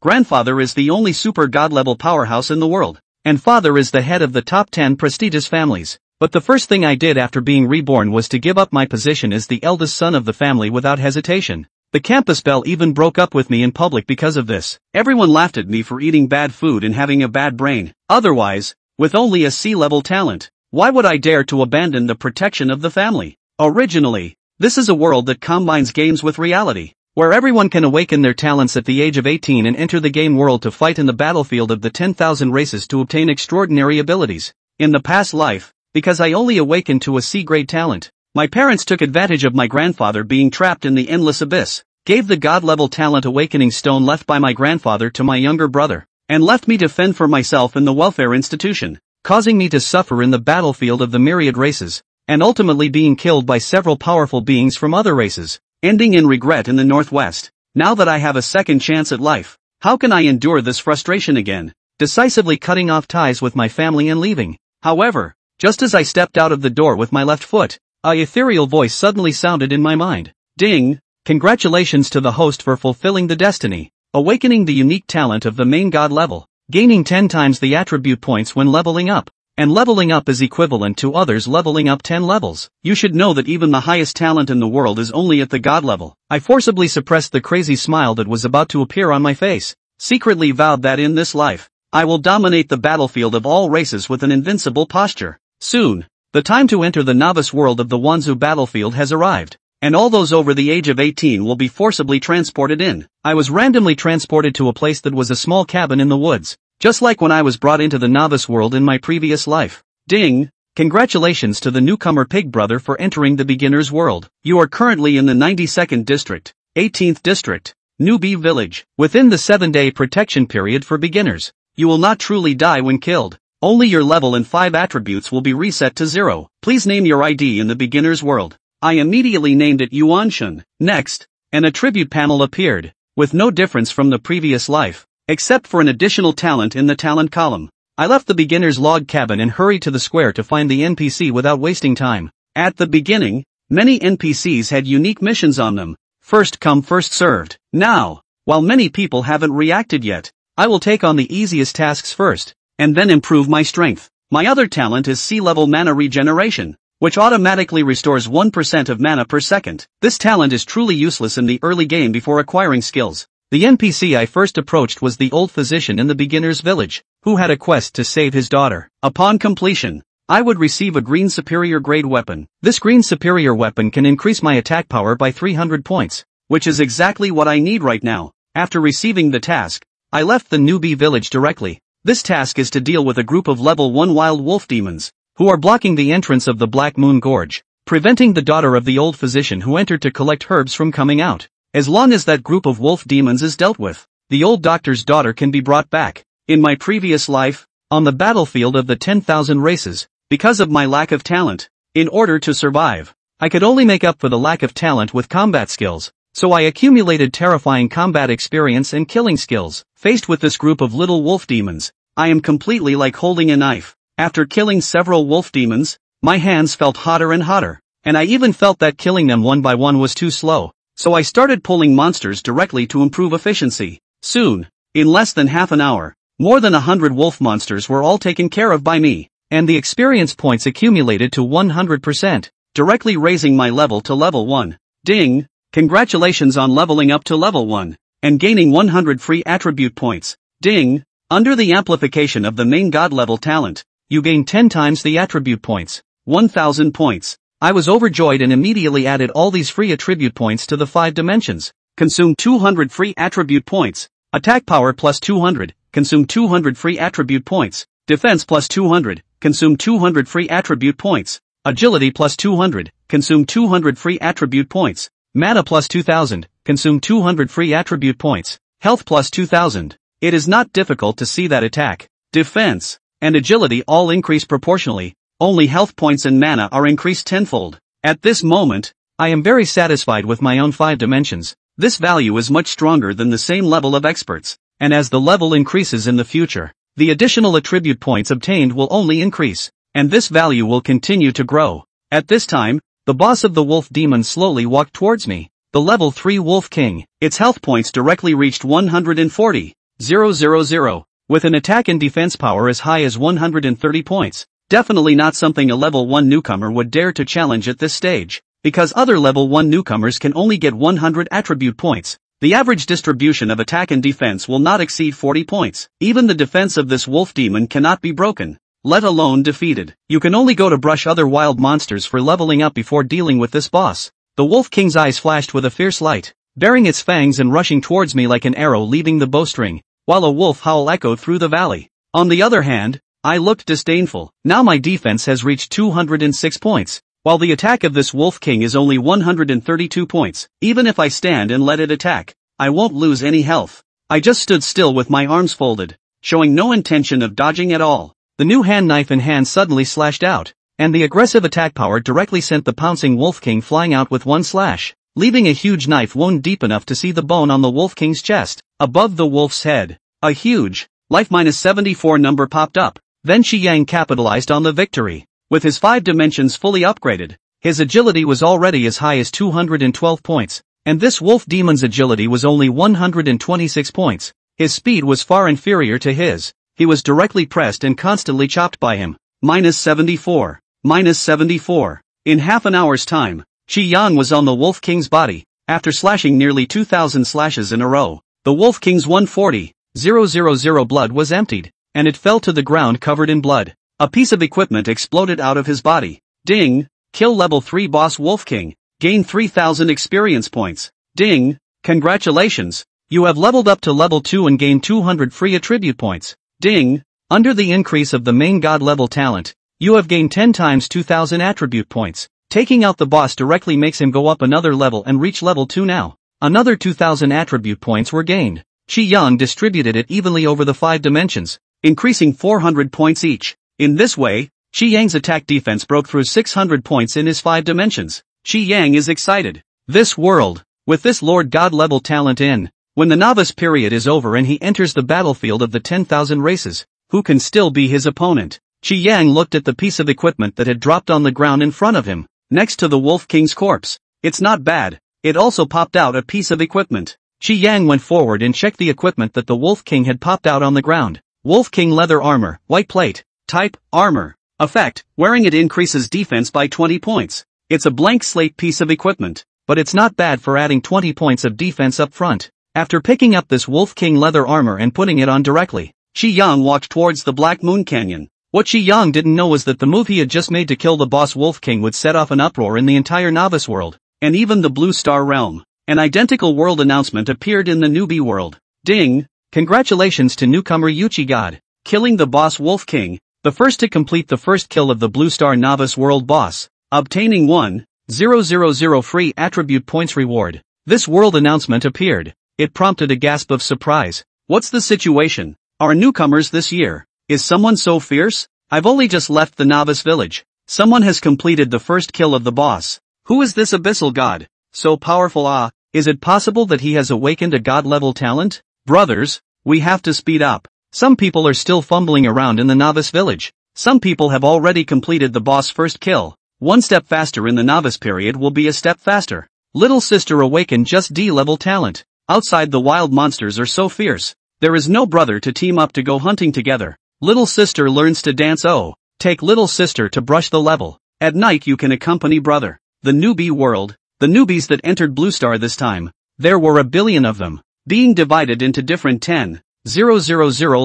Grandfather is the only super god-level powerhouse in the world, and father is the head of the top 10 prestigious families. But the first thing I did after being reborn was to give up my position as the eldest son of the family without hesitation. The campus belle even broke up with me in public because of this. Everyone laughed at me for eating bad food and having a bad brain. Otherwise, with only a C-level talent, why would I dare to abandon the protection of the family? Originally, this is a world that combines games with reality, where everyone can awaken their talents at the age of 18 and enter the game world to fight in the battlefield of the 10,000 races to obtain extraordinary abilities. In the past life, because I only awakened to a C-grade talent, my parents took advantage of my grandfather being trapped in the endless abyss, gave the god-level talent awakening stone left by my grandfather to my younger brother, and left me to fend for myself in the welfare institution, causing me to suffer in the battlefield of the myriad races, and ultimately being killed by several powerful beings from other races, ending in regret in the Northwest. Now that I have a second chance at life, how can I endure this frustration again? Decisively cutting off ties with my family and leaving. However, just as I stepped out of the door with my left foot, a ethereal voice suddenly sounded in my mind. Ding! Congratulations to the host for fulfilling the destiny, awakening the unique talent of the main god level, gaining 10 times the attribute points when leveling up. And leveling up is equivalent to others leveling up 10 levels. You should know that even the highest talent in the world is only at the god level. I forcibly suppressed the crazy smile that was about to appear on my face, secretly vowed that in this life, I will dominate the battlefield of all races with an invincible posture. Soon, the time to enter the novice world of the Wanzu battlefield has arrived, and all those over the age of 18 will be forcibly transported in. I was randomly transported to a place that was a small cabin in the woods, just like when I was brought into the novice world in my previous life. Ding! Congratulations to the newcomer Pig Brother for entering the beginner's world. You are currently in the 92nd District, 18th District, Newbie Village, within the 7-day protection period for beginners. You will not truly die when killed. Only your level and 5 attributes will be reset to 0. Please name your ID in the beginner's world. I immediately named it Yuanshun. Next, an attribute panel appeared, with no difference from the previous life, except for an additional talent in the talent column. I left the beginner's log cabin and hurried to the square to find the NPC without wasting time. At the beginning, many NPCs had unique missions on them. First come first served. Now, while many people haven't reacted yet, I will take on the easiest tasks first, and then improve my strength. My other talent is C-level mana regeneration, which automatically restores 1% of mana per second. This talent is truly useless in the early game before acquiring skills. The NPC I first approached was the old physician in the beginner's village, who had a quest to save his daughter. Upon completion, I would receive a green superior grade weapon. This green superior weapon can increase my attack power by 300 points, which is exactly what I need right now. After receiving the task, I left the newbie village directly. This task is to deal with a group of level 1 wild wolf demons, who are blocking the entrance of the Black Moon Gorge, preventing the daughter of the old physician who entered to collect herbs from coming out. As long as that group of wolf demons is dealt with, the old doctor's daughter can be brought back. In my previous life, on the battlefield of the 10,000 races, because of my lack of talent, in order to survive, I could only make up for the lack of talent with combat skills, so I accumulated terrifying combat experience and killing skills. Faced with this group of little wolf demons, I am completely like holding a knife. After killing several wolf demons, my hands felt hotter and hotter, and I even felt that killing them one by one was too slow. So I started pulling monsters directly to improve efficiency. Soon, in less than half an hour, more than 100 wolf monsters were all taken care of by me, and the experience points accumulated to 100%, directly raising my level to level 1. Ding! Congratulations on leveling up to level 1, and gaining 100 free attribute points. Ding! Under the amplification of the main god level talent, you gain 10 times the attribute points, 1000 points. I was overjoyed and immediately added all these free attribute points to the 5 dimensions. Consume 200 free attribute points. Attack power plus 200, consume 200 free attribute points. Defense plus 200, consume 200 free attribute points. Agility plus 200, consume 200 free attribute points. Mana plus 2000, consume 200 free attribute points. Health plus 2000. It is not difficult to see that attack, defense, and agility all increase proportionally. Only health points and mana are increased tenfold. At this moment, I am very satisfied with my own 5 dimensions. This value is much stronger than the same level of experts, and as the level increases in the future, the additional attribute points obtained will only increase, and this value will continue to grow. At this time, the boss of the wolf demon slowly walked towards me. The level 3 Wolf King, its health points directly reached 140. 000, with an attack and defense power as high as 130 points. Definitely not something a level 1 newcomer would dare to challenge at this stage, because other level 1 newcomers can only get 100 attribute points. The average distribution of attack and defense will not exceed 40 points. Even the defense of this wolf demon cannot be broken, let alone defeated. You can only go to brush other wild monsters for leveling up before dealing with this boss. The Wolf King's eyes flashed with a fierce light, baring its fangs and rushing towards me like an arrow leaving the bowstring, while a wolf howl echoed through the valley. On the other hand, I looked disdainful. Now my defense has reached 206 points, while the attack of this Wolf King is only 132 points. Even if I stand and let it attack, I won't lose any health. I just stood still with my arms folded, showing no intention of dodging at all. The new hand knife in hand suddenly slashed out, and the aggressive attack power directly sent the pouncing Wolf King flying out with one slash, leaving a huge knife wound deep enough to see the bone on the Wolf King's chest. Above the wolf's head, a huge, life -74 number popped up. Then Shi Yang capitalized on the victory. With his 5 dimensions fully upgraded, his agility was already as high as 212 points, and this wolf demon's agility was only 126 points. His speed was far inferior to his. He was directly pressed and constantly chopped by him. -74. -74. In half an hour's time, Shi Yang was on the Wolf King's body, after slashing nearly 2,000 slashes in a row. The Wolf King's 140,000 blood was emptied, and it fell to the ground covered in blood. A piece of equipment exploded out of his body. Ding! Kill level 3 boss Wolf King. Gain 3,000 experience points. Ding! Congratulations! You have leveled up to level 2 and gained 200 free attribute points. Ding! Under the increase of the main god level talent, you have gained 10 times 2,000 attribute points. Taking out the boss directly makes him go up another level and reach level 2 now. Another 2,000 attribute points were gained. Shi Yang distributed it evenly over the 5 dimensions, increasing 400 points each. In this way, Shi Yang's attack defense broke through 600 points in his 5 dimensions. Shi Yang is excited. This world, with this Lord God level talent in, when the novice period is over and he enters the battlefield of the 10,000 races, who can still be his opponent? Shi Yang looked at the piece of equipment that had dropped on the ground in front of him, next to the Wolf King's corpse. It's not bad. It also popped out a piece of equipment. Shi Yang went forward and checked the equipment that the Wolf King had popped out on the ground. Wolf King leather armor, white plate, type, armor. Effect, wearing it increases defense by 20 points. It's a blank slate piece of equipment, but it's not bad for adding 20 points of defense up front. After picking up this Wolf King leather armor and putting it on directly, Shi Yang walked towards the Black Moon Canyon. What Shi Yang didn't know was that the move he had just made to kill the boss Wolf King would set off an uproar in the entire novice world, and even the Blue Star realm. An identical world announcement appeared in the newbie world. Ding! Congratulations to newcomer Yuchi God, killing the boss Wolf King, the first to complete the first kill of the Blue Star Novice World boss, obtaining 1,000 free attribute points reward. This world announcement appeared. It prompted a gasp of surprise. What's the situation? Are newcomers this year? Is someone so fierce? I've only just left the novice village. Someone has completed the first kill of the boss. Who is this abyssal god? So powerful. Is it possible that he has awakened a god-level talent? Brothers, we have to speed up. Some people are still fumbling around in the novice village. Some people have already completed the boss first kill. One step faster in the novice period will be a step faster. Little sister awakened just D-level talent. Outside the wild monsters are so fierce. There is no brother to team up to go hunting together. Little sister learns to dance. Oh, take little sister to brush the level. At night you can accompany brother. The newbie world. The newbies that entered Blue Star this time. There were a billion of them, being divided into different 10,000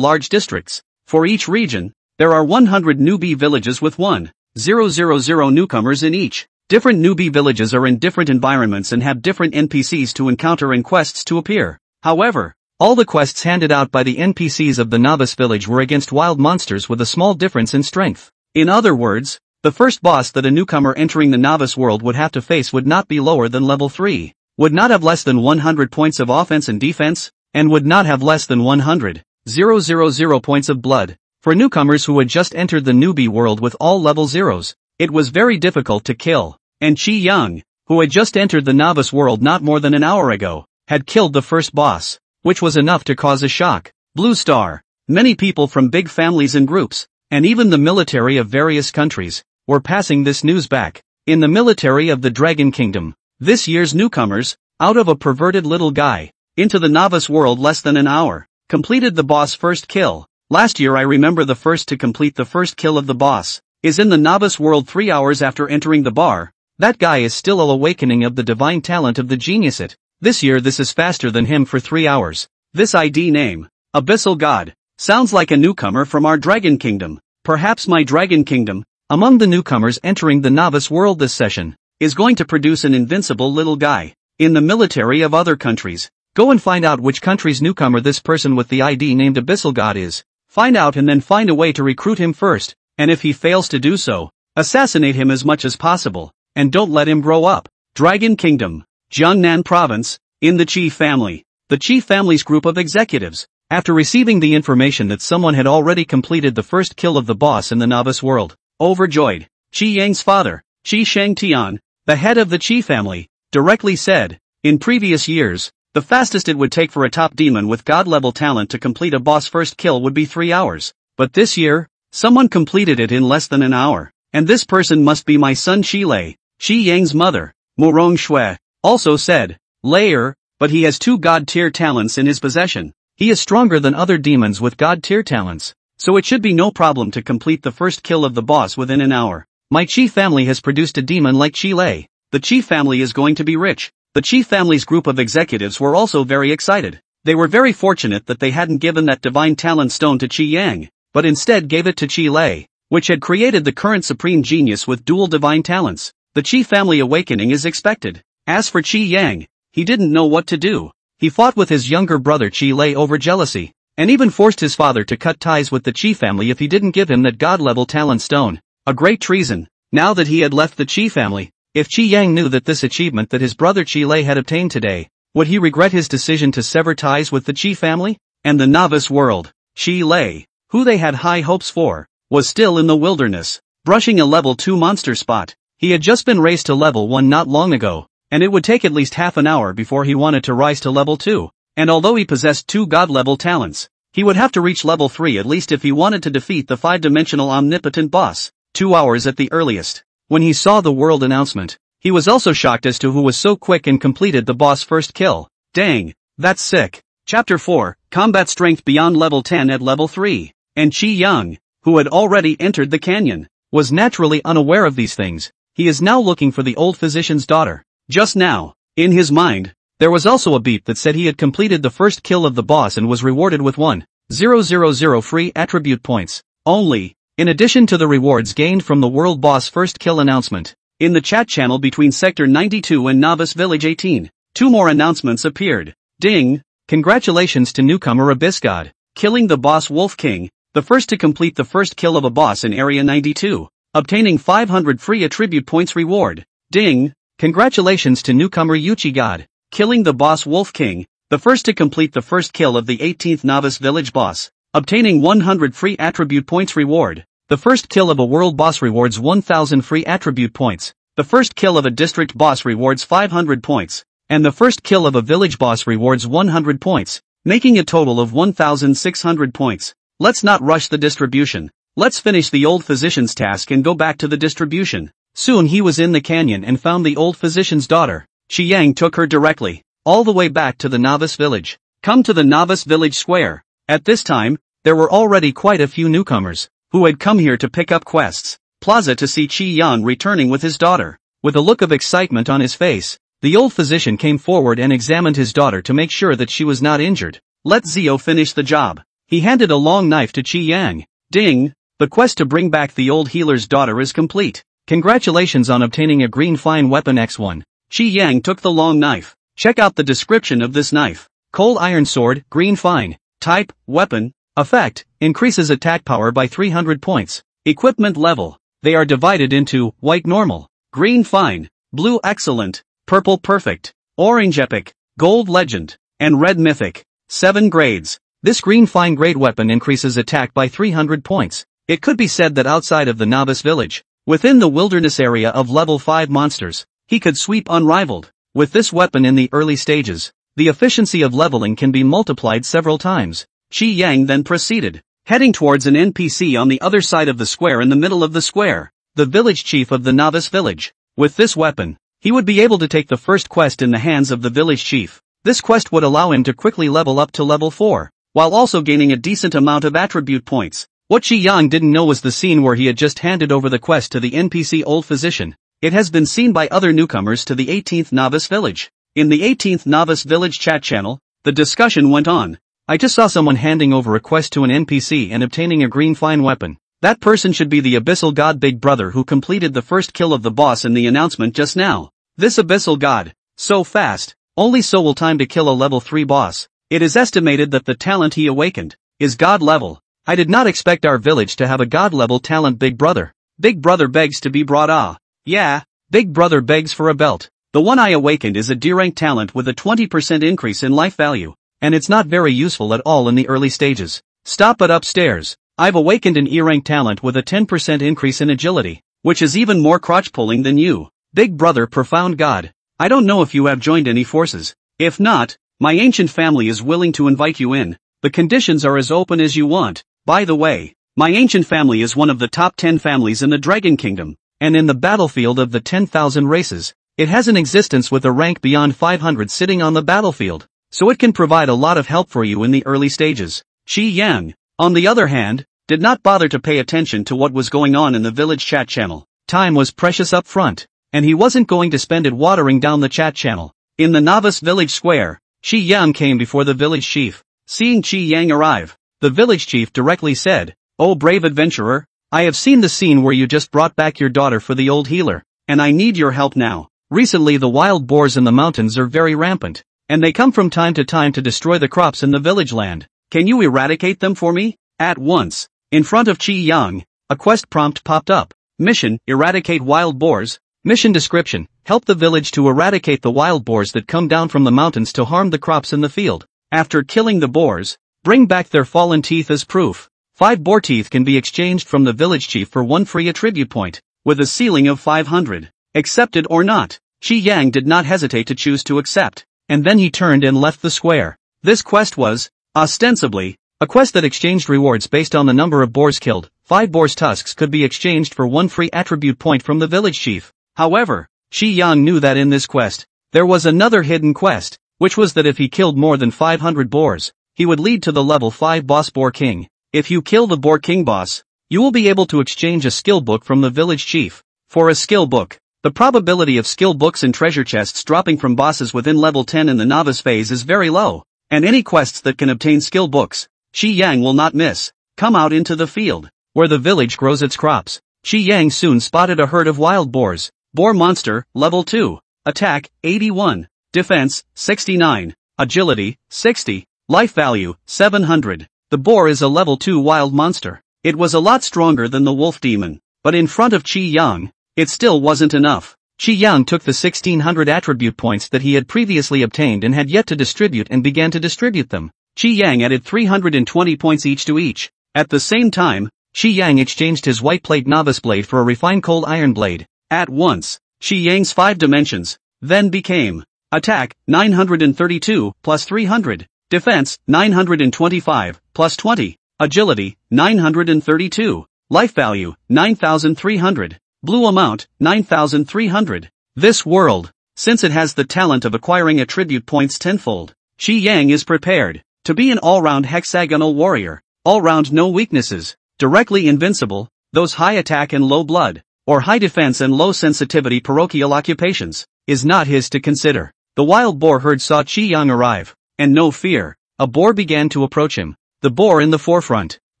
large districts. For each region, there are 100 newbie villages with 1,000 newcomers in each. Different newbie villages are in different environments and have different NPCs to encounter and quests to appear. However, all the quests handed out by the NPCs of the novice village were against wild monsters with a small difference in strength. In other words, the first boss that a newcomer entering the novice world would have to face would not be lower than level 3, would not have less than 100 points of offense and defense, and would not have less than 100,000 points of blood. For newcomers who had just entered the newbie world with all level zeros, it was very difficult to kill. And Shi Yang, who had just entered the novice world not more than an hour ago, had killed the first boss, which was enough to cause a shock. Blue Star, many people from big families and groups, and even the military of various countries, were passing this news back. In the military of the Dragon Kingdom, this year's newcomers, out of a perverted little guy, into the novice world less than an hour. Completed the boss first kill. Last year I remember the first to complete the first kill of the boss is in the novice world 3 hours after entering the bar. That guy is still a awakening of the divine talent of the genius it. This year this is faster than him for 3 hours. This ID name, Abyssal God, sounds like a newcomer from our Dragon Kingdom. Perhaps my Dragon Kingdom, among the newcomers entering the novice world this session, is going to produce an invincible little guy in the military of other countries. Go and find out which country's newcomer this person with the ID named Abyssal God is. Find out and then find a way to recruit him first, and if he fails to do so, assassinate him as much as possible, and don't let him grow up. Dragon Kingdom, Jiangnan Province, in the Qi family. The Qi family's group of executives, after receiving the information that someone had already completed the first kill of the boss in the novice world, overjoyed, Qi Yang's father, Qi Shangtian, the head of the Qi family, directly said, in previous years, the fastest it would take for a top demon with god-level talent to complete a boss first kill would be 3 hours. But this year, someone completed it in less than an hour. And this person must be my son Qi Lei. Qi Yang's mother, Murong Shui, also said, Layer, but he has 2 god-tier talents in his possession. He is stronger than other demons with god-tier talents, so it should be no problem to complete the first kill of the boss within an hour. My Qi family has produced a demon like Qi Lei. The Qi family is going to be rich. The Qi family's group of executives were also very excited. They were very fortunate that they hadn't given that divine talent stone to Qi Yang, but instead gave it to Qi Lei, which had created the current supreme genius with dual divine talents. The Qi family awakening is expected. As for Qi Yang, he didn't know what to do. He fought with his younger brother Qi Lei over jealousy, and even forced his father to cut ties with the Qi family if he didn't give him that god-level talent stone. A great treason. Now that he had left the Qi family, if Qi Yang knew that this achievement that his brother Qi Lei had obtained today, would he regret his decision to sever ties with the Qi family? And the novice world, Qi Lei, who they had high hopes for, was still in the wilderness, brushing a level 2 monster spot. He had just been raised to level 1 not long ago, and it would take at least half an hour before he wanted to rise to level 2, and although he possessed 2 god-level talents, he would have to reach level 3 at least if he wanted to defeat the 5-dimensional omnipotent boss, 2 hours at the earliest. When he saw the world announcement, he was also shocked as to who was so quick and completed the boss first kill. Dang, that's sick. Chapter 4, Combat Strength Beyond Level 10 at Level 3, and Qi Yang, who had already entered the canyon, was naturally unaware of these things. He is now looking for the old physician's daughter. Just now, in his mind, there was also a beep that said he had completed the first kill of the boss and was rewarded with 1,000 free attribute points. Only, in addition to the rewards gained from the world boss first kill announcement, in the chat channel between Sector 92 and Novice Village 18, 2 more announcements appeared. Ding! Congratulations to newcomer Abyss God, killing the boss Wolf King, the first to complete the first kill of a boss in Area 92, obtaining 500 free attribute points reward. Ding! Congratulations to newcomer Yuchi God, killing the boss Wolf King, the first to complete the first kill of the 18th Novice Village boss, obtaining 100 free attribute points reward. The first kill of a world boss rewards 1000 free attribute points, the first kill of a district boss rewards 500 points, and the first kill of a village boss rewards 100 points, making a total of 1600 points. Let's not rush the distribution. Let's finish the old physician's task and go back to the distribution. Soon he was in the canyon and found the old physician's daughter. Qi Yang took her directly, all the way back to the novice village. Come to the novice village square. At this time, there were already quite a few newcomers, who had come here to pick up quests. Plaza to see Qi Yan returning with his daughter. With a look of excitement on his face, the old physician came forward and examined his daughter to make sure that she was not injured. Let Zio finish the job. He handed a long knife to Qi Yang. Ding! The quest to bring back the old healer's daughter is complete. Congratulations on obtaining a green fine weapon X1. Qi Yang took the long knife. Check out the description of this knife. Cold iron sword, green fine. Type, weapon. Effect, increases attack power by 300 points. Equipment level. They are divided into, white normal, green fine, blue excellent, purple perfect, orange epic, gold legend, and red mythic. 7 grades. This green fine grade weapon increases attack by 300 points. It could be said that outside of the novice village, within the wilderness area of level 5 monsters, he could sweep unrivaled. With this weapon in the early stages, the efficiency of leveling can be multiplied several times. Qi Yang then proceeded, heading towards an NPC on the other side of the square in the middle of the square, the village chief of the novice village. With this weapon, he would be able to take the first quest in the hands of the village chief. This quest would allow him to quickly level up to level 4. while also gaining a decent amount of attribute points. What Qi Yang didn't know was the scene where he had just handed over the quest to the NPC Old Physician. It has been seen by other newcomers to the 18th Novice Village. In the 18th Novice Village chat channel, the discussion went on. I just saw someone handing over a quest to an NPC and obtaining a green fine weapon. That person should be the Abyssal God Big Brother who completed the first kill of the boss in the announcement just now. This Abyssal God, so fast, only so will time to kill a level 3 boss. It is estimated that the talent he awakened is God level. I did not expect our village to have a God level talent. Big Brother. Big Brother begs to be brought. Yeah, Big Brother begs for a belt. The one I awakened is a D-rank talent with a 20% increase in life value, and it's not very useful at all in the early stages. Stop it upstairs. I've awakened an E-rank talent with a 10% increase in agility, which is even more crotch-pulling than you. Big Brother Profound God. I don't know if you have joined any forces. If not, my ancient family is willing to invite you in. The conditions are as open as you want. By the way, my ancient family is one of the top 10 families in the Dragon Kingdom, and in the battlefield of the 10,000 races, it has an existence with a rank beyond 500 sitting on the battlefield, so it can provide a lot of help for you in the early stages. Qi Yang, on the other hand, did not bother to pay attention to what was going on in the village chat channel. Time was precious up front, and he wasn't going to spend it watering down the chat channel. In the novice village square, Qi Yang came before the village chief. Seeing Qi Yang arrive, the village chief directly said, "Oh brave adventurer, I have seen the scene where you just brought back your daughter for the old healer, and I need your help now. Recently the wild boars in the mountains are very rampant, and they come from time to time to destroy the crops in the village land. Can you eradicate them for me?" At once, in front of Qi Yang, a quest prompt popped up. Mission, eradicate wild boars. Mission description, help the village to eradicate the wild boars that come down from the mountains to harm the crops in the field. After killing the boars, bring back their fallen teeth as proof. 5 boar teeth can be exchanged from the village chief for 1 free attribute point, with a ceiling of 500. Accepted or not? Qi Yang did not hesitate to choose to accept, and then he turned and left the square. This quest was, ostensibly, a quest that exchanged rewards based on the number of boars killed. 5 boars' tusks could be exchanged for 1 free attribute point from the village chief. However, Qi Yang knew that in this quest, there was another hidden quest, which was that if he killed more than 500 boars, he would lead to the level 5 boss Boar King. If you kill the Boar King boss, you will be able to exchange a skill book from the village chief. For a skill book, the probability of skill books and treasure chests dropping from bosses within level 10 in the novice phase is very low, and any quests that can obtain skill books, Qi Yang will not miss. Come out into the field, where the village grows its crops. Qi Yang soon spotted a herd of wild boars. Boar monster, level 2. Attack, 81. Defense, 69. Agility, 60. Life value, 700. The boar is a level 2 wild monster. It was a lot stronger than the wolf demon, but in front of Qi Yang, it still wasn't enough. Qi Yang took the 1600 attribute points that he had previously obtained and had yet to distribute and began to distribute them. Qi Yang added 320 points each to each. At the same time, Qi Yang exchanged his white plate novice blade for a refined cold iron blade. At once, Qi Yang's 5 dimensions then became attack 932 plus 300, defense 925 plus 20, agility 932, life value 9300, blue amount 9300. This world, since it has the talent of acquiring attribute points tenfold, Qi Yang is prepared to be an all-round hexagonal warrior, all-round no weaknesses, directly invincible, those high attack and low blood, or high defense and low sensitivity parochial occupations, is not his to consider. The wild boar herd saw Qi Yang arrive, and no fear, a boar began to approach him. The boar in the forefront,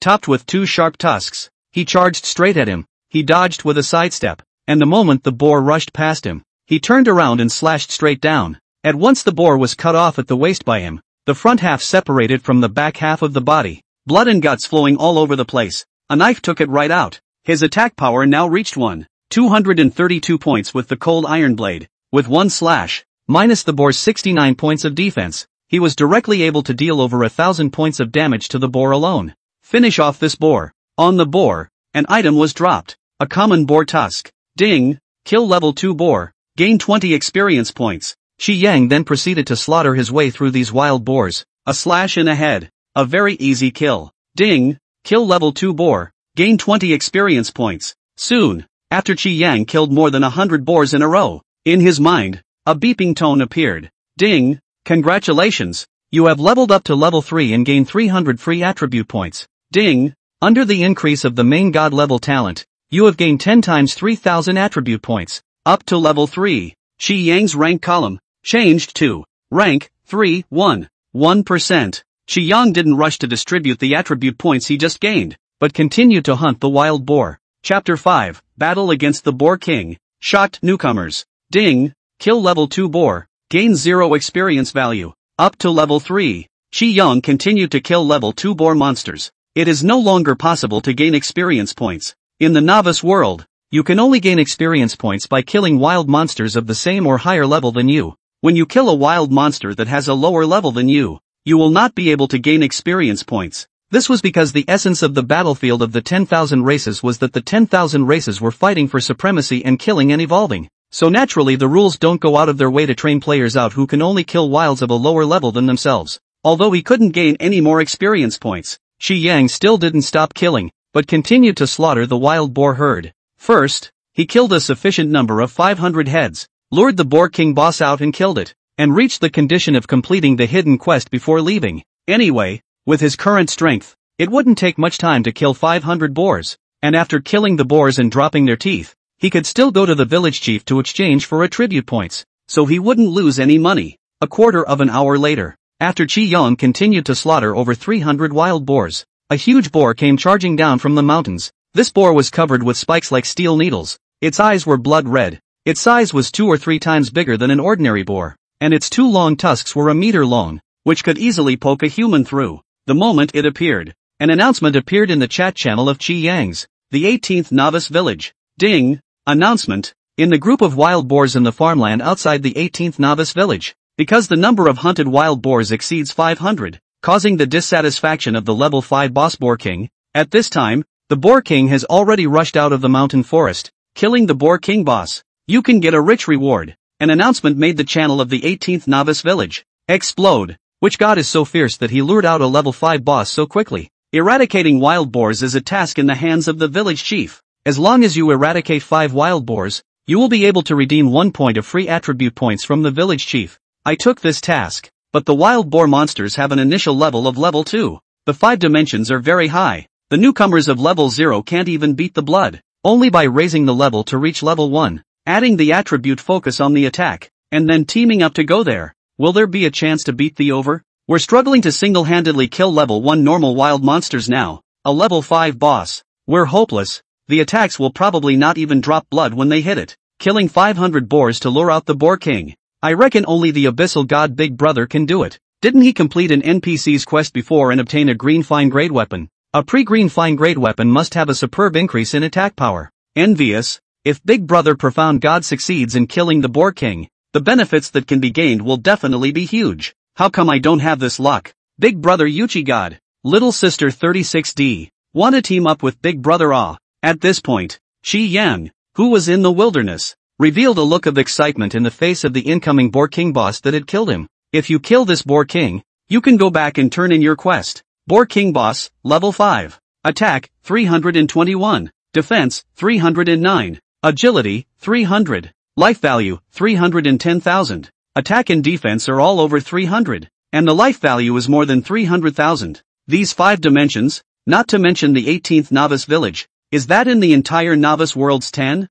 topped with 2 sharp tusks, he charged straight at him. He dodged with a sidestep, and the moment the boar rushed past him, he turned around and slashed straight down. At once the boar was cut off at the waist by him, the front half separated from the back half of the body, blood and guts flowing all over the place. A knife took it right out. His attack power now reached 232 points with the cold iron blade. With 1 slash, minus the boar's 69 points of defense, he was directly able to deal over 1,000 points of damage to the boar alone. Finish off this boar. On the boar, an item was dropped. A common boar tusk. Ding. Kill level 2 boar. Gain 20 experience points. Qi Yang then proceeded to slaughter his way through these wild boars. A slash in the head. A very easy kill. Ding. Kill level 2 boar. Gain 20 experience points. Soon, after Qi Yang killed more than 100 boars in a row, in his mind, a beeping tone appeared. Ding. Congratulations, You have leveled up to level 3 and gained 300 free attribute points. Ding! Under the increase of the main god level talent, you have gained 10 times 3000 attribute points, up to level 3. Qi Yang's rank column changed to rank 3, 1%. Qi Yang didn't rush to distribute the attribute points he just gained, but continued to hunt the wild boar. Chapter 5, Battle against the Boar King. Shocked newcomers. Ding! Kill level 2 boar. Gain 0 experience value. Up to level 3. Qi Yang continued to kill level 2 boar monsters. It is no longer possible to gain experience points. In the novice world, you can only gain experience points by killing wild monsters of the same or higher level than you. When you kill a wild monster that has a lower level than you will not be able to gain experience points. This was because the essence of the battlefield of the 10,000 races was that the 10,000 races were fighting for supremacy and killing and evolving. So naturally the rules don't go out of their way to train players out who can only kill wilds of a lower level than themselves. Although he couldn't gain any more experience points, Qi Yang still didn't stop killing, but continued to slaughter the wild boar herd. First, he killed a sufficient number of 500 heads, lured the Boar King boss out and killed it, and reached the condition of completing the hidden quest before leaving. Anyway, with his current strength, it wouldn't take much time to kill 500 boars, and after killing the boars and dropping their teeth, he could still go to the village chief to exchange for attribute points, so he wouldn't lose any money. A quarter of an hour later, after Qi Yang continued to slaughter over 300 wild boars, a huge boar came charging down from the mountains. This boar was covered with spikes like steel needles, its eyes were blood red, its size was 2 or 3 times bigger than an ordinary boar, and its 2 long tusks were a meter long, which could easily poke a human through. The moment it appeared, an announcement appeared in the chat channel of Qi Yang's, the 18th Novice Village. Ding! Announcement. In the group of wild boars in the farmland outside the 18th Novice Village, because the number of hunted wild boars exceeds 500, causing the dissatisfaction of the level 5 boss Boar King, at this time, the Boar King has already rushed out of the mountain forest, killing the Boar King boss. You can get a rich reward. An announcement made the channel of the 18th Novice Village explode. Which god is so fierce that he lured out a level 5 boss so quickly? Eradicating wild boars is a task in the hands of the village chief. As long as you eradicate 5 wild boars, you will be able to redeem 1 point of free attribute points from the village chief. I took this task, but the wild boar monsters have an initial level of level 2. The 5 dimensions are very high. The newcomers of level 0 can't even beat the blood, only by raising the level to reach level 1, adding the attribute focus on the attack, and then teaming up to go there. Will there be a chance to beat the over? We're struggling to single-handedly kill level 1 normal wild monsters now, a level 5 boss. We're hopeless. The attacks will probably not even drop blood when they hit it. Killing 500 boars to lure out the Boar King. I reckon only the abyssal god Big Brother can do it. Didn't he complete an NPC's quest before and obtain a green fine grade weapon? A pre-green fine grade weapon must have a superb increase in attack power. Envious. If Big Brother Profound God succeeds in killing the Boar King, the benefits that can be gained will definitely be huge. How come I don't have this luck? Big Brother Yuchi God. Little Sister 36D. Wanna team up with Big Brother Ah. At this point, Qi Yang, who was in the wilderness, revealed a look of excitement in the face of the incoming Boar King boss that had killed him. If you kill this Boar King, you can go back and turn in your quest. Boar King boss, level 5. Attack, 321. Defense, 309. Agility, 300. Life value, 310,000. Attack and defense are all over 300. And the life value is more than 300,000. These 5 dimensions, not to mention the 18th Novice Village, is that in the entire Novice World's 10,000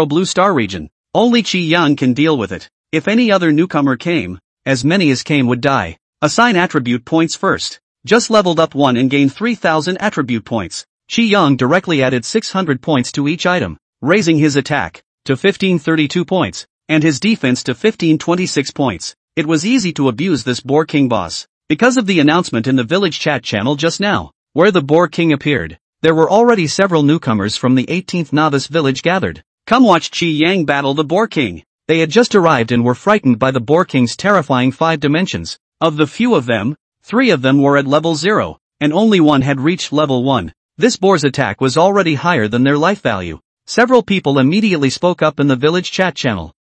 Blue Star region. Only Qi Yang can deal with it. If any other newcomer came, as many as came would die. Assign attribute points first. Just leveled up 1 and gained 3,000 attribute points. Qi Yang directly added 600 points to each item, raising his attack to 1532 points, and his defense to 1526 points. It was easy to abuse this Boar King boss, because of the announcement in the village chat channel just now, where the Boar King appeared. There were already several newcomers from the 18th Novice Village gathered. Come watch Qi Yang battle the Boar King. They had just arrived and were frightened by the Boar King's terrifying 5 dimensions. Of the few of them, 3 of them were at level 0, and only 1 had reached level 1. This boar's attack was already higher than their life value. Several people immediately spoke up in the village chat channel.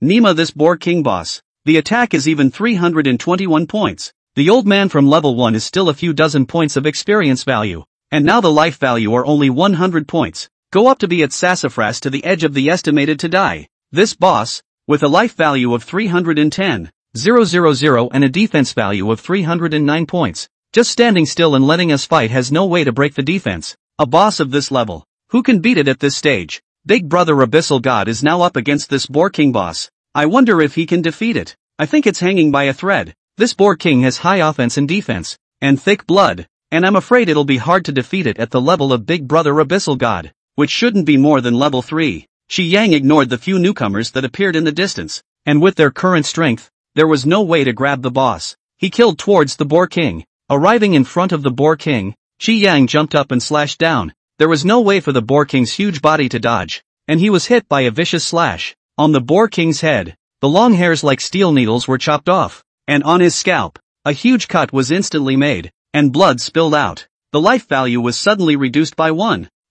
Nima this Boar King boss. The attack is even 321 points. The old man from level 1 is still a few dozen points of experience value. And now the life value are only 100 points. Go up to be at sassafras to the edge of the estimated to die. This boss, with a life value of 310,000 and a defense value of 309 points. Just standing still and letting us fight has no way to break the defense. A boss of this level. Who can beat it at this stage? Big Brother Abyssal God is now up against this Boar King boss. I wonder if he can defeat it. I think it's hanging by a thread. This Boar King has high offense and defense, and thick blood, and I'm afraid it'll be hard to defeat it at the level of Big Brother Abyssal God, which shouldn't be more than level 3. Shi Yang ignored the few newcomers that appeared in the distance, and with their current strength, there was no way to grab the boss. He killed towards the Boar King. Arriving in front of the Boar King, Shi Yang jumped up and slashed down. There was no way for the Boar King's huge body to dodge, and he was hit by a vicious slash. On the Boar King's head, the long hairs like steel needles were chopped off, and on his scalp, a huge cut was instantly made, and blood spilled out. The life value was suddenly reduced by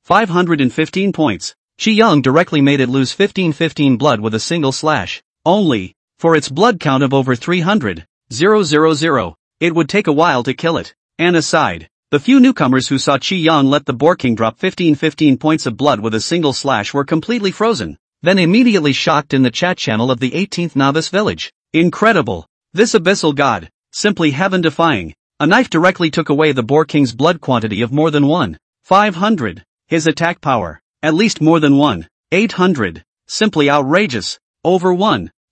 515 points. Shi Yang directly made it lose 15 blood with a single slash. Only, for its blood count of over 300,000, it would take a while to kill it. And aside, the few newcomers who saw Shi Yang let the Boar King drop 15 points of blood with a single slash were completely frozen, then immediately shocked in the chat channel of the 18th Novice Village. Incredible! This Abyssal God, simply heaven-defying. A knife directly took away the Boar King's blood quantity of more than 500. His attack power, at least more than 800. Simply outrageous. Over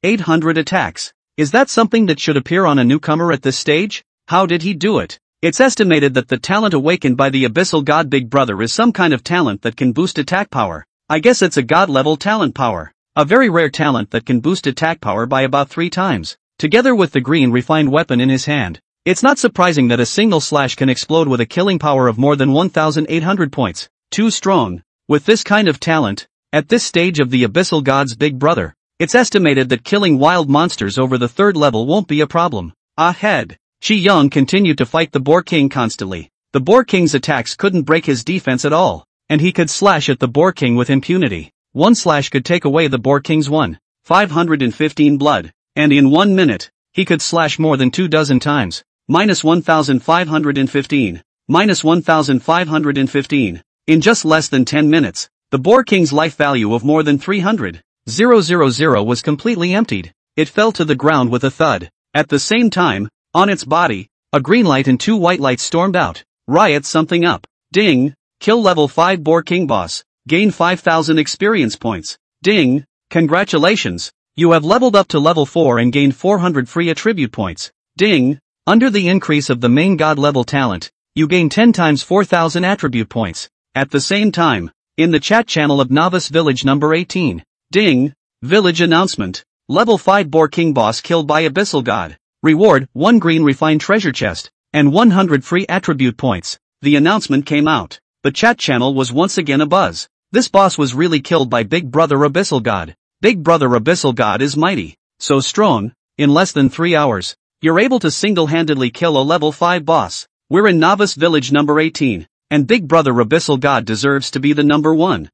800 attacks. Is that something that should appear on a newcomer at this stage? How did he do it? It's estimated that the talent awakened by the Abyssal God Big Brother is some kind of talent that can boost attack power. I guess it's a god-level talent power. A very rare talent that can boost attack power by about 3 times. Together with the green refined weapon in his hand, it's not surprising that a single slash can explode with a killing power of more than 1,800 points. Too strong. With this kind of talent, at this stage of the Abyssal God's Big Brother, it's estimated that killing wild monsters over the 3rd level won't be a problem. Ahead, Shi Yang continued to fight the Boar King constantly. The Boar King's attacks couldn't break his defense at all, and he could slash at the Boar King with impunity. One slash could take away the Boar King's 515 blood, and in 1 minute, he could slash more than 24 times. -1,515. -1,515. In just less than 10 minutes, the Boar King's life value of more than 300,000 was completely emptied. It fell to the ground with a thud. At the same time, on its body, a green light and 2 white lights stormed out. Riot something up. Ding! Kill level 5 Boar King boss. Gain 5,000 experience points. Ding! Congratulations! You have leveled up to level 4 and gained 400 free attribute points. Ding! Under the increase of the main god level talent, you gain 10 times 4,000 attribute points. At the same time, in the chat channel of Novice Village number 18, ding! Village announcement. Level 5 Boar King boss killed by Abyssal God. Reward, 1 green refined treasure chest, and 100 free attribute points. The announcement came out. The chat channel was once again abuzz. This boss was really killed by Big Brother Abyssal God. Big Brother Abyssal God is mighty, so strong. In less than 3 hours, you're able to single-handedly kill a level 5 boss. We're in Novice Village number 18, and Big Brother Abyssal God deserves to be the number 1.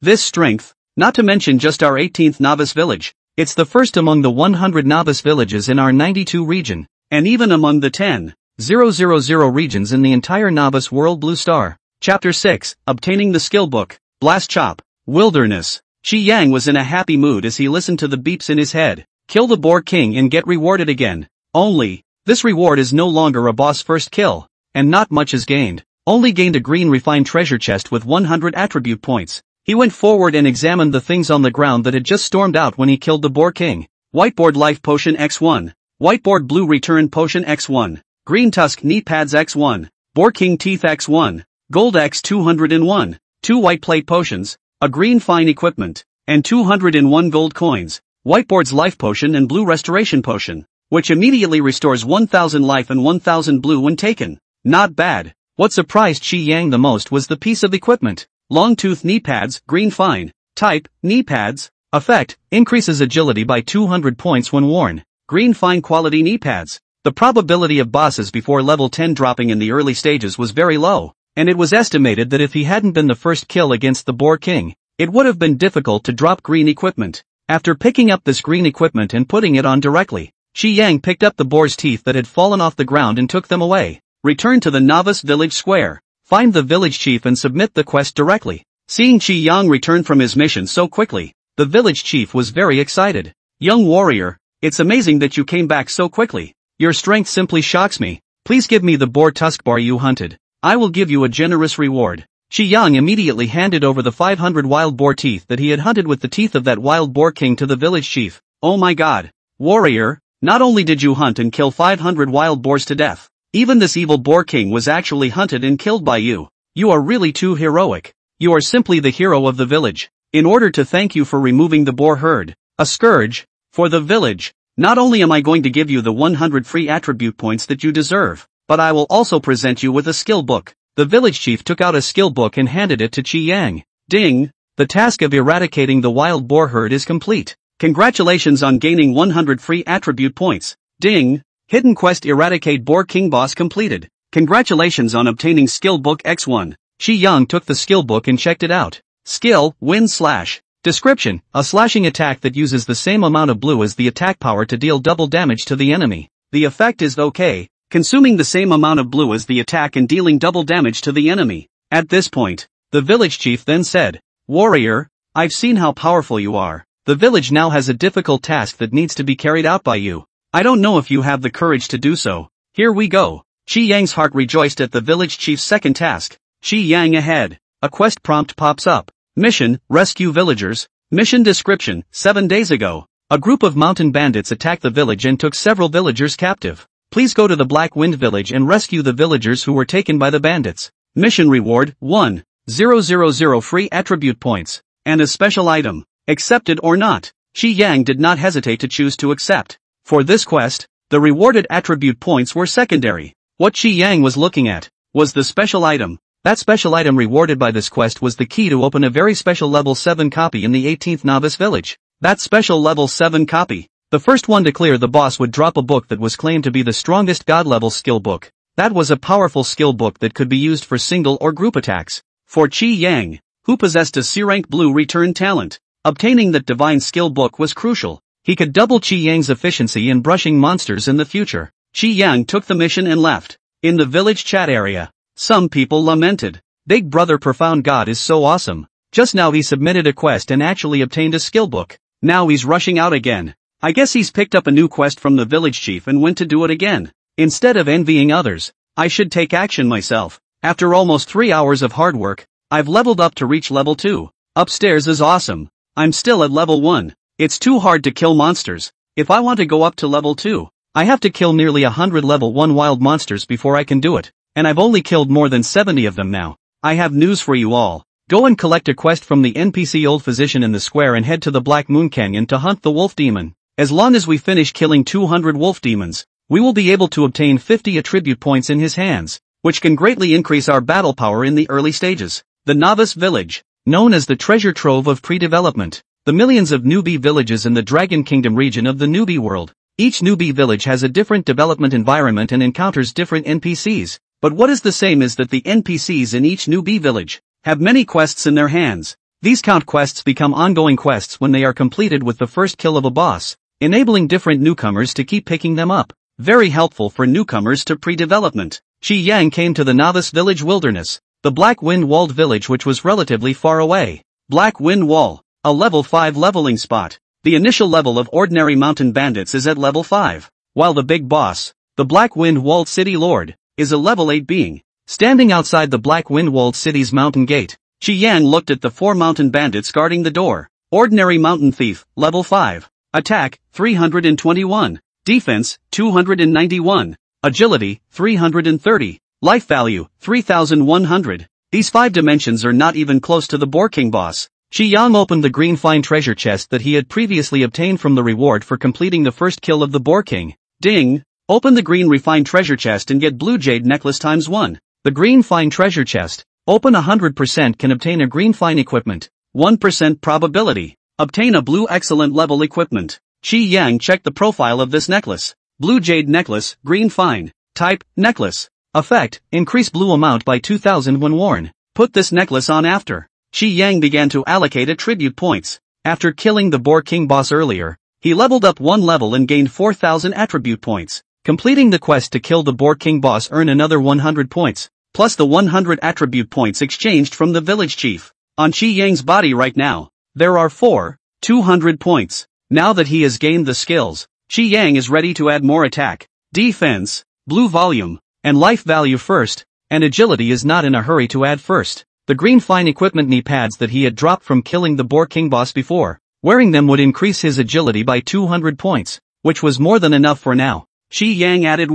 This strength, not to mention just our 18th Novice Village, it's the first among the 100 Novice Villages in our 92 region, and even among the 10,000 regions in the entire Novice World Blue Star. Chapter 6, Obtaining the Skill Book. Blast Chop. Wilderness. Shi Yang was in a happy mood as he listened to the beeps in his head. Kill the Boar King and get rewarded again. Only, this reward is no longer a boss first kill, and not much is gained. Only gained a green refined treasure chest with 100 attribute points. He went forward and examined the things on the ground that had just stormed out when he killed the Boar King. Whiteboard Life Potion X1. Whiteboard Blue Return Potion X1. Green Tusk Knee Pads X1. Boar King Teeth X1. Gold X201. 2 White Plate Potions. A green Fine Equipment. And 201 gold coins. Whiteboard's Life Potion and Blue Restoration Potion, which immediately restores 1,000 life and 1,000 blue when taken. Not bad. What surprised Shi Yang the most was the piece of equipment. Long Tooth Knee Pads, Green Fine. Type, Knee Pads. Effect, increases agility by 200 points when worn. Green Fine Quality Knee Pads. The probability of bosses before level 10 dropping in the early stages was very low, and it was estimated that if he hadn't been the first kill against the Boar King, it would have been difficult to drop green equipment. After picking up this green equipment and putting it on directly, Shi Yang picked up the boar's teeth that had fallen off the ground and took them away. Return to the Novice Village Square. Find the village chief and submit the quest directly. Seeing Shi Yang return from his mission so quickly, The village chief was very excited. Young warrior, it's amazing that you came back so quickly. Your strength simply shocks me. Please give me the boar tusk bar you hunted. I will give you a generous reward. Qi Yang immediately handed over the 500 wild boar teeth that he had hunted with the teeth of that wild boar king to the village chief. Oh my god. Warrior, not only did you hunt and kill 500 wild boars to death, even this evil boar king was actually hunted and killed by you. You are really too heroic. You are simply the hero of the village. In order to thank you for removing the boar herd, a scourge, for the village, not only am I going to give you the 100 free attribute points that you deserve, but I will also present you with a skill book. The village chief took out a skill book and handed it to Qi Yang. Ding! The task of eradicating the wild boar herd is complete. Congratulations on gaining 100 free attribute points. Ding! Hidden quest eradicate boar king boss completed. Congratulations on obtaining skill book X1. Qi Yang took the skill book and checked it out. Skill, wind slash. Description, a slashing attack that uses the same amount of blue as the attack power to deal double damage to the enemy. The effect is okay, consuming the same amount of blue as the attack and dealing double damage to the enemy. At this point, the village chief then said, Warrior, I've seen how powerful you are. The village now has a difficult task that needs to be carried out by you. I don't know if you have the courage to do so. Here we go. Qi Yang's heart rejoiced at the village chief's second task. Qi Yang ahead. A quest prompt pops up. Mission, rescue villagers. Mission description, 7 days ago. A group of mountain bandits attacked the village and took several villagers captive. Please go to the Black Wind village and rescue the villagers who were taken by the bandits. Mission reward, 1,000 free attribute points. And a special item. Accepted or not. Qi Yang did not hesitate to choose to accept. For this quest, the rewarded attribute points were secondary. What Qi Yang was looking at was the special item. That special item rewarded by this quest was the key to open a very special level 7 copy in the 18th novice village. That special level 7 copy. The first one to clear the boss would drop a book that was claimed to be the strongest god level skill book. That was a powerful skill book that could be used for single or group attacks. For Qi Yang, who possessed a C-rank blue return talent, obtaining that divine skill book was crucial. He could double Qi Yang's efficiency in brushing monsters in the future. Qi Yang took the mission and left. In the village chat area, some people lamented. Big Brother Profound God is so awesome. Just now he submitted a quest and actually obtained a skill book. Now he's rushing out again. I guess he's picked up a new quest from the village chief and went to do it again. Instead of envying others, I should take action myself. After almost 3 hours of hard work, I've leveled up to reach level 2. Upstairs is awesome. I'm still at level 1. It's too hard to kill monsters. If I want to go up to level 2, I have to kill nearly 100 level 1 wild monsters before I can do it. And I've only killed more than 70 of them now. I have news for you all. Go and collect a quest from the NPC Old Physician in the square and head to the Black Moon Canyon to hunt the wolf demon. As long as we finish killing 200 wolf demons, we will be able to obtain 50 attribute points in his hands, which can greatly increase our battle power in the early stages. The Novice Village, known as the treasure trove of pre-development. The millions of newbie villages in the Dragon Kingdom region of the newbie world. Each newbie village has a different development environment and encounters different NPCs. But what is the same is that the NPCs in each newbie village have many quests in their hands. These count quests become ongoing quests when they are completed with the first kill of a boss, enabling different newcomers to keep picking them up. Very helpful for newcomers to pre-development. Qi Yang came to the Novice Village Wilderness, the Black Wind Walled village which was relatively far away. Black Wind Wall, a level 5 leveling spot. The initial level of ordinary mountain bandits is at level 5, while the big boss, the Black Wind Walled City Lord, is a level 8 being. Standing outside the Black Wind Walled City's mountain gate, Qi Yang looked at the 4 mountain bandits guarding the door. Ordinary Mountain Thief, level 5. Attack, 321. Defense, 291. Agility, 330. Life value, 3,100. These 5 dimensions are not even close to the Boar King boss. Qi Yang opened the green fine treasure chest that he had previously obtained from the reward for completing the first kill of the Boar King. Ding! Open the green refined treasure chest and get blue jade necklace times 1. The green fine treasure chest. Open 100% can obtain a green fine equipment. 1% probability. Obtain a blue excellent level equipment. Qi Yang checked the profile of this necklace. Blue jade necklace, green fine. Type, necklace. Effect, increase blue amount by 2000 when worn. Put this necklace on after. Qi Yang began to allocate attribute points. After killing the Boar King boss earlier, he leveled up 1 level and gained 4,000 attribute points. Completing the quest to kill the Boar King boss earn another 100 points, plus the 100 attribute points exchanged from the village chief. On Qi Yang's body right now, there are 4 200 points. Now that he has gained the skills, Qi Yang is ready to add more attack, defense, blue volume, and life value first, and agility is not in a hurry to add first. The green fine equipment knee pads that he had dropped from killing the Boar King boss before, wearing them would increase his agility by 200 points, which was more than enough for now. Qi Yang added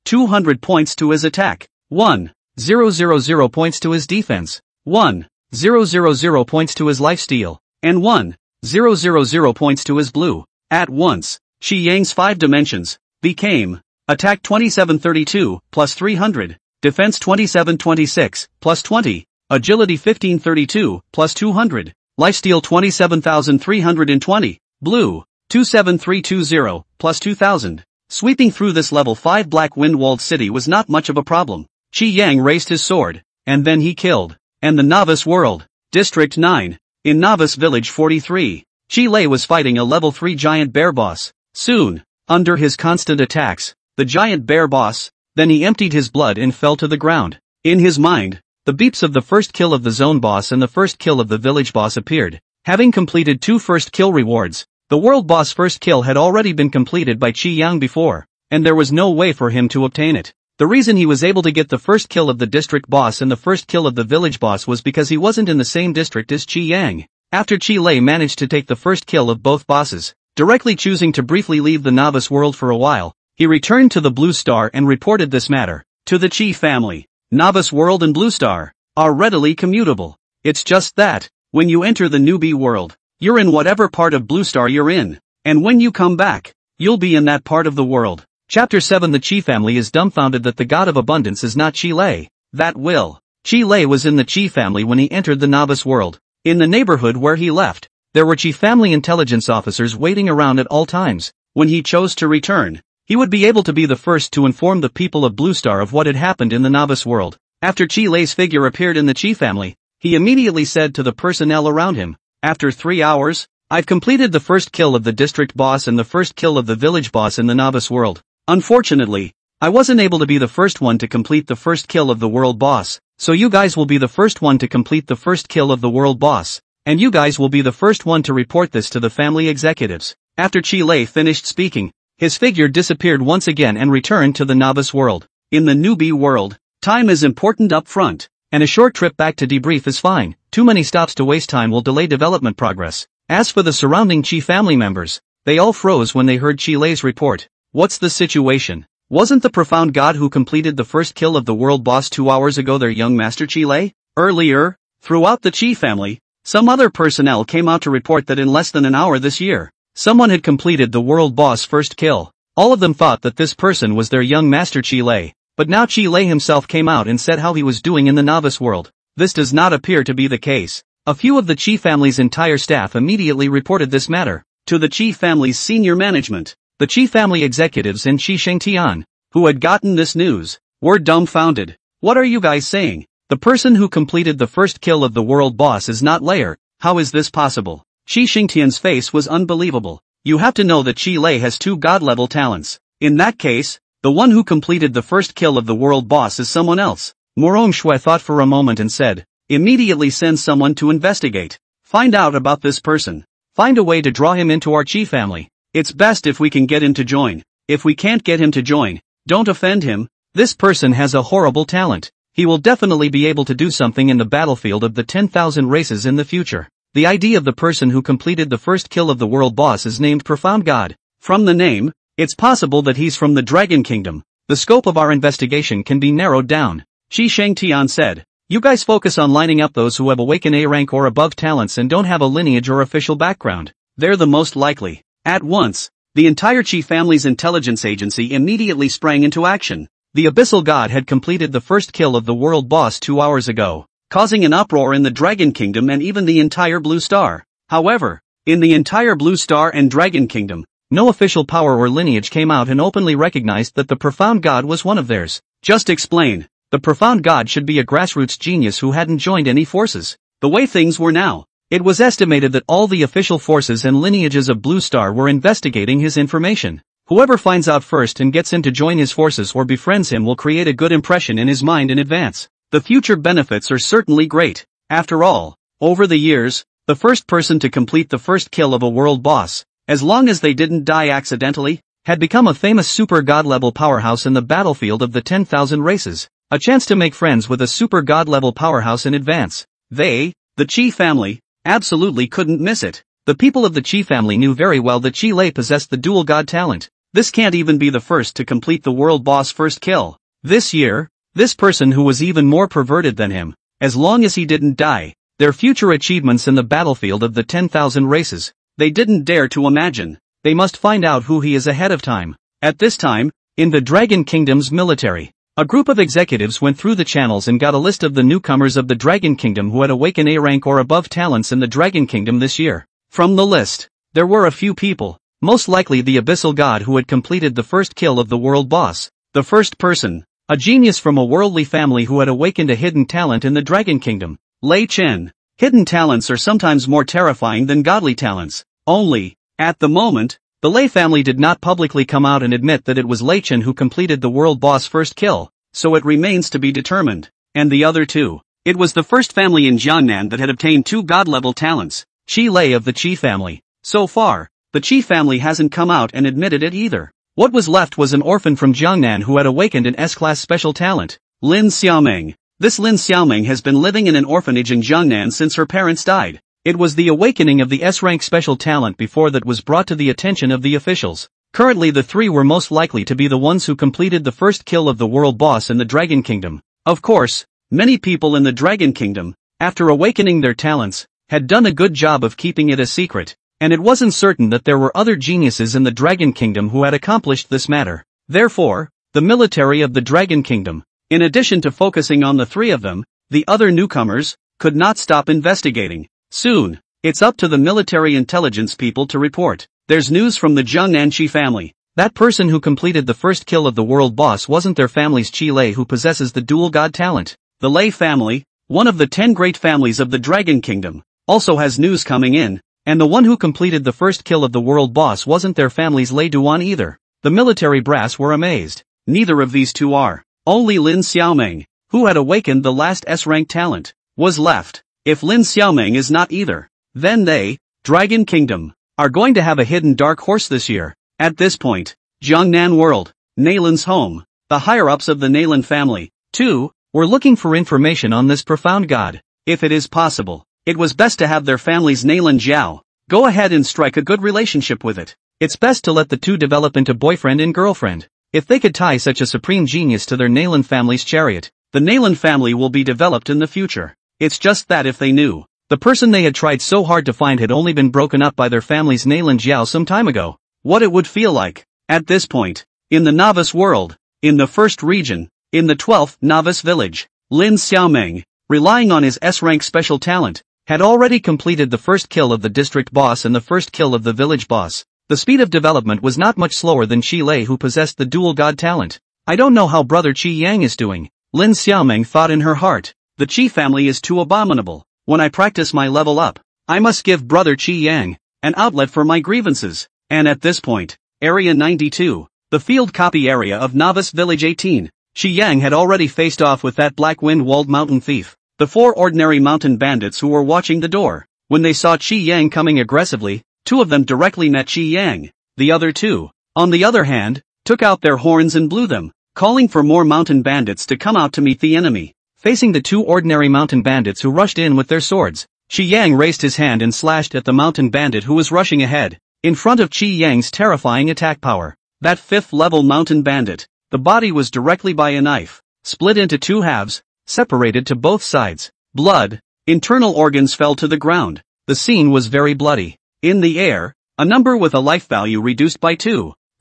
200 points to his attack, 1,000 points to his defense, 1,000 points to his lifesteal, and 1,000 points to his blue. At once, Qi Yang's 5 dimensions became attack 2732 plus 300, defense 2726 plus 20, agility 1532 plus 200, lifesteal 27,320, blue 27320 plus 2000. Sweeping through this level 5 black wind-walled city was not much of a problem. Qi Yang raised his sword, and then he killed. And the Novice World, District 9, in Novice Village 43, Qi Lei was fighting a level 3 giant bear boss. Soon, under his constant attacks, the giant bear boss, then he emptied his blood and fell to the ground. In his mind, the beeps of the first kill of the zone boss and the first kill of the village boss appeared. Having completed 2 first kill rewards, the world boss first kill had already been completed by Qi Yang before, and there was no way for him to obtain it. The reason he was able to get the first kill of the district boss and the first kill of the village boss was because he wasn't in the same district as Qi Yang. After Qi Lei managed to take the first kill of both bosses, directly choosing to briefly leave the Novice World for a while, he returned to the Blue Star and reported this matter to the Qi family. Novice World and Blue Star are readily commutable. It's just that, when you enter the newbie world, you're in whatever part of Blue Star you're in, and when you come back, you'll be in that part of the world. Chapter 7. The Qi family is dumbfounded that the god of abundance is not Qi Lei. That will. Qi Lei was in the Qi family when he entered the Novice World. In the neighborhood where he left, there were Qi family intelligence officers waiting around at all times. When he chose to return, he would be able to be the first to inform the people of Blue Star of what had happened in the Novice World. After Qi Lei's figure appeared in the Qi family, he immediately said to the personnel around him, "After 3 hours, I've completed the first kill of the district boss and the first kill of the village boss in the Novice World. Unfortunately, I wasn't able to be the first one to complete the first kill of the world boss, so you guys will be the first one to complete the first kill of the world boss, and you guys will be the first one to report this to the family executives." After Qi Lei finished speaking, his figure disappeared once again and returned to the Novice World. In the newbie world, time is important up front, and a short trip back to debrief is fine. Too many stops to waste time will delay development progress. As for the surrounding Qi family members, they all froze when they heard Qi Lei's report. What's the situation? Wasn't the profound god who completed the first kill of the world boss 2 hours ago their young master Qi Lei? Earlier, throughout the Qi family, some other personnel came out to report that in less than an hour this year, someone had completed the world boss first kill. All of them thought that this person was their young master Qi Lei, but now Qi Lei himself came out and said how he was doing in the Novice World. This does not appear to be the case. A few of the Qi family's entire staff immediately reported this matter to the Qi family's senior management. The Qi family executives and Qi Shengtian, who had gotten this news, were dumbfounded. What are you guys saying? The person who completed the first kill of the world boss is not Lair. How is this possible? Qi Shengtian's face was unbelievable. You have to know that Qi Lei has 2 god-level talents. In that case, the one who completed the first kill of the world boss is someone else. Morong Shui thought for a moment and said, "Immediately send someone to investigate. Find out about this person. Find a way to draw him into our Qi family. It's best if we can get him to join. If we can't get him to join, don't offend him. This person has a horrible talent. He will definitely be able to do something in the battlefield of the 10,000 races in the future." The ID of the person who completed the first kill of the world boss is named Profound God. From the name, it's possible that he's from the Dragon Kingdom. The scope of our investigation can be narrowed down. Qi Shengtian said, "You guys focus on lining up those who have awakened A rank or above talents and don't have a lineage or official background. They're the most likely." At once, the entire Qi family's intelligence agency immediately sprang into action. The Abyssal God had completed the first kill of the world boss 2 hours ago, causing an uproar in the Dragon Kingdom and even the entire Blue Star. However, in the entire Blue Star and Dragon Kingdom, no official power or lineage came out and openly recognized that the Profound God was one of theirs. Just explain. The Profound God should be a grassroots genius who hadn't joined any forces. The way things were now, it was estimated that all the official forces and lineages of Blue Star were investigating his information. Whoever finds out first and gets him to join his forces or befriends him will create a good impression in his mind in advance. The future benefits are certainly great. After all, over the years, the first person to complete the first kill of a world boss, as long as they didn't die accidentally, had become a famous super god-level powerhouse in the battlefield of the 10,000 races. A chance to make friends with a super god-level powerhouse in advance. They, the Qi family, absolutely couldn't miss it. The people of the Qi family knew very well that Qi Lei possessed the dual god talent. This can't even be the first to complete the world boss first kill. This year, this person who was even more perverted than him, as long as he didn't die, their future achievements in the battlefield of the 10,000 races, they didn't dare to imagine. They must find out who he is ahead of time. At this time, in the Dragon Kingdom's military, a group of executives went through the channels and got a list of the newcomers of the Dragon Kingdom who had awakened A rank or above talents in the Dragon Kingdom this year. From the list, there were a few people, most likely the Abyssal God who had completed the first kill of the world boss. The first person, a genius from a worldly family who had awakened a hidden talent in the Dragon Kingdom, Lei Chen. Hidden talents are sometimes more terrifying than godly talents. Only, at the moment, the Lei family did not publicly come out and admit that it was Lei Chen who completed the world boss first kill, so it remains to be determined. And the other two. It was the first family in Jiangnan that had obtained 2 god-level talents, Qi Lei of the Qi family. So far, the Qi family hasn't come out and admitted it either. What was left was an orphan from Jiangnan who had awakened an S-class special talent, Lin Xiaoming. This Lin Xiaoming has been living in an orphanage in Jiangnan since her parents died. It was the awakening of the S-rank special talent before that was brought to the attention of the officials. Currently the 3 were most likely to be the ones who completed the first kill of the world boss in the Dragon Kingdom. Of course, many people in the Dragon Kingdom, after awakening their talents, had done a good job of keeping it a secret, and it wasn't certain that there were other geniuses in the Dragon Kingdom who had accomplished this matter. Therefore, the military of the Dragon Kingdom, in addition to focusing on the 3 of them, the other newcomers, could not stop investigating. Soon, it's up to the military intelligence people to report. There's news from the Jiangnan Qi family. That person who completed the first kill of the world boss wasn't their family's Qi Lei who possesses the dual god talent. The Lei family, one of the 10 great families of the Dragon Kingdom, also has news coming in, and the one who completed the first kill of the world boss wasn't their family's Lei Duan either. The military brass were amazed. Neither of these two are. Only Lin Xiaoming, who had awakened the last S-rank talent, was left. If Lin Xiaoming is not either, then they, Dragon Kingdom, are going to have a hidden dark horse this year. At this point, Jiangnan World, Naylan's home, the higher-ups of the Naylan family, too, were looking for information on this profound god. If it is possible, it was best to have their family's Naylan Jiao go ahead and strike a good relationship with it. It's best to let the two develop into boyfriend and girlfriend. If they could tie such a supreme genius to their Naylan family's chariot, the Naylan family will be developed in the future. It's just that if they knew, the person they had tried so hard to find had only been broken up by their family's Naylan Jiao some time ago, what it would feel like. At this point, in the novice world, in the first region, in the 12th novice village, Lin Xiaoming, relying on his S-rank special talent, had already completed the first kill of the district boss and the first kill of the village boss. The speed of development was not much slower than Qi Lei who possessed the dual god talent. I don't know how brother Qi Yang is doing, Lin Xiaoming thought in her heart. The Qi family is too abominable. When I practice my level up, I must give brother Qi Yang an outlet for my grievances. And at this point, Area 92, the field copy area of Novice Village 18, Qi Yang had already faced off with that black wind-walled mountain thief. The 4 ordinary mountain bandits who were watching the door. When they saw Qi Yang coming aggressively, 2 of them directly met Qi Yang. The other 2, on the other hand, took out their horns and blew them, calling for more mountain bandits to come out to meet the enemy. Facing the 2 ordinary mountain bandits who rushed in with their swords, Qi Yang raised his hand and slashed at the mountain bandit who was rushing ahead, in front of Qi Yang's terrifying attack power. That 5th-level mountain bandit, the body was directly by a knife, split into 2 halves, separated to both sides. Blood, internal organs fell to the ground. The scene was very bloody. In the air, a number with a life value reduced by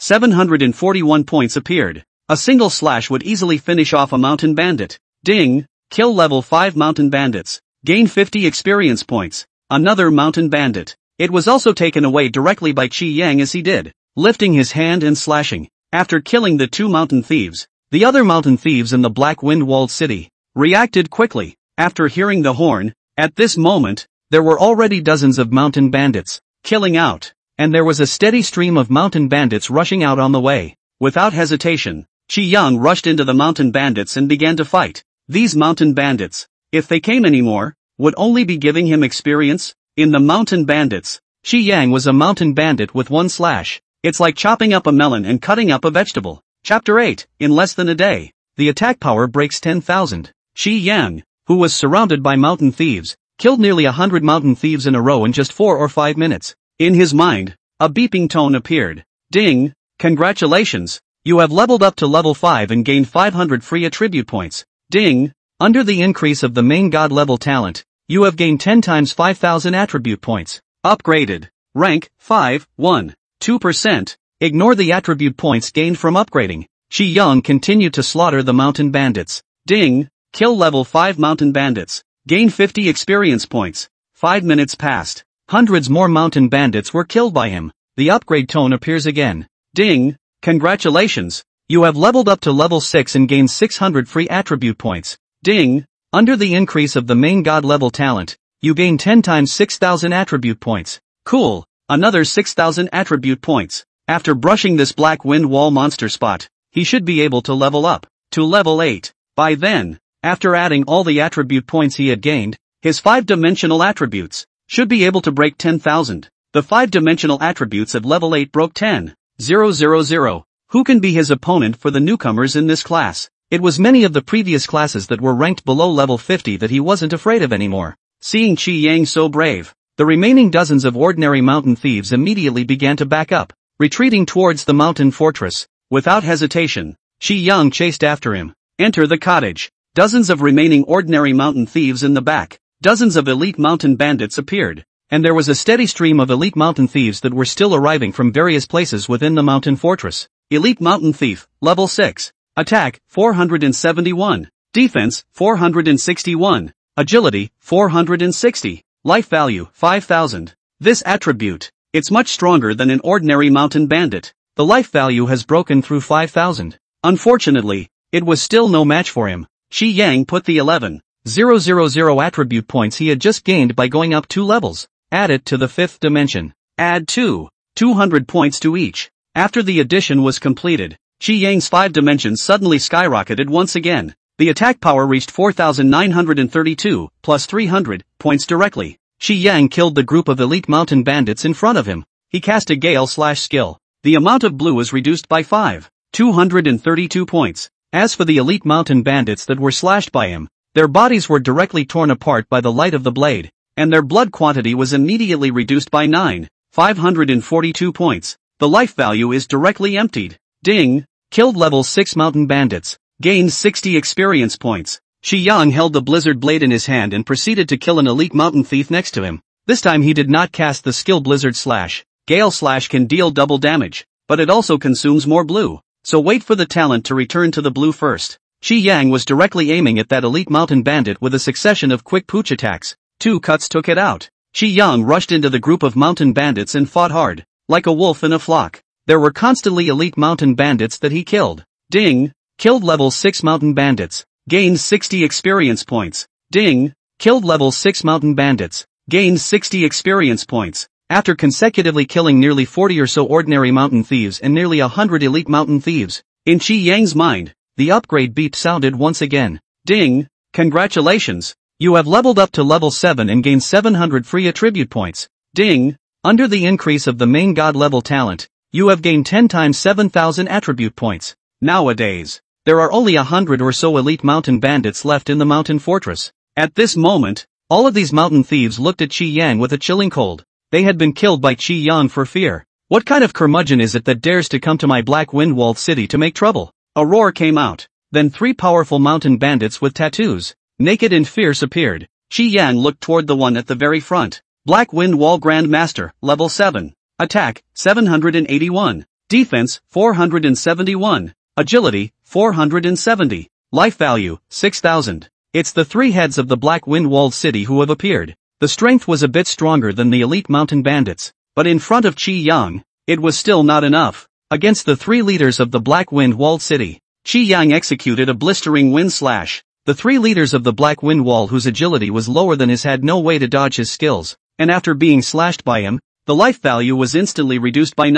741 points appeared. A single slash would easily finish off a mountain bandit. Ding! Kill level 5 mountain bandits. Gain 50 experience points. Another mountain bandit. It was also taken away directly by Qi Yang as he did, lifting his hand and slashing. After killing the 2 mountain thieves, the other mountain thieves in the black wind-walled city reacted quickly. After hearing the horn, at this moment, there were already dozens of mountain bandits killing out, and there was a steady stream of mountain bandits rushing out on the way. Without hesitation, Qi Yang rushed into the mountain bandits and began to fight. These mountain bandits, if they came anymore, would only be giving him experience. In the Mountain Bandits, Xi Yang was a mountain bandit with one slash. It's like chopping up a melon and cutting up a vegetable. Chapter 8, in less than a day, the attack power breaks 10,000. Xi Yang, who was surrounded by mountain thieves, killed nearly 100 mountain thieves in a row in just 4 or 5 minutes. In his mind, a beeping tone appeared. Ding! Congratulations! You have leveled up to level 5 and gained 500 free attribute points. Ding! Under the increase of the main god level talent, you have gained 10 times 5,000 attribute points. Upgraded. Rank, 5, 1, 2%. Ignore the attribute points gained from upgrading. Xi Yang continued to slaughter the mountain bandits. Ding! Kill level 5 mountain bandits. Gain 50 experience points. 5 minutes passed. Hundreds more mountain bandits were killed by him. The upgrade tone appears again. Ding! Congratulations! You have leveled up to level 6 and gained 600 free attribute points. Ding! Under the increase of the main god level talent, you gain 10 times 6,000 attribute points. Cool! Another 6,000 attribute points. After brushing this black wind wall monster spot, he should be able to level up to level 8. By then, after adding all the attribute points he had gained, his 5-dimensional attributes should be able to break 10,000. The 5-dimensional attributes at level 8 broke 10,000. Who can be his opponent for the newcomers in this class? It was many of the previous classes that were ranked below level 50 that he wasn't afraid of anymore. Seeing Xi Yang so brave, the remaining dozens of ordinary mountain thieves immediately began to back up, retreating towards the mountain fortress. Without hesitation, Xi Yang chased after him. Enter the cottage. Dozens of remaining ordinary mountain thieves in the back. Dozens of elite mountain bandits appeared, and there was a steady stream of elite mountain thieves that were still arriving from various places within the mountain fortress. Elite mountain thief, level 6. Attack, 471. Defense, 461. Agility, 460. Life value, 5,000. This attribute, it's much stronger than an ordinary mountain bandit. The life value has broken through 5,000. Unfortunately, it was still no match for him. Xi Yang put the 11,000 attribute points he had just gained by going up 2 levels. Add it to the 5th dimension. Add 200 points to each. After the addition was completed, Xi Yang's 5 dimensions suddenly skyrocketed once again. The attack power reached 4,932, plus 300 points directly. Xi Yang killed the group of elite mountain bandits in front of him. He cast a gale/skill. The amount of blue is reduced by 232 points. As for the elite mountain bandits that were slashed by him, their bodies were directly torn apart by the light of the blade, and their blood quantity was immediately reduced by 542 points. The life value is directly emptied. Ding! Killed level 6 mountain bandits. Gained 60 experience points. Xi Yang held the blizzard blade in his hand and proceeded to kill an elite mountain thief next to him. This time he did not cast the skill blizzard slash. Gale slash can deal double damage, but it also consumes more blue. So wait for the talent to return to the blue first. Xi Yang was directly aiming at that elite mountain bandit with a succession of quick pooch attacks. 2 cuts took it out. Xi Yang rushed into the group of mountain bandits and fought hard, like a wolf in a flock. There were constantly elite mountain bandits that he killed. Ding! Killed level 6 mountain bandits. Gained 60 experience points. Ding! Killed level 6 mountain bandits. Gained 60 experience points. After consecutively killing nearly 40 or so ordinary mountain thieves and nearly 100 elite mountain thieves, in Xi Yang's mind, the upgrade beep sounded once again. Ding! Congratulations! You have leveled up to level 7 and gained 700 free attribute points. Ding! Under the increase of the main god level talent, you have gained 10 times 7,000 attribute points. Nowadays, there are only 100 or so elite mountain bandits left in the mountain fortress. At this moment, all of these mountain thieves looked at Xi Yang with a chilling cold. They had been killed by Xi Yang for fear. What kind of curmudgeon is it that dares to come to my black wind-walled city to make trouble? A roar came out. Then 3 powerful mountain bandits with tattoos, naked and fierce, appeared. Xi Yang looked toward the one at the very front. Black Wind Wall Grand Master, level 7. Attack, 781. Defense, 471. Agility, 470. Life value, 6,000. It's the 3 heads of the Black Wind Walled City who have appeared. The strength was a bit stronger than the elite mountain bandits, but in front of Xi Yang, it was still not enough. Against the 3 leaders of the Black Wind Walled City, Xi Yang executed a blistering wind slash. The 3 leaders of the Black Wind Wall, whose agility was lower than his, had no way to dodge his skills, and after being slashed by him, the life value was instantly reduced by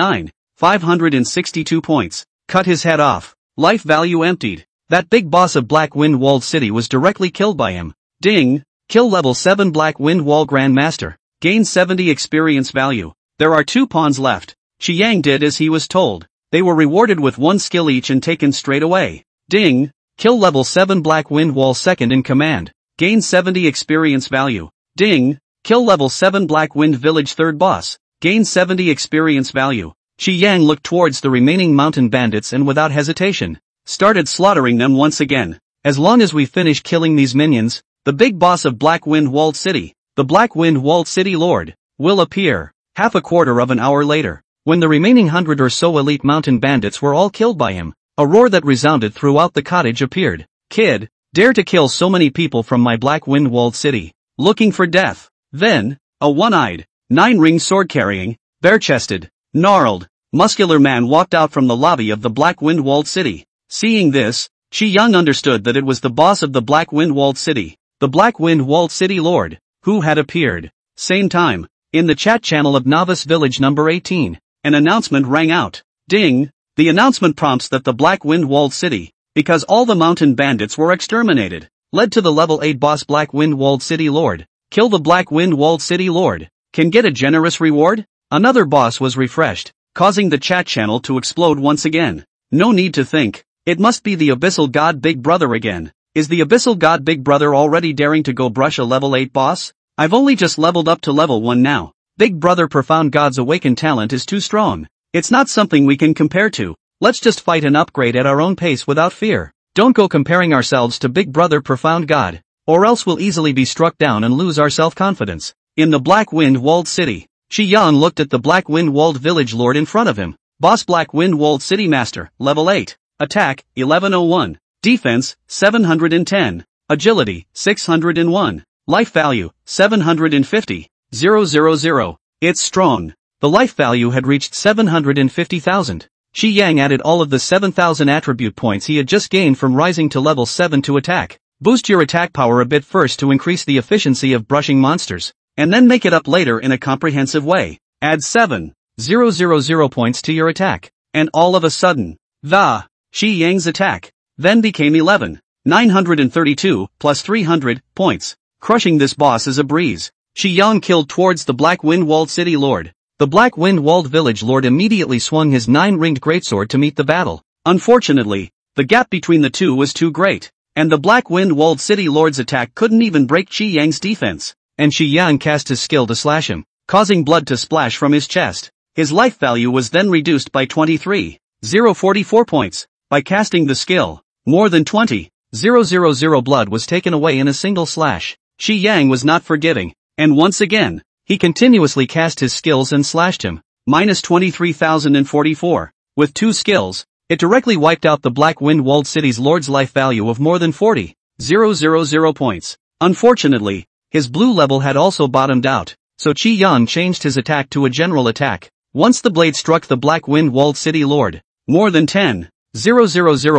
562 points. Cut his head off. Life value emptied. That big boss of Black Wind Walled City was directly killed by him. Ding! Kill level 7 Black Wind Wall Grand Master. gain 70 experience value. There are 2 pawns left. Qi Yang did as he was told. They were rewarded with 1 skill each and taken straight away. Ding! Kill level 7 Black Wind Wall second in command. Gain 70 experience value. Ding! Kill level 7 Black Wind Village third boss. Gain 70 experience value. Qi Yang looked towards the remaining mountain bandits and without hesitation, started slaughtering them once again. As long as we finish killing these minions, the big boss of Black Wind Walled City, the Black Wind Walled City Lord, will appear. Half a quarter of an hour later, when the remaining 100 or so elite mountain bandits were all killed by him, a roar that resounded throughout the cottage appeared. Kid, dare to kill so many people from my Black Wind Walled City, looking for death. Then, a one-eyed, 9-ring sword-carrying, bare-chested, gnarled, muscular man walked out from the lobby of the Black Wind Walled City. Seeing this, Qi Yang understood that it was the boss of the Black Wind Walled City, the Black Wind Walled City Lord, who had appeared. Same time, in the chat channel of Novice Village number 18, an announcement rang out. Ding! The announcement prompts that the Black Wind Walled City, because all the mountain bandits were exterminated, led to the level 8 boss Black Wind Walled City Lord. Kill the Black Wind Walled City Lord. Can get a generous reward? Another boss was refreshed, causing the chat channel to explode once again. No need to think. It must be the Abyssal God Big Brother again. Is the Abyssal God Big Brother already daring to go brush a level 8 boss? I've only just leveled up to level 1 now. Big Brother Profound God's awakened talent is too strong. It's not something we can compare to. Let's just fight and upgrade at our own pace without fear. Don't go comparing ourselves to Big Brother Profound God, or else we'll easily be struck down and lose our self-confidence. In the Black Wind Walled City, Qi Yang looked at the Black Wind Walled Village Lord in front of him. Boss Black Wind Walled City Master, level 8. Attack, 1101. Defense, 710. Agility, 601. Life value, 750. 000. It's strong. The life value had reached 750,000. Qi Yang added all of the 7,000 attribute points he had just gained from rising to level 7 to attack. Boost your attack power a bit first to increase the efficiency of brushing monsters, and then make it up later in a comprehensive way. Add 7,000 points to your attack, and all of a sudden, Qi Yang's attack then became 11,932 plus 300 points. Crushing this boss is a breeze. Qi Yang killed towards the Black Wind Walled City Lord. The Black Wind Walled Village Lord immediately swung his 9-ringed greatsword to meet the battle. Unfortunately, the gap between the two was too great, and the Black Wind Walled City Lord's attack couldn't even break Qi Yang's defense, and Qi Yang cast his skill to slash him, causing blood to splash from his chest. His life value was then reduced by 23,044 points. By casting the skill, more than 20,000 blood was taken away in a single slash. Qi Yang was not forgiving, and once again, he continuously cast his skills and slashed him. Minus 23,044. With 2 skills, it directly wiped out the Black Wind Walled City's Lord's life value of more than 40,000 points. Unfortunately, his blue level had also bottomed out, so Qi Yang changed his attack to a general attack. Once the blade struck the Black Wind Walled City Lord, more than 10,000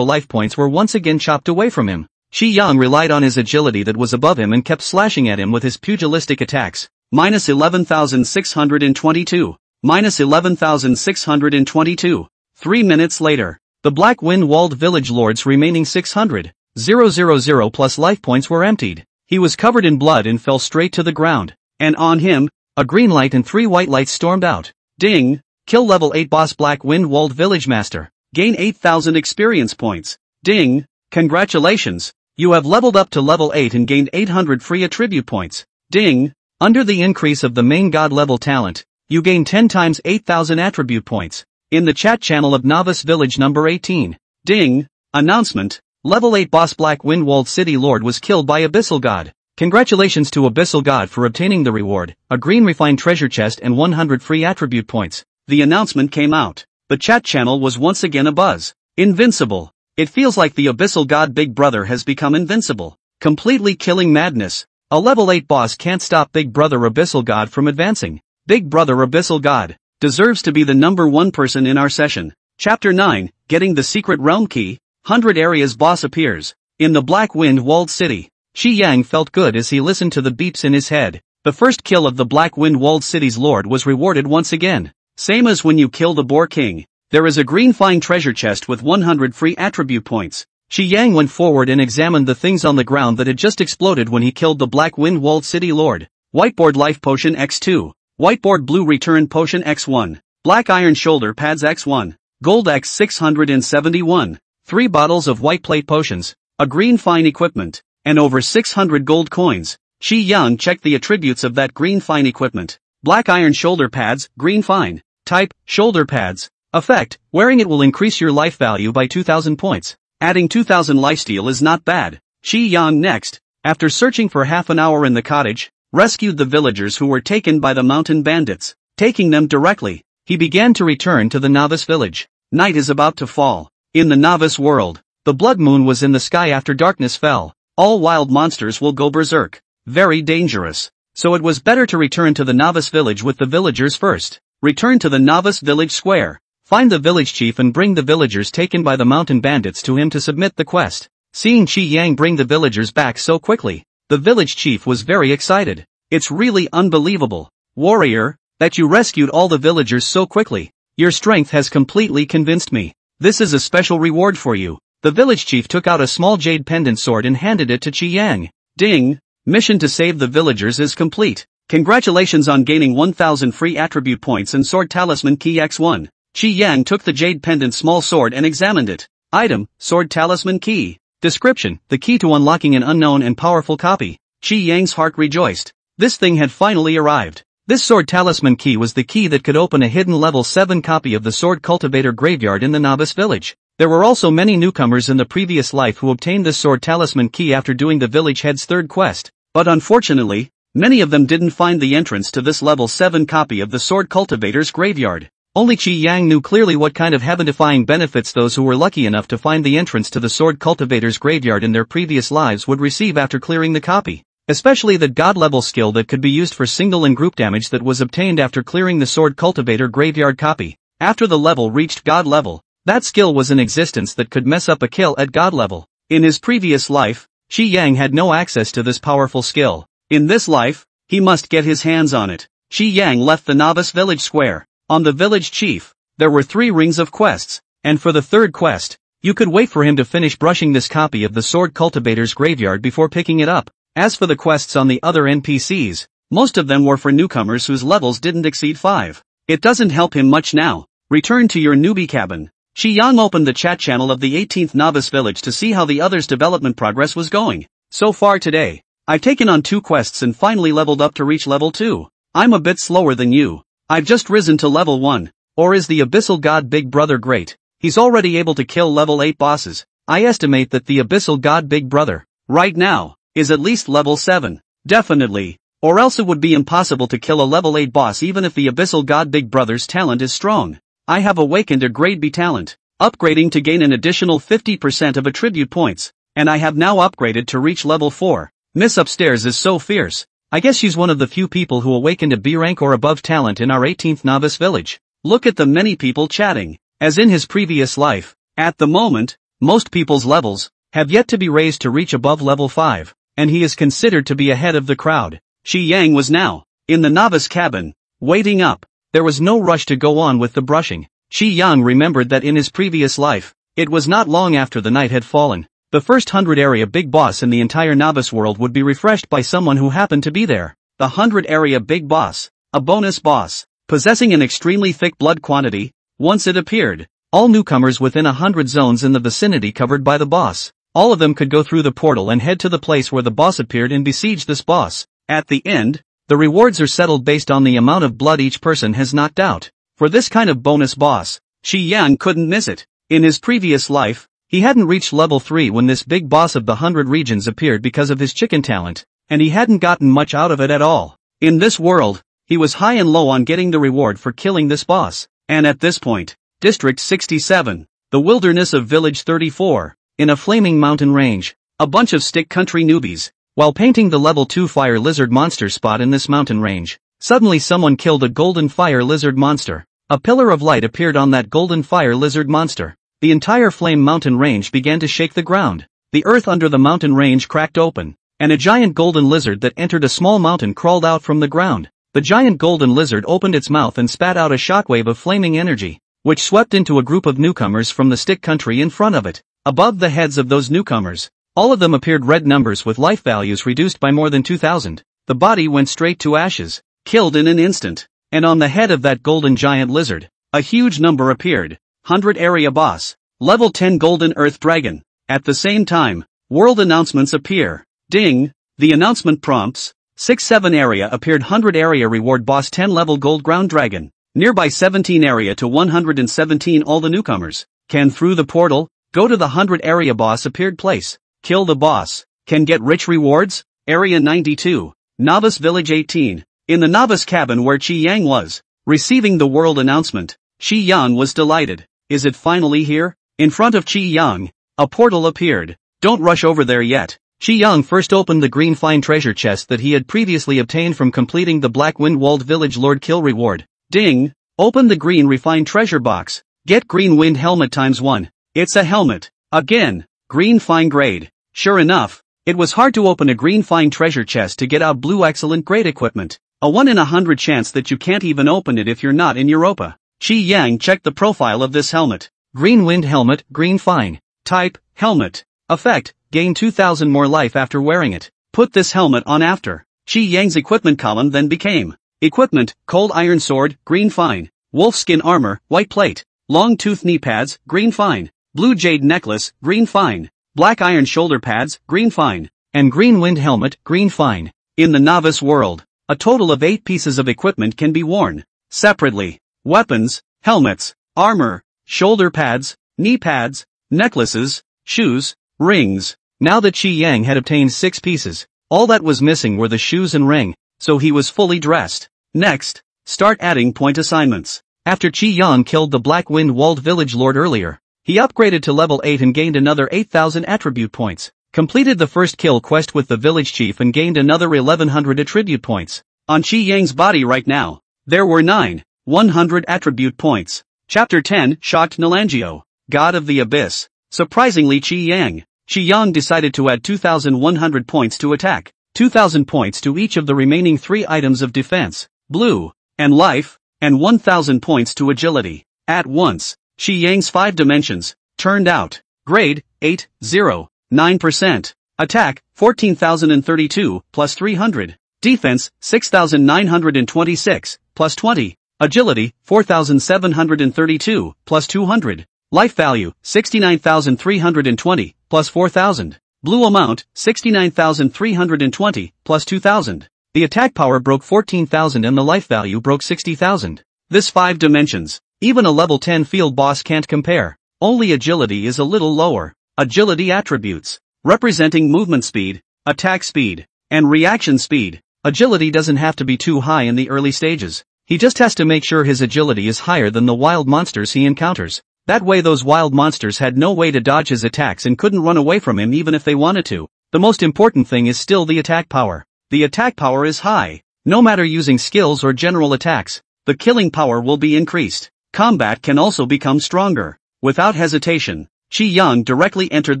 life points were once again chopped away from him. Qi Yang relied on his agility that was above him and kept slashing at him with his pugilistic attacks. Minus 11,622. Minus 11,622. 3 minutes later, the Black Wind Walled Village Lord's remaining 600,000 plus life points were emptied. He was covered in blood and fell straight to the ground. And on him, a green light and 3 white lights stormed out. Ding! Kill level 8 boss Black Wind Walled Village Master. Gain 8,000 experience points. Ding! Congratulations! You have leveled up to level 8 and gained 800 free attribute points. Ding! Under the increase of the main god level talent, you gain 10 times 8,000 attribute points. In the chat channel of Novice Village number 18. Ding! Announcement. Level 8 boss Black Wind Walled City Lord was killed by Abyssal God. Congratulations to Abyssal God for obtaining the reward, a green refined treasure chest and 100 free attribute points. The announcement came out. The chat channel was once again abuzz. Invincible. It feels like the Abyssal God Big Brother has become invincible. Completely killing madness. A level 8 boss can't stop Big Brother Abyssal God from advancing. Big Brother Abyssal God deserves to be the number 1 person in our session. Chapter 9, Getting the Secret Realm Key. 100 Areas Boss appears. In the Black Wind Walled City, Qi Yang felt good as he listened to the beeps in his head. The first kill of the Black Wind Walled City's Lord was rewarded once again. Same as when you kill the Boar King. There is a green fine treasure chest with 100 free attribute points. Qi Yang went forward and examined the things on the ground that had just exploded when he killed the Black Wind Walled City Lord. Whiteboard Life Potion X2. Whiteboard Blue Return Potion X1. Black Iron Shoulder Pads X1. Gold X671. 3 bottles of white plate potions, a green fine equipment, and over 600 gold coins. Shi Yang checked the attributes of that green fine equipment. Black Iron Shoulder Pads, green fine. Type, shoulder pads. Effect, wearing it will increase your life value by 2,000 points. Adding 2,000 lifesteal is not bad. Shi Yang next, after searching for half an hour in the cottage, rescued the villagers who were taken by the mountain bandits. Taking them directly, he began to return to the novice village. Night is about to fall. In the novice world, the blood moon was in the sky after darkness fell. All wild monsters will go berserk. Very dangerous. So it was better to return to the novice village with the villagers first. Return to the novice village square. Find the village chief and bring the villagers taken by the mountain bandits to him to submit the quest. Seeing Shi Yang bring the villagers back so quickly, the village chief was very excited. It's really unbelievable, warrior, that you rescued all the villagers so quickly. Your strength has completely convinced me. This is a special reward for you. The village chief took out a small jade pendant sword and handed it to Shi Yang. Ding! Mission to save the villagers is complete. Congratulations on gaining 1,000 free attribute points and sword talisman key X1. Shi Yang took the jade pendant small sword and examined it. Item, sword talisman key. Description, the key to unlocking an unknown and powerful copy. Shi Yang's heart rejoiced. This thing had finally arrived. This sword talisman key was the key that could open a hidden level 7 copy of the sword cultivator graveyard in the novice village. There were also many newcomers in the previous life who obtained this sword talisman key after doing the village head's third quest, but unfortunately, many of them didn't find the entrance to this level 7 copy of the sword cultivator's graveyard. Only Shi Yang knew clearly what kind of heaven-defying benefits those who were lucky enough to find the entrance to the sword cultivator's graveyard in their previous lives would receive after clearing the copy. Especially the god-level skill that could be used for single and group damage that was obtained after clearing the sword cultivator graveyard copy. After the level reached god level, that skill was in existence that could mess up a kill at god level. In his previous life, Shi Yang had no access to this powerful skill. In this life, he must get his hands on it. Shi Yang left the novice village square. On the village chief, there were 3 rings of quests, and for the third quest, you could wait for him to finish brushing this copy of the sword cultivator's graveyard before picking it up. As for the quests on the other NPCs, most of them were for newcomers whose levels didn't exceed 5. It doesn't help him much now. Return to your newbie cabin. Shi Yang opened the chat channel of the 18th novice village to see how the others' development progress was going. So far today, I've taken on 2 quests and finally leveled up to reach level 2. I'm a bit slower than you. I've just risen to level 1. Or is the Abyssal God Big Brother great? He's already able to kill level 8 bosses. I estimate that the Abyssal God Big Brother, right now, is at least level 7. Definitely. Or else it would be impossible to kill a level 8 boss even if the Abyssal God Big Brother's talent is strong. I have awakened a grade B talent, upgrading to gain an additional 50% of attribute points, and I have now upgraded to reach level 4. Miss Upstairs is so fierce. I guess she's one of the few people who awakened a B rank or above talent in our 18th novice village. Look at the many people chatting. As in his previous life, at the moment, most people's levels have yet to be raised to reach above level 5, and he is considered to be ahead of the crowd. Shi Yang was now in the novice cabin, waiting up. There was no rush to go on with the brushing. Shi Yang remembered that in his previous life, it was not long after the night had fallen. The first 100 area big boss in the entire novice world would be refreshed by someone who happened to be there. The 100 area big boss, a bonus boss, possessing an extremely thick blood quantity. Once it appeared, all newcomers within 100 zones in the vicinity covered by the boss, all of them could go through the portal and head to the place where the boss appeared and besiege this boss. At the end, the rewards are settled based on the amount of blood each person has knocked out. For this kind of bonus boss, Shi Yang couldn't miss it. In his previous life, he hadn't reached level 3 when this big boss of the 100 regions appeared because of his chicken talent, and he hadn't gotten much out of it at all. In this world, he was high and low on getting the reward for killing this boss. And at this point, District 67, the wilderness of Village 34, in a flaming mountain range, a bunch of stick country newbies, while painting the level 2 fire lizard monster spot in this mountain range, suddenly someone killed a golden fire lizard monster. A pillar of light appeared on that golden fire lizard monster. The entire flame mountain range began to shake the ground. The earth under the mountain range cracked open, and a giant golden lizard that entered a small mountain crawled out from the ground. The giant golden lizard opened its mouth and spat out a shockwave of flaming energy, which swept into a group of newcomers from the stick country in front of it. Above the heads of those newcomers, all of them appeared red numbers with life values reduced by more than 2,000. the body went straight to ashes, killed in an instant. And on the head of that golden giant lizard, a huge number appeared. 100 area boss. Level 10 golden earth dragon. At the same time, world announcements appear. Ding! The announcement prompts. 6-7 area appeared 100 area reward boss 10 level gold ground dragon. Nearby 17 area to 117 all the newcomers. Can through the portal, go to the 100 area boss appeared place. Kill the boss. Can get rich rewards. Area 92. Novice village 18. In the novice cabin where Qi Yang was, receiving the world announcement, Qi Yang was delighted. Is it finally here? In front of Qi Yang, a portal appeared. Don't rush over there yet. Qi Yang first opened the green fine treasure chest that he had previously obtained from completing the Black Wind Walled Village Lord Kill reward. Ding! Open the green refined treasure box. Get green wind helmet ×1. It's a helmet. Again, green fine grade. Sure enough, it was hard to open a green fine treasure chest to get out blue excellent grade equipment. A 1 in 100 chance that you can't even open it if you're not in Europa. Qi Yang checked the profile of this helmet. Green wind helmet, green fine. Type, helmet. Effect, gain 2000 more life after wearing it. Put this helmet on after. Qi Yang's equipment column then became equipment, cold iron sword, green fine. Wolf skin armor, white plate. Long tooth knee pads, green fine. Blue jade necklace, green fine. Black iron shoulder pads, green fine. And green wind helmet, green fine. In the novice world, a total of 8 pieces of equipment can be worn separately. Weapons, helmets, armor, shoulder pads, knee pads, necklaces, shoes, rings. Now that Qi Yang had obtained 6 pieces, all that was missing were the shoes and ring, so he was fully dressed. Next, start adding point assignments. After Qi Yang killed the Black Wind Walled Village Lord earlier, he upgraded to level 8 and gained another 8,000 attribute points. Completed the first kill quest with the village chief and gained another 1100 attribute points. On Qi Yang's body right now, there were 100 attribute points. Chapter 10 Shocked Nalangio, God of the Abyss. Surprisingly Qi Yang decided to add 2100 points to attack, 2000 points to each of the remaining 3 items of defense, blue, and life, and 1000 points to agility. At once, Qi Yang's 5 dimensions turned out. Grade, 809%. Attack, 14,032, plus 300. Defense, 6,926, plus 20. Agility, 4,732, plus 200. Life value, 69,320, plus 4,000. Blue amount, 69,320, plus 2,000. The attack power broke 14,000 and the life value broke 60,000. This 5 dimensions, even a level 10 field boss can't compare. Only agility is a little lower. Agility attributes, representing movement speed, attack speed, and reaction speed. Agility doesn't have to be too high in the early stages. He just has to make sure his agility is higher than the wild monsters he encounters. That way those wild monsters had no way to dodge his attacks and couldn't run away from him even if they wanted to. The most important thing is still the attack power. The attack power is high. No matter using skills or general attacks, the killing power will be increased. Combat can also become stronger. Without hesitation, Qi Yang directly entered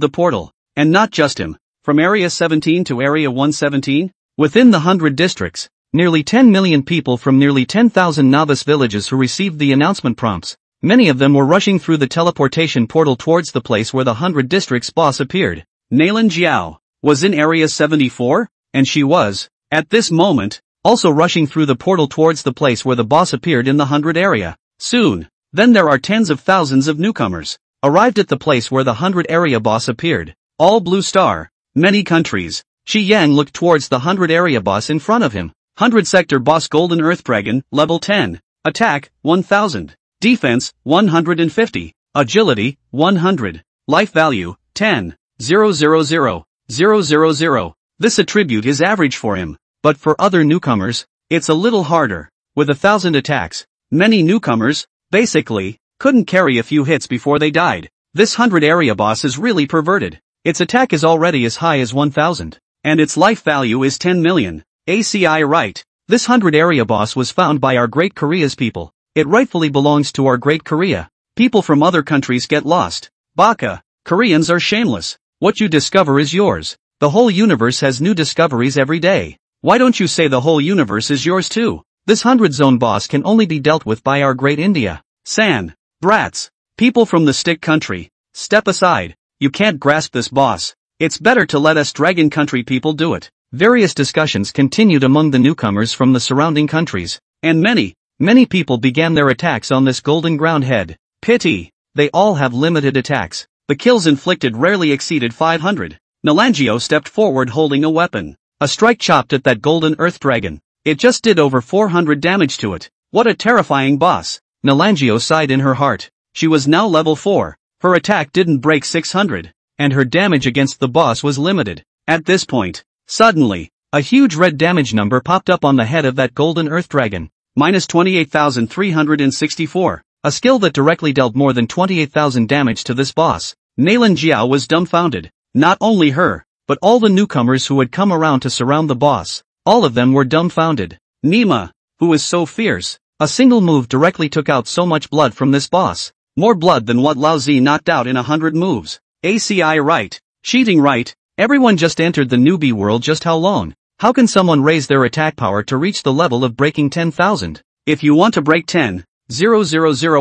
the portal. And not just him. From Area 17 to Area 117, within the 100 districts, nearly 10 million people from nearly 10,000 novice villages who received the announcement prompts. Many of them were rushing through the teleportation portal towards the place where the 100 districts boss appeared. Nalan Jiao was in Area 74, and she was, at this moment, also rushing through the portal towards the place where the boss appeared in the 100 area. Soon, then there are tens of thousands of newcomers, arrived at the place where the 100 area boss appeared. All blue star, many countries. Qi Yang looked towards the 100 area boss in front of him. 100 sector boss Golden Earth Dragon, level 10. Attack, 1000. Defense, 150. Agility, 100. Life value, 10. 000. This attribute is average for him, but for other newcomers, it's a little harder. With 1,000 attacks, many newcomers, basically, couldn't carry a few hits before they died. This 100 area boss is really perverted. Its attack is already as high as 1,000, and its life value is 10 million. ACI right. This 100 area boss was found by our Great Korea's people. It rightfully belongs to our Great Korea. People from other countries get lost. Baka. Koreans are shameless. What you discover is yours. The whole universe has new discoveries every day. Why don't you say the whole universe is yours too? This 100 zone boss can only be dealt with by our great India. San. Brats. People from the stick country. Step aside. You can't grasp this boss. It's better to let us Dragon Country people do it. Various discussions continued among the newcomers from the surrounding countries, and many people began their attacks on this golden ground head. Pity, they all have limited attacks. The kills inflicted rarely exceeded 500. Nalangio stepped forward holding a weapon. A strike chopped at that golden earth dragon. It just did over 400 damage to it. What a terrifying boss. Nalangio sighed in her heart. She was now level 4. Her attack didn't break 600, and her damage against the boss was limited. At this point, suddenly, a huge red damage number popped up on the head of that golden earth dragon. Minus 28,364. A skill that directly dealt more than 28,000 damage to this boss. Nalangio was dumbfounded. Not only her, but all the newcomers who had come around to surround the boss. All of them were dumbfounded. Nima, who is so fierce, a single move directly took out so much blood from this boss. More blood than what Lao Zi knocked out in 100 moves. ACI right. Cheating right. Everyone just entered the newbie world just how long? How can someone raise their attack power to reach the level of breaking 10,000? If you want to break 10,000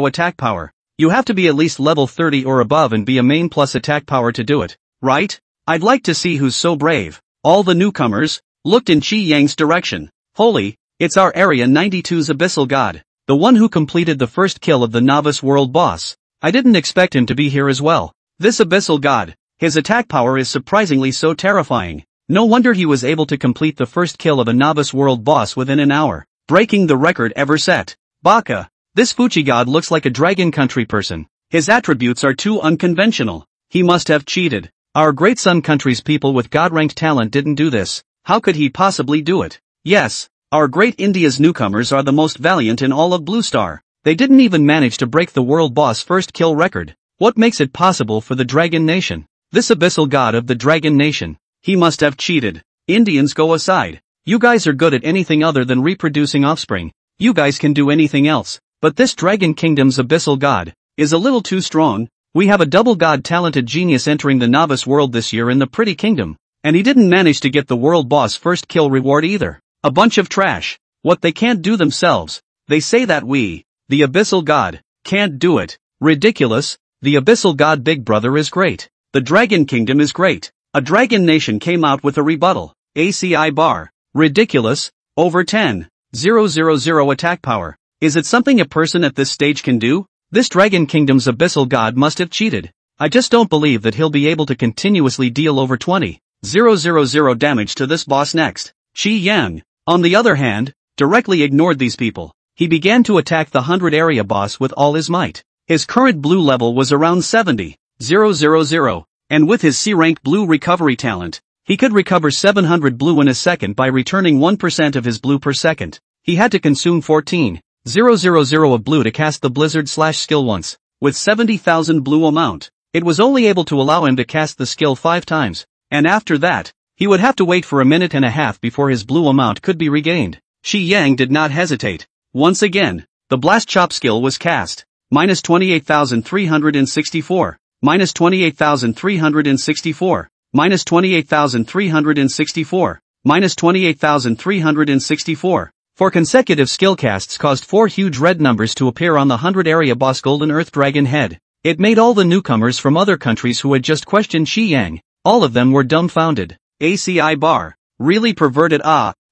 attack power, you have to be at least level 30 or above and be a main plus attack power to do it, right? I'd like to see who's so brave. All the newcomers looked in Qi Yang's direction. Holy, it's our Area 92's Abyssal God, the one who completed the first kill of the novice world boss. I didn't expect him to be here as well. This Abyssal God, his attack power is surprisingly so terrifying. No wonder he was able to complete the first kill of a novice world boss within an hour, breaking the record ever set. Baka, this Fuchi God looks like a Dragon Country person. His attributes are too unconventional. He must have cheated. Our Great Sun Country's people with God-ranked talent didn't do this. How could he possibly do it? Yes, our Great India's newcomers are the most valiant in all of Blue Star. They didn't even manage to break the world boss first kill record. What makes it possible for the Dragon Nation? This Abyssal God of the Dragon Nation. He must have cheated. Indians go aside. You guys are good at anything other than reproducing offspring. You guys can do anything else. But this Dragon Kingdom's Abyssal God is a little too strong. We have a double god talented genius entering the novice world this year in the Pretty Kingdom, and he didn't manage to get the world boss first kill reward either. A bunch of trash. What they can't do themselves. They say that we, the Abyssal God, can't do it. Ridiculous. The Abyssal God Big Brother is great. The Dragon Kingdom is great. A Dragon Nation came out with a rebuttal. ACI bar. Ridiculous. Over 10,000 attack power. Is it something a person at this stage can do? This Dragon Kingdom's Abyssal God must have cheated. I just don't believe that he'll be able to continuously deal over 20,000 damage to this boss next. Qi Yang, on the other hand, directly ignored these people. He began to attack the 100 area boss with all his might. His current blue level was around 70,000, and with his C-rank blue recovery talent, he could recover 700 blue in a second by returning 1% of his blue per second. He had to consume 14,000 of blue to cast the Blizzard/skill once. With 70,000 blue amount, it was only able to allow him to cast the skill 5 times, and after that, he would have to wait for a minute and a half before his blue amount could be regained. Qi Yang did not hesitate. Once again, the Blast Chop skill was cast. Minus 28,364. Minus 28,364. Minus 28,364. Minus 28,364. 4 consecutive skill casts caused 4 huge red numbers to appear on the 100 area boss Golden Earth Dragon head. It made all the newcomers from other countries who had just questioned Qi Yang, all of them were dumbfounded. ACI bar. Really perverted.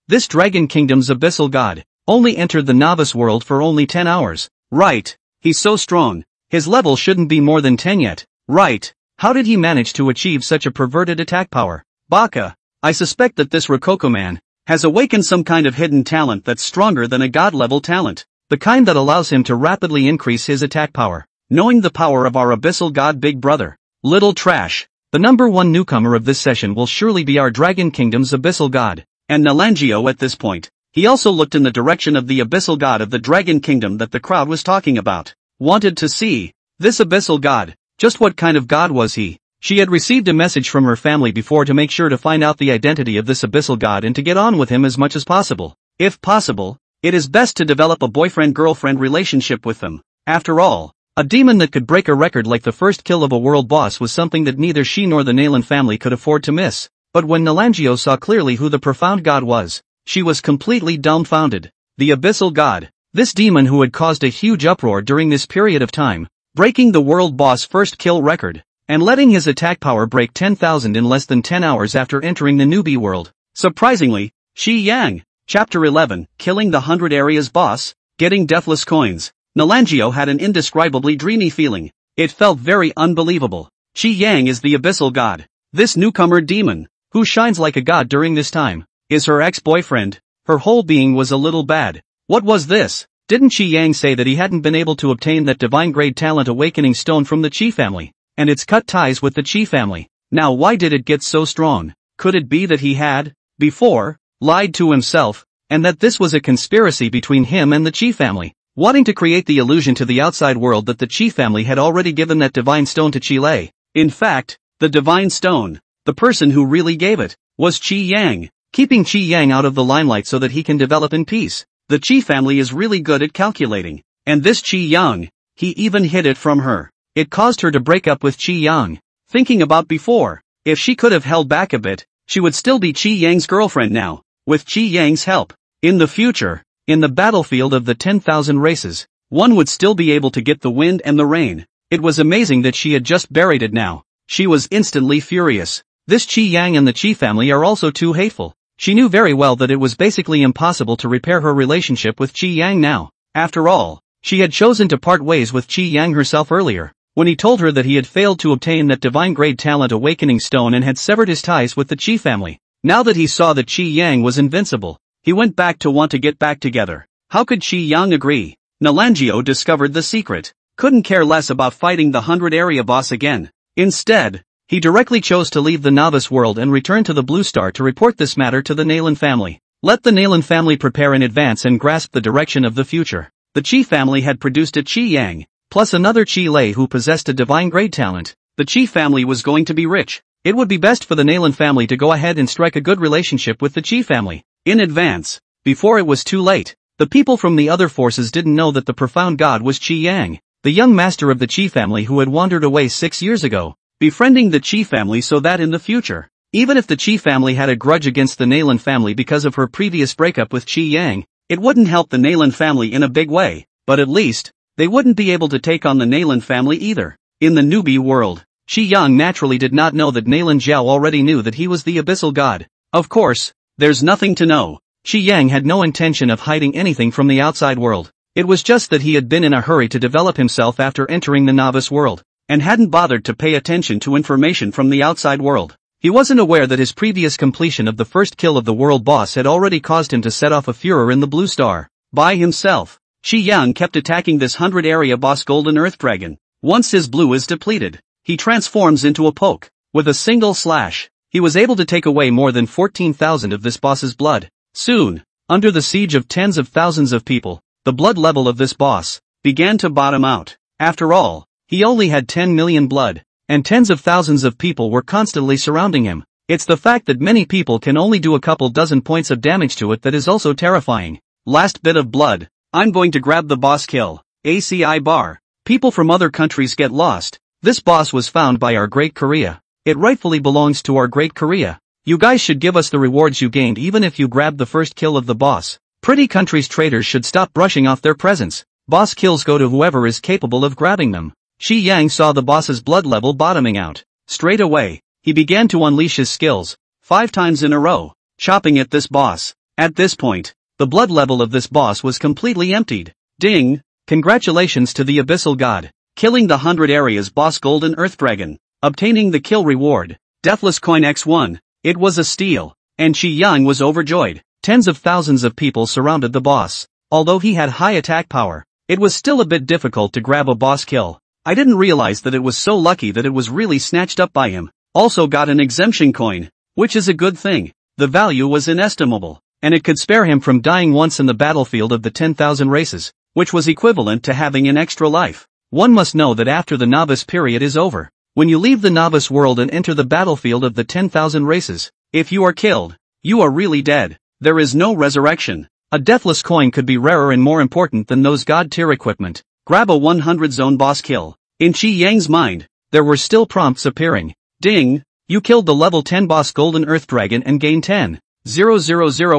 This Dragon Kingdom's Abyssal God only entered the novice world for only 10 hours. Right. He's so strong. His level shouldn't be more than 10 yet. Right. How did he manage to achieve such a perverted attack power? Baka. I suspect that this Rococo man has awakened some kind of hidden talent that's stronger than a god-level talent. The kind that allows him to rapidly increase his attack power. Knowing the power of our Abyssal God Big Brother. Little trash. The number 1 newcomer of this session will surely be our Dragon Kingdom's Abyssal God. And Nalangio at this point. He also looked in the direction of the Abyssal God of the Dragon Kingdom that the crowd was talking about. Wanted to see this Abyssal God. Just what kind of god was he? She had received a message from her family before to make sure to find out the identity of this Abyssal God and to get on with him as much as possible. If possible, it is best to develop a boyfriend-girlfriend relationship with them. After all, a demon that could break a record like the first kill of a world boss was something that neither she nor the Nalan family could afford to miss. But when Nalangio saw clearly who the profound god was, she was completely dumbfounded. The Abyssal God. This demon who had caused a huge uproar during this period of time, breaking the world boss first kill record. and letting his attack power break 10,000 in less than 10 hours after entering the newbie world. Surprisingly, Xi Yang. Chapter 11, Killing the 100 Areas Boss, Getting Deathless Coins. Nalangio had an indescribably dreamy feeling. It felt very unbelievable. Xi Yang is the abyssal god. This newcomer demon, who shines like a god during this time, is her ex-boyfriend. Her whole being was a little bad. What was this? Didn't Xi Yang say that he hadn't been able to obtain that divine grade talent awakening stone from the Qi family, and its cut ties with the Qi family? Now why did it get so strong? Could it be that he had, before, lied to himself, and that this was a conspiracy between him and the Qi family, wanting to create the illusion to the outside world that the Qi family had already given that divine stone to Qi Lei? In fact, the divine stone, the person who really gave it, was Qi Yang, keeping Qi Yang out of the limelight so that he can develop in peace. The Qi family is really good at calculating, and this Qi Yang, he even hid it from her. It caused her to break up with Qi Yang. Thinking about before, if she could have held back a bit, she would still be Qi Yang's girlfriend now. With Qi Yang's help, in the future, in the battlefield of the 10,000 races, one would still be able to get the wind and the rain. It was amazing that she had just buried it now. She was instantly furious. This Qi Yang and the Qi family are also too hateful. She knew very well that it was basically impossible to repair her relationship with Qi Yang now. After all, she had chosen to part ways with Qi Yang herself earlier, when he told her that he had failed to obtain that divine grade talent awakening stone and had severed his ties with the Qi family. Now that he saw that Qi Yang was invincible, he went back to want to get back together. How could Qi Yang agree? Nalangio discovered the secret. Couldn't care less about fighting the 100 area boss again. Instead, he directly chose to leave the novice world and return to the Blue Star to report this matter to the Nalan family. Let the Nalan family prepare in advance and grasp the direction of the future. The Qi family had produced a Qi Yang, plus another Qi Lei who possessed a divine grade talent. The Qi family was going to be rich. It would be best for the Nalan family to go ahead and strike a good relationship with the Qi family, in advance, before it was too late. The people from the other forces didn't know that the profound god was Qi Yang, the young master of the Qi family who had wandered away 6 years ago, befriending the Qi family so that in the future, even if the Qi family had a grudge against the Nalan family because of her previous breakup with Qi Yang, it wouldn't help the Nalan family in a big way, but at least, they wouldn't be able to take on the Nalan family either. In the newbie world, Xi Yang naturally did not know that Nalan Zhao already knew that he was the abyssal god. Of course, there's nothing to know. Xi Yang had no intention of hiding anything from the outside world. It was just that he had been in a hurry to develop himself after entering the novice world, and hadn't bothered to pay attention to information from the outside world. He wasn't aware that his previous completion of the first kill of the world boss had already caused him to set off a furor in the Blue Star. By himself, Xi Yang kept attacking this 100 area boss Golden Earth Dragon. Once his blue is depleted, he transforms into a poke. With a single slash, he was able to take away more than 14,000 of this boss's blood. Soon, under the siege of tens of thousands of people, the blood level of this boss began to bottom out. After all, he only had 10 million blood, and tens of thousands of people were constantly surrounding him. It's the fact that many people can only do a couple dozen points of damage to it that is also terrifying. Last bit of blood. I'm going to grab the boss kill. ACI bar. People from other countries get lost. This boss was found by our Great Korea. It rightfully belongs to our Great Korea. You guys should give us the rewards you gained even if you grabbed the first kill of the boss. Pretty countries' traders should stop brushing off their presents. Boss kills go to whoever is capable of grabbing them. Xi Yang saw the boss's blood level bottoming out. Straight away, he began to unleash his skills, 5 times in a row, chopping at this boss. At this point, the blood level of this boss was completely emptied. Ding! Congratulations to the abyssal god. Killing the 100 areas boss Golden Earth Dragon. Obtaining the kill reward. Deathless Coin X1. It was a steal, and Xi Yang was overjoyed. Tens of thousands of people surrounded the boss. Although he had high attack power, it was still a bit difficult to grab a boss kill. I didn't realize that it was so lucky that it was really snatched up by him. Also got an exemption coin, which is a good thing. The value was inestimable, and it could spare him from dying once in the battlefield of the 10,000 races, which was equivalent to having an extra life. One must know that after the novice period is over, when you leave the novice world and enter the battlefield of the 10,000 races, if you are killed, you are really dead. There is no resurrection. A deathless coin could be rarer and more important than those god tier equipment. Grab a 100 zone boss kill. In Xi Yang's mind, there were still prompts appearing. Ding! You killed the level 10 boss Golden Earth Dragon and gained 10,000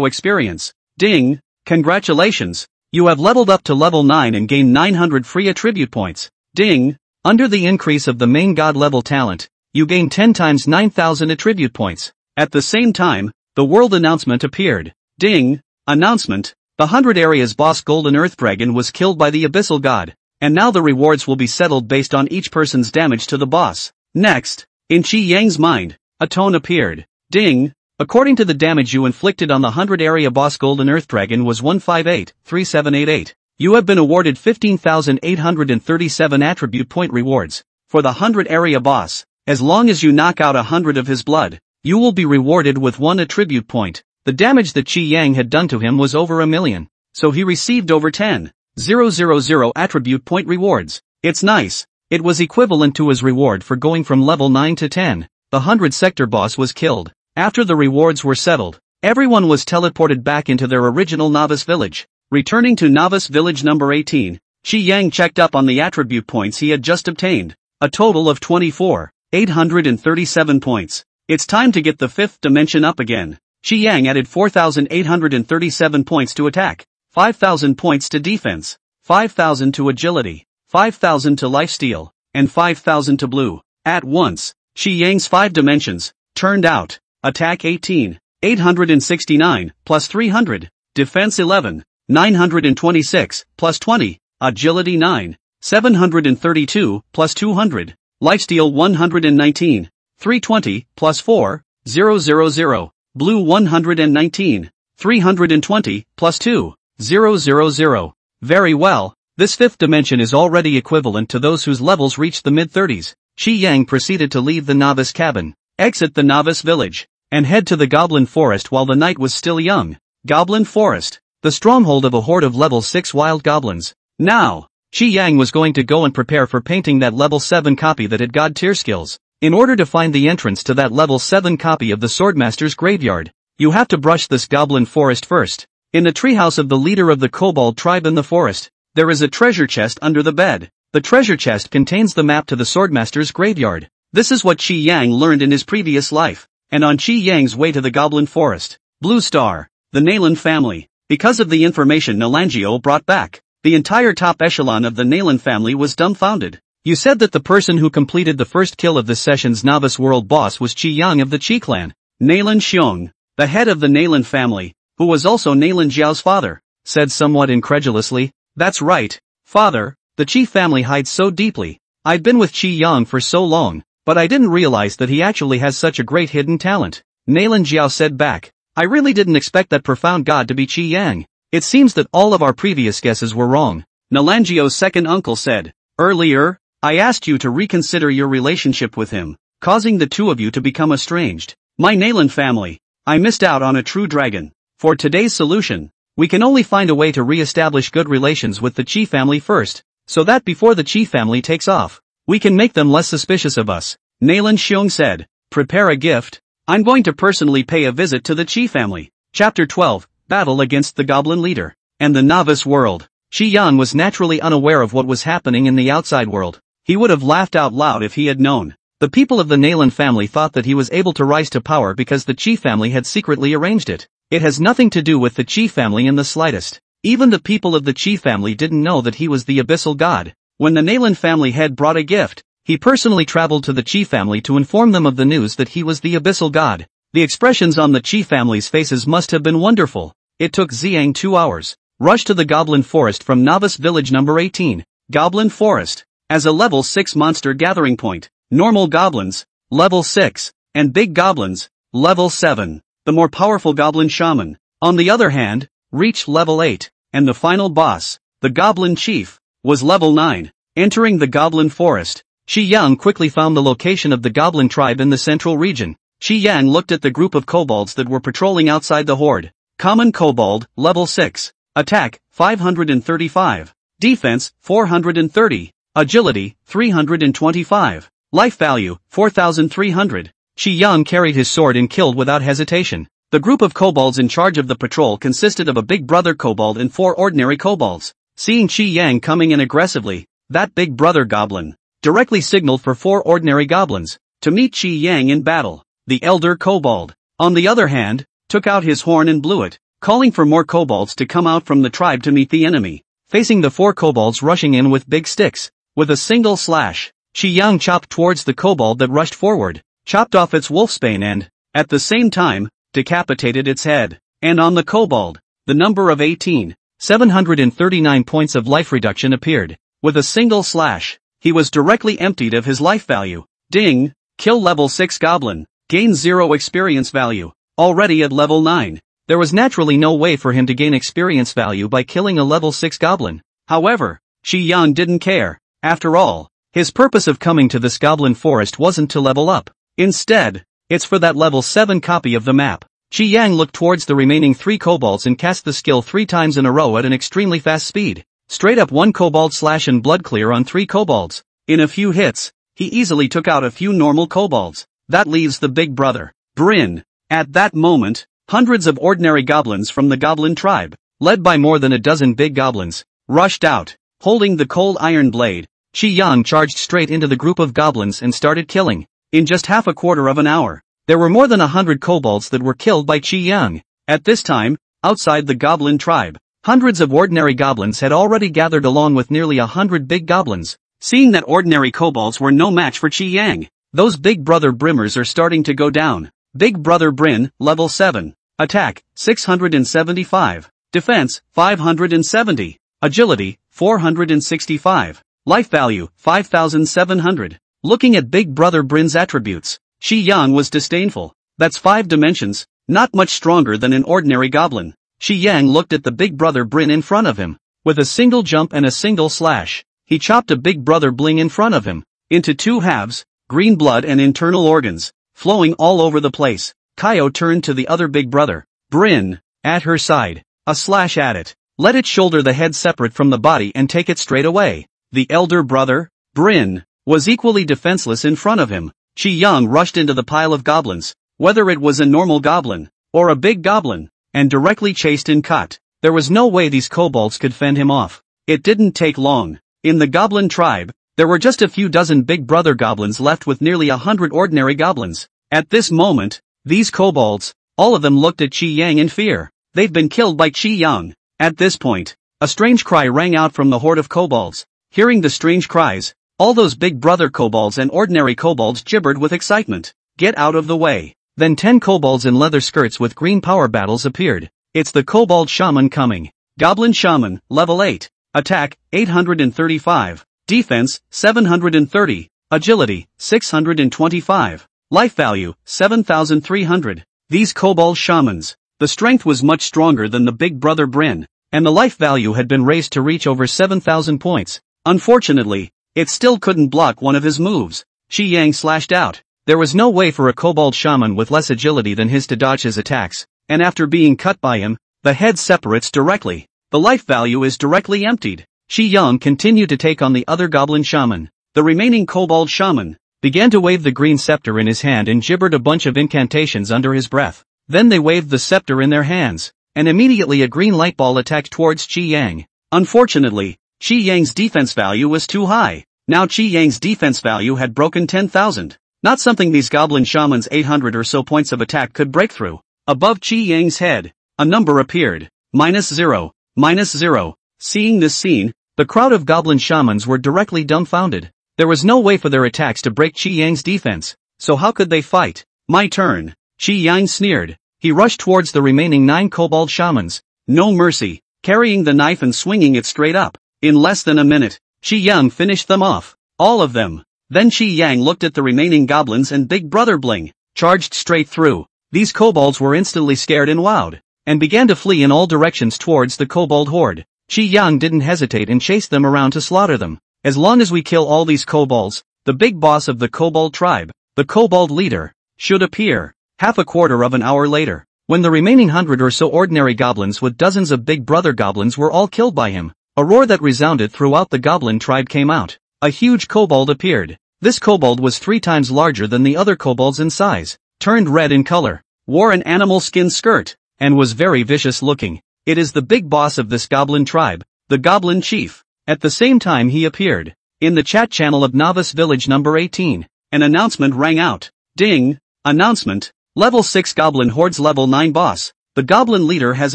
experience. Ding! Congratulations! You have leveled up to level 9 and gained 900 free attribute points. Ding! Under the increase of the main god level talent, you gain 10 times 9,000 attribute points. At the same time, the world announcement appeared. Ding! Announcement: the 100 areas boss Golden Earth Dragon was killed by the Abyssal God, and now the rewards will be settled based on each person's damage to the boss. Next, in Qi Yang's mind, a tone appeared. Ding! According to the damage you inflicted on the 100 area boss Golden Earth Dragon was 1583788. You have been awarded 15,837 attribute point rewards. For the 100 area boss, as long as you knock out 100 of his blood, you will be rewarded with 1 attribute point. The damage that Qi Yang had done to him was over 1 million, so he received over 10,000 attribute point rewards. It's nice. It was equivalent to his reward for going from level 9 to 10. The 100 sector boss was killed. After the rewards were settled, everyone was teleported back into their original novice village. Returning to novice village number 18, Qi Yang checked up on the attribute points he had just obtained. A total of 24,837 points. It's time to get the 5th dimension up again. Qi Yang added 4,837 points to attack, 5,000 points to defense, 5,000 to agility, 5,000 to lifesteal, and 5,000 to blue. At once, Qi Yang's 5 dimensions turned out. Attack 18, 869, plus 300, defense 11, 926, plus 20, agility 9, 732, plus 200, lifesteal 119, 320, plus 4, 000, blue 119, 320, plus 2, 000. Very well, this 5th dimension is already equivalent to those whose levels reached the mid-30s. Qi Yang proceeded to leave the novice cabin, exit the novice village, and head to the Goblin Forest while the night was still young. Goblin Forest, the stronghold of a horde of level 6 wild goblins. Now, Qi Yang was going to go and prepare for painting that level 7 copy that had god tier skills. In order to find the entrance to that level 7 copy of the Swordmaster's graveyard, you have to brush this Goblin Forest first. In the treehouse of the leader of the Kobold tribe in the forest, there is a treasure chest under the bed. The treasure chest contains the map to the Swordmaster's graveyard. This is what Qi Yang learned in his previous life. And on Qi Yang's way to the Goblin Forest, Blue Star, the Nalan family. Because of the information Nalangio brought back, the entire top echelon of the Nalan family was dumbfounded. You said that the person who completed the first kill of this session's novice world boss was Qi Yang of the Qi clan. Nalan Xiong, the head of the Nalan family, who was also Nalan Jiao's father, said somewhat incredulously. That's right, father, the Qi family hides so deeply. I'd been with Qi Yang for so long, but I didn't realize that he actually has such a great hidden talent. Nalan Jiao said back, I really didn't expect that profound god to be Qi Yang. It seems that all of our previous guesses were wrong. Nalangio's second uncle said, earlier, I asked you to reconsider your relationship with him, causing the two of you to become estranged. My Nalan family, I missed out on a true dragon. For today's solution, we can only find a way to re-establish good relations with the Qi family first, so that before the Qi family takes off, we can make them less suspicious of us. Nalan Xiong said, prepare a gift. I'm going to personally pay a visit to the Qi family. Chapter 12, Battle against the Goblin Leader. And the Novice World. Qi Yang was naturally unaware of what was happening in the outside world. He would have laughed out loud if he had known. The people of the Nalan family thought that he was able to rise to power because the Qi family had secretly arranged it. It has nothing to do with the Qi family in the slightest. Even the people of the Qi family didn't know that he was the Abyssal God. When the Nalan family head brought a gift, he personally traveled to the Qi family to inform them of the news that he was the Abyssal God. The expressions on the Qi family's faces must have been wonderful. It took Xiang 2 hours. Rush to the Goblin Forest from Novice Village number 18. Goblin Forest. As a level 6 monster gathering point. Normal goblins, level 6, and big goblins, level 7. The more powerful goblin shaman, on the other hand, reached level 8, and the final boss, the goblin chief, was level 9. Entering the Goblin Forest, Qi Yang quickly found the location of the goblin tribe in the central region. Qi Yang looked at the group of kobolds that were patrolling outside the horde. Common kobold, level 6. Attack, 535. Defense, 430. Agility, 325. Life value, 4,300. Qi Yang carried his sword and killed without hesitation. The group of kobolds in charge of the patrol consisted of a big brother kobold and 4 ordinary kobolds. Seeing Qi Yang coming in aggressively, that big brother goblin directly signaled for 4 ordinary goblins to meet Qi Yang in battle. The elder kobold, on the other hand, took out his horn and blew it, calling for more kobolds to come out from the tribe to meet the enemy. Facing the 4 kobolds rushing in with big sticks, with a single slash, Qi Yang chopped towards the kobold that rushed forward, chopped off its wolfsbane and, at the same time, decapitated its head. And on the kobold, the number of 739 points of life reduction appeared. With a single slash, he was directly emptied of his life value. Ding! Kill level 6 goblin. Gain 0 experience value. Already at level 9. There was naturally no way for him to gain experience value by killing a level 6 goblin. However, Qi Yang didn't care. After all, his purpose of coming to this goblin forest wasn't to level up. Instead, it's for that level 7 copy of the map. Qi Yang looked towards the remaining 3 kobolds and cast the skill 3 times in a row at an extremely fast speed. Straight up 1 kobold slash and blood clear on 3 kobolds. In a few hits, he easily took out a few normal kobolds. That leaves the big brother, Brynn. At that moment, hundreds of ordinary goblins from the goblin tribe, led by more than a dozen big goblins, rushed out. Holding the cold iron blade, Qi Yang charged straight into the group of goblins and started killing. In just half a quarter of an hour, there were more than 100 kobolds that were killed by Qi Yang. At this time, outside the goblin tribe, hundreds of ordinary goblins had already gathered along with nearly 100 big goblins. Seeing that ordinary kobolds were no match for Qi Yang, those big brother Brimmers are starting to go down. Big brother Brynn, level 7. Attack, 675. Defense, 570. Agility, 465. Life value, 5,700. Looking at big brother Brynn's attributes, Qi Yang was disdainful. That's 5 dimensions, not much stronger than an ordinary goblin. Qi Yang looked at the big brother Brynn in front of him. With a single jump and a single slash, he chopped a big brother Bling in front of him, into 2 halves, green blood and internal organs, flowing all over the place. Kaio turned to the other big brother, Brynn, at her side. A slash at it. Let it shoulder the head separate from the body and take it straight away. The elder brother, Brynn, was equally defenseless in front of him. Qi Yang rushed into the pile of goblins, whether it was a normal goblin, or a big goblin, and directly chased and cut. There was no way these kobolds could fend him off. It didn't take long. In the goblin tribe, there were just a few dozen big brother goblins left with nearly 100 ordinary goblins. At this moment, these kobolds, all of them looked at Qi Yang in fear. They've been killed by Qi Yang. At this point, a strange cry rang out from the horde of kobolds. Hearing the strange cries, all those big brother kobolds and ordinary kobolds gibbered with excitement. Get out of the way. Then 10 kobolds in leather skirts with green power battles appeared. It's the kobold shaman coming. Goblin shaman, level 8. Attack, 835. Defense, 730. Agility, 625. Life value, 7,300. These kobold shamans. The strength was much stronger than the big brother Brynn, and the life value had been raised to reach over 7,000 points. Unfortunately, it still couldn't block one of his moves. Qi Yang slashed out. There was no way for a kobold shaman with less agility than his to dodge his attacks, and after being cut by him, the head separates directly. The life value is directly emptied. Qi Yang continued to take on the other goblin shaman. The remaining kobold shaman began to wave the green scepter in his hand and gibbered a bunch of incantations under his breath. Then they waved the scepter in their hands, and immediately a green light ball attacked towards Qi Yang. Unfortunately, Qi Yang's defense value was too high. Now Qi Yang's defense value had broken 10,000. Not something these goblin shamans' 800 or so points of attack could break through. Above Qi Yang's head, a number appeared. -0, -0. Seeing this scene, the crowd of goblin shamans were directly dumbfounded. There was no way for their attacks to break Qi Yang's defense, so how could they fight? My turn. Qi Yang sneered. He rushed towards the remaining 9 kobold shamans. No mercy, carrying the knife and swinging it straight up. In less than a minute, Qi Yang finished them off. All of them. Then Qi Yang looked at the remaining goblins and Big Brother Bling, charged straight through. These kobolds were instantly scared and wowed, and began to flee in all directions towards the kobold horde. Qi Yang didn't hesitate and chased them around to slaughter them. As long as we kill all these kobolds, the big boss of the kobold tribe, the kobold leader, should appear. Half a quarter of an hour later, when the remaining 100 or so ordinary goblins with dozens of big brother goblins were all killed by him, a roar that resounded throughout the goblin tribe came out. A huge kobold appeared. This kobold was 3 times larger than the other kobolds in size, turned red in color, wore an animal skin skirt, and was very vicious looking. It is the big boss of this goblin tribe, the goblin chief. At the same time he appeared. In the chat channel of Novice Village number 18, an announcement rang out. Ding! Announcement. Level 6 Goblin Horde's Level 9 boss. The Goblin Leader has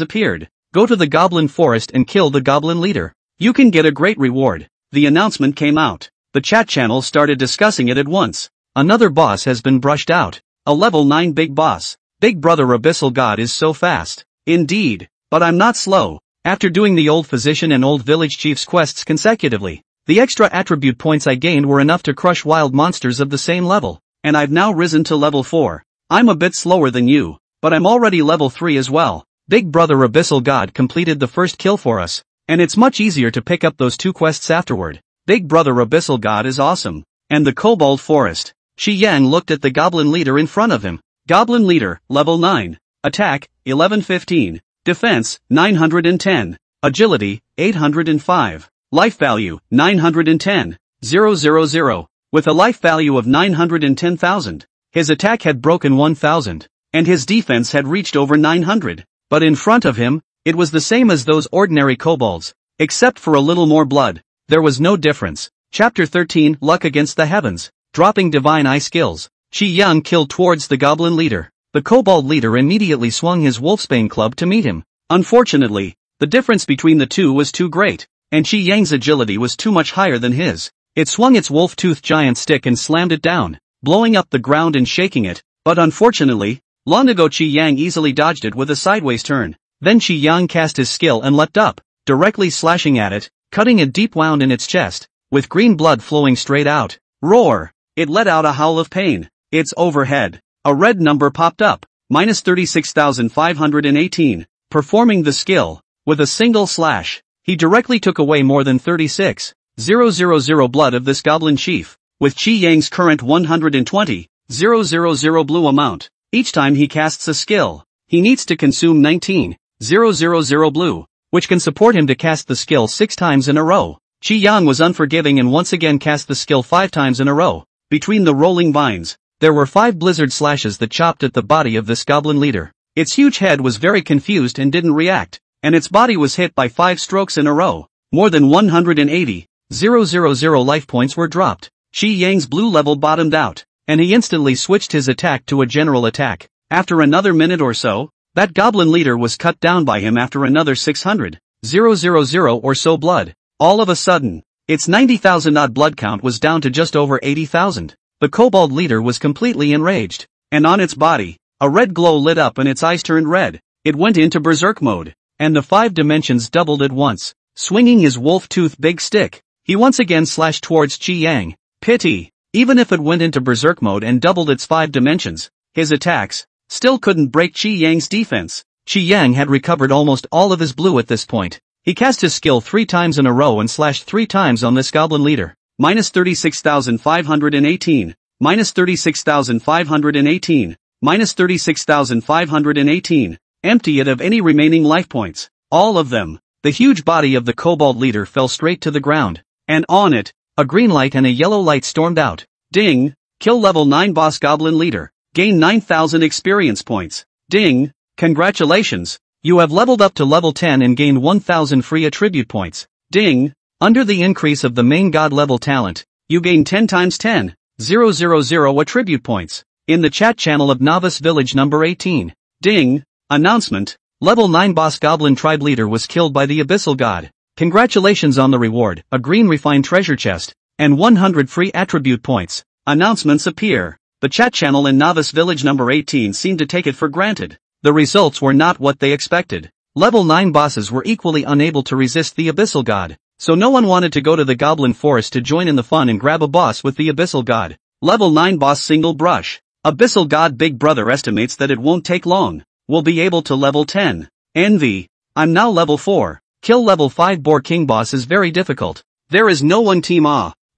appeared. Go to the Goblin Forest and kill the Goblin Leader. You can get a great reward. The announcement came out. The chat channel started discussing it at once. Another boss has been brushed out. A level 9 big boss. Big brother Abyssal God is so fast. Indeed. But I'm not slow. After doing the old physician and old village chief's quests consecutively, the extra attribute points I gained were enough to crush wild monsters of the same level, and I've now risen to level 4. I'm a bit slower than you, but I'm already level 3 as well. Big brother Abyssal God completed the first kill for us, and it's much easier to pick up those 2 quests afterward. Big brother Abyssal God is awesome. And the Kobold Forest. Shi Yang looked at the goblin leader in front of him. Goblin leader, level 9. Attack, 1115. Defense, 910. Agility, 805. Life value, 910. 000. With a life value of 910,000. His attack had broken 1,000. And his defense had reached over 900. But in front of him, it was the same as those ordinary kobolds. Except for a little more blood. There was no difference. Chapter 13, Luck Against the Heavens. Dropping Divine Eye Skills. Shi Yang killed towards the goblin leader. The kobold leader immediately swung his wolfsbane club to meet him. Unfortunately, the difference between the two was too great, and Shi Yang's agility was too much higher than his. It swung its wolf-toothed giant stick and slammed it down, blowing up the ground and shaking it, but unfortunately, long ago Shi Yang easily dodged it with a sideways turn. Then Shi Yang cast his skill and leapt up, directly slashing at it, cutting a deep wound in its chest, with green blood flowing straight out. Roar! It let out a howl of pain. Its overhead. A red number popped up, minus 36,518, performing the skill. With a single slash, he directly took away more than 36,000 blood of this goblin chief, with Shi Yang's current 120,000 blue amount. Each time he casts a skill, he needs to consume 19,000 blue, which can support him to cast the skill 6 times in a row. Shi Yang was unforgiving and once again cast the skill 5 times in a row. Between the rolling vines, there were 5 blizzard slashes that chopped at the body of this goblin leader. Its huge head was very confused and didn't react, and its body was hit by 5 strokes in a row. More than 180,000 life points were dropped. Shi Yang's blue level bottomed out, and he instantly switched his attack to a general attack. After another minute or so, that goblin leader was cut down by him after another 600,000 or so blood. All of a sudden, its 90,000 odd blood count was down to just over 80,000. The kobold leader was completely enraged, and on its body, a red glow lit up and its eyes turned red. It went into berserk mode, and the 5 dimensions doubled at once. Swinging his wolf-tooth big stick, he once again slashed towards Shi Yang. Pity! Even if it went into berserk mode and doubled its 5 dimensions, his attacks still couldn't break Shi Yang's defense. Shi Yang had recovered almost all of his blue at this point. He cast his skill 3 times in a row and slashed 3 times on this goblin leader. Minus 36,518. Minus 36,518. Minus 36,518. Empty it of any remaining life points. All of them. The huge body of the kobold leader fell straight to the ground. And on it, a green light and a yellow light stormed out. Ding! Kill level 9 boss goblin leader. Gain 9,000 experience points. Ding! Congratulations! You have leveled up to level 10 and gained 1,000 free attribute points. Ding! Under the increase of the main god level talent, you gain 10 times 10,000 attribute points. In the chat channel of Novice Village number 18. Ding! Announcement. Level 9 boss goblin tribe leader was killed by the Abyssal God. Congratulations on the reward, a green refined treasure chest, and 100 free attribute points. Announcements appear. The chat channel in Novice Village number 18 seemed to take it for granted. The results were not what they expected. Level 9 bosses were equally unable to resist the Abyssal God, so no one wanted to go to the Goblin Forest to join in the fun and grab a boss with the Abyssal God. Level 9 boss single brush. Abyssal God Big Brother estimates that it won't take long. We'll be able to level 10. Envy. I'm now level 4. Kill level 5 Boar King boss is very difficult. There is no one team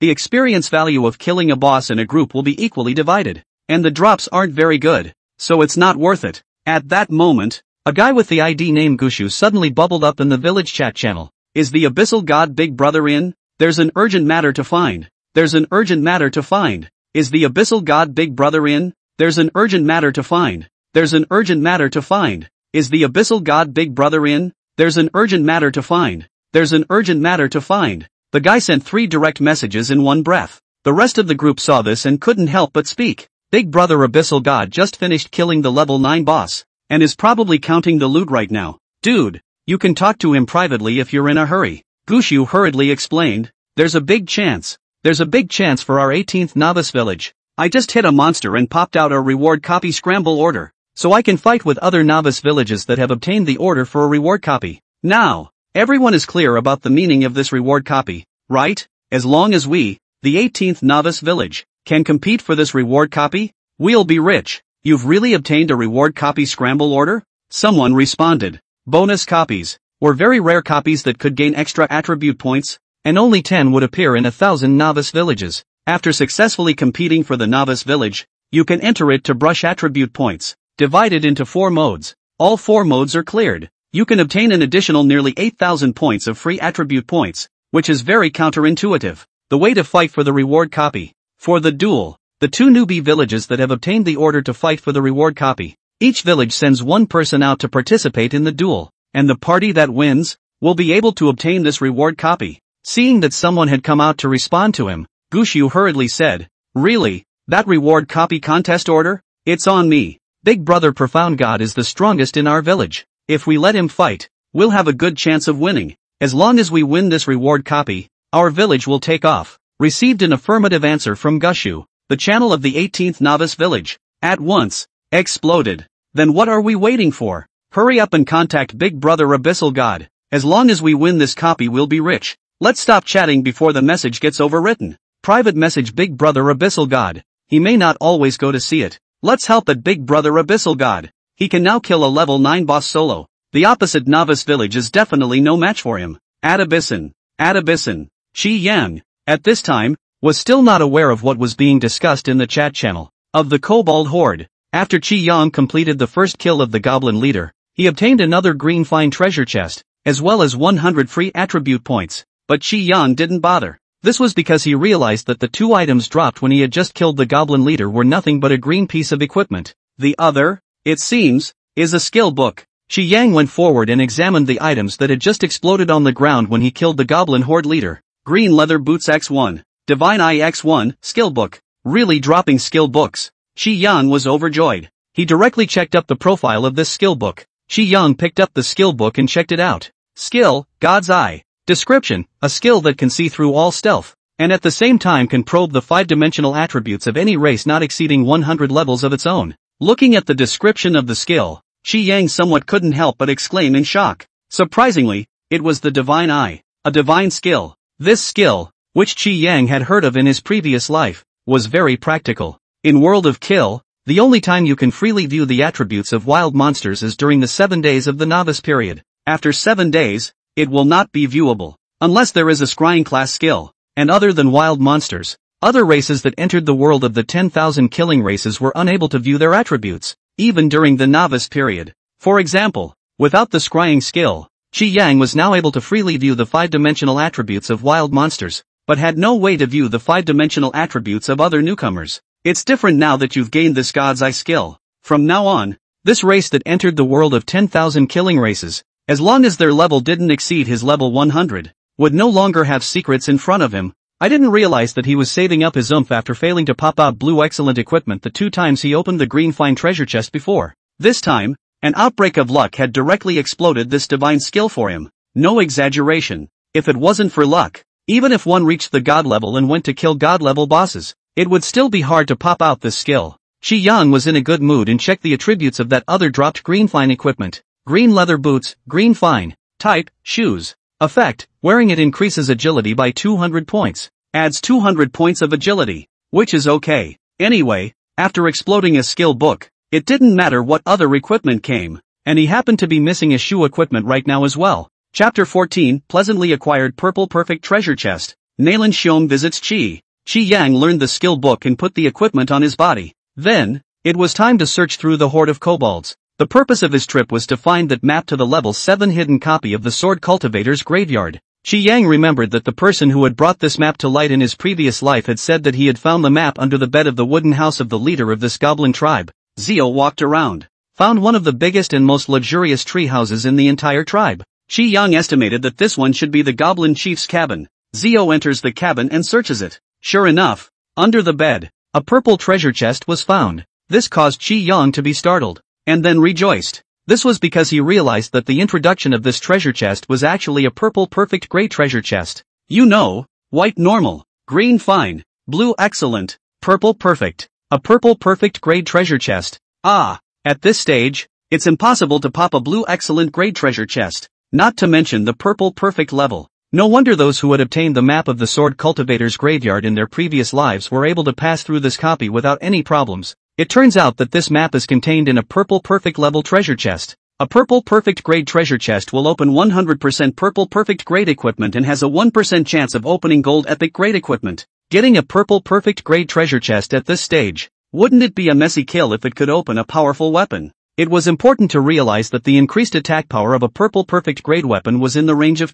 The experience value of killing a boss in a group will be equally divided. And the drops aren't very good. So it's not worth it. At that moment, a guy with the ID name Gushu suddenly bubbled up in the village chat channel. Is the Abyssal God Big Brother in? There's an urgent matter to find. There's an urgent matter to find. Is the Abyssal God Big Brother in? There's an urgent matter to find. There's an urgent matter to find. Is the Abyssal God Big Brother in? There's an urgent matter to find. There's an urgent matter to find. The guy sent 3 direct messages in one breath. The rest of the group saw this and couldn't help but speak. Big Brother Abyssal God just finished killing the level 9 boss, and is probably counting the loot right now. Dude, you can talk to him privately if you're in a hurry. Gushu hurriedly explained. There's a big chance. there's a big chance for our 18th novice village. I just hit a monster and popped out a reward copy scramble order, so I can fight with other novice villages that have obtained the order for a reward copy. Now, everyone is clear about the meaning of this reward copy, right? As long as we, the 18th novice village, can compete for this reward copy, we'll be rich. You've really obtained a reward copy scramble order? Someone responded. Bonus copies were very rare copies that could gain extra attribute points, and only 10 would appear in 1,000 novice villages. After successfully competing for the novice village, you can enter it to brush attribute points, divided into 4 modes. All 4 modes are cleared. You can obtain an additional nearly 8,000 points of free attribute points, which is very counterintuitive. The way to fight for the reward copy. For the duel, the 2 newbie villages that have obtained the order to fight for the reward copy. Each village sends 1 person out to participate in the duel, and the party that wins will be able to obtain this reward copy. Seeing that someone had come out to respond to him, Gushue hurriedly said, "Really? That reward copy contest order? It's on me. Big Brother Profound God is the strongest in our village. If we let him fight, we'll have a good chance of winning. As long as we win this reward copy, our village will take off." Received an affirmative answer from Gushue. The channel of the 18th novice village, at once, exploded. Then what are we waiting for? Hurry up and contact Big Brother Abyssal God. As long as we win this copy, we'll be rich. Let's stop chatting before the message gets overwritten. Private message Big Brother Abyssal God. He may not always go to see it. Let's help at Big Brother Abyssal God. He can now kill a level 9 boss solo. The opposite novice village is definitely no match for him. Adabisson. Qi Yang, at this time, was still not aware of what was being discussed in the chat channel of the Kobold Horde. After Qi Yang completed the first kill of the goblin leader, he obtained another green fine treasure chest, as well as 100 free attribute points. But Qi Yang didn't bother. This was because he realized that the 2 items dropped when he had just killed the goblin leader were nothing but a green piece of equipment. The other, it seems, is a skill book. Qi Yang went forward and examined the items that had just exploded on the ground when he killed the goblin horde leader. Green leather boots X1, Divine Eye X1, skill book. Really dropping skill books. Qi Yang was overjoyed. He directly checked up the profile of this skill book. Qi Yang picked up the skill book and checked it out. Skill, God's Eye. Description, a skill that can see through all stealth, and at the same time can probe the 5-dimensional attributes of any race not exceeding 100 levels of its own. Looking at the description of the skill, Qi Yang somewhat couldn't help but exclaim in shock. Surprisingly, it was the Divine Eye, a divine skill. This skill, which Qi Yang had heard of in his previous life, was very practical. In World of Kill, the only time you can freely view the attributes of wild monsters is during the 7 days of the novice period. After 7 days, it will not be viewable, unless there is a scrying class skill, and other than wild monsters, other races that entered the world of the 10,000 killing races were unable to view their attributes, even during the novice period. For example, without the scrying skill, Qi Yang was now able to freely view the 5-dimensional attributes of wild monsters, but had no way to view the 5-dimensional attributes of other newcomers. It's different now that you've gained this God's Eye skill. From now on, this race that entered the world of 10,000 killing races, as long as their level didn't exceed his level 100, would no longer have secrets in front of him. I didn't realize that he was saving up his oomph after failing to pop out blue excellent equipment the 2 times he opened the green fine treasure chest before. This time, an outbreak of luck had directly exploded this divine skill for him. No exaggeration. If it wasn't for luck, even if one reached the god level and went to kill god level bosses, it would still be hard to pop out this skill. Qi Yang was in a good mood and checked the attributes of that other dropped green fine equipment. Green leather boots, green fine. Type, shoes. Effect, wearing it increases agility by 200 points. Adds 200 points of agility, which is okay. Anyway, after exploding a skill book, it didn't matter what other equipment came, and he happened to be missing a shoe equipment right now as well. Chapter 14, Pleasantly Acquired Purple Perfect Treasure Chest. Nalen Xiong visits Qi. Qi Yang learned the skill book and put the equipment on his body. Then, it was time to search through the horde of kobolds. The purpose of his trip was to find that map to the level 7 hidden copy of the Sword Cultivator's graveyard. Qi Yang remembered that the person who had brought this map to light in his previous life had said that he had found the map under the bed of the wooden house of the leader of this goblin tribe. Zio walked around, found one of the biggest and most luxurious tree houses in the entire tribe. Qi Yang estimated that this one should be the goblin chief's cabin. Zio enters the cabin and searches it. Sure enough, under the bed, a purple treasure chest was found. This caused Qi Yang to be startled, and then rejoiced. This was because he realized that the introduction of this treasure chest was actually a purple perfect gray treasure chest. You know, white normal. green fine, blue excellent, purple perfect. A purple perfect grade treasure chest. Ah, at this stage, it's impossible to pop a blue excellent grade treasure chest, not to mention the purple perfect level. No wonder those who had obtained the map of the Sword Cultivator's graveyard in their previous lives were able to pass through this copy without any problems. It turns out that this map is contained in a purple perfect level treasure chest. A purple perfect grade treasure chest will open 100% purple perfect grade equipment and has a 1% chance of opening gold epic grade equipment. Getting a purple perfect grade treasure chest at this stage, wouldn't it be a messy kill if it could open a powerful weapon? It was important to realize that the increased attack power of a purple perfect grade weapon was in the range of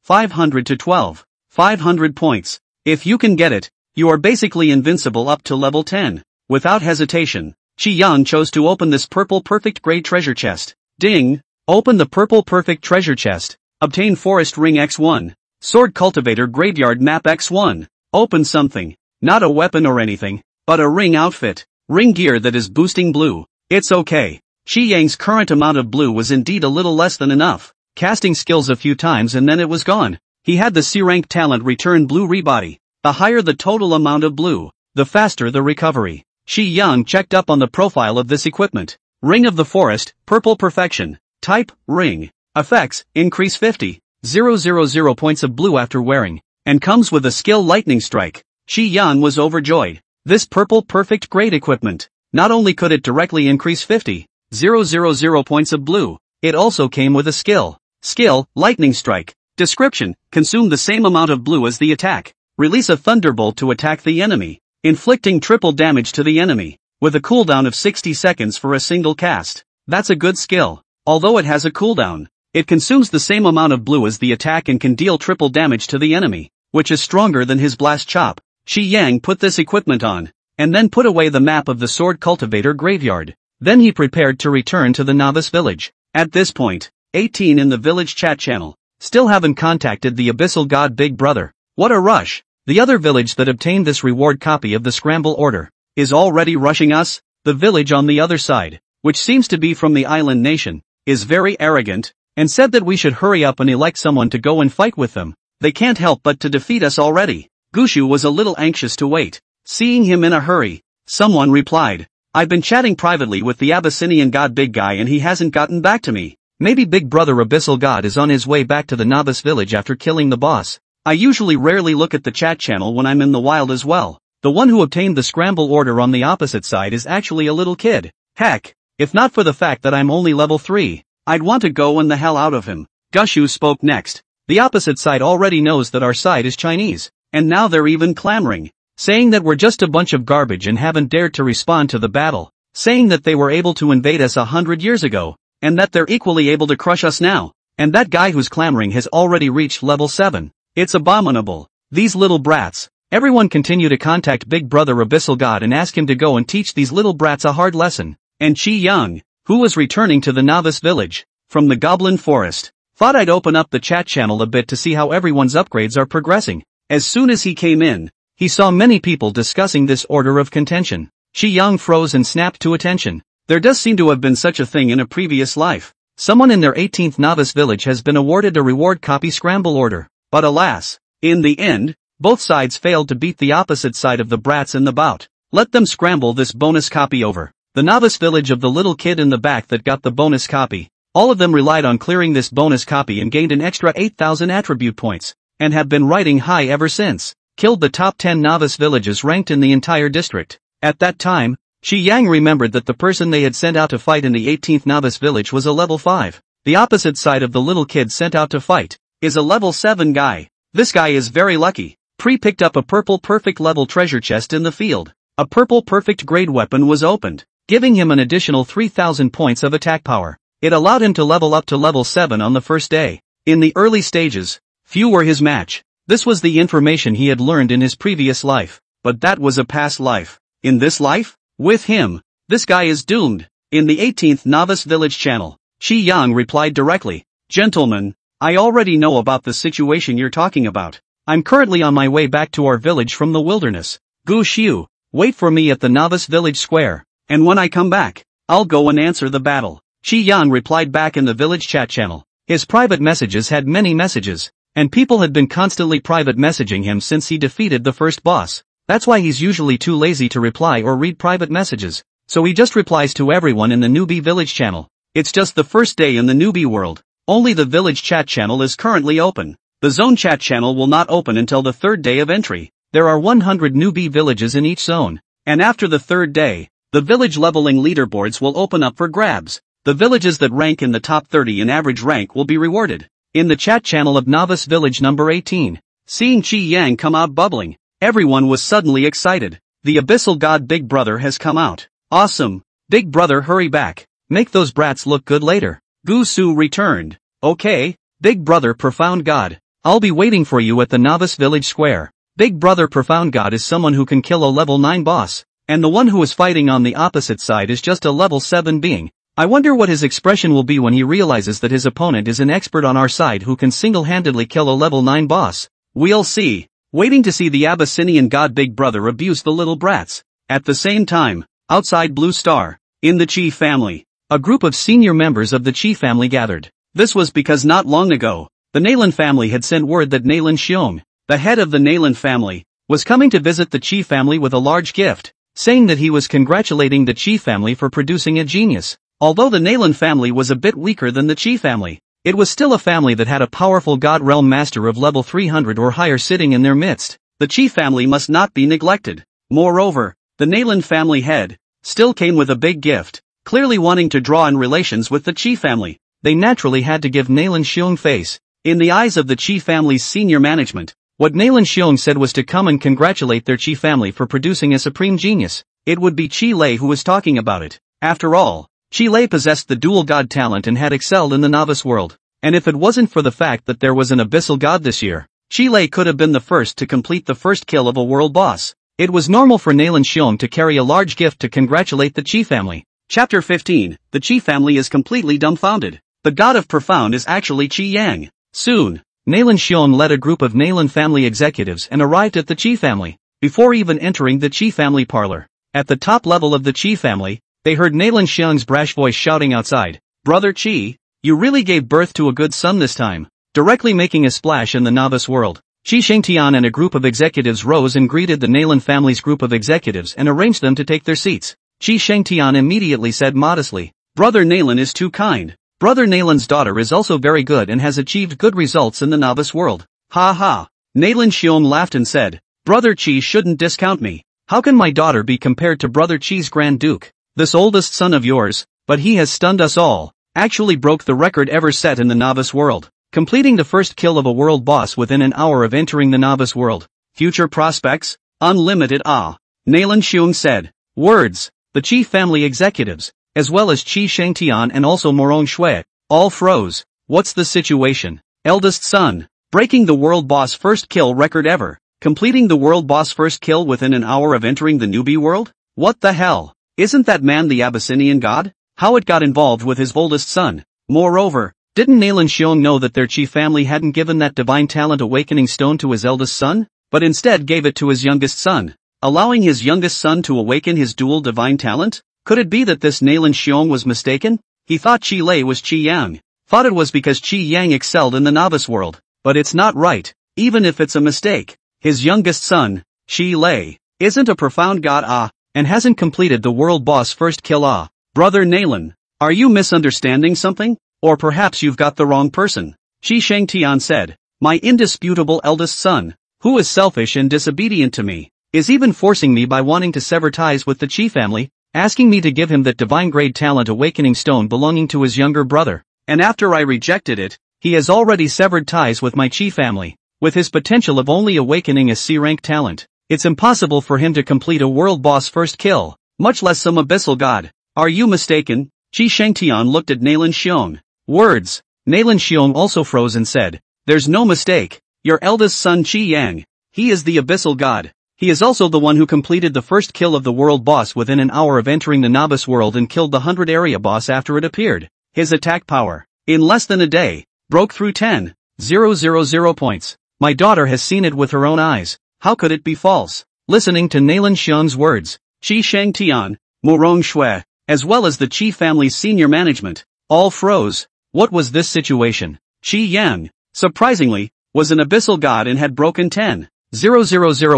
500 to 500 points. If you can get it, you are basically invincible up to level 10. Without hesitation, Qi Yang chose to open this purple perfect grade treasure chest. Ding! Open the purple perfect treasure chest. Obtain Forest Ring X1. Sword Cultivator Graveyard Map X1. Open something. Not a weapon or anything, but a ring outfit. Ring gear that is boosting blue. It's okay. Qi Yang's current amount of blue was indeed a little less than enough. Casting skills a few times and then it was gone. He had the C-rank talent return blue rebody. The higher the total amount of blue, the faster the recovery. Qi Yang checked up on the profile of this equipment. Ring of the Forest, Purple Perfection. Type, Ring. Effects, increase 50,000 points of blue after wearing, and comes with a skill Lightning Strike. Qi Yang was overjoyed. This Purple Perfect grade equipment, not only could it directly increase 50,000 points of blue, it also came with a skill. Skill, Lightning Strike. Description, consume the same amount of blue as the attack. Release a thunderbolt to attack the enemy, inflicting triple damage to the enemy, with a cooldown of 60 seconds for a single cast. That's a good skill. Although it has a cooldown, it consumes the same amount of blue as the attack and can deal triple damage to the enemy, which is stronger than his blast chop. Qi Yang put this equipment on, and then put away the map of the Sword Cultivator graveyard. Then he prepared to return to the Novice Village. At this point, 18 in the village chat channel still haven't contacted the Abyssal God Big Brother. What a rush! The other village that obtained this reward copy of the Scramble Order is already rushing us. The village on the other side, which seems to be from the island nation, is very arrogant, and said that we should hurry up and elect someone to go and fight with them. They can't help but to defeat us already. Gushu was a little anxious to wait. Seeing him in a hurry, someone replied, I've been chatting privately with the Abyssinian God Big Guy and he hasn't gotten back to me. Maybe Big Brother Abyssal God is on his way back to the Novice Village after killing the boss. I usually rarely look at the chat channel when I'm in the wild as well. The one who obtained the Scramble Order on the opposite side is actually a little kid. Heck, if not for the fact that I'm only level 3, I'd want to go in the hell out of him. Gushu spoke next. The opposite side already knows that our side is Chinese, and now they're even clamoring, saying that we're just a bunch of garbage and haven't dared to respond to the battle, saying that they were able to invade us 100 years ago, and that they're equally able to crush us now, and that guy who's clamoring has already reached level 7. It's abominable. These little brats. Everyone continue to contact Big Brother Abyssal God and ask him to go and teach these little brats a hard lesson. And Qi Yang, who was returning to the Novice Village from the Goblin Forest, thought I'd open up the chat channel a bit to see how everyone's upgrades are progressing. As soon as he came in, he saw many people discussing this order of contention. Qi Yang froze and snapped to attention. There does seem to have been such a thing in a previous life. Someone in their 18th Novice Village has been awarded a reward copy Scramble Order. But alas, in the end, both sides failed to beat the opposite side of the brats in the bout. Let them scramble this bonus copy over. The Novice Village of the little kid in the back that got the bonus copy. All of them relied on clearing this bonus copy and gained an extra 8,000 attribute points, and have been riding high ever since. Killed the top 10 Novice villages ranked in the entire district. At that time, Qi Yang remembered that the person they had sent out to fight in the 18th Novice Village was a level 5. The opposite side of the little kid sent out to fight is a level 7 guy. This guy is very lucky. Picked up a purple perfect level treasure chest in the field. A purple perfect grade weapon was opened, giving him an additional 3,000 points of attack power. It allowed him to level up to level 7 on the first day. In the early stages, few were his match. This was the information he had learned in his previous life, but that was a past life. In this life, with him, this guy is doomed. In the 18th Novice Village channel, Qi Yang replied directly, Gentlemen, I already know about the situation you're talking about. I'm currently on my way back to our village from the wilderness. Gu Xiu, wait for me at the Novice Village Square, and when I come back, I'll go and answer the battle. Qi Yang replied back in the village chat channel. His private messages had many messages. and people had been constantly private messaging him since he defeated the first boss. That's why he's usually too lazy to reply or read private messages, so he just replies to everyone in the newbie village channel. It's just the first day in the newbie world. Only the village chat channel is currently open. The zone chat channel will not open until the third day of entry. There are 100 newbie villages in each zone, and after the third day, the village leveling leaderboards will open up for grabs. The villages that rank in the top 30 in average rank will be rewarded. In the chat channel of Novice Village number 18, seeing Qi Yang come out bubbling, everyone was suddenly excited. The Abyssal God Big Brother has come out. Awesome. Big Brother, hurry back. Make those brats look good later. Gu Su returned. Okay, Big Brother Profound God. I'll be waiting for you at the Novice Village Square. Big Brother Profound God is someone who can kill a level 9 boss, and the one who is fighting on the opposite side is just a level 7 being. I wonder what his expression will be when he realizes that his opponent is an expert on our side who can single-handedly kill a level 9 boss. We'll see. Waiting to see the Abyssinian God Big Brother abuse the little brats. At the same time, outside Blue Star, in the Qi family, a group of senior members of the Qi family gathered. This was because not long ago, the Naylan family had sent word that Naylan Xiong, the head of the Naylan family, was coming to visit the Qi family with a large gift, saying that he was congratulating the Qi family for producing a genius. Although the Naylan family was a bit weaker than the Qi family, it was still a family that had a powerful God Realm Master of level 300 or higher sitting in their midst. The Qi family must not be neglected. Moreover, the Naylan family head still came with a big gift, clearly wanting to draw in relations with the Qi family. They naturally had to give Naylan Xiong face. In the eyes of the Qi family's senior management, what Naylan Xiong said was to come and congratulate their Qi family for producing a supreme genius. It would be Qi Lei who was talking about it. After all, Qi Lei possessed the dual god talent and had excelled in the novice world. And if it wasn't for the fact that there was an abyssal god this year, Qi Lei could have been the first to complete the first kill of a world boss. It was normal for Naylan Xiong to carry a large gift to congratulate the Qi family. Chapter 15, the Qi family is completely dumbfounded. The god of profound is actually Qi Yang. Soon, Naylan Xiong led a group of Naylan family executives and arrived at the Qi family, before even entering the Qi family parlor. At the top level of the Qi family, they heard Naylan Xiong's brash voice shouting outside, "Brother Qi, you really gave birth to a good son this time," directly making a splash in the novice world. Qi Shengtian and a group of executives rose and greeted the Naylan family's group of executives and arranged them to take their seats. Qi Shengtian immediately said modestly, "Brother Naylan is too kind. Brother Naylan's daughter is also very good and has achieved good results in the novice world." Ha ha. Naylan Xiong laughed and said, "Brother Qi shouldn't discount me. How can my daughter be compared to Brother Qi's Grand Duke? This oldest son of yours, but he has stunned us all, actually broke the record ever set in the novice world, completing the first kill of a world boss within an hour of entering the novice world. Future prospects? Unlimited ah." Naylan Xiong said. Words. The Qi family executives, as well as Qi Shengtian and also Morong Shui, all froze. What's the situation? Eldest son, breaking the world boss first kill record ever, completing the world boss first kill within an hour of entering the newbie world? What the hell? Isn't that man the Abyssinian god? How it got involved with his oldest son? Moreover, didn't Naylan Xiong know that their Qi family hadn't given that divine talent awakening stone to his eldest son, but instead gave it to his youngest son, allowing his youngest son to awaken his dual divine talent? Could it be that this Naylan Xiong was mistaken? He thought Qi Lei was Qi Yang, thought it was because Qi Yang excelled in the novice world, but it's not right, even if it's a mistake. His youngest son, Qi Lei, isn't a profound god and hasn't completed the world boss first kill Brother Naylan, are you misunderstanding something? Or perhaps you've got the wrong person. Qi Shengtian said, my indisputable eldest son, who is selfish and disobedient to me, is even forcing me by wanting to sever ties with the Qi family, asking me to give him that divine grade talent awakening stone belonging to his younger brother, and after I rejected it, he has already severed ties with my Qi family. With his potential of only awakening a C-rank talent, it's impossible for him to complete a world boss first kill, much less some abyssal god. Are you mistaken? Qi Shengtian looked at Naylan Xiong. Words. Naylan Xiong also froze and said, there's no mistake, your eldest son Qi Yang, he is the abyssal god. He is also the one who completed the first kill of the world boss within an hour of entering the novice world and killed the 100 area boss after it appeared. His attack power, in less than a day, broke through 10,000 points. My daughter has seen it with her own eyes. How could it be false? Listening to Naylan Xiong's words, Qi Shengtian, Morong Shui, as well as the Qi family's senior management, all froze. What was this situation? Qi Yang. Surprisingly, was an abyssal god and had broken 10,000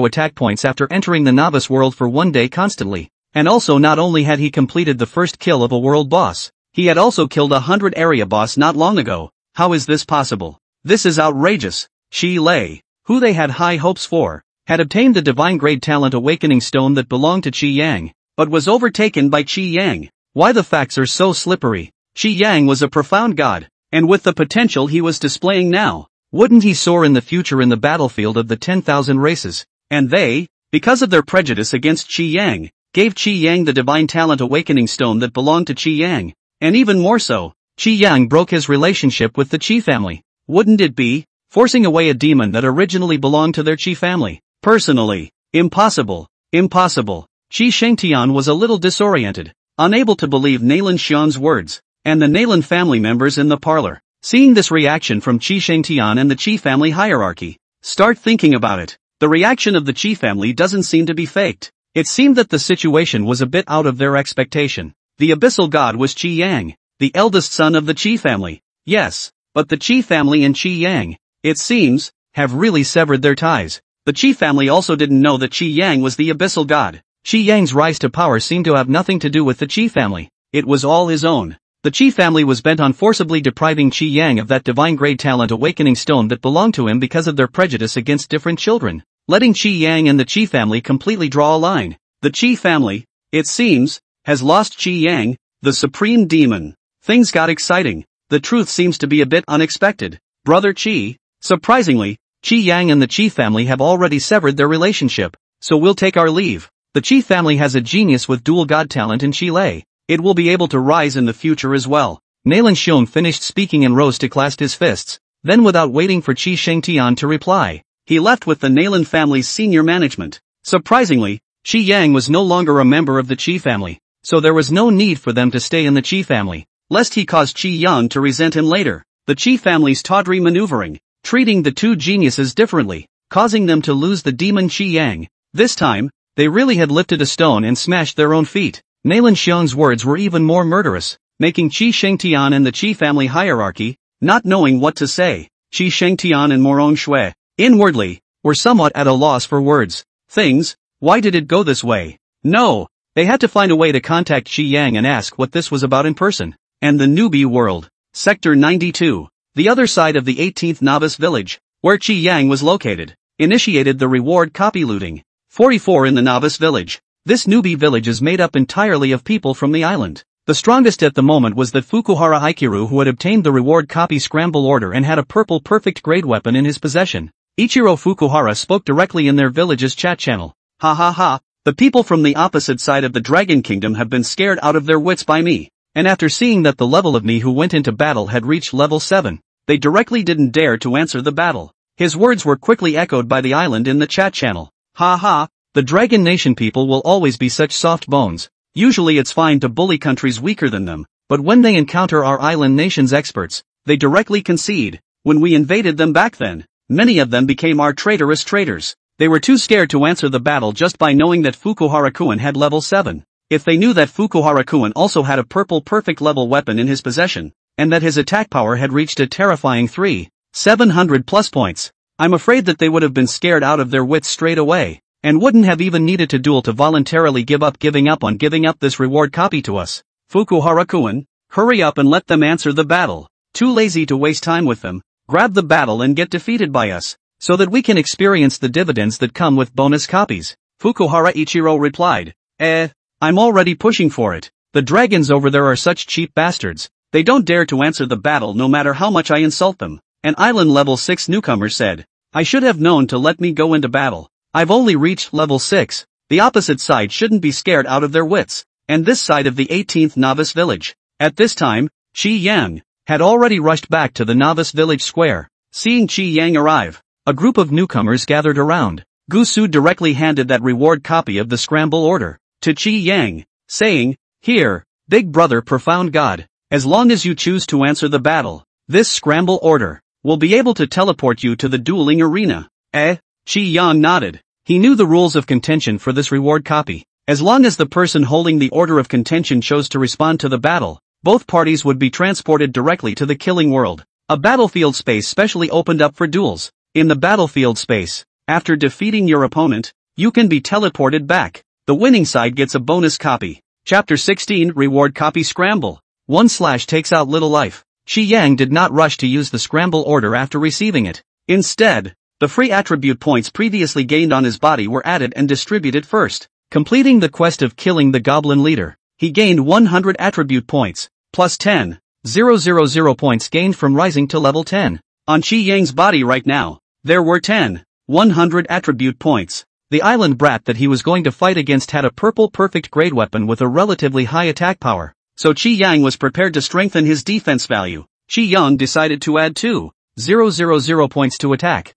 attack points after entering the novice world for one day constantly. And also not only had he completed the first kill of a world boss, he had also killed 100 area boss not long ago. How is this possible? This is outrageous. Shi Lei, who they had high hopes for, had obtained the divine grade talent awakening stone that belonged to Qi Yang, but was overtaken by Qi Yang. Why the facts are so slippery? Qi Yang was a profound god, and with the potential he was displaying now, wouldn't he soar in the future in the battlefield of the 10,000 races? And they, because of their prejudice against Qi Yang, gave Qi Yang the divine talent awakening stone that belonged to Qi Yang, and even more so, Qi Yang broke his relationship with the Qi family. Wouldn't it be forcing away a demon that originally belonged to their Qi family? Personally, impossible, impossible. Qi Shengtian was a little disoriented, unable to believe Naylan Xian's words, and the Naylan family members in the parlor, seeing this reaction from Qi Shengtian and the Qi family hierarchy. Start thinking about it. The reaction of the Qi family doesn't seem to be faked. It seemed that the situation was a bit out of their expectation. The abyssal god was Qi Yang, the eldest son of the Qi family. Yes, but the Qi family and Qi Yang, it seems, have really severed their ties. The Qi family also didn't know that Qi Yang was the abyssal god. Qi Yang's rise to power seemed to have nothing to do with the Qi family. It was all his own. The Qi family was bent on forcibly depriving Qi Yang of that divine grade talent awakening stone that belonged to him because of their prejudice against different children, letting Qi Yang and the Qi family completely draw a line. The Qi family, it seems, has lost Qi Yang, the supreme demon. Things got exciting. The truth seems to be a bit unexpected. Brother Qi, surprisingly, Qi Yang and the Qi family have already severed their relationship, so we'll take our leave. The Qi family has a genius with dual god talent in Shi Lei. It will be able to rise in the future as well. Naylan Xiong finished speaking and rose to clasp his fists. Then without waiting for Qi Shengtian to reply, he left with the Naylan family's senior management. Surprisingly, Qi Yang was no longer a member of the Qi family, so there was no need for them to stay in the Qi family, lest he cause Qi Yang to resent him later. The Qi family's tawdry maneuvering, treating the two geniuses differently, causing them to lose the demon Qi Yang. This time, they really had lifted a stone and smashed their own feet. Naylan Xiong's words were even more murderous, making Qi Shengtian and the Qi family hierarchy, not knowing what to say. Qi Shengtian and Morong Shui, inwardly, were somewhat at a loss for words. Why did it go this way? No, they had to find a way to contact Qi Yang and ask what this was about in person. And the newbie world, Sector 92, the other side of the 18th Novice Village, where Qi Yang was located, initiated the reward copy looting. 44 in the Novice Village. This newbie village is made up entirely of people from the island. The strongest at the moment was that Fukuhara Ikiru, who had obtained the reward copy scramble order and had a purple perfect grade weapon in his possession. Ichiro Fukuhara spoke directly in their village's chat channel. Ha ha ha, the people from the opposite side of the Dragon Kingdom have been scared out of their wits by me, and after seeing that the level of me who went into battle had reached level 7, they directly didn't dare to answer the battle. His words were quickly echoed by the island in the chat channel. Ha ha, the Dragon Nation people will always be such soft bones. Usually it's fine to bully countries weaker than them, but when they encounter our island nation's experts, they directly concede. When we invaded them back then, many of them became our traitorous traitors. They were too scared to answer the battle just by knowing that Fukuhara-kun had level 7. If they knew that Fukuhara-kun also had a purple perfect level weapon in his possession, and that his attack power had reached a terrifying 700 plus points, I'm afraid that they would have been scared out of their wits straight away, and wouldn't have even needed to duel to voluntarily giving up this reward copy to us. Fukuhara-kun, hurry up and let them answer the battle. Too lazy to waste time with them, grab the battle and get defeated by us, so that we can experience the dividends that come with bonus copies. Fukuhara Ichiro replied, I'm already pushing for it. The dragons over there are such cheap bastards. They don't dare to answer the battle no matter how much I insult them. An island level 6 newcomer said, I should have known to let me go into battle. I've only reached level 6. The opposite side shouldn't be scared out of their wits. And this side of the 18th Novice Village. At this time, Qi Yang had already rushed back to the Novice Village Square. Seeing Qi Yang arrive, a group of newcomers gathered around. Gusu directly handed that reward copy of the scramble order to Qi Yang, saying, Here, big brother profound god, as long as you choose to answer the battle, this scramble order will be able to teleport you to the dueling arena. Qi Yang nodded. He knew the rules of contention for this reward copy. As long as the person holding the order of contention chose to respond to the battle, both parties would be transported directly to the killing world. A battlefield space specially opened up for duels. In the battlefield space, after defeating your opponent, you can be teleported back. The winning side gets a bonus copy. Chapter 16 Reward Copy Scramble. 1/ takes out little life. Qi Yang did not rush to use the scramble order after receiving it. Instead, the free attribute points previously gained on his body were added and distributed first. Completing the quest of killing the goblin leader, he gained 100 attribute points, plus 10,000 points gained from rising to level 10. On Qi Yang's body right now, there were 100 attribute points. The island brat that he was going to fight against had a purple perfect grade weapon with a relatively high attack power, so Qi Yang was prepared to strengthen his defense value. Qi Yang decided to add 2,000 points to attack,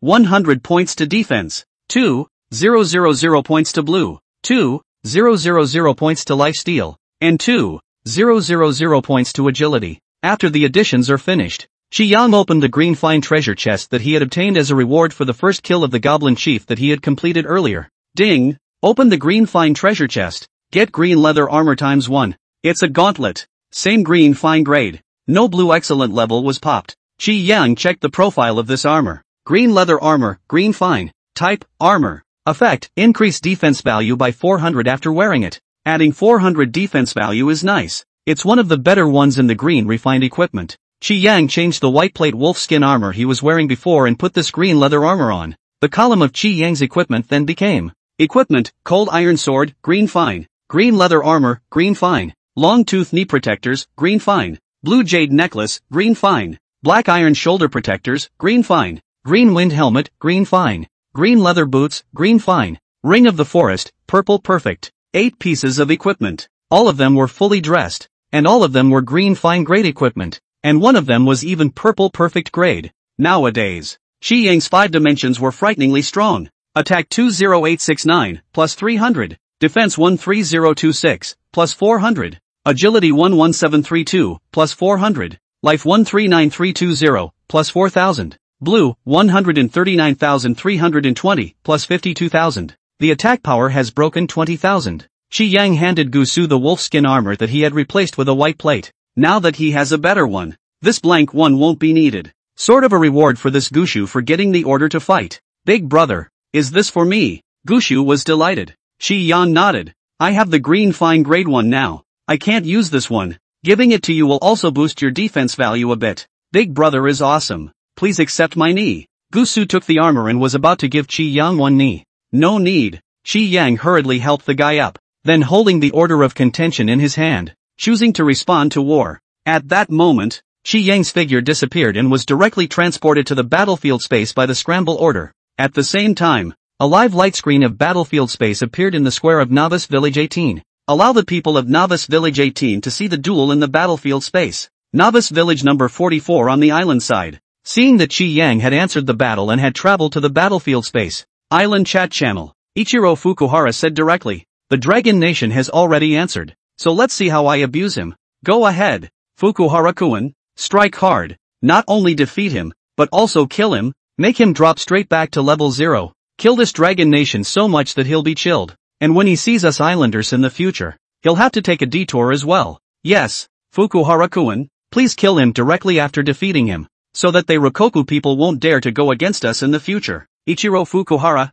100 points to defense, 2,000 points to blue, 2,000 points to lifesteal, and 2,000 points to agility. After the additions are finished, Qi Yang opened the green fine treasure chest that he had obtained as a reward for the first kill of the goblin chief that he had completed earlier. Ding! Open the green fine treasure chest. Get green leather armor ×1. It's a gauntlet. Same green fine grade. No blue excellent level was popped. Qi Yang checked the profile of this armor. Green leather armor, green fine. Type, armor. Effect, increase defense value by 400 after wearing it. Adding 400 defense value is nice. It's one of the better ones in the green refined equipment. Qi Yang changed the white plate wolf skin armor he was wearing before and put this green leather armor on. The column of Qi Yang's equipment then became equipment, cold iron sword, green fine, green leather armor, green fine, long tooth knee protectors, green fine, blue jade necklace, green fine, black iron shoulder protectors, green fine, green wind helmet, green fine, green leather boots, green fine, ring of the forest, purple perfect. 8 pieces of equipment. All of them were fully dressed, and all of them were green fine grade equipment. And one of them was even purple perfect grade. Nowadays, Qi Yang's 5 dimensions were frighteningly strong. Attack 20869, plus 300. Defense 13026, plus 400. Agility 11732, plus 400. Life 139320, plus 4000. Blue, 139,320, plus 52,000. The attack power has broken 20,000. Qi Yang handed Gusu the wolfskin armor that he had replaced with a white plate. Now that he has a better one, this blank one won't be needed. Sort of a reward for this Gushu for getting the order to fight. Big brother, is this for me? Gushu was delighted. Qi Yang nodded. I have the green fine grade one now. I can't use this one. Giving it to you will also boost your defense value a bit. Big brother is awesome. Please accept my knee. Gusu took the armor and was about to give Qi Yang one knee. No need. Qi Yang hurriedly helped the guy up, then holding the order of contention in his hand, choosing to respond to war. At that moment, Qi Yang's figure disappeared and was directly transported to the battlefield space by the scramble order. At the same time, a live light screen of battlefield space appeared in the square of Novice Village 18. Allow the people of Novice Village 18 to see the duel in the battlefield space. Novice Village number 44 on the island side. Seeing that Qi Yang had answered the battle and had traveled to the battlefield space, island chat channel, Ichiro Fukuhara said directly, the Dragon Nation has already answered, so let's see how I abuse him. Go ahead, Fukuhara-kun, strike hard, not only defeat him, but also kill him, make him drop straight back to level 0, kill this Dragon Nation so much that he'll be chilled, and when he sees us islanders in the future, he'll have to take a detour as well. Yes, Fukuhara-kun, please kill him directly after defeating him, so that the Rokkoku people won't dare to go against us in the future. Ichiro Fukuhara,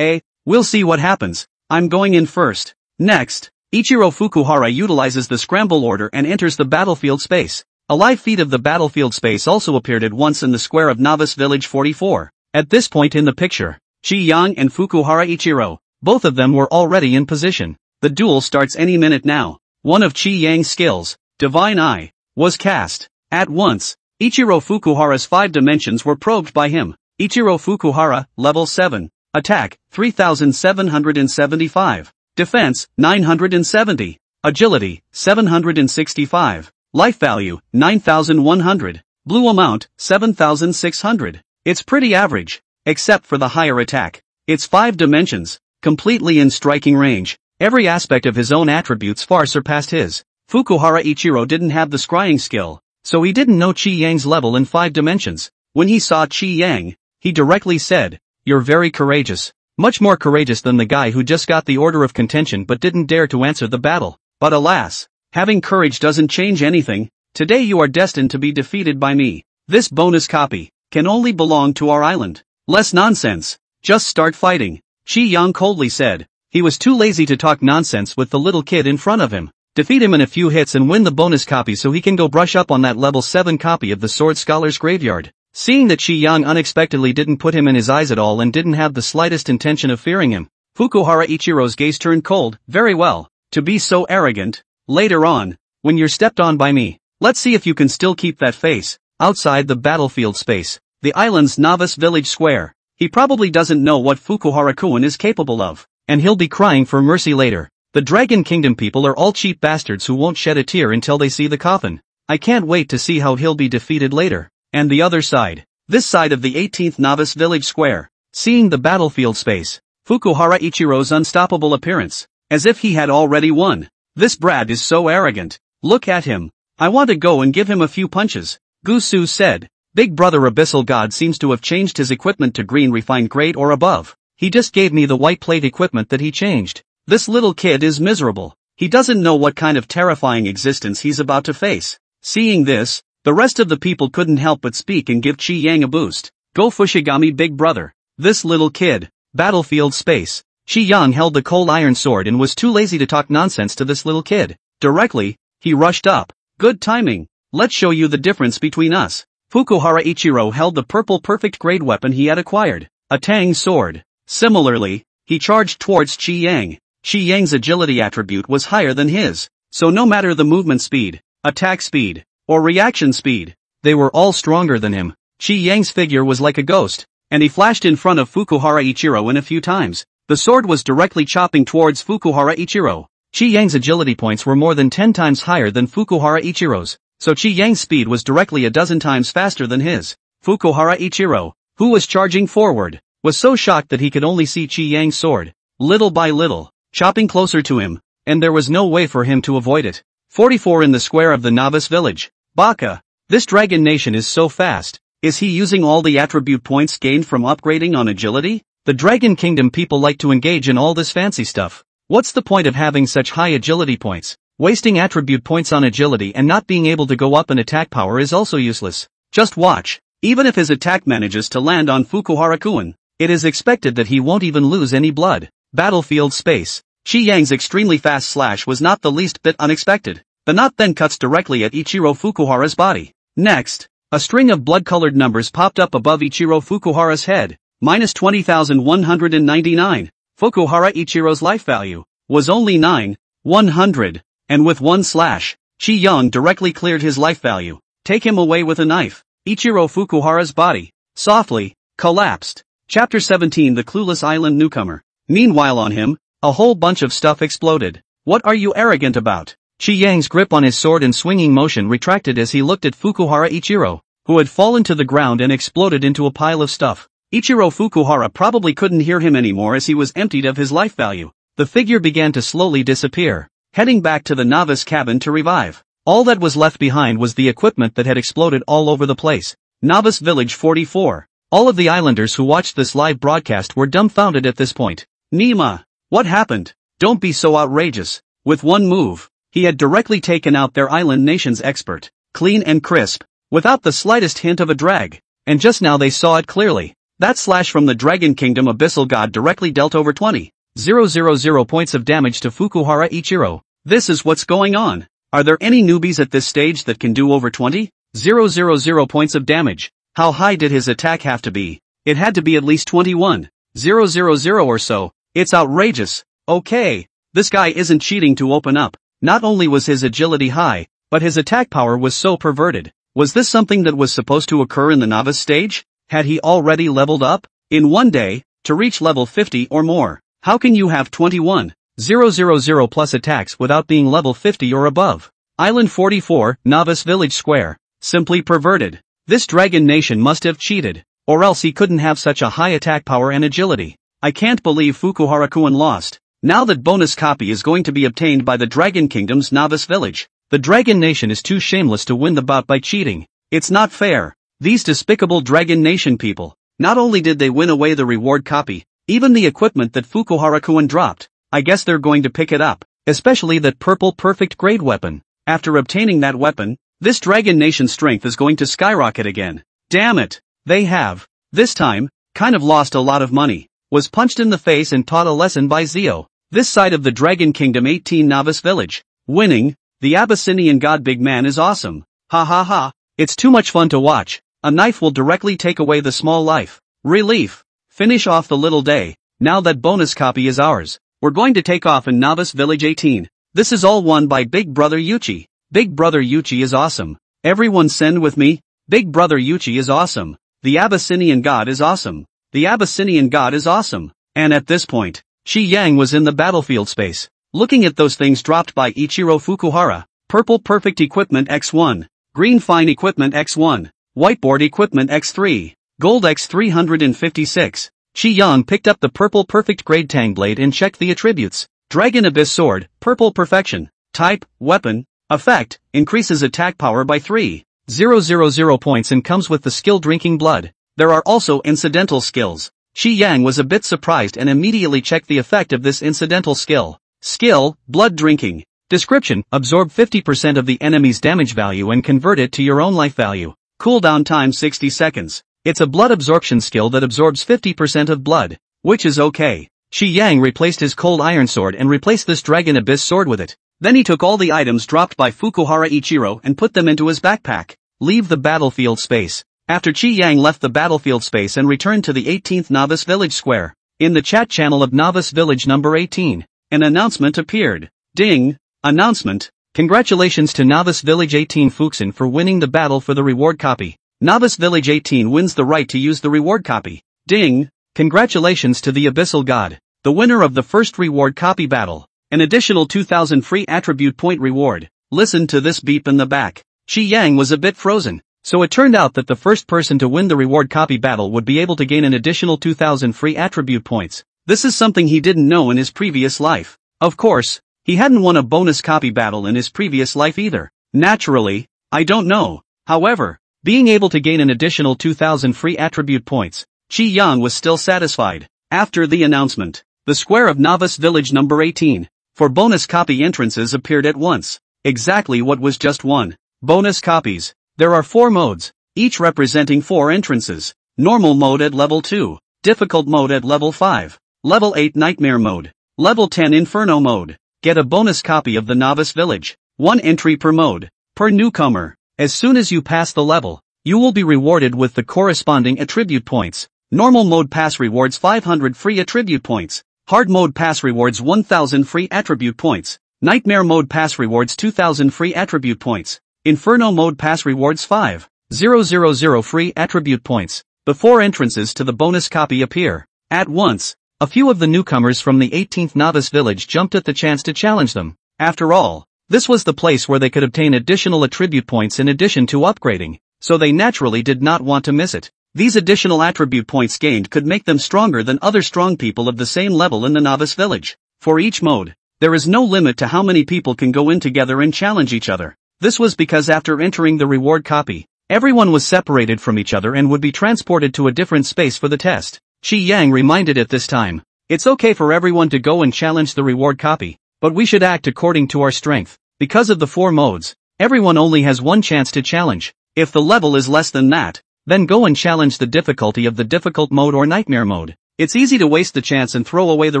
we'll see what happens, I'm going in first. Next, Ichiro Fukuhara utilizes the scramble order and enters the battlefield space. A live feed of the battlefield space also appeared at once in the square of Novice Village 44. At this point in the picture, Qi Yang and Fukuhara Ichiro, both of them were already in position. The duel starts any minute now. One of Qi Yang's skills, Divine Eye, was cast. At once, Ichiro Fukuhara's 5 dimensions were probed by him. Ichiro Fukuhara, level 7. Attack, 3,775. Defense, 970. Agility, 765. Life value, 9,100. Blue amount, 7,600. It's pretty average, except for the higher attack. It's 5 dimensions, completely in striking range. Every aspect of his own attributes far surpassed his. Fukuhara Ichiro didn't have the scrying skill, so he didn't know Qi Yang's level in 5 dimensions. When he saw Qi Yang, he directly said, "You're very courageous. Much more courageous than the guy who just got the order of contention but didn't dare to answer the battle. But alas, having courage doesn't change anything. Today you are destined to be defeated by me." This bonus copy can only belong to our island. Less nonsense. Just start fighting, Qi Yang coldly said. He was too lazy to talk nonsense with the little kid in front of him. Defeat him in a few hits and win the bonus copy so he can go brush up on that level 7 copy of the Sword Scholar's Graveyard. Seeing that Qi Yang unexpectedly didn't put him in his eyes at all and didn't have the slightest intention of fearing him, Fukuhara Ichiro's gaze turned cold. Very well. To be so arrogant. Later on, when you're stepped on by me, let's see if you can still keep that face. Outside the battlefield space, the island's novice village square. He probably doesn't know what Fukuhara-kun is capable of, and he'll be crying for mercy later. The Dragon Kingdom people are all cheap bastards who won't shed a tear until they see the coffin. I can't wait to see how he'll be defeated later. And the other side. This side of the 18th novice village square. Seeing the battlefield space, Fukuhara Ichiro's unstoppable appearance, as if he had already won. This brat is so arrogant. Look at him. I want to go and give him a few punches, Gusu said. Big brother Abyssal God seems to have changed his equipment to green refined grade or above. He just gave me the white plate equipment that he changed. This little kid is miserable. He doesn't know what kind of terrifying existence he's about to face. Seeing this, the rest of the people couldn't help but speak and give Qi Yang a boost. Go Fushigami big brother. This little kid. Battlefield space. Qi Yang held the cold iron sword and was too lazy to talk nonsense to this little kid. Directly, he rushed up. Good timing. Let's show you the difference between us. Fukuhara Ichiro held the purple perfect grade weapon he had acquired, a Tang sword. Similarly, he charged towards Qi Yang. Qi Yang's agility attribute was higher than his, so no matter the movement speed, attack speed, or reaction speed, they were all stronger than him. Qi Yang's figure was like a ghost, and he flashed in front of Fukuhara Ichiro in a few times. The sword was directly chopping towards Fukuhara Ichiro. Qi Yang's agility points were more than 10 times higher than Fukuhara Ichiro's, so Qi Yang's speed was directly a dozen times faster than his. Fukuhara Ichiro, who was charging forward, was so shocked that he could only see Qi Yang's sword, little by little, chopping closer to him, and there was no way for him to avoid it. 44 in the square of the novice village. Baka. This dragon nation is so fast. Is he using all the attribute points gained from upgrading on agility? The Dragon Kingdom people like to engage in all this fancy stuff. What's the point of having such high agility points? Wasting attribute points on agility and not being able to go up in attack power is also useless. Just watch. Even if his attack manages to land on Fukuhara-kun, it is expected that he won't even lose any blood. Battlefield space. Qi Yang's extremely fast slash was not the least bit unexpected. The knot then cuts directly at Ichiro Fukuhara's body. Next, a string of blood-colored numbers popped up above Ichiro Fukuhara's head. Minus 20,199. Fukuhara Ichiro's life value was only 9,100. And with one slash, Qi Yang directly cleared his life value. Take him away with a knife. Ichiro Fukuhara's body softly collapsed. Chapter 17 The Clueless Island Newcomer. Meanwhile on him, a whole bunch of stuff exploded. What are you arrogant about? Qi Yang's grip on his sword and swinging motion retracted as he looked at Fukuhara Ichiro, who had fallen to the ground and exploded into a pile of stuff. Ichiro Fukuhara probably couldn't hear him anymore as he was emptied of his life value. The figure began to slowly disappear, heading back to the novice cabin to revive. All that was left behind was the equipment that had exploded all over the place. Novice Village 44. All of the islanders who watched this live broadcast were dumbfounded at this point. Nima, what happened? Don't be so outrageous. With one move, he had directly taken out their island nation's expert, clean and crisp, without the slightest hint of a drag. And just now they saw it clearly. That slash from the Dragon Kingdom Abyssal God directly dealt over 20,000 points of damage to Fukuhara Ichiro. This is what's going on. Are there any newbies at this stage that can do over 20,000 points of damage? How high did his attack have to be? It had to be at least 21,000 or so. It's outrageous. Okay, this guy isn't cheating to open up. Not only was his agility high, but his attack power was so perverted. Was this something that was supposed to occur in the novice stage? Had he already leveled up? In one day, to reach level 50 or more. How can you have 21,000 plus attacks without being level 50 or above? Island 44, Novice Village Square. Simply perverted. This dragon nation must have cheated, or else he couldn't have such a high attack power and agility. I can't believe Fukuhara-kun lost. Now that bonus copy is going to be obtained by the Dragon Kingdom's Novice Village. The Dragon Nation is too shameless to win the bout by cheating. It's not fair. These despicable Dragon Nation people. Not only did they win away the reward copy, even the equipment that Fukuhara-kun dropped. I guess they're going to pick it up, especially that purple perfect grade weapon. After obtaining that weapon, this Dragon Nation strength is going to skyrocket again. Damn it! They have, this time, kind of lost a lot of money, was punched in the face and taught a lesson by Zio. This side of the Dragon Kingdom 18 Novice Village. Winning, the Abyssinian God Big Man is awesome. Ha ha ha, it's too much fun to watch. A knife will directly take away the small life. Relief. Finish off the little day. Now that bonus copy is ours, we're going to take off in Novice Village 18. This is all won by Big Brother Yuchi. Big Brother Yuchi is awesome. Everyone send with me. Big Brother Yuchi is awesome. The Abyssinian God is awesome. The Abyssinian God is awesome. And at this point, Shi Yang was in the battlefield space, looking at those things dropped by Ichiro Fukuhara. Purple Perfect Equipment X1. Green Fine Equipment X1. Whiteboard Equipment X3. Gold X356. Shi Yang picked up the Purple Perfect Grade Tang Blade and checked the attributes. Dragon Abyss Sword, Purple Perfection. Type, Weapon. Effect, increases attack power by 3,000 points and comes with the skill Drinking Blood. There are also incidental skills. Shi Yang was a bit surprised and immediately checked the effect of this incidental skill. Skill, Blood Drinking. Description, absorb 50% of the enemy's damage value and convert it to your own life value. Cooldown time 60 seconds. It's a blood absorption skill that absorbs 50% of blood, which is okay. Shi Yang replaced his Cold Iron Sword and replaced this Dragon Abyss Sword with it. Then he took all the items dropped by Fukuhara Ichiro and put them into his backpack. Leave the battlefield space. After Shi Yang left the battlefield space and returned to the 18th Novice Village Square, in the chat channel of Novice Village number 18, an announcement appeared. Ding! Announcement. Congratulations to Novice Village 18 Fuxin for winning the battle for the reward copy. Novice Village 18 wins the right to use the reward copy. Ding! Congratulations to the Abyssal God, the winner of the first reward copy battle. An additional 2,000 free attribute point reward. Listen to this beep in the back. Shi Yang was a bit frozen. So it turned out that the first person to win the reward copy battle would be able to gain an additional 2,000 free attribute points. This is something he didn't know in his previous life. Of course, he hadn't won a bonus copy battle in his previous life either. Naturally, I don't know. However, being able to gain an additional 2,000 free attribute points, Shi Yang was still satisfied. After the announcement, the square of Novice Village number 18, for bonus copy entrances appeared at once. Exactly what was just one. Bonus copies. There are 4 modes, each representing 4 entrances. Normal mode at level 2, difficult mode at level 5, level 8 nightmare mode, level 10 inferno mode. Get a bonus copy of the Novice Village. 1 entry per mode, per newcomer. As soon as you pass the level, you will be rewarded with the corresponding attribute points. Normal mode pass rewards 500 free attribute points. Hard mode pass rewards 1000 free attribute points. Nightmare mode pass rewards 2000 free attribute points. Inferno mode pass rewards 5,000 free attribute points. Before entrances to the bonus copy appear, at once, a few of the newcomers from the 18th Novice Village jumped at the chance to challenge them. After all, this was the place where they could obtain additional attribute points in addition to upgrading, so they naturally did not want to miss it. These additional attribute points gained could make them stronger than other strong people of the same level in the Novice Village. For each mode, there is no limit to how many people can go in together and challenge each other. This was because after entering the reward copy, everyone was separated from each other and would be transported to a different space for the test. Shi Yang reminded it this time. It's okay for everyone to go and challenge the reward copy, but we should act according to our strength. Because of the 4 modes, everyone only has 1 chance to challenge. If the level is less than that, then go and challenge the difficulty of the difficult mode or nightmare mode. It's easy to waste the chance and throw away the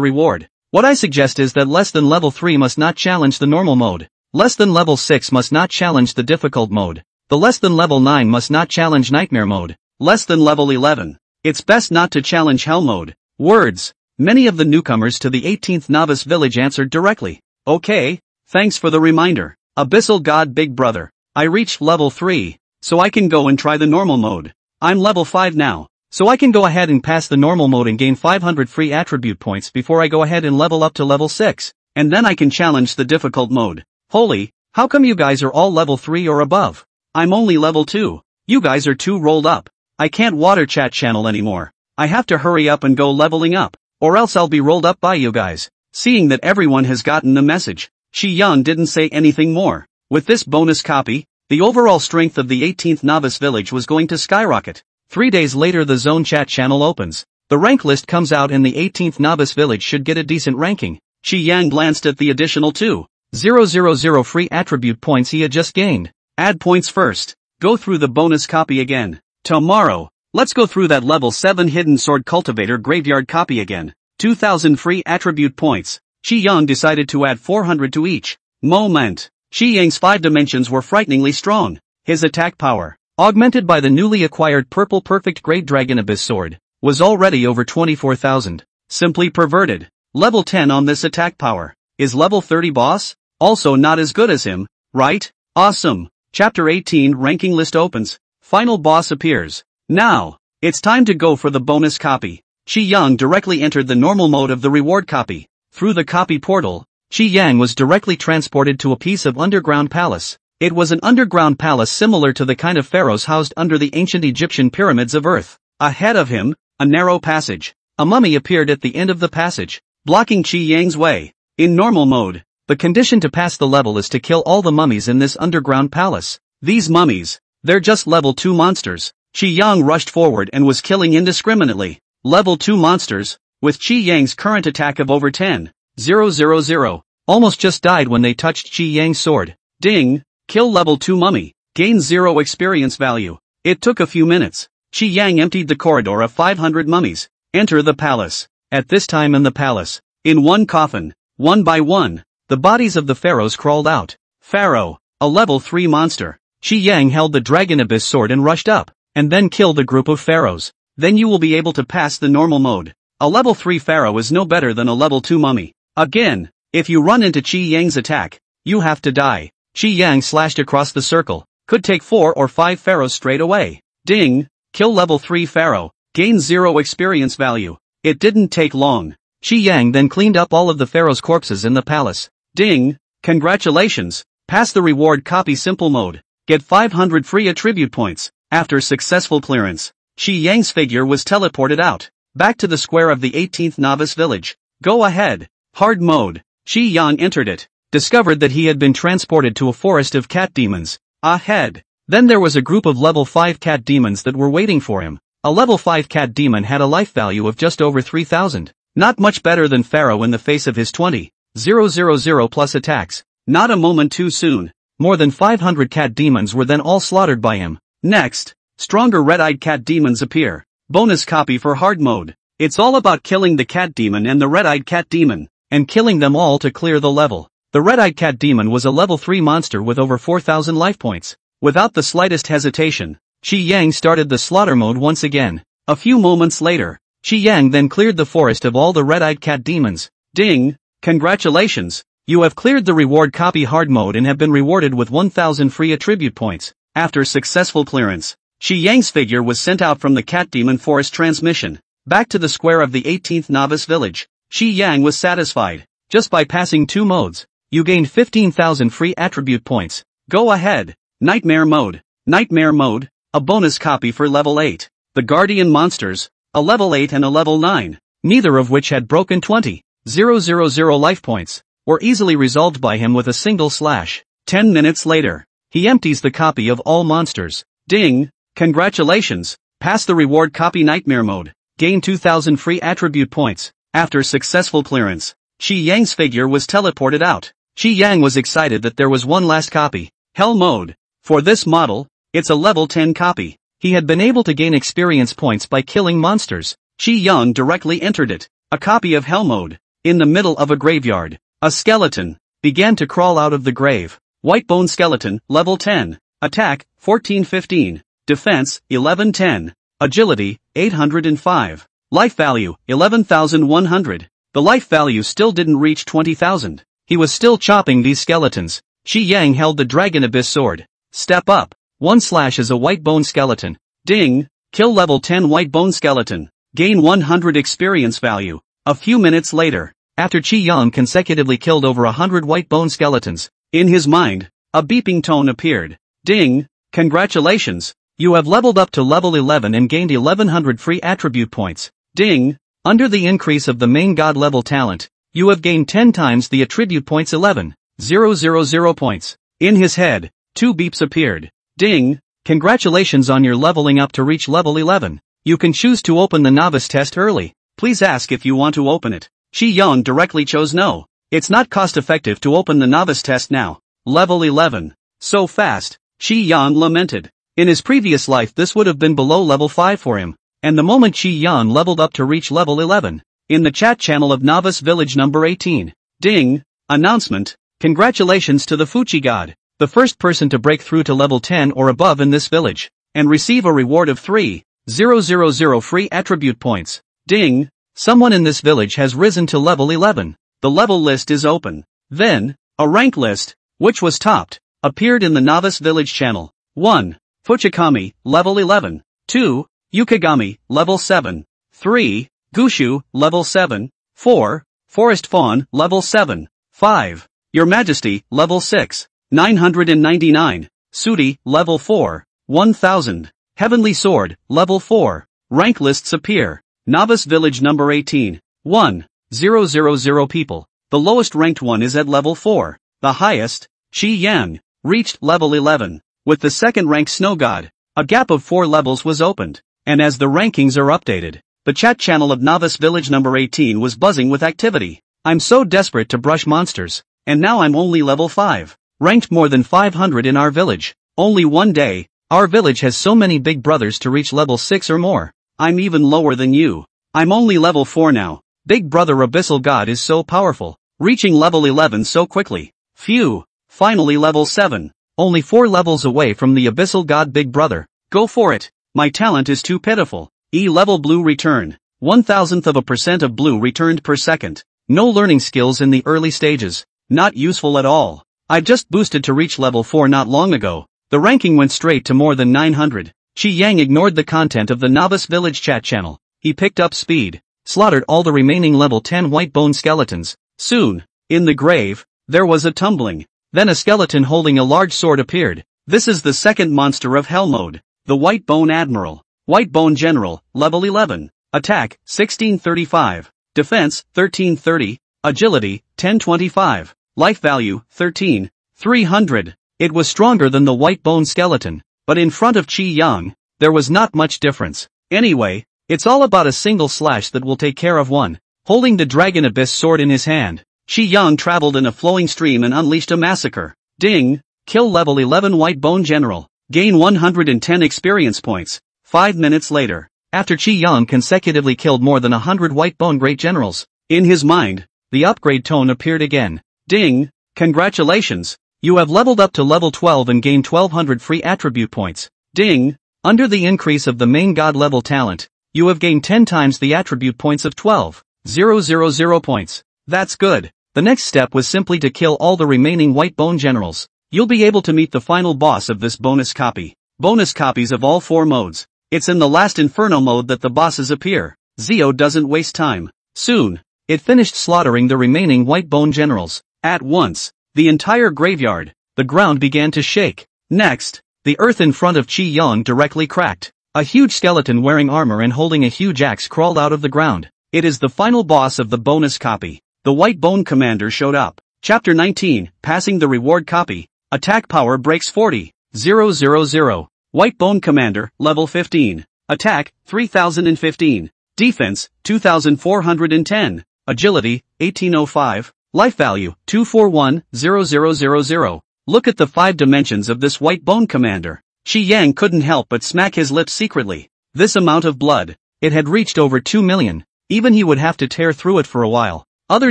reward. What I suggest is that less than level 3 must not challenge the normal mode. Less than level 6 must not challenge the difficult mode. The less than level 9 must not challenge nightmare mode. Less than level 11. It's best not to challenge hell mode. Words. Many of the newcomers to the 18th Novice Village answered directly. Okay, thanks for the reminder. Abyssal God Big Brother. I reached level 3, so I can go and try the normal mode. I'm level 5 now, so I can go ahead and pass the normal mode and gain 500 free attribute points before I go ahead and level up to level 6. And then I can challenge the difficult mode. Holy, how come you guys are all level 3 or above? I'm only level 2. You guys are too rolled up. I can't water chat channel anymore. I have to hurry up and go leveling up, or else I'll be rolled up by you guys. Seeing that everyone has gotten the message, Shi Yang didn't say anything more. With this bonus copy, the overall strength of the 18th Novice Village was going to skyrocket. 3 days later the zone chat channel opens. The rank list comes out and the 18th Novice Village should get a decent ranking. Shi Yang glanced at the additional 2,000 free attribute points he had just gained. Add points first. Go through the bonus copy again. Tomorrow, Let's go through that level 7 Hidden Sword Cultivator Graveyard copy again. 2000 free attribute points. Qi Yang decided to add 400 to each. Moment. Qi Yang's 5 dimensions were frighteningly strong. His attack power, augmented by the newly acquired purple perfect Great Dragon Abyss Sword, was already over 24,000. Simply perverted. Level 10 on this attack power. Is level 30 boss? Also not as good as him, right? Awesome. Chapter 18 ranking list opens. Final boss appears. Now, it's time to go for the bonus copy. Qi Yang directly entered the normal mode of the reward copy. Through the copy portal, Qi Yang was directly transported to a piece of underground palace. It was an underground palace similar to the kind of pharaohs housed under the ancient Egyptian pyramids of Earth. Ahead of him, a narrow passage. A mummy appeared at the end of the passage, blocking Qi Yang's way. In normal mode, the condition to pass the level is to kill all the mummies in this underground palace. These mummies, they're just level 2 monsters. Qi Yang rushed forward and was killing indiscriminately. Level 2 monsters, with Qi Yang's current attack of over 10,000, almost just died when they touched Qi Yang's sword. Ding! Kill level 2 mummy, gain 0 experience value. It took a few minutes. Qi Yang emptied the corridor of 500 mummies. Enter the palace. At this time in the palace, in one coffin, one by one, the bodies of the pharaohs crawled out. Pharaoh, a level 3 monster. Qi Yang held the Dragon Abyss sword and rushed up, and then killed a group of pharaohs. Then you will be able to pass the normal mode. A level 3 pharaoh is no better than a level 2 mummy. Again, if you run into Qi Yang's attack, you have to die. Qi Yang slashed across the circle, could take 4 or 5 pharaohs straight away. Ding! Kill level 3 pharaoh, gain 0 experience value. It didn't take long. Qi Yang then cleaned up all of the pharaoh's corpses in the palace. Ding! Congratulations! Pass the reward copy simple mode. Get 500 free attribute points. After successful clearance, Qi Yang's figure was teleported out, back to the square of the 18th novice village. Go ahead. Hard mode. Qi Yang entered it, discovered that he had been transported to a forest of cat demons. Ahead. Then there was a group of level 5 cat demons that were waiting for him. A level 5 cat demon had a life value of just over 3,000. Not much better than Pharaoh in the face of his 20,000 plus attacks. Not a moment too soon. More than 500 cat demons were then all slaughtered by him. Next, stronger red-eyed cat demons appear. Bonus copy for hard mode. It's all about killing the cat demon and the red-eyed cat demon, and killing them all to clear the level. The red-eyed cat demon was a level 3 monster with over 4,000 life points. Without the slightest hesitation, Qi Yang started the slaughter mode once again. A few moments later, Qi Yang then cleared the forest of all the red-eyed cat demons. Ding! Congratulations! You have cleared the reward copy hard mode and have been rewarded with 1,000 free attribute points. After successful clearance, Qi Yang's figure was sent out from the cat demon forest transmission, back to the square of the 18th novice village. Qi Yang was satisfied. Just by passing 2 modes, you gained 15,000 free attribute points. Go ahead. Nightmare mode. Nightmare mode, a bonus copy for level 8. The Guardian monsters, a level 8 and a level 9, neither of which had broken 20,000 life points, were easily resolved by him with a single slash. 10 minutes later, he empties the copy of all monsters. Ding! Congratulations! Pass the reward copy nightmare mode. Gain 2,000 free attribute points. After successful clearance, Qi Yang's figure was teleported out. Qi Yang was excited that there was one last copy. Hell mode. For this model, it's a level 10 copy. He had been able to gain experience points by killing monsters. Qi Yang directly entered it. A copy of Hell mode. In the middle of a graveyard, a skeleton began to crawl out of the grave. White bone skeleton, level 10. Attack, 1415. Defense, 1110. Agility, 805. Life value, 11,100. The life value still didn't reach 20,000. He was still chopping these skeletons. Qi Yang held the Dragon Abyss sword. Step up. 1 slash is a white bone skeleton. Ding! Kill level 10 white bone skeleton. Gain 100 experience value. A few minutes later, after Qi Yang consecutively killed over 100 white bone skeletons, in his mind, a beeping tone appeared. Ding! Congratulations! You have leveled up to level 11 and gained 1100 free attribute points. Ding! Under the increase of the main god level talent, you have gained 10 times the attribute points 11,000 points. In his head, 2 beeps appeared. Ding! Congratulations on your leveling up to reach level 11. You can choose to open the novice test early. Please ask if you want to open it. Qi Yang directly chose no. It's not cost effective to open the novice test now. Level 11. So fast. Qi Yang lamented. In his previous life this would have been below level 5 for him, and the moment Qi Yan leveled up to reach level 11. In the chat channel of Novice Village number 18. Ding! Announcement. Congratulations to the Fuchi God, the first person to break through to level 10 or above in this village, and receive a reward of 3,000 free attribute points. Ding! Someone in this village has risen to level 11. The level list is open. Then, a rank list, which was topped, appeared in the Novice Village channel. 1. Fuchikami, level 11. 2. Yukigami, level 7. 3. Gushu, level 7. 4. Forest Fawn, level 7. 5. Your Majesty, level 6. 999. Sudi, level 4. 1000. Heavenly Sword, level 4. Rank lists appear. Novice Village number 18. 1,000 people. The lowest ranked one is at level 4. The highest, Qi Yang, reached level 11. With the second ranked Snow God, a gap of 4 levels was opened. And as the rankings are updated, the chat channel of Novice Village number 18 was buzzing with activity. I'm so desperate to brush monsters, and now I'm only level 5. Ranked more than 500 in our village. Only one day, our village has so many big brothers to reach level 6 or more. I'm even lower than you. I'm only level 4 now. Big brother Abyssal God is so powerful, reaching level 11 so quickly. Phew, finally level 7. Only 4 levels away from the Abyssal God Big Brother. Go for it. My talent is too pitiful. E-level blue return. 0.001% of blue returned per second. No learning skills in the early stages. Not useful at all. I just boosted to reach level 4 not long ago. The ranking went straight to more than 900. Qi Yang ignored the content of the Novice Village chat channel. He picked up speed, slaughtered all the remaining level 10 white bone skeletons. Soon, in the grave, there was a tumbling. Then a skeleton holding a large sword appeared. This is the second monster of Hell mode. The White Bone Admiral. White Bone General, level 11. Attack, 1635. Defense, 1330. Agility, 1025. Life value, 13,300. It was stronger than the White Bone Skeleton, but in front of Qi Yang, there was not much difference. Anyway, it's all about a single slash that will take care of one. Holding the Dragon Abyss sword in his hand, Qi Yang traveled in a flowing stream and unleashed a massacre. Ding! Kill level 11 White Bone General. Gain 110 experience points. 5 minutes later, after Qi Yang consecutively killed more than 100 White Bone Great Generals, in his mind, the upgrade tone appeared again. Ding! Congratulations! You have leveled up to level 12 and gained 1200 free attribute points. Ding! Under the increase of the main god level talent, you have gained 10 times the attribute points of 12,000 points. That's good. The next step was simply to kill all the remaining White Bone Generals. You'll be able to meet the final boss of this bonus copy. Bonus copies of all 4 modes. It's in the last Inferno mode that the bosses appear. Zio doesn't waste time. Soon, it finished slaughtering the remaining White Bone Generals. At once, the entire graveyard, the ground began to shake. Next, the earth in front of Qi Yang directly cracked. A huge skeleton wearing armor and holding a huge axe crawled out of the ground. It is the final boss of the bonus copy. The White Bone Commander showed up. Chapter 19, Passing the Reward Copy. Attack power breaks 40,000. White Bone Commander, level 15. Attack, 3015. Defense, 2410. Agility, 1805. Life value, 241,000. Look at the 5 dimensions of this White Bone Commander. Qi Yang couldn't help but smack his lips secretly. This amount of blood, it had reached over 2 million. Even he would have to tear through it for a while. Other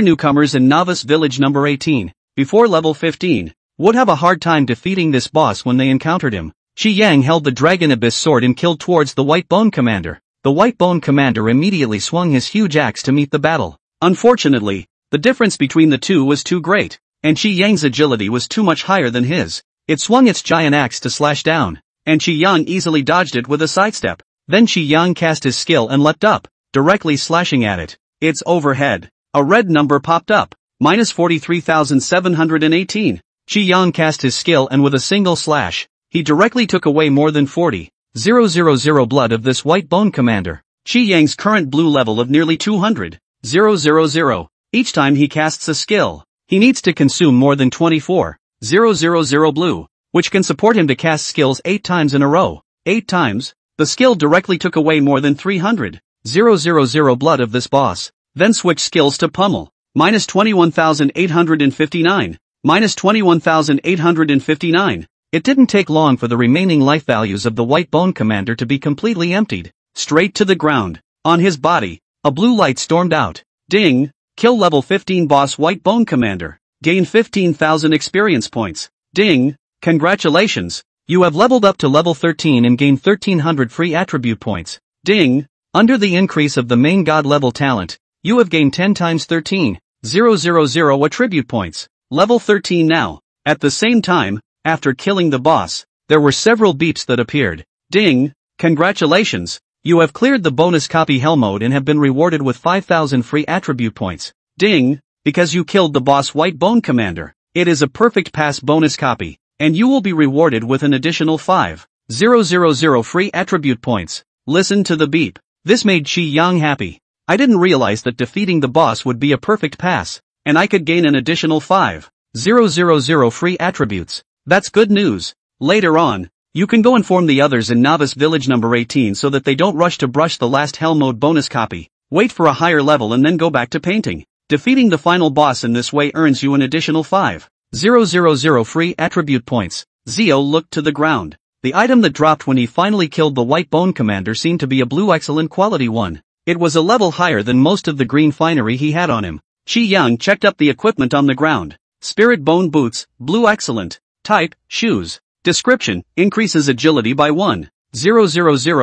newcomers in Novice Village number 18, before level 15, would have a hard time defeating this boss when they encountered him. Qi Yang held the Dragon Abyss sword and killed towards the White Bone Commander. The White Bone Commander immediately swung his huge axe to meet the battle. Unfortunately, the difference between the two was too great, and Qi Yang's agility was too much higher than his. It swung its giant axe to slash down, and Qi Yang easily dodged it with a sidestep. Then Qi Yang cast his skill and leapt up, directly slashing at it. Its overhead. A red number popped up, minus 43,718. Qi Yang cast his skill and with a single slash, he directly took away more than 40,000 blood of this White Bone Commander. Qi Yang's current blue level of nearly 200,000. Each time he casts a skill, he needs to consume more than 24,000 blue, which can support him to cast skills 8 times in a row. 8 times, the skill directly took away more than 300,000 blood of this boss. Then switch skills to Pummel. Minus 21,859. Minus 21,859. It didn't take long for the remaining life values of the White Bone Commander to be completely emptied. Straight to the ground. On his body, a blue light stormed out. Ding! Kill level 15 boss White Bone Commander. Gain 15,000 experience points. Ding! Congratulations! You have leveled up to level 13 and gained 1300 free attribute points. Ding! Under the increase of the main god level talent, you have gained 10 times 13,000 attribute points. Level 13 now. At the same time, after killing the boss, there were several beeps that appeared. Ding! Congratulations! You have cleared the bonus copy hell mode and have been rewarded with 5,000 free attribute points. Ding! Because you killed the boss White Bone Commander. It is a perfect pass bonus copy, and you will be rewarded with an additional 5,000 free attribute points. Listen to the beep. This made Qi Yang happy. I didn't realize that defeating the boss would be a perfect pass, and I could gain an additional 5,000 free attributes. That's good news. Later on, you can go inform the others in Novice Village number 18 so that they don't rush to brush the last Hell Mode bonus copy. Wait for a higher level and then go back to painting. Defeating the final boss in this way earns you an additional 5,000 free attribute points. Zio looked to the ground. The item that dropped when he finally killed the White Bone Commander seemed to be a blue excellent quality one. It was a level higher than most of the green finery he had on him. Qi Yang checked up the equipment on the ground. Spirit Bone Boots, blue excellent. Type, shoes. Description, increases agility by 1,000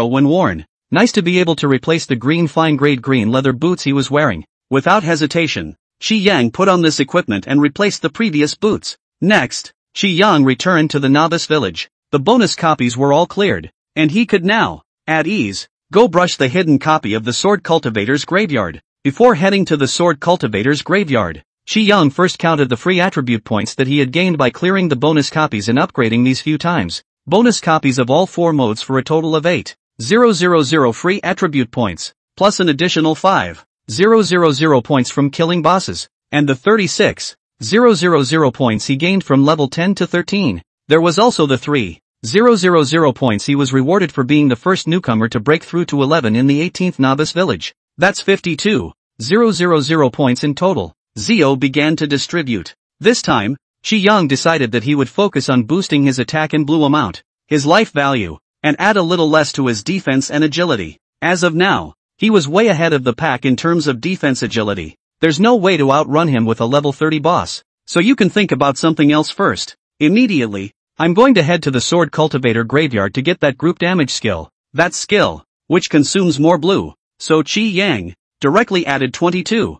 when worn. Nice to be able to replace the green fine grade green leather boots he was wearing. Without hesitation, Qi Yang put on this equipment and replaced the previous boots. Next, Qi Yang returned to the Novice Village. The bonus copies were all cleared, and he could now, at ease, go brush the hidden copy of the Sword Cultivator's Graveyard. Before heading to the Sword Cultivator's Graveyard, Qi Yang first counted the free attribute points that he had gained by clearing the bonus copies and upgrading these few times. Bonus copies of all 4 modes for a total of 8,000 free attribute points, plus an additional 5,000 points from killing bosses, and the 36,000 points he gained from level 10 to 13. There was also the 3,000 points he was rewarded for being the first newcomer to break through to 11 in the 18th Novice Village. That's 52,000 points in total. Zio began to distribute. This time, Qi Yang decided that he would focus on boosting his attack and blue amount, his life value, and add a little less to his defense and agility. As of now, he was way ahead of the pack in terms of defense agility. There's no way to outrun him with a level 30 boss, so you can think about something else first. Immediately, I'm going to head to the Sword Cultivator Graveyard to get that group damage skill. That skill, which consumes more blue. So Qi Yang directly added 22,000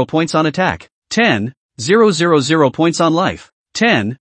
points on attack, 10,000 points on life, 10,000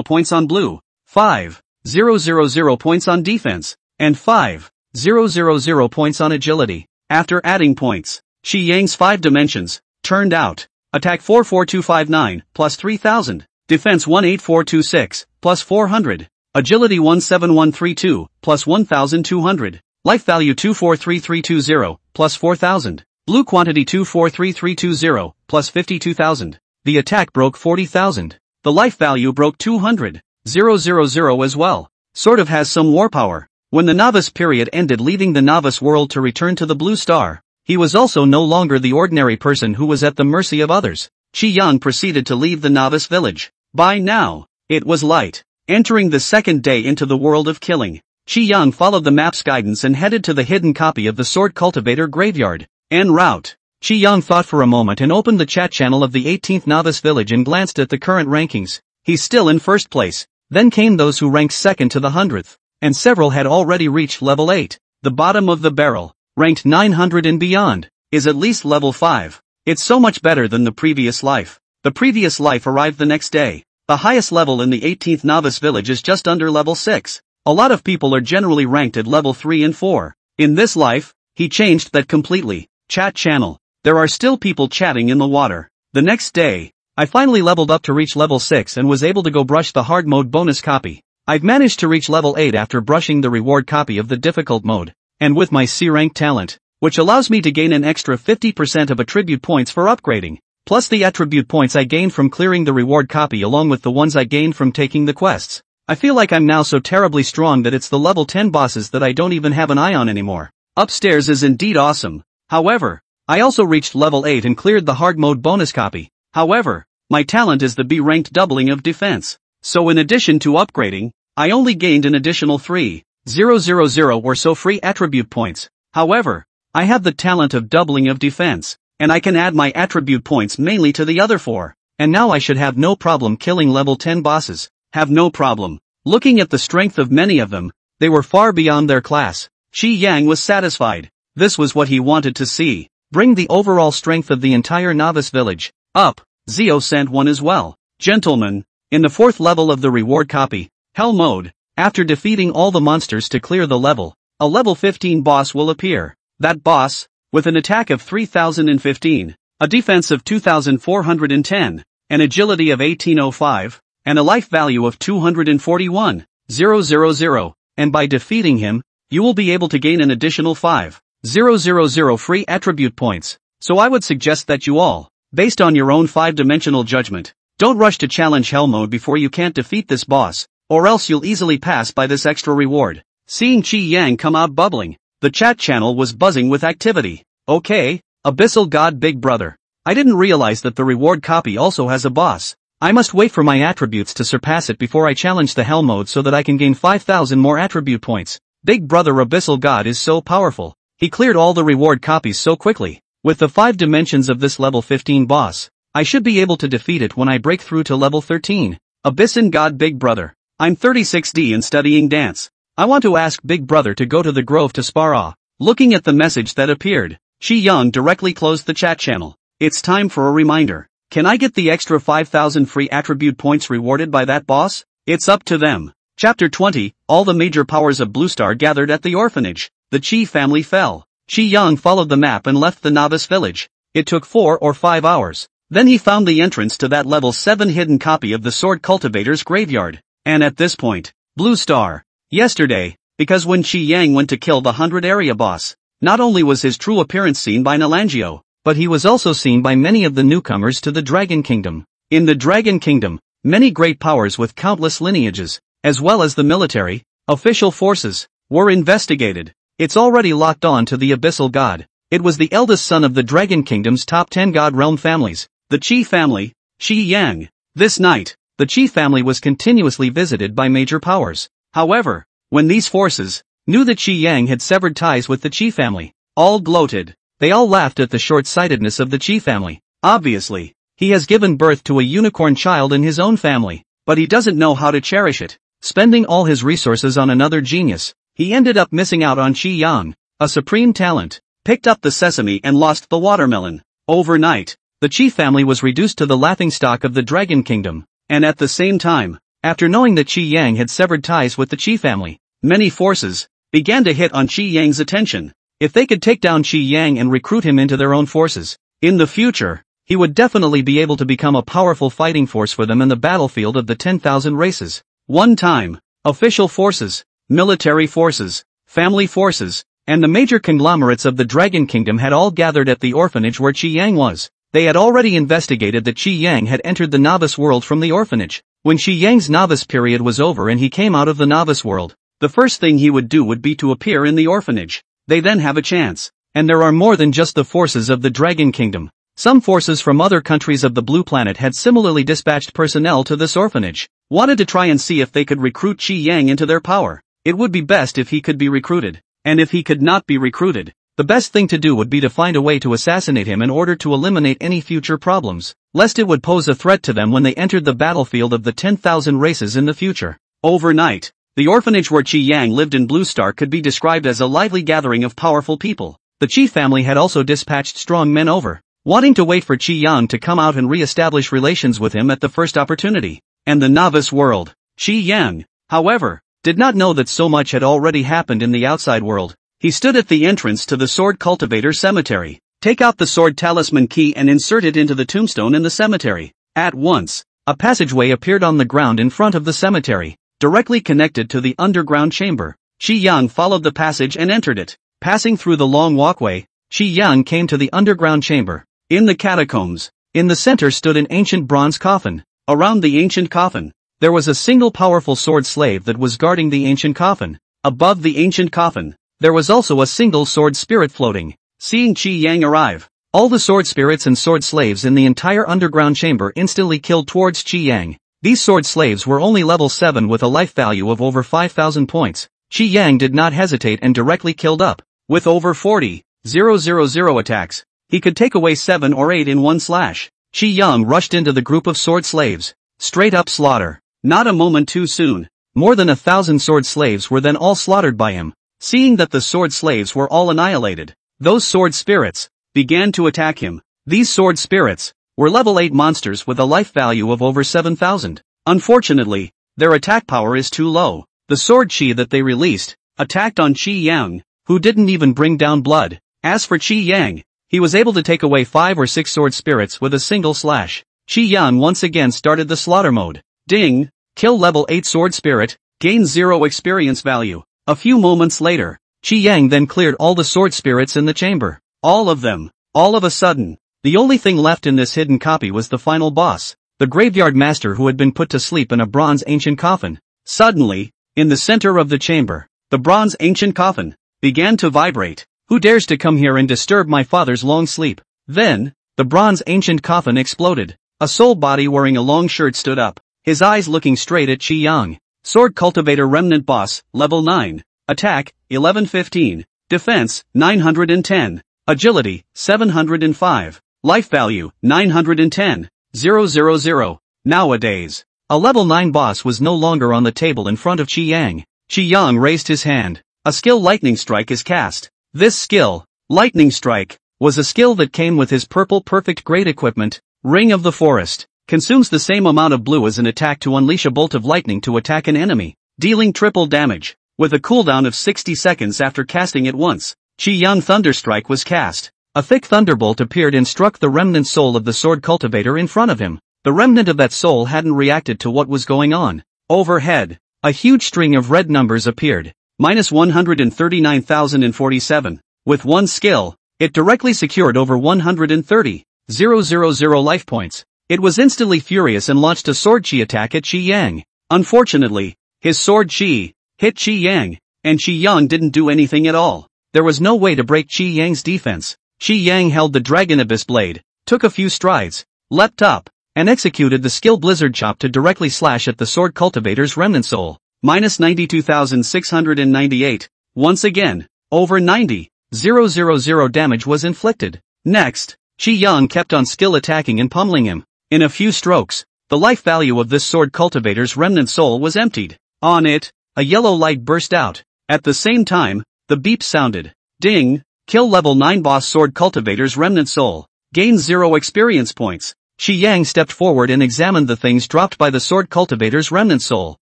points on blue, 5,000 points on defense, and 5,000 points on agility. After adding points, Qi Yang's 5 dimensions turned out: attack 44259 plus 3,000, defense 18426 plus 400, agility 17132 plus 1,200, life value 243320 plus 4,000. Blue quantity 243320 plus 52,000. The attack broke 40,000. The life value broke 200,000 as well. Sort of has some war power. When the novice period ended, leaving the novice world to return to the Blue Star, he was also no longer the ordinary person who was at the mercy of others. Qi Yang proceeded to leave the novice village. By now, it was light. Entering the second day into the world of killing, Qi Yang followed the map's guidance and headed to the hidden copy of the Sword Cultivator Graveyard. En route, Qi Yang thought for a moment and opened the chat channel of the 18th Novice Village and glanced at the current rankings. He's still in first place. Then came those who ranked second to the 100th, and several had already reached level 8. The bottom of the barrel, ranked 900 and beyond, is at least level 5. It's so much better than the previous life. The previous life arrived the next day. The highest level in the 18th Novice Village is just under level 6. A lot of people are generally ranked at level 3 and 4. In this life, he changed that completely. Chat channel. There are still people chatting in the water. The next day, I finally leveled up to reach level 6 and was able to go brush the hard mode bonus copy. I've managed to reach level 8 after brushing the reward copy of the difficult mode, and with my C rank talent, which allows me to gain an extra 50% of attribute points for upgrading, plus the attribute points I gained from clearing the reward copy along with the ones I gained from taking the quests. I feel like I'm now so terribly strong that it's the level 10 bosses that I don't even have an eye on anymore. Upstairs is indeed awesome. However, I also reached level 8 and cleared the hard mode bonus copy. However, my talent is the B ranked doubling of defense. So in addition to upgrading, I only gained an additional 3,000 or so free attribute points. However, I have the talent of doubling of defense, and I can add my attribute points mainly to the other 4, and now I should have no problem killing level 10 bosses. Have no problem. Looking at the strength of many of them, they were far beyond their class. Qi Yang was satisfied. This was what he wanted to see. Bring the overall strength of the entire novice village up. Zio sent one as well. Gentlemen, in the 4th level of the reward copy, Hell Mode, after defeating all the monsters to clear the level, a level 15 boss will appear. That boss, with an attack of 3015, a defense of 2410, an agility of 1805, and a life value of 241,000, and by defeating him, you will be able to gain an additional 5,000 free attribute points. So I would suggest that you all, based on your own 5-dimensional judgment, don't rush to challenge Hell Mode before you can't defeat this boss, or else you'll easily pass by this extra reward. Seeing Qi Yang come out bubbling, the chat channel was buzzing with activity. Okay, Abyssal God Big Brother. I didn't realize that the reward copy also has a boss. I must wait for my attributes to surpass it before I challenge the Hell Mode so that I can gain 5,000 more attribute points. Big Brother Abyssal God is so powerful. He cleared all the reward copies so quickly. With the 5 dimensions of this level 15 boss, I should be able to defeat it when I break through to level 13. Abyssin God Big Brother. I'm 36D and studying dance. I want to ask Big Brother to go to the Grove to spar. Looking at the message that appeared, Qi Yang directly closed the chat channel. It's time for a reminder. Can I get the extra 5,000 free attribute points rewarded by that boss? It's up to them. Chapter 20, all the major powers of Bluestar gathered at the orphanage. The Qi family fell. Qi Yang followed the map and left the novice village. It took 4 or 5 hours. Then he found the entrance to that level 7 hidden copy of the Sword Cultivator's graveyard. And at this point, Bluestar. Yesterday, because when Qi Yang went to kill the 100 area boss, not only was his true appearance seen by Nalangio, but he was also seen by many of the newcomers to the Dragon Kingdom. In the Dragon Kingdom, many great powers with countless lineages, as well as the military, official forces, were investigated. It's already locked on to the Abyssal God. It was the eldest son of the Dragon Kingdom's top 10 God Realm families, the Qi family, Qi Yang. This night, the Qi family was continuously visited by major powers. However, when these forces knew that Qi Yang had severed ties with the Qi family, all gloated. They all laughed at the short-sightedness of the Qi family. Obviously, he has given birth to a unicorn child in his own family, but he doesn't know how to cherish it. Spending all his resources on another genius, he ended up missing out on Qi Yang, a supreme talent, picked up the sesame and lost the watermelon. Overnight, the Qi family was reduced to the laughingstock of the Dragon Kingdom, and at the same time, after knowing that Qi Yang had severed ties with the Qi family, many forces began to hit on Qi Yang's attention. If they could take down Qi Yang and recruit him into their own forces, in the future, he would definitely be able to become a powerful fighting force for them in the battlefield of the 10,000 races. One time, official forces, military forces, family forces, and the major conglomerates of the Dragon Kingdom had all gathered at the orphanage where Qi Yang was. They had already investigated that Qi Yang had entered the novice world from the orphanage. When Qi Yang's novice period was over and he came out of the novice world, the first thing he would do would be to appear in the orphanage. They then have a chance. And there are more than just the forces of the Dragon Kingdom. Some forces from other countries of the Blue Planet had similarly dispatched personnel to this orphanage, wanted to try and see if they could recruit Qi Yang into their power. It would be best if he could be recruited. And if he could not be recruited, the best thing to do would be to find a way to assassinate him in order to eliminate any future problems, lest it would pose a threat to them when they entered the battlefield of the 10,000 races in the future. Overnight, the orphanage where Qi Yang lived in Bluestar could be described as a lively gathering of powerful people. The Qi family had also dispatched strong men over, wanting to wait for Qi Yang to come out and re-establish relations with him at the first opportunity. And the novice world, Qi Yang, however, did not know that so much had already happened in the outside world. He stood at the entrance to the Sword Cultivator Cemetery. Take out the sword talisman key and insert it into the tombstone in the cemetery. At once, a passageway appeared on the ground in front of the cemetery, directly connected to the underground chamber. Qi Yang followed the passage and entered it. Passing through the long walkway, Qi Yang came to the underground chamber. In the catacombs, in the center stood an ancient bronze coffin. Around the ancient coffin, there was a single powerful sword slave that was guarding the ancient coffin. Above the ancient coffin, there was also a single sword spirit floating. Seeing Qi Yang arrive, all the sword spirits and sword slaves in the entire underground chamber instantly killed towards Qi Yang. These sword slaves were only level 7 with a life value of over 5,000 points. Qi Yang did not hesitate and directly killed up. With over 40,000 attacks, he could take away 7 or 8 in one slash. Qi Yang rushed into the group of sword slaves. Straight up slaughter. Not a moment too soon. More than 1,000 sword slaves were then all slaughtered by him. Seeing that the sword slaves were all annihilated, those sword spirits began to attack him. These sword spirits were level 8 monsters with a life value of over 7,000. Unfortunately, their attack power is too low. The sword chi that they released attacked on Qi Yang, who didn't even bring down blood. As for Qi Yang, he was able to take away 5 or 6 sword spirits with a single slash. Qi Yang once again started the slaughter mode. Ding! Kill level 8 sword spirit, gain 0 experience value. A few moments later, Qi Yang then cleared all the sword spirits in the chamber. All of them. All of a sudden, the only thing left in this hidden copy was the final boss, the graveyard master who had been put to sleep in a bronze ancient coffin. Suddenly, in the center of the chamber, the bronze ancient coffin began to vibrate. Who dares to come here and disturb my father's long sleep? Then, the bronze ancient coffin exploded. A soul body wearing a long shirt stood up, his eyes looking straight at Qi Yang. Sword Cultivator Remnant Boss, Level 9. Attack, 1115. Defense, 910. Agility, 705. Life value, 910. 000. Nowadays, a level 9 boss was no longer on the table in front of Qi Yang. Qi Yang raised his hand. A skill Lightning Strike is cast. This skill, Lightning Strike, was a skill that came with his purple perfect grade equipment, Ring of the Forest. Consumes the same amount of blue as an attack to unleash a bolt of lightning to attack an enemy, dealing triple damage, with a cooldown of 60 seconds after casting it once. Qi Yang Thunderstrike was cast. A thick thunderbolt appeared and struck the remnant soul of the sword cultivator in front of him. The remnant of that soul hadn't reacted to what was going on. Overhead, a huge string of red numbers appeared. Minus 139,047. With one skill, it directly secured over 130,000 life points. It was instantly furious and launched a sword chi attack at Qi Yang. Unfortunately, his sword chi hit Qi Yang, and Qi Yang didn't do anything at all. There was no way to break Qi Yang's defense. Qi Yang held the Dragon Abyss Blade, took a few strides, leapt up, and executed the skill Blizzard Chop to directly slash at the sword cultivator's remnant soul. Minus 92,698. Once again, over 90,000 damage was inflicted. Next, Qi Yang kept on skill attacking and pummeling him. In a few strokes, the life value of this sword cultivator's remnant soul was emptied. On it, a yellow light burst out. At the same time, the beep sounded. Ding! Kill level 9 boss sword cultivator's remnant soul. Gain 0 experience points. Qi Yang stepped forward and examined the things dropped by the sword cultivator's remnant soul.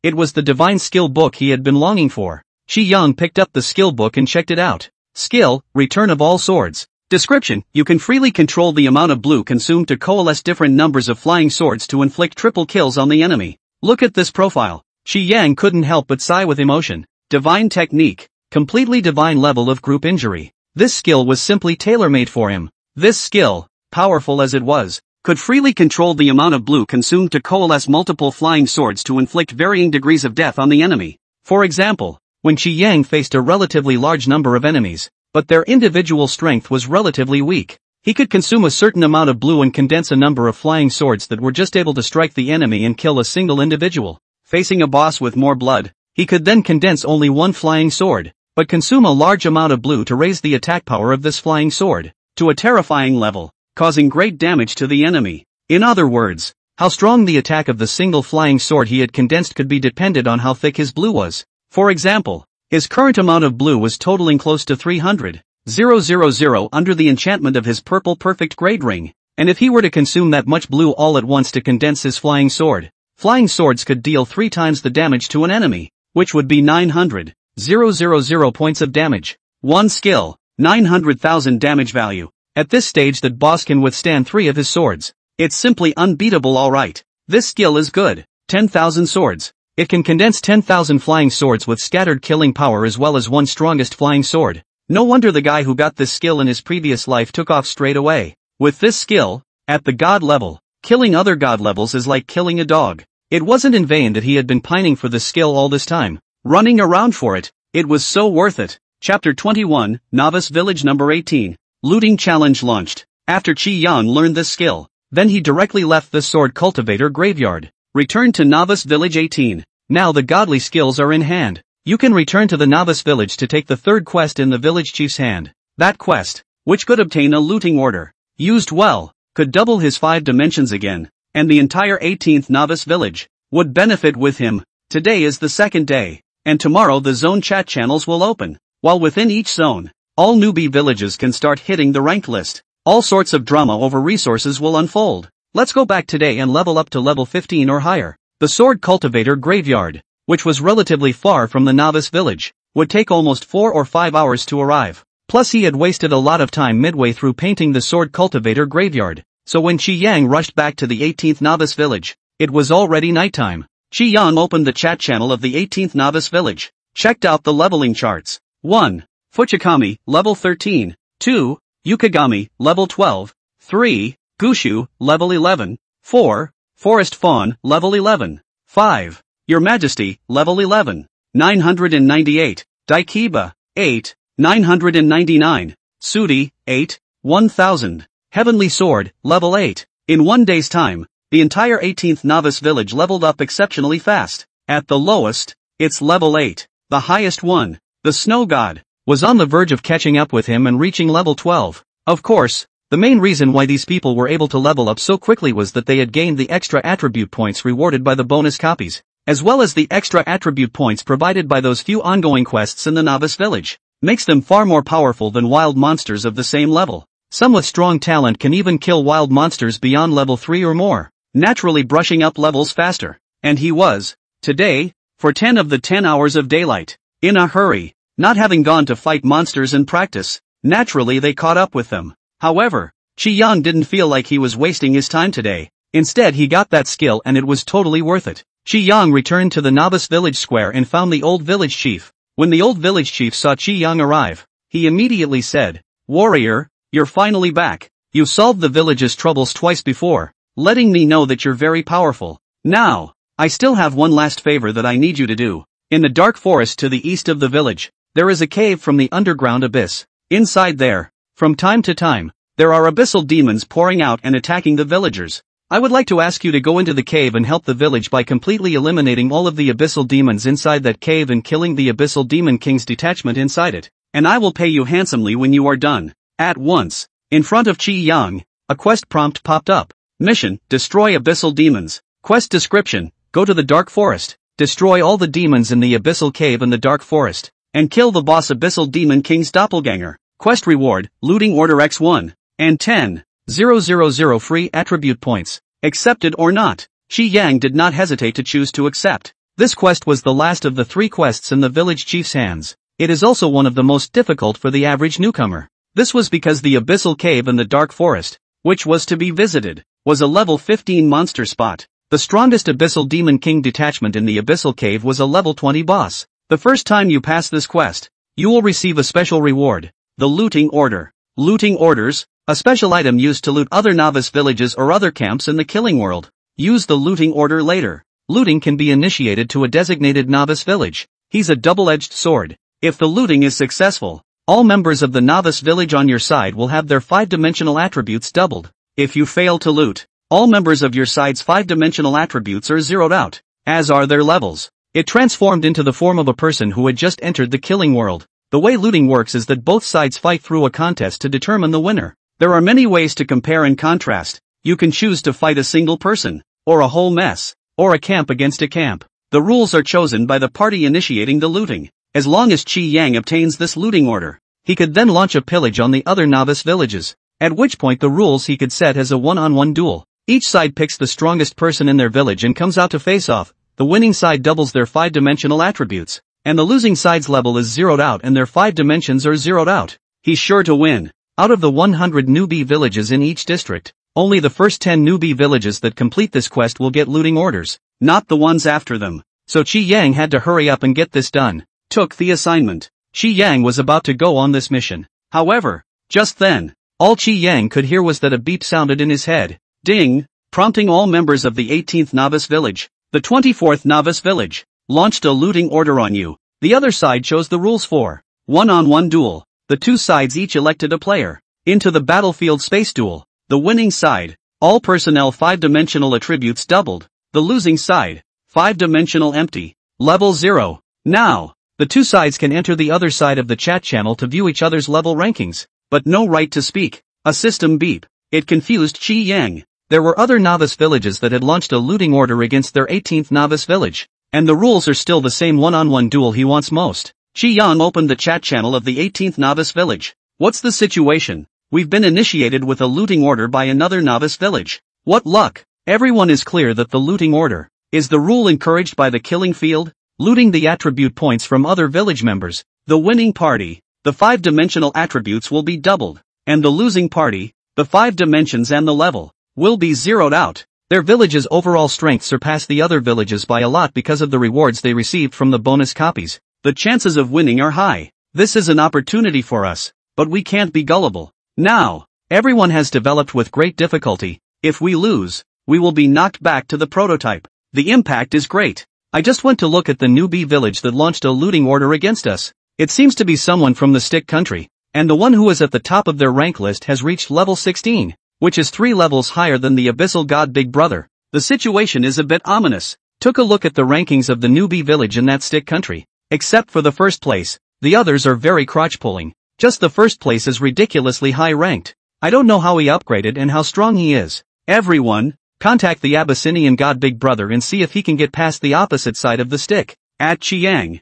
It was the divine skill book he had been longing for. Qi Yang picked up the skill book and checked it out. Skill, Return of All Swords. Description: you can freely control the amount of blue consumed to coalesce different numbers of flying swords to inflict triple kills on the enemy. Look at this profile. Qi Yang couldn't help but sigh with emotion. Divine technique. Completely divine level of group injury. This skill was simply tailor-made for him. This skill, powerful as it was, could freely control the amount of blue consumed to coalesce multiple flying swords to inflict varying degrees of death on the enemy. For example, when Qi Yang faced a relatively large number of enemies, but their individual strength was relatively weak, he could consume a certain amount of blue and condense a number of flying swords that were just able to strike the enemy and kill a single individual. Facing a boss with more blood, he could then condense only one flying sword, but consume a large amount of blue to raise the attack power of this flying sword to a terrifying level, causing great damage to the enemy. In other words, how strong the attack of the single flying sword he had condensed could be depended on how thick his blue was. For example, his current amount of blue was totaling close to 300,000 under the enchantment of his purple perfect grade ring, and if he were to consume that much blue all at once to condense his flying swords could deal 3 times the damage to an enemy, which would be 900,000 points of damage. One skill, 900,000 damage value. At this stage that boss can withstand 3 of his swords. It's simply unbeatable. Alright. This skill is good. 10,000 swords. It can condense 10,000 flying swords with scattered killing power as well as one strongest flying sword. No wonder the guy who got this skill in his previous life took off straight away. With this skill, at the god level, killing other god levels is like killing a dog. It wasn't in vain that he had been pining for this skill all this time, running around for it. It was so worth it. Chapter 21, Novice Village Number 18. Looting Challenge launched. After Qi Yang learned this skill, then he directly left the sword cultivator graveyard. Return to Novice Village 18. Now the godly skills are in hand. You can return to the Novice Village to take the third quest in the village chief's hand. That quest, which could obtain a looting order, used well, could double his 5 dimensions again, and the entire 18th Novice Village would benefit with him. Today is the second day, and tomorrow the zone chat channels will open, while within each zone, all newbie villages can start hitting the ranked list. All sorts of drama over resources will unfold. Let's go back today and level up to level 15 or higher. The Sword Cultivator Graveyard, which was relatively far from the Novice Village, would take almost 4 or 5 hours to arrive. Plus he had wasted a lot of time midway through painting the Sword Cultivator Graveyard, so when Qi Yang rushed back to the 18th Novice Village, it was already nighttime. Qi Yang opened the chat channel of the 18th Novice Village, checked out the leveling charts. 1. Fuchikami, level 13. 2. Yukigami, level 12. 3. Gushu, level 11. 4. Forest Fawn, level 11. 5. Your Majesty, level 11. 998. Daikiba, 8. 999. Sudi, 8. 1000. Heavenly Sword, level 8. In 1 day's time, the entire 18th Novice Village leveled up exceptionally fast. At the lowest, it's level 8. The highest one, the Snow God, was on the verge of catching up with him and reaching level 12. Of course, the main reason why these people were able to level up so quickly was that they had gained the extra attribute points rewarded by the bonus copies, as well as the extra attribute points provided by those few ongoing quests in the Novice Village. Makes them far more powerful than wild monsters of the same level. Some with strong talent can even kill wild monsters beyond level 3 or more, naturally brushing up levels faster. And he was, today, for 10 of the 10 hours of daylight, in a hurry, not having gone to fight monsters in practice. Naturally they caught up with them. However, Qi Yang didn't feel like he was wasting his time today. Instead he got that skill and it was totally worth it. Qi Yang returned to the Novice Village Square and found the old village chief. When the old village chief saw Qi Yang arrive, he immediately said, "Warrior, you're finally back. You solved the village's troubles twice before, letting me know that you're very powerful. Now, I still have one last favor that I need you to do. In the dark forest to the east of the village, there is a cave from the underground abyss. Inside there, from time to time, there are abyssal demons pouring out and attacking the villagers. I would like to ask you to go into the cave and help the village by completely eliminating all of the abyssal demons inside that cave and killing the abyssal demon king's detachment inside it. And I will pay you handsomely when you are done." At once, in front of Qi Yang, a quest prompt popped up. Mission, destroy abyssal demons. Quest description, go to the dark forest, destroy all the demons in the abyssal cave in the dark forest, and kill the boss abyssal demon king's doppelganger. Quest reward, looting order X1, and 10,000 free attribute points. Accepted or not, Qi Yang did not hesitate to choose to accept. This quest was the last of the 3 quests in the village chief's hands. It is also one of the most difficult for the average newcomer. This was because the abyssal cave in the dark forest, which was to be visited, was a level 15 monster spot. The strongest abyssal demon king detachment in the abyssal cave was a level 20 boss. The first time you pass this quest, you will receive a special reward, the looting order. Looting orders, a special item used to loot other novice villages or other camps in the killing world. Use the looting order later. Looting can be initiated to a designated novice village. He's a double-edged sword. If the looting is successful, all members of the novice village on your side will have their 5-dimensional attributes doubled. If you fail to loot, all members of your side's 5-dimensional attributes are zeroed out, as are their levels. It transformed into the form of a person who had just entered the killing world. The way looting works is that both sides fight through a contest to determine the winner. There are many ways to compare and contrast. You can choose to fight a single person, or a whole mess, or a camp against a camp. The rules are chosen by the party initiating the looting. As long as Qi Yang obtains this looting order, he could then launch a pillage on the other novice villages, at which point the rules he could set as a one-on-one duel. Each side picks the strongest person in their village and comes out to face off. The winning side doubles their 5-dimensional attributes, and the losing side's level is zeroed out and their 5 dimensions are zeroed out. He's sure to win. Out of the 100 newbie villages in each district, only the first 10 newbie villages that complete this quest will get looting orders, not the ones after them. So Qi Yang had to hurry up and get this done. Took the assignment. Qi Yang was about to go on this mission. However, just then, all Qi Yang could hear was that a beep sounded in his head. Ding! Prompting all members of the 18th Novice Village. The 24th Novice Village launched a looting order on you. The other side chose the rules for one-on-one duel. The two sides each elected a player. Into the battlefield space duel. The winning side, all personnel 5-dimensional attributes doubled. The losing side. 5-dimensional empty. Level 0. Now, the two sides can enter the other side of the chat channel to view each other's level rankings, but no right to speak. A system beep. It confused Qi Yang. There were other novice villages that had launched a looting order against their 18th novice village, and the rules are still the same one-on-one duel he wants most. Qi Yang opened the chat channel of the 18th novice village. What's the situation? We've been initiated with a looting order by another novice village. What luck! Everyone is clear that the looting order is the rule encouraged by the killing field, looting the attribute points from other village members. The winning party, the 5-dimensional attributes will be doubled, and the losing party, the 5 dimensions and the level, will be zeroed out. Their village's overall strength surpassed the other villages by a lot because of the rewards they received from the bonus copies. The chances of winning are high. This is an opportunity for us, but we can't be gullible. Now, everyone has developed with great difficulty. If we lose, we will be knocked back to the prototype. The impact is great. I just went to look at the newbie village that launched a looting order against us. It seems to be someone from the stick country, and the one who is at the top of their rank list has reached level 16, which is 3 levels higher than the abyssal god Big Brother. The situation is a bit ominous. Took a look at the rankings of the newbie village in that stick country. Except for the first place, the others are very crotch-pulling. Just the first place is ridiculously high-ranked. I don't know how he upgraded and how strong he is. Everyone, contact the Abyssinian god Big Brother and see if he can get past the opposite side of the stick. At Qi Yang.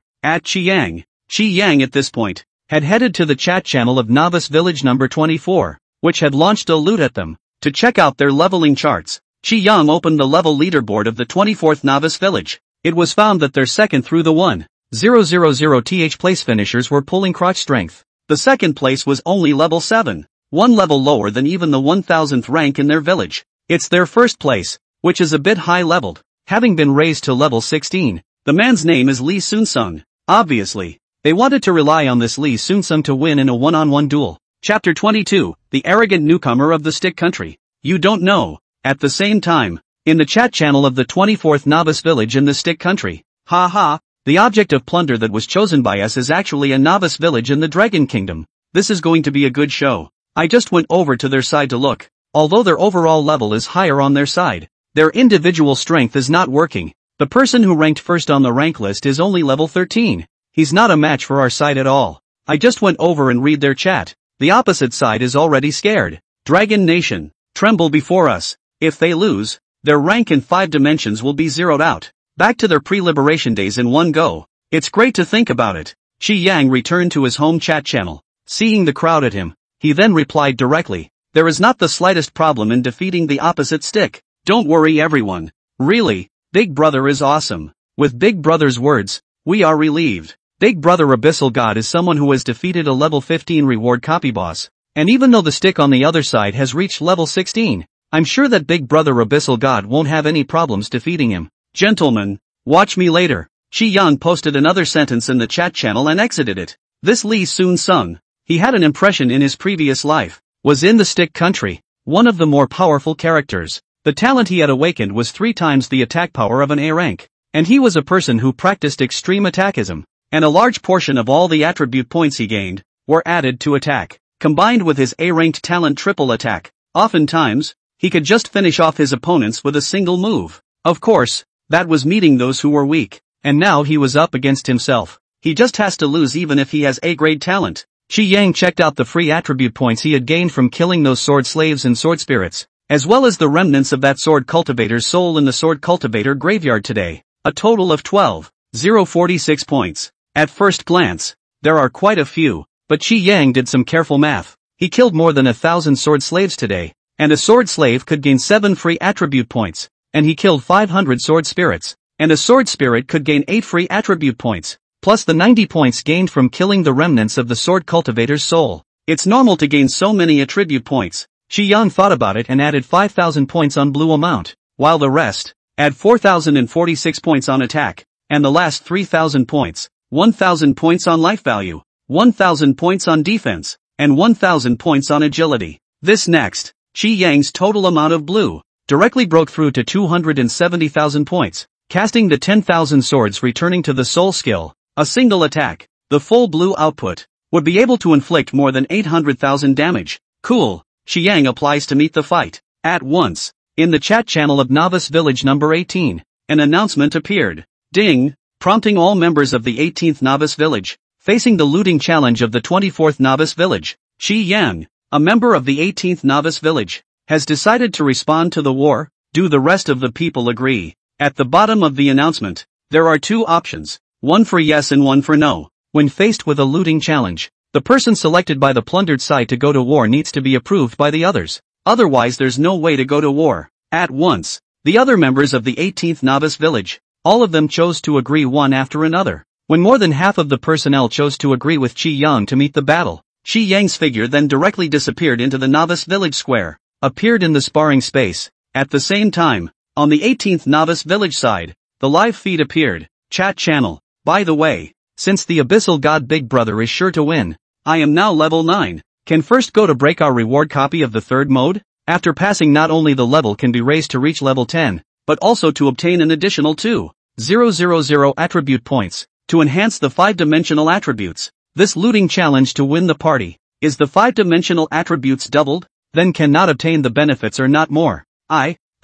Qi Yang at this point had headed to the chat channel of Novice Village number 24, which had launched a loot at them. To check out their leveling charts, Qi Yang opened the level leaderboard of the 24th Novice Village. It was found that their second through the 1,000th place finishers were pulling crotch strength. The second place was only level 7, one level lower than even the 1000th rank in their village. It's their first place, which is a bit high-leveled, having been raised to level 16. The man's name is Li Sunsung. Obviously, they wanted to rely on this Li Sunsung to win in a one-on-one duel. Chapter 22, The Arrogant Newcomer of the Stick Country. You don't know. At the same time, in the chat channel of the 24th Novice Village in the Stick Country. Ha, the object of plunder that was chosen by us is actually a novice village in the Dragon Kingdom. This is going to be a good show. I just went over to their side to look. Although their overall level is higher on their side, their individual strength is not working. The person who ranked first on the rank list is only level 13. He's not a match for our side at all. I just went over and read their chat. The opposite side is already scared. Dragon Nation, tremble before us. If they lose, their rank in 5 dimensions will be zeroed out. Back to their pre-liberation days in one go. It's great to think about it. Qi Yang returned to his home chat channel. Seeing the crowd at him, he then replied directly, "There is not the slightest problem in defeating the opposite stick. Don't worry everyone. Really, Big Brother is awesome." With Big Brother's words, we are relieved. Big Brother Abyssal God is someone who has defeated a level 15 reward copy boss. And even though the stick on the other side has reached level 16, I'm sure that Big Brother Abyssal God won't have any problems defeating him. Gentlemen, watch me later. Qi Yang posted another sentence in the chat channel and exited it. This Li Sunsung, he had an impression in his previous life, was in the stick country, one of the more powerful characters. The talent he had awakened was 3 times the attack power of an A rank, and he was a person who practiced extreme attackism, and a large portion of all the attribute points he gained were added to attack, combined with his A-ranked talent triple attack. Oftentimes, he could just finish off his opponents with a single move. Of course, that was meeting those who were weak, and now he was up against himself. He just has to lose even if he has A-grade talent. Qi Yang checked out the free attribute points he had gained from killing those sword slaves and sword spirits, as well as the remnants of that sword cultivator's soul in the sword cultivator graveyard today. A total of 12,046 points. At first glance, there are quite a few, but Qi Yang did some careful math. He killed more than 1,000 sword slaves today, and a sword slave could gain 7 free attribute points, and he killed 500 sword spirits, and a sword spirit could gain 8 free attribute points, plus the 90 points gained from killing the remnants of the sword cultivator's soul. It's normal to gain so many attribute points. Qi Yang thought about it and added 5,000 points on blue amount, while the rest, add 4,046 points on attack, and the last 3,000 points, 1,000 points on life value, 1,000 points on defense, and 1,000 points on agility. This next, Qi Yang's total amount of blue, directly broke through to 270,000 points, casting the 10,000 swords returning to the soul skill. A single attack, the full blue output, would be able to inflict more than 800,000 damage. Cool. Qi Yang applies to meet the fight. At once, In the chat channel of Novice Village number 18, an announcement appeared. Ding! Prompting all members of the 18th Novice Village, facing the looting challenge of the 24th Novice Village. Chi Yang, a member of the 18th Novice Village, has decided to respond to the war. Do the rest of the people agree? At the bottom of the announcement, there are two options, one for yes and one for no. When faced with a looting challenge, the person selected by the plundered side to go to war needs to be approved by the others. Otherwise there's no way to go to war. At once, the other members of the 18th Novice Village, all of them chose to agree one after another. When more than half of the personnel chose to agree with Chi Yang to meet the battle, Chi Yang's figure then directly disappeared into the Novice Village square, appeared in the sparring space. At the same time, on the 18th Novice Village side, the live feed appeared. Chat channel. By the way, since the Abyssal God Big Brother is sure to win, I am now level 9. Can first go to break our reward copy of the third mode? After passing, not only the level can be raised to reach level 10, but also to obtain an additional 2,000 attribute points, to enhance the 5-dimensional attributes. This looting challenge to win the party. Is the 5-dimensional attributes doubled? Then cannot obtain the benefits or not more.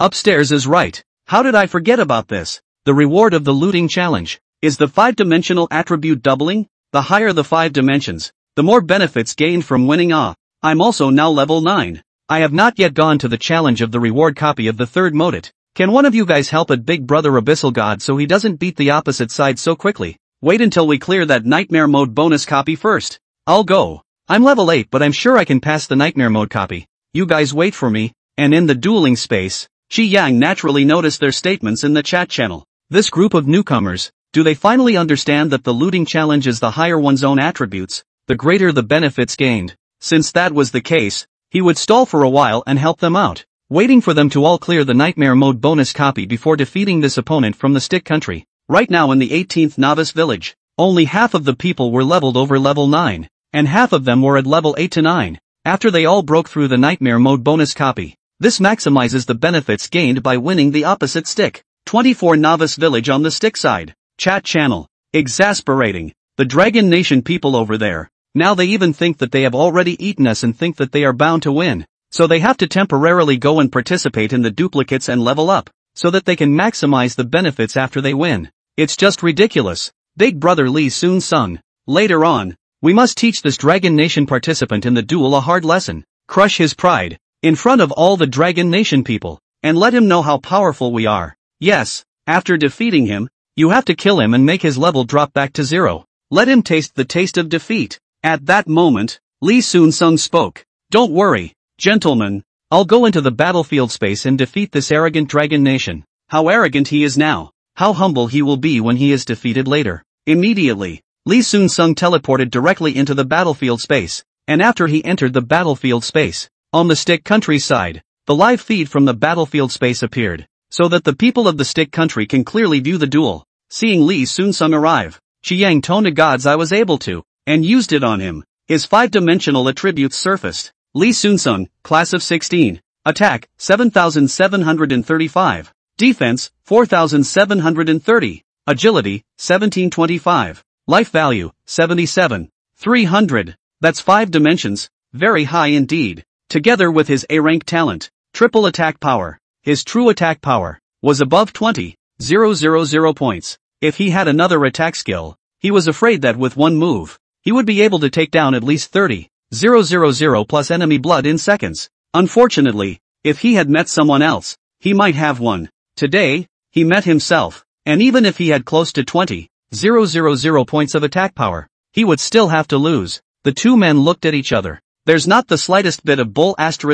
Upstairs is right. How did I forget about this? The reward of the looting challenge. Is the 5-dimensional attribute doubling? The higher the 5 dimensions, the more benefits gained from winning. I'm also now level 9. I have not yet gone to the challenge of the reward copy of the third mode. Can one of you guys help at Big Brother Abyssal God so he doesn't beat the opposite side so quickly? Wait until we clear that Nightmare Mode bonus copy first. I'll go. I'm level 8 but I'm sure I can pass the Nightmare Mode copy. You guys wait for me. And in the dueling space, Chi Yang naturally noticed their statements in the chat channel. This group of newcomers, do they finally understand that the looting challenge is the higher one's own attributes, the greater the benefits gained? Since that was the case, he would stall for a while and help them out, waiting for them to all clear the Nightmare Mode bonus copy before defeating this opponent from the Stick Country. Right now in the 18th Novice Village, only half of the people were leveled over level 9, and half of them were at level 8 to 9, after they all broke through the Nightmare Mode bonus copy. This maximizes the benefits gained by winning the opposite stick. 24 Novice Village on the stick side. Chat channel. Exasperating. The Dragon Nation people over there. Now they even think that they have already eaten us and think that they are bound to win. So they have to temporarily go and participate in the duplicates and level up, so that they can maximize the benefits after they win. It's just ridiculous. Big Brother Lee Soon-sung. Later on, we must teach this Dragon Nation participant in the duel a hard lesson. Crush his pride, in front of all the Dragon Nation people, and let him know how powerful we are. Yes, after defeating him, you have to kill him and make his level drop back to 0. Let him taste the taste of defeat. At that moment, Lee Soon-sung spoke. Don't worry, gentlemen, I'll go into the battlefield space and defeat this arrogant Dragon Nation. How arrogant he is now. How humble he will be when he is defeated later. Immediately, Lee Soon-sung teleported directly into the battlefield space, and after he entered the battlefield space, on the Stick Country side, the live feed from the battlefield space appeared, so that the people of the Stick Country can clearly view the duel. Seeing Lee Soon-sung arrive, Chi Yang toned to gods I was able to, and used it on him. His 5-dimensional attributes surfaced. Lee Soon-sung, class of 16, attack, 7,735, defense, 4,730, agility, 1,725, life value, 77,300. That's 5 dimensions, very high indeed. Together with his A-rank talent, triple attack power, his true attack power, was above 20,000 points. If he had another attack skill, he was afraid that with one move, he would be able to take down at least 30,000 plus enemy blood in seconds. Unfortunately, if he had met someone else, he might have won. Today, he met himself, and even if he had close to 20,000 points of attack power, he would still have to lose. The two men looked at each other. There's not the slightest bit of bull ********.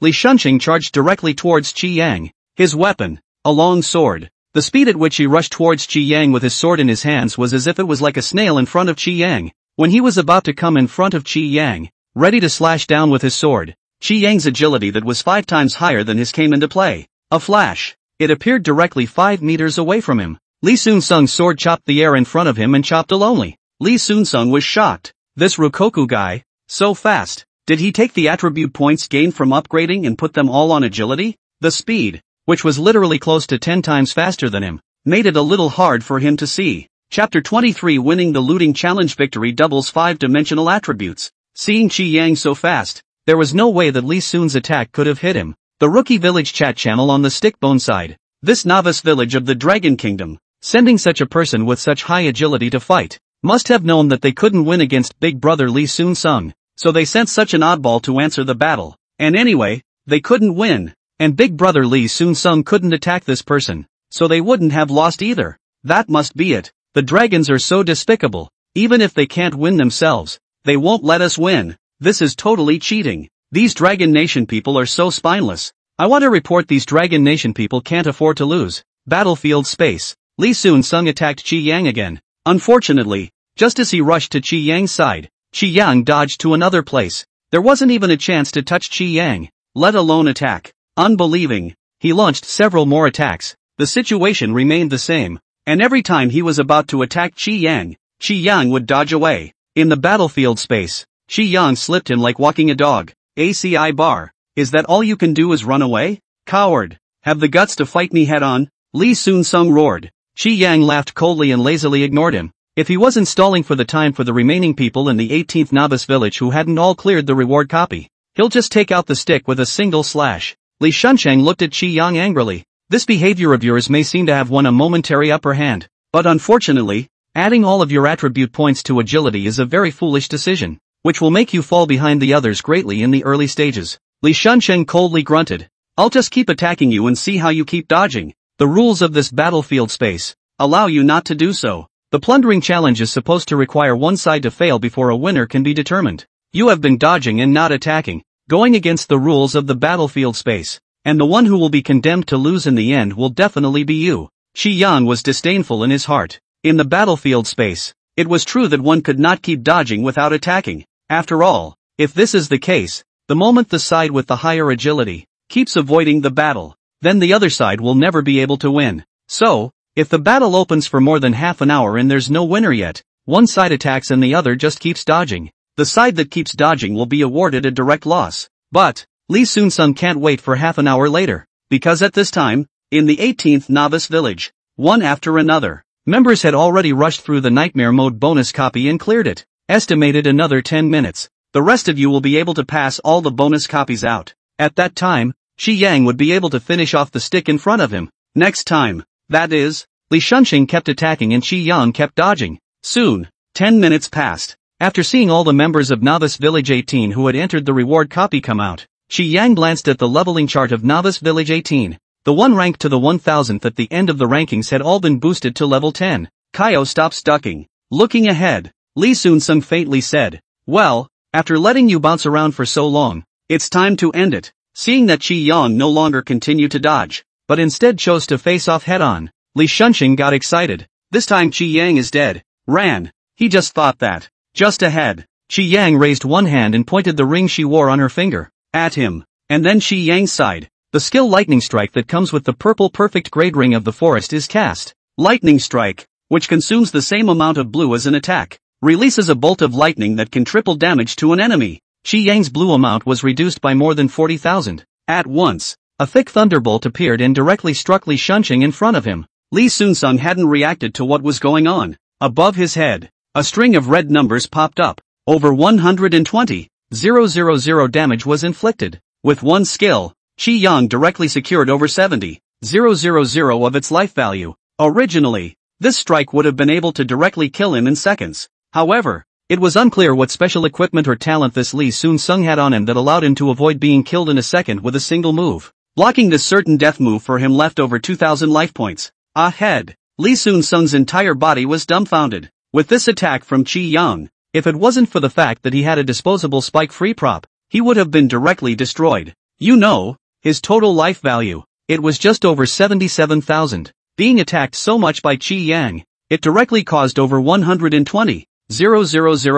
Li Shunqing charged directly towards Chi Yang. His weapon, a long sword. The speed at which he rushed towards Chi Yang with his sword in his hands was as if it was like a snail in front of Chi Yang. When he was about to come in front of Chi Yang, ready to slash down with his sword, Chi Yang's agility that was 5 times higher than his came into play. A flash. It appeared directly 5 meters away from him. Lee Soon-sung's sword chopped the air in front of him and chopped alone. Lee Soon-sung was shocked. This Rukoku guy, so fast. Did he take the attribute points gained from upgrading and put them all on agility? The speed, which was literally close to 10 times faster than him, made it a little hard for him to see. Chapter 23 Winning the Looting Challenge Victory doubles 5-dimensional attributes. Seeing Chi Yang so fast, there was no way that Lee Soon's attack could have hit him. The Rookie Village chat channel on the Stickbone side. This novice village of the Dragon Kingdom, sending such a person with such high agility to fight, must have known that they couldn't win against Big Brother Lee Soon Sung, so they sent such an oddball to answer the battle. And anyway, they couldn't win, and Big Brother Lee Soon Sung couldn't attack this person, so they wouldn't have lost either. That must be it. The dragons are so despicable. Even if they can't win themselves, they won't let us win. This is totally cheating. These Dragon Nation people are so spineless. I want to report these Dragon Nation people can't afford to lose. Battlefield space. Lee Soon Sung attacked Qi Yang again. Unfortunately, just as he rushed to Qi Yang's side, Qi Yang dodged to another place. There wasn't even a chance to touch Qi Yang, let alone attack. Unbelieving. He launched several more attacks. The situation remained the same, and every time he was about to attack Qi Yang would dodge away. In the battlefield space, Qi Yang slipped him like walking a dog. ACI bar. Is that all you can do is run away? Coward. Have the guts to fight me head on? Lee Soon Sung roared. Qi Yang laughed coldly and lazily ignored him. If he wasn't stalling for the time for the remaining people in the 18th novice village who hadn't all cleared the reward copy, he'll just take out the stick with a single slash. Li Shunsheng looked at Qi Yang angrily. This behavior of yours may seem to have won a momentary upper hand, but unfortunately, adding all of your attribute points to agility is a very foolish decision, which will make you fall behind the others greatly in the early stages. Li Shunsheng coldly grunted. I'll just keep attacking you and see how you keep dodging. The rules of this battlefield space allow you not to do so. The plundering challenge is supposed to require one side to fail before a winner can be determined. You have been dodging and not attacking, going against the rules of the battlefield space, and the one who will be condemned to lose in the end will definitely be you. Qi Yang was disdainful in his heart. In the battlefield space, it was true that one could not keep dodging without attacking. After all, if this is the case, the moment the side with the higher agility keeps avoiding the battle, then the other side will never be able to win. So, if the battle opens for more than half an hour and there's no winner yet, one side attacks and the other just keeps dodging. The side that keeps dodging will be awarded a direct loss. But, Lee Soon Sung can't wait for half an hour later, because at this time, in the 18th novice village, one after another, members had already rushed through the nightmare mode bonus copy and cleared it. Estimated another 10 minutes. The rest of you will be able to pass all the bonus copies out. At that time, Qi Yang would be able to finish off the stick in front of him. Next time, that is, Li Shunsheng kept attacking and Qi Yang kept dodging. Soon, 10 minutes passed. After seeing all the members of Novice Village 18 who had entered the reward copy come out, Qi Yang glanced at the leveling chart of Novice Village 18. The one ranked to the 1000th at the end of the rankings had all been boosted to level 10. Kaio stopped ducking. Looking ahead, Lee Soon Sung faintly said, well, after letting you bounce around for so long, it's time to end it. Seeing that Qi Yang no longer continued to dodge, but instead chose to face off head-on, Li Shunsheng got excited. This time Qi Yang is dead. Ran. He just thought that. Just ahead. Qi Yang raised one hand and pointed the ring she wore on her finger at him, and then Qi Yang sighed. The skill Lightning Strike that comes with the purple perfect grade ring of the forest is cast. Lightning Strike, which consumes the same amount of blue as an attack, releases a bolt of lightning that can triple damage to an enemy. Qi Yang's blue amount was reduced by more than 40,000. At once, a thick thunderbolt appeared and directly struck Li Shunsheng in front of him. Lee Soon Sung hadn't reacted to what was going on. Above his head, a string of red numbers popped up. Over 120,000 damage was inflicted. With one skill, Qi Yang directly secured over 70,000 of its life value. Originally, this strike would have been able to directly kill him in seconds. However, it was unclear what special equipment or talent this Lee Soon Sung had on him that allowed him to avoid being killed in a second with a single move. Blocking this certain death move for him left over 2,000 life points. Ahead, Lee Soon Sung's entire body was dumbfounded. With this attack from Qi Yang, if it wasn't for the fact that he had a disposable spike-free prop, he would have been directly destroyed. You know, his total life value, it was just over 77,000. Being attacked so much by Qi Yang, it directly caused over 120,000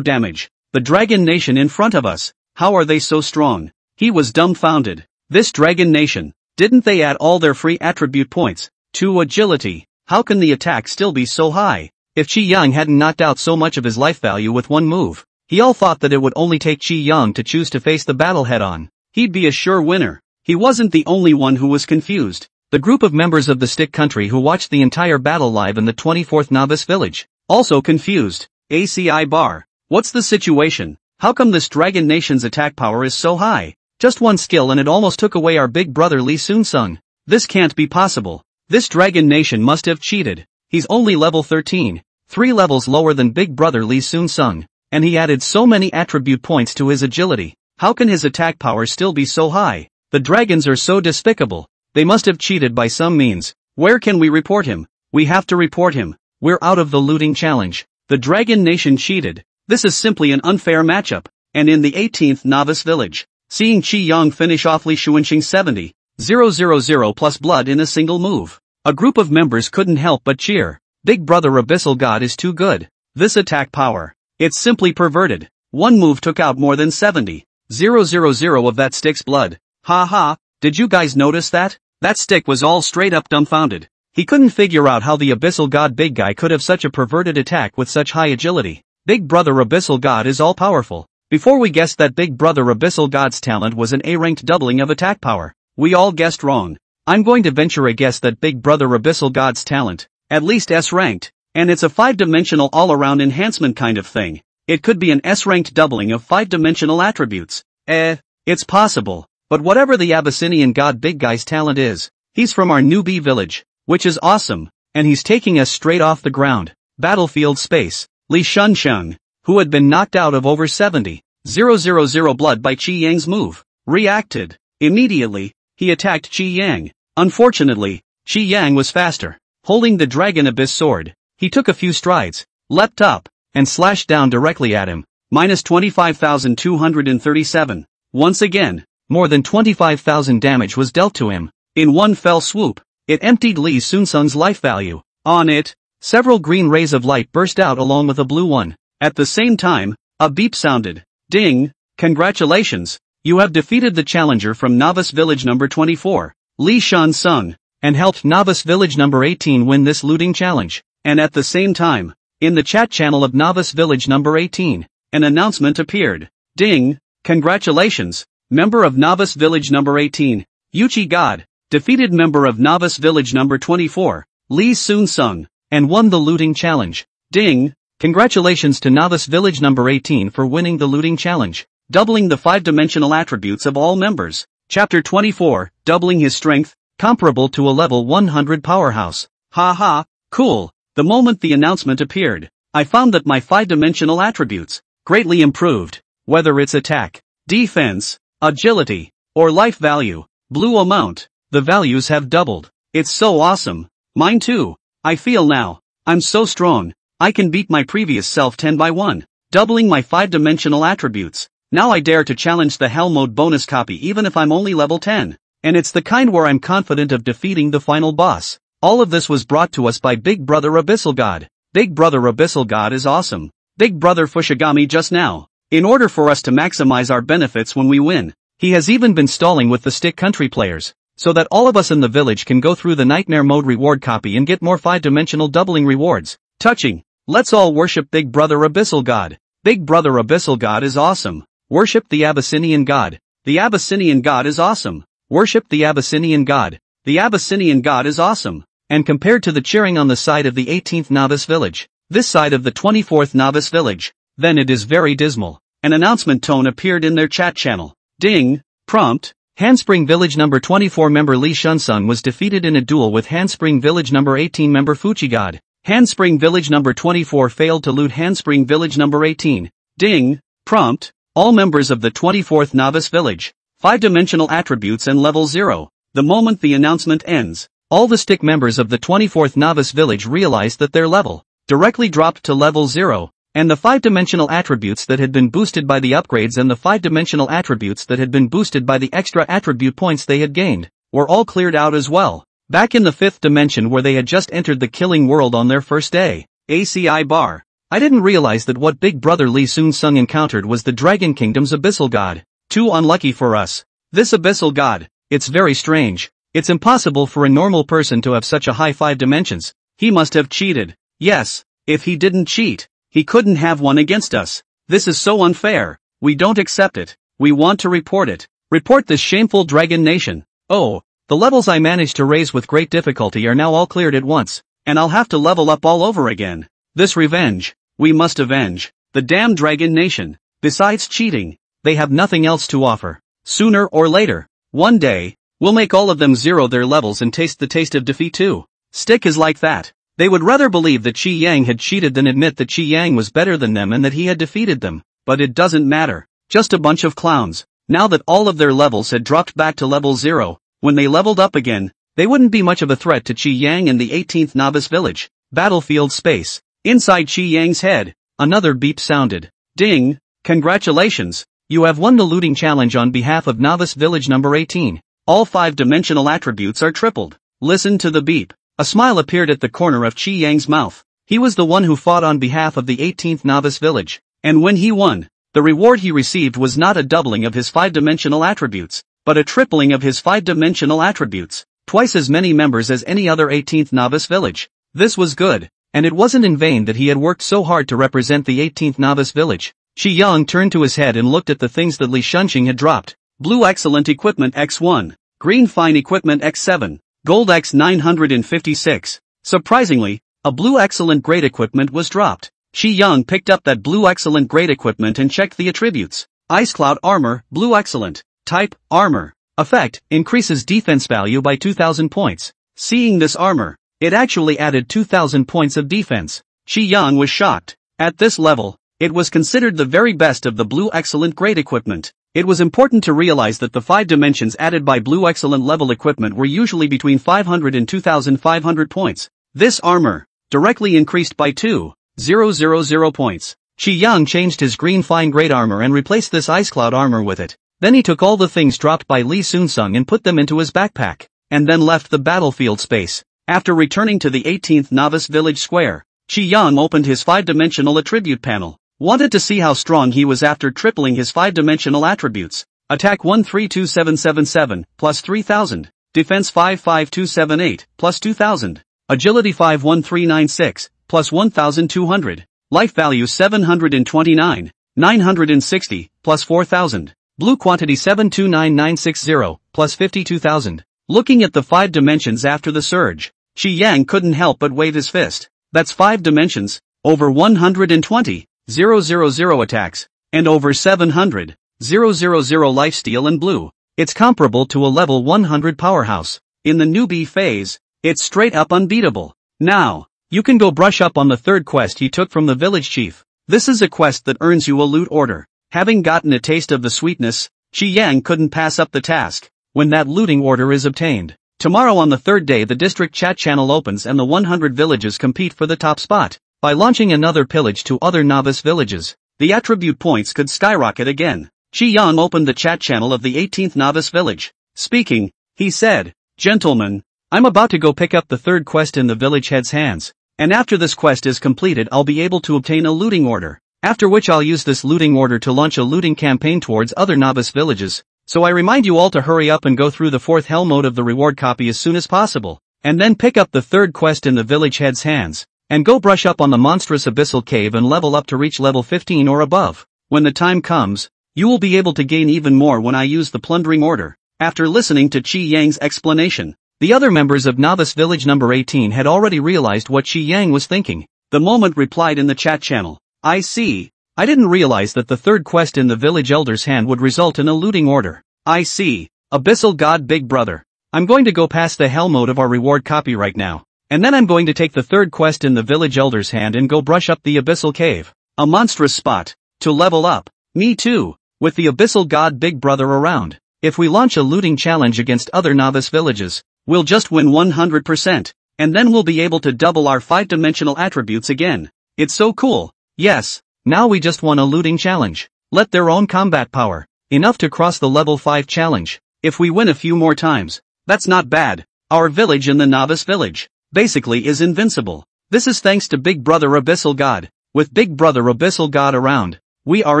damage. The Dragon Nation in front of us, how are they so strong? He was dumbfounded. This Dragon Nation, didn't they add all their free attribute points to agility? How can the attack still be so high? If Qi Yang hadn't knocked out so much of his life value with one move, he all thought that it would only take Qi Yang to choose to face the battle head-on. He'd be a sure winner. He wasn't the only one who was confused. The group of members of the Stick Country who watched the entire battle live in the 24th Novice Village, also confused. ACI bar. What's the situation? How come this Dragon Nation's attack power is so high? Just one skill and it almost took away our big brother Lee Soon-sung. This can't be possible. This Dragon Nation must have cheated. He's only level 13, 3 levels lower than big brother Lee Soon-sung, and he added so many attribute points to his agility. How can his attack power still be so high? The dragons are so despicable. They must have cheated by some means. Where can we report him? We have to report him. We're out of the looting challenge. The Dragon Nation cheated. This is simply an unfair matchup. And in the 18th Novice Village, seeing Chi Yang finish off Li Xuanqing 70,000 plus blood in a single move, a group of members couldn't help but cheer. Big brother Abyssal God is too good. This attack power, it's simply perverted. One move took out more than 70,000 of that stick's blood. Ha ha, did you guys notice that? That stick was all straight up dumbfounded. He couldn't figure out how the Abyssal God Big Guy could have such a perverted attack with such high agility. Big brother Abyssal God is all powerful. Before we guessed that big brother Abyssal God's talent was an A-ranked doubling of attack power, we all guessed wrong. I'm going to venture a guess that big brother Abyssal God's talent, at least S-ranked, and it's a 5-dimensional all-around enhancement kind of thing. It could be an S-ranked doubling of 5-dimensional attributes. It's possible. But whatever the Abyssinian God Big Guy's talent is, he's from our newbie village, which is awesome, and he's taking us straight off the ground. Battlefield space. Li Xuanqing, who had been knocked out of over 70,000 blood by Chi Yang's move, reacted. Immediately, he attacked Chi Yang. Unfortunately, Chi Yang was faster. Holding the Dragon Abyss sword, he took a few strides, leapt up, and slashed down directly at him. Minus 25,237. Once again, more than 25,000 damage was dealt to him. In one fell swoop, it emptied Lee Soon-sung's life value. On it, several green rays of light burst out along with a blue one. At the same time, a beep sounded. Ding! Congratulations! You have defeated the challenger from Novice Village number 24, Lee Xuan-sung, and helped Novice Village number 18 win this looting challenge. And at the same time, in the chat channel of Novice Village number 18, an announcement appeared. Ding! Congratulations! Member of Novice Village number 18, Yuchi God, defeated member of Novice Village number 24, Lee Soon-sung, and won the looting challenge. Ding! Congratulations to Novice Village number 18 for winning the looting challenge, doubling the 5-dimensional attributes of all members. Chapter 24, doubling his strength, comparable to a level 100 powerhouse. Ha ha, cool. The moment the announcement appeared, I found that my 5-dimensional attributes, greatly improved, whether it's attack, defense, agility, or life value, blue amount, the values have doubled. It's so awesome. Mine too. I feel now, I'm so strong, I can beat my previous self 10 by 1, doubling my 5-dimensional attributes. Now I dare to challenge the Hell Mode bonus copy even if I'm only level 10. And it's the kind where I'm confident of defeating the final boss. All of this was brought to us by Big Brother Abyssal God. Big Brother Abyssal God is awesome. Big Brother Fushigami just now. In order for us to maximize our benefits when we win, he has even been stalling with the stick country players, so that all of us in the village can go through the Nightmare Mode reward copy and get more 5-dimensional doubling rewards. Touching. Let's all worship Big Brother Abyssal God. Big Brother Abyssal God is awesome. Worship the Abyssinian God. The Abyssinian God is awesome. Worship the Abyssinian God. The Abyssinian God is awesome. And compared to the cheering on the side of the 18th Novice Village, this side of the 24th Novice Village, then it is very dismal. An announcement tone appeared in their chat channel. Ding! Prompt. Handspring Village number 24 member Lee Xuan-sung was defeated in a duel with Handspring Village number 18 member Fuchi God. Handspring Village number 24 failed to loot Handspring Village number 18. Ding! Prompt. All members of the 24th Novice Village, 5-dimensional attributes and level 0. The moment the announcement ends, all the stick members of the 24th Novice Village realized that their level directly dropped to level 0, and the 5-dimensional attributes that had been boosted by the upgrades and the 5-dimensional attributes that had been boosted by the extra attribute points they had gained, were all cleared out as well. Back in the 5th dimension where they had just entered the killing world on their first day. ACI bar. I didn't realize that what Big Brother Lee Soon-sung encountered was the Dragon Kingdom's Abyssal God. Too unlucky for us. This Abyssal God, it's very strange. It's impossible for a normal person to have such a high 5 dimensions. He must have cheated. Yes, if he didn't cheat, he couldn't have won against us. This is so unfair. We don't accept it. We want to report it. Report this shameful Dragon Nation. Oh, the levels I managed to raise with great difficulty are now all cleared at once, and I'll have to level up all over again. This revenge, we must avenge. The damn Dragon Nation. Besides cheating, they have nothing else to offer. Sooner or later, one day, we'll make all of them zero their levels and taste the taste of defeat too. Stick is like that. They would rather believe that Qi Yang had cheated than admit that Qi Yang was better than them and that he had defeated them. But it doesn't matter. Just a bunch of clowns. Now that all of their levels had dropped back to level 0, when they leveled up again, they wouldn't be much of a threat to Qi Yang in the 18th Novice Village. Battlefield space. Inside Qi Yang's head, another beep sounded. Ding! Congratulations! You have won the looting challenge on behalf of Novice Village number 18. All 5-dimensional attributes are tripled. Listen to the beep. A smile appeared at the corner of Qi Yang's mouth. He was the one who fought on behalf of the 18th Novice Village. And when he won, the reward he received was not a doubling of his 5-dimensional attributes, but a tripling of his 5-dimensional attributes. Twice as many members as any other 18th Novice Village. This was good, and it wasn't in vain that he had worked so hard to represent the 18th Novice Village. Qi Yang turned to his head and looked at the things that Li Shunqing had dropped. Blue Excellent Equipment X1, Green Fine Equipment X7, Gold X956. Surprisingly, a Blue Excellent Great Equipment was dropped. Qi Yang picked up that Blue Excellent Great Equipment and checked the attributes. Ice Cloud Armor, Blue Excellent. Type, Armor. Effect, increases defense value by 2,000 points. Seeing this armor, it actually added 2,000 points of defense. Qi Yang was shocked. At this level, it was considered the very best of the Blue Excellent Great Equipment. It was important to realize that the 5 dimensions added by Blue Excellent level equipment were usually between 500 and 2,500 points. This armor, directly increased by 2,000 points. Qi Yang changed his Green Fine Great Armor and replaced this Ice Cloud Armor with it. Then he took all the things dropped by Li Xunsung and put them into his backpack, and then left the battlefield space. After returning to the 18th Novice Village Square, Qi Yang opened his 5-dimensional attribute panel. Wanted to see how strong he was after tripling his 5-dimensional attributes. Attack 132777, plus 3000. Defense 55278, plus 2000. Agility 51396, plus 1200. Life value 729, 960, plus 4000. Blue quantity 729960, plus 52,000. Looking at the 5 dimensions after the surge, Qi Yang couldn't help but wave his fist. That's 5 dimensions, over 120. 000 attacks, and over 700, 000 lifesteal and blue. It's comparable to a level 100 powerhouse. In the newbie phase, it's straight up unbeatable. Now, you can go brush up on the third quest he took from the village chief. This is a quest that earns you a loot order. Having gotten a taste of the sweetness, Qi Yang couldn't pass up the task. When that looting order is obtained, tomorrow on the third day the district chat channel opens and the 100 villages compete for the top spot. By launching another pillage to other novice villages, the attribute points could skyrocket again. Qi Yang opened the chat channel of the 18th Novice Village. Speaking, he said, "Gentlemen, I'm about to go pick up the third quest in the village head's hands, and after this quest is completed I'll be able to obtain a looting order, after which I'll use this looting order to launch a looting campaign towards other novice villages, so I remind you all to hurry up and go through the 4th hell mode of the reward copy as soon as possible, and then pick up the third quest in the village head's hands. And go brush up on the monstrous abyssal cave and level up to reach level 15 or above. When the time comes, you will be able to gain even more when I use the plundering order." After listening to Qi Yang's explanation, the other members of Novice Village number 18 had already realized what Qi Yang was thinking. The moment replied in the chat channel, "I see. I didn't realize that the third quest in the village elder's hand would result in a looting order. I see. Abyssal God Big Brother. I'm going to go past the hell mode of our reward copy right now. And then I'm going to take the third quest in the village elder's hand and go brush up the abyssal cave. A monstrous spot. To level up. Me too. With the abyssal god Big Brother around. If we launch a looting challenge against other novice villages, we'll just win 100%. And then we'll be able to double our 5-dimensional attributes again. It's so cool. Yes. Now we just won a looting challenge. Let their own combat power. Enough to cross the level 5 challenge. If we win a few more times, that's not bad. Our village in the novice village basically is invincible. This is thanks to Big Brother Abyssal God. With Big Brother Abyssal God around, we are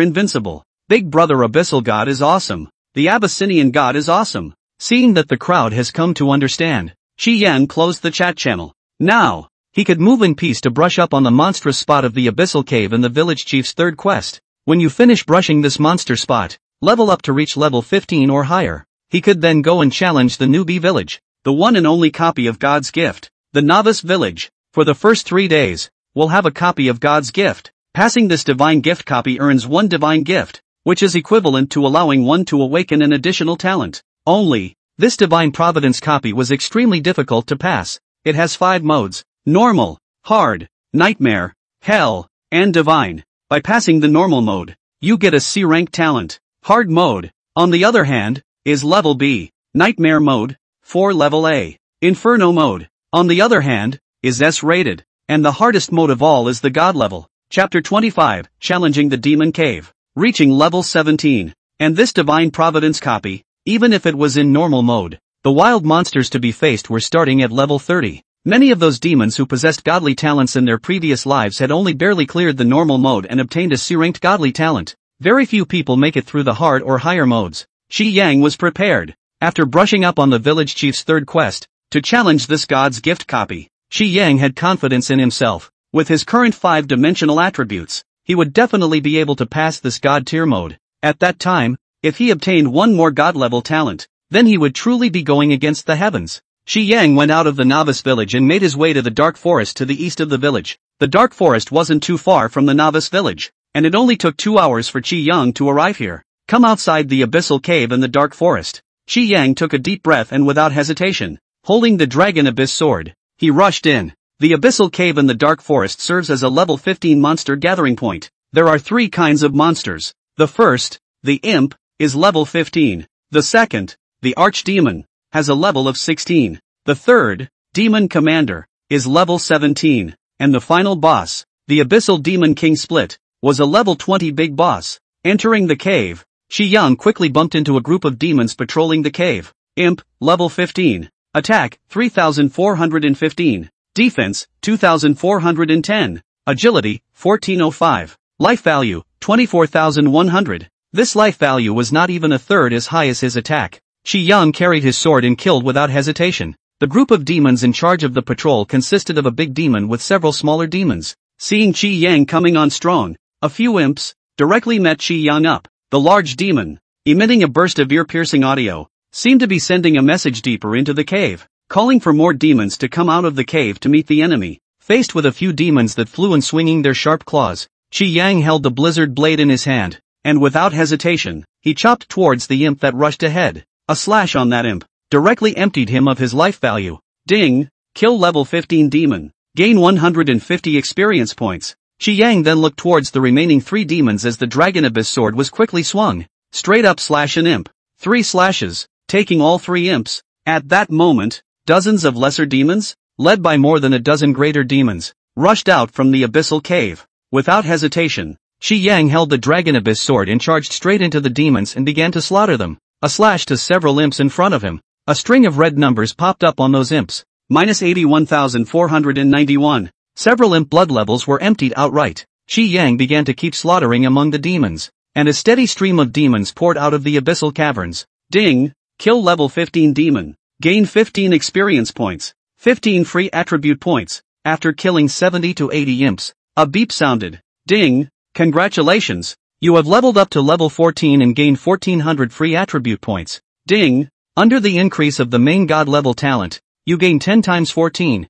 invincible. Big Brother Abyssal God is awesome. The Abyssinian God is awesome. Seeing that the crowd has come to understand, Qi Yang closed the chat channel. Now, he could move in peace to brush up on the monstrous spot of the abyssal cave in the village chief's third quest. When you finish brushing this monster spot, level up to reach level 15 or higher. He could then go and challenge the newbie village, the one and only copy of God's gift. The novice village, for the first 3 days, will have a copy of God's gift. Passing this divine gift copy earns 1 divine gift. which is equivalent to allowing one to awaken an additional talent. Only, this Divine Providence copy was extremely difficult to pass. It has 5 modes: normal, hard, nightmare, hell, and divine. By passing the normal mode, you get a C rank talent. Hard mode, on the other hand, is level B. Nightmare mode, for level A. Inferno mode, on the other hand, is S rated. And the hardest mode of all is the God level. Chapter 25, Challenging the Demon Cave. Reaching level 17. And this Divine Providence copy, even if it was in normal mode, the wild monsters to be faced were starting at level 30. Many of those demons who possessed godly talents in their previous lives had only barely cleared the normal mode and obtained a C-ranked godly talent. Very few people make it through the hard or higher modes. Shi Yang was prepared, after brushing up on the village chief's third quest, to challenge this god's gift copy. Shi Yang had confidence in himself. With his current 5-dimensional attributes, he would definitely be able to pass this god tier mode. At that time, if he obtained one more god-level talent, then he would truly be going against the heavens. Shi Yang went out of the novice village and made his way to the dark forest to the east of the village. The dark forest wasn't too far from the novice village, and it only took 2 hours for Qi Yang to arrive here. Come outside the abyssal cave in the dark forest. Qi Yang took a deep breath and without hesitation, holding the Dragon Abyss sword, he rushed in. The abyssal cave in the dark forest serves as a level 15 monster gathering point. There are 3 kinds of monsters. The first, the imp, is level 15. The second, the archdemon, has a level of 16. The third, Demon Commander, is level 17. And the final boss, the Abyssal Demon King Split, was a level 20 big boss. Entering the cave, Shi Yang quickly bumped into a group of demons patrolling the cave. Imp, level 15. Attack, 3415. Defense, 2410. Agility, 1405. Life value, 24,100. This life value was not even a third as high as his attack. Shi Yang carried his sword and killed without hesitation. The group of demons in charge of the patrol consisted of a big demon with several smaller demons. Seeing Qi Yang coming on strong, a few imps directly met Qi Yang up. The large demon, emitting a burst of ear-piercing audio, seemed to be sending a message deeper into the cave, calling for more demons to come out of the cave to meet the enemy. Faced with a few demons that flew and swinging their sharp claws, Qi Yang held the blizzard blade in his hand, and without hesitation, he chopped towards the imp that rushed ahead. A slash on that imp directly emptied him of his life value. Ding! Kill level 15 demon. Gain 150 experience points. Qi Yang then looked towards the remaining 3 demons as the Dragon Abyss sword was quickly swung. Straight up slash an imp. 3 slashes, taking all 3 imps. At that moment, dozens of lesser demons, led by more than a dozen greater demons, rushed out from the abyssal cave. Without hesitation, Qi Yang held the Dragon Abyss sword and charged straight into the demons and began to slaughter them. A slash to several imps in front of him. A string of red numbers popped up on those imps. Minus 81,491. Several imp blood levels were emptied outright. Qi Yang began to keep slaughtering among the demons, and a steady stream of demons poured out of the abyssal caverns. Ding! Kill level 15 demon. Gain 15 experience points. 15 free attribute points. After killing 70 to 80 imps, a beep sounded. Ding! Congratulations! You have leveled up to level 14 and gained 1400 free attribute points. Ding! Under the increase of the main god level talent, you gain 10 times 14,000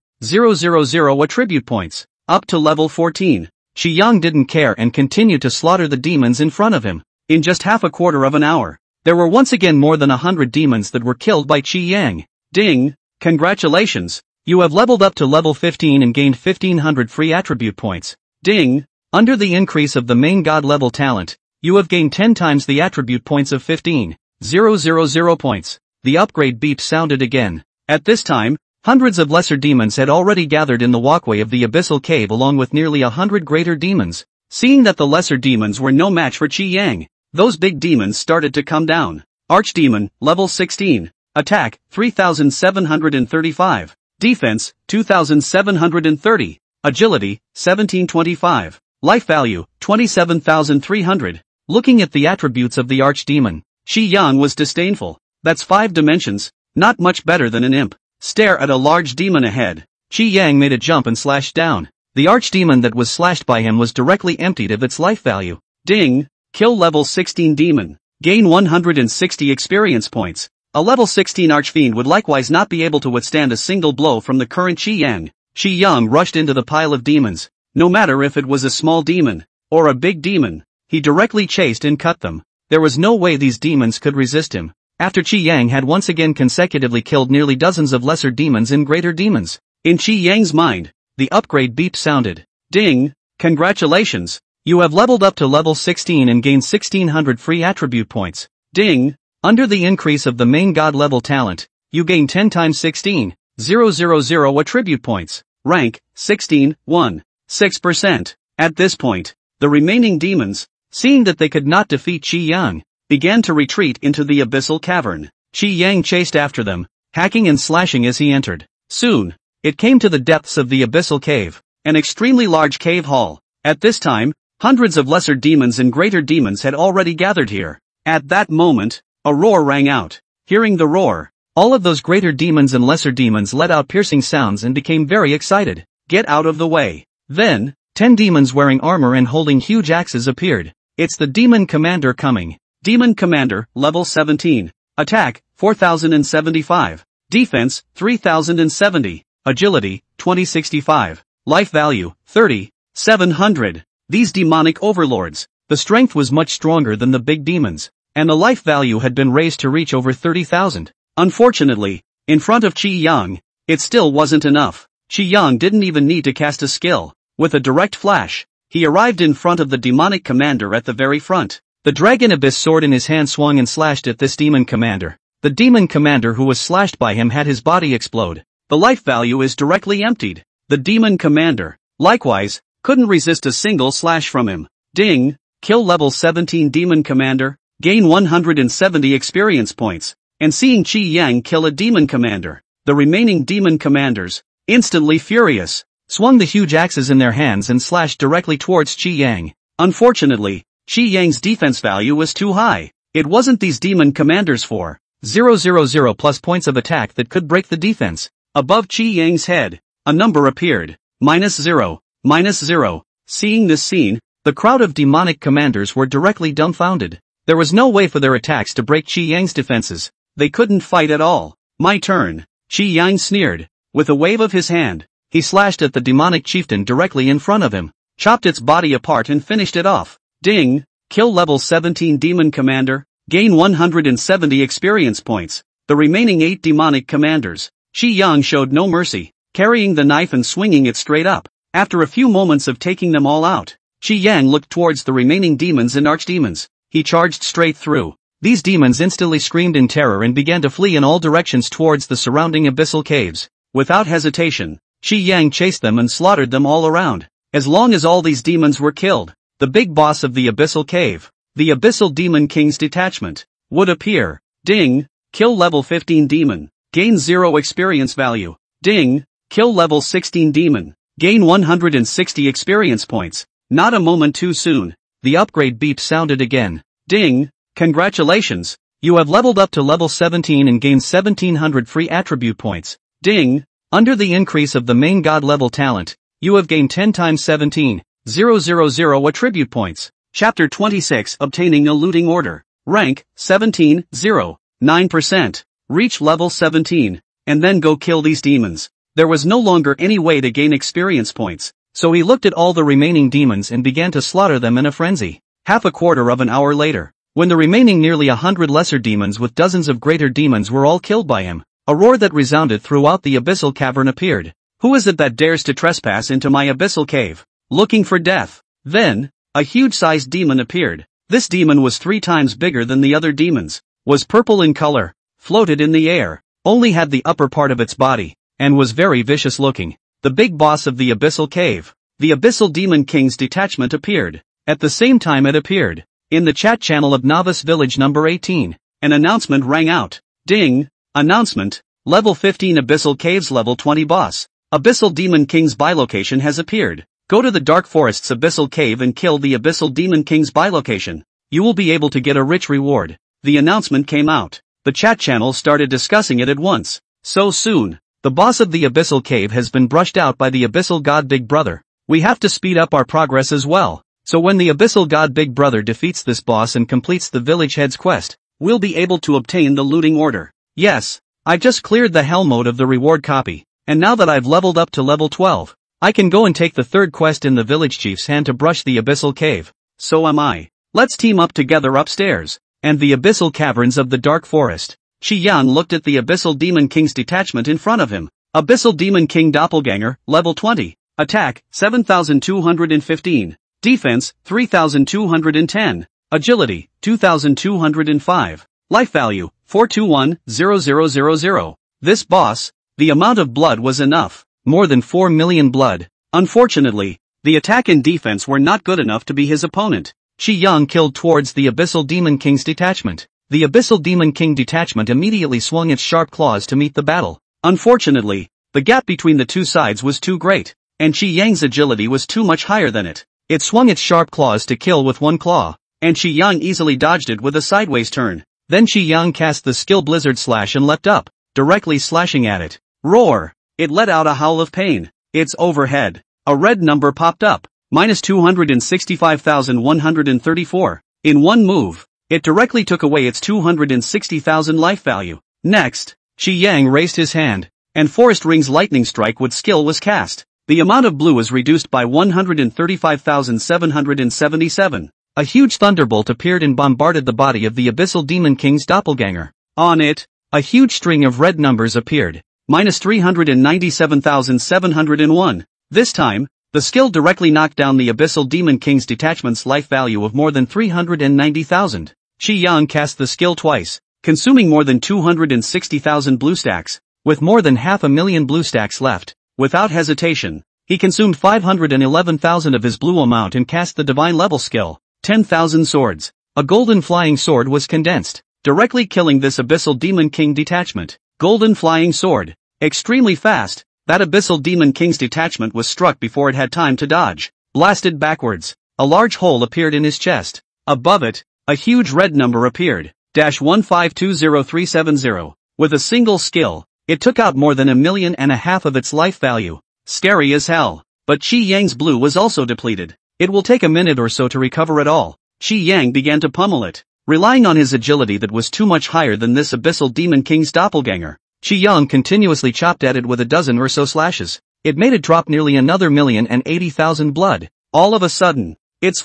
attribute points. Up to level 14. Qi Yang didn't care and continued to slaughter the demons in front of him. In just half a quarter of an hour, there were once again more than 100 demons that were killed by Qi Yang. Ding! Congratulations! You have leveled up to level 15 and gained 1500 free attribute points. Ding! Under the increase of the main god level talent, you have gained 10 times the attribute points of 15,000 points. The upgrade beep sounded again. At this time, hundreds of lesser demons had already gathered in the walkway of the abyssal cave along with nearly 100 greater demons. Seeing that the lesser demons were no match for Qi Yang, those big demons started to come down. Archdemon, level 16. Attack, 3,735. Defense, 2,730. Agility, 1,725. Life value, 27,300. Looking at the attributes of the archdemon, Qi Yang was disdainful. That's 5 dimensions, not much better than an imp. Stare at a large demon ahead. Qi Yang made a jump and slashed down. The archdemon that was slashed by him was directly emptied of its life value. Ding! Kill level 16 demon. Gain 160 experience points. A level 16 archfiend would likewise not be able to withstand a single blow from the current Qi Yang. Qi Yang rushed into the pile of demons. No matter if it was a small demon, or a big demon, he directly chased and cut them. There was no way these demons could resist him. After Qi Yang had once again consecutively killed nearly dozens of lesser demons and greater demons, in Qi Yang's mind, the upgrade beep sounded. Ding! Congratulations! You have leveled up to level 16 and gained 1600 free attribute points. Ding! Under the increase of the main god level talent, you gain 10 times 16,000 attribute points. Rank, 16, 1. 6%. At this point, the remaining demons, seeing that they could not defeat Qi Yang, began to retreat into the abyssal cavern. Qi Yang chased after them, hacking and slashing as he entered. Soon, it came to the depths of the abyssal cave, an extremely large cave hall. At this time, hundreds of lesser demons and greater demons had already gathered here. At that moment, a roar rang out. Hearing the roar, all of those greater demons and lesser demons let out piercing sounds and became very excited. Get out of the way. Then, 10 demons wearing armor and holding huge axes appeared. It's the Demon Commander coming. Demon Commander, level 17. Attack, 4075. Defense, 3070. Agility, 2065. Life value, 30,700. These demonic overlords, the strength was much stronger than the big demons, and the life value had been raised to reach over 30,000. Unfortunately, in front of Qi Yang, it still wasn't enough. Qi Yang didn't even need to cast a skill. With a direct flash, he arrived in front of the demonic commander at the very front. The Dragon Abyss sword in his hand swung and slashed at this demon commander. The demon commander who was slashed by him had his body explode. The life value is directly emptied. The demon commander, likewise, couldn't resist a single slash from him. Ding! Kill level 17 demon commander, gain 170 experience points. And seeing Qi Yang kill a demon commander, the remaining demon commanders, instantly furious, swung the huge axes in their hands and slashed directly towards Qi Yang. Unfortunately, Qi Yang's defense value was too high. It wasn't these demon commanders 4,000 plus points of attack that could break the defense. Above Qi Yang's head, a number appeared. -0, -0. Seeing this scene, the crowd of demonic commanders were directly dumbfounded. There was no way for their attacks to break Qi Yang's defenses. They couldn't fight at all. My turn. Qi Yang sneered. With a wave of his hand, he slashed at the demonic chieftain directly in front of him, chopped its body apart and finished it off. Ding! Kill level 17 demon commander, gain 170 experience points. The remaining 8 demonic commanders, Qi Yang showed no mercy, carrying the knife and swinging it straight up. After a few moments of taking them all out, Qi Yang looked towards the remaining demons and archdemons. He charged straight through. These demons instantly screamed in terror and began to flee in all directions towards the surrounding abyssal caves. Without hesitation, Qi Yang chased them and slaughtered them all around. As long as all these demons were killed, the big boss of the abyssal cave, the Abyssal Demon King's detachment, would appear. Ding! Kill level 15 demon, gain 0 experience value. Ding! Kill level 16 demon, gain 160 experience points. Not a moment too soon, the upgrade beep sounded again. Ding! Congratulations! You have leveled up to level 17 and gained 1700 free attribute points. Ding! Under the increase of the main god level talent, you have gained 10 times 17,000 attribute points. Chapter 26 Obtaining a Looting Order. Rank, 17, 0, 9%. Reach level 17, and then go kill these demons. There was no longer any way to gain experience points, so he looked at all the remaining demons and began to slaughter them in a frenzy. Half a quarter of an hour later, when the remaining nearly 100 lesser demons with dozens of greater demons were all killed by him, a roar that resounded throughout the abyssal cavern appeared. Who is it that dares to trespass into my abyssal cave, looking for death? Then, a huge-sized demon appeared. This demon was 3 times bigger than the other demons, was purple in color, floated in the air, only had the upper part of its body, and was very vicious looking. The big boss of the abyssal cave, the Abyssal Demon King's detachment appeared. At the same time it appeared. In the chat channel of Novice Village number 18, an announcement rang out. Ding! Announcement, level 15 Abyssal Caves level 20 boss. Abyssal Demon King's bilocation has appeared. Go to the Dark Forest's Abyssal Cave and kill the Abyssal Demon King's bilocation. You will be able to get a rich reward. The announcement came out. The chat channel started discussing it at once. So soon, the boss of the Abyssal Cave has been brushed out by the Abyssal God Big Brother. We have to speed up our progress as well. So when the Abyssal God Big Brother defeats this boss and completes the village head's quest, we'll be able to obtain the looting order. Yes, I've just cleared the hell mode of the reward copy, and now that I've leveled up to level 12, I can go and take the third quest in the village chief's hand to brush the Abyssal Cave. So am I. Let's team up together upstairs. And the abyssal caverns of the dark forest. Qi Yang looked at the Abyssal Demon King's detachment in front of him. Abyssal Demon King Doppelganger, level 20. Attack, 7,215. Defense, 3,210. Agility, 2,205. Life value, 421,0000. This boss, the amount of blood was enough. More than 4 million blood. Unfortunately, the attack and defense were not good enough to be his opponent. Qi Yang killed towards the Abyssal Demon King's detachment. The Abyssal Demon King detachment immediately swung its sharp claws to meet the battle. Unfortunately, the gap between the two sides was too great, and Qi Yang's agility was too much higher than it. It swung its sharp claws to kill with one claw, and Qi Yang easily dodged it with a sideways turn. Then Qi Yang cast the skill Blizzard Slash and leapt up, directly slashing at it. Roar! It let out a howl of pain. Its overhead. A red number popped up. Minus 265,134. In one move, it directly took away its 260,000 life value. Next, Qi Yang raised his hand, and Forest Ring's lightning strike with skill was cast. The amount of blue was reduced by 135,777. A huge thunderbolt appeared and bombarded the body of the Abyssal Demon King's doppelganger. On it, a huge string of red numbers appeared. Minus 397,701. This time, the skill directly knocked down the Abyssal Demon King's detachment's life value of more than 390,000. Qi Yang cast the skill twice, consuming more than 260,000 blue stacks. With more than 500,000 blue stacks left, without hesitation, he consumed 511,000 of his blue amount and cast the divine level skill, 10,000 swords. A golden flying sword was condensed, directly killing this Abyssal Demon King detachment. Golden flying sword. Extremely fast. That Abyssal Demon King's detachment was struck before it had time to dodge. Blasted backwards. A large hole appeared in his chest. Above it, a huge red number appeared. -1520370. With a single skill, it took out more than 1.5 million of its life value. Scary as hell. But Qi Yang's blue was also depleted. It will take a minute or so to recover it all. Qi Yang began to pummel it, relying on his agility that was too much higher than this Abyssal Demon King's doppelganger. Qi Yang continuously chopped at it with a dozen or so slashes. It made it drop nearly another 1,080,000 blood. All of a sudden, its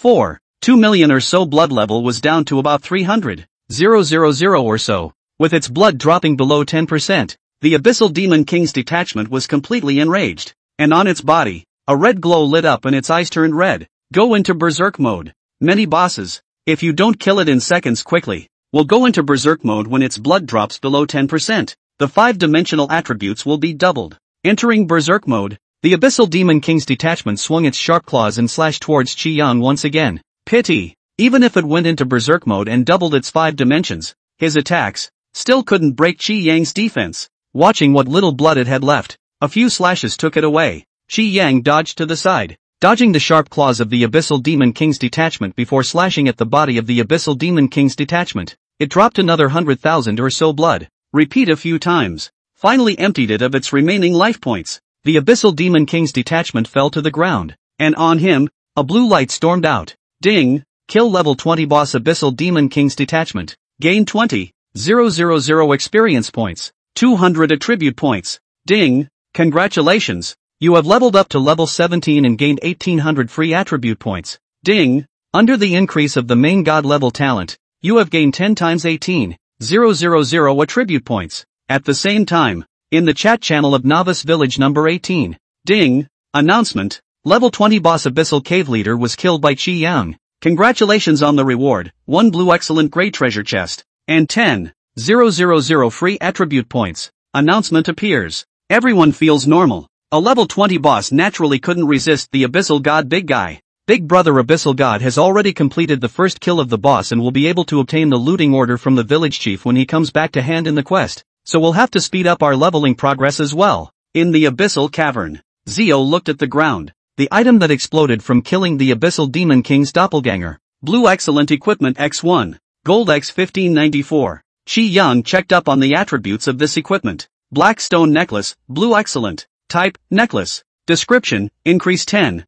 2 million or so blood level was down to about 300,000 or so. With its blood dropping below 10%, the Abyssal Demon King's detachment was completely enraged. And on its body, a red glow lit up and its eyes turned red. Go into berserk mode. Many bosses, if you don't kill it in seconds quickly, will go into berserk mode when its blood drops below 10%. The 5-dimensional attributes will be doubled. Entering berserk mode, the Abyssal Demon King's detachment swung its sharp claws and slashed towards Qi Yang once again. Pity. Even if it went into berserk mode and doubled its 5 dimensions, his attacks still couldn't break Qi Yang's defense. Watching what little blood it had left, a few slashes took it away. Qi Yang dodged to the side, dodging the sharp claws of the Abyssal Demon King's detachment before slashing at the body of the Abyssal Demon King's detachment. It dropped another 100,000 or so blood. Repeat a few times. Finally emptied it of its remaining life points. The Abyssal Demon King's detachment fell to the ground, and on him, a blue light stormed out. Ding! Kill level 20 boss Abyssal Demon King's detachment. Gain 20,000 experience points. 200 attribute points. Ding! Congratulations! You have leveled up to level 17 and gained 1800 free attribute points. Ding! Under the increase of the main god level talent, you have gained 10 times 18,000 attribute points. At the same time, in the chat channel of Novice Village number 18. Ding! Announcement. Level 20 boss Abyssal Cave Leader was killed by Qi Yang. Congratulations on the reward. 1 blue excellent grey treasure chest. And 10,000 free attribute points. Announcement appears. Everyone feels normal. A level 20 boss naturally couldn't resist the Abyssal God Big Guy. Big Brother Abyssal God has already completed the first kill of the boss and will be able to obtain the looting order from the village chief when he comes back to hand in the quest. So we'll have to speed up our leveling progress as well. In the Abyssal Cavern, Zio looked at the ground. The item that exploded from killing the Abyssal Demon King's doppelganger. Blue Excellent Equipment X1. Gold X1594. Qi Yang checked up on the attributes of this equipment. Black Stone Necklace, Blue Excellent. Type, Necklace. Description, increase 10,000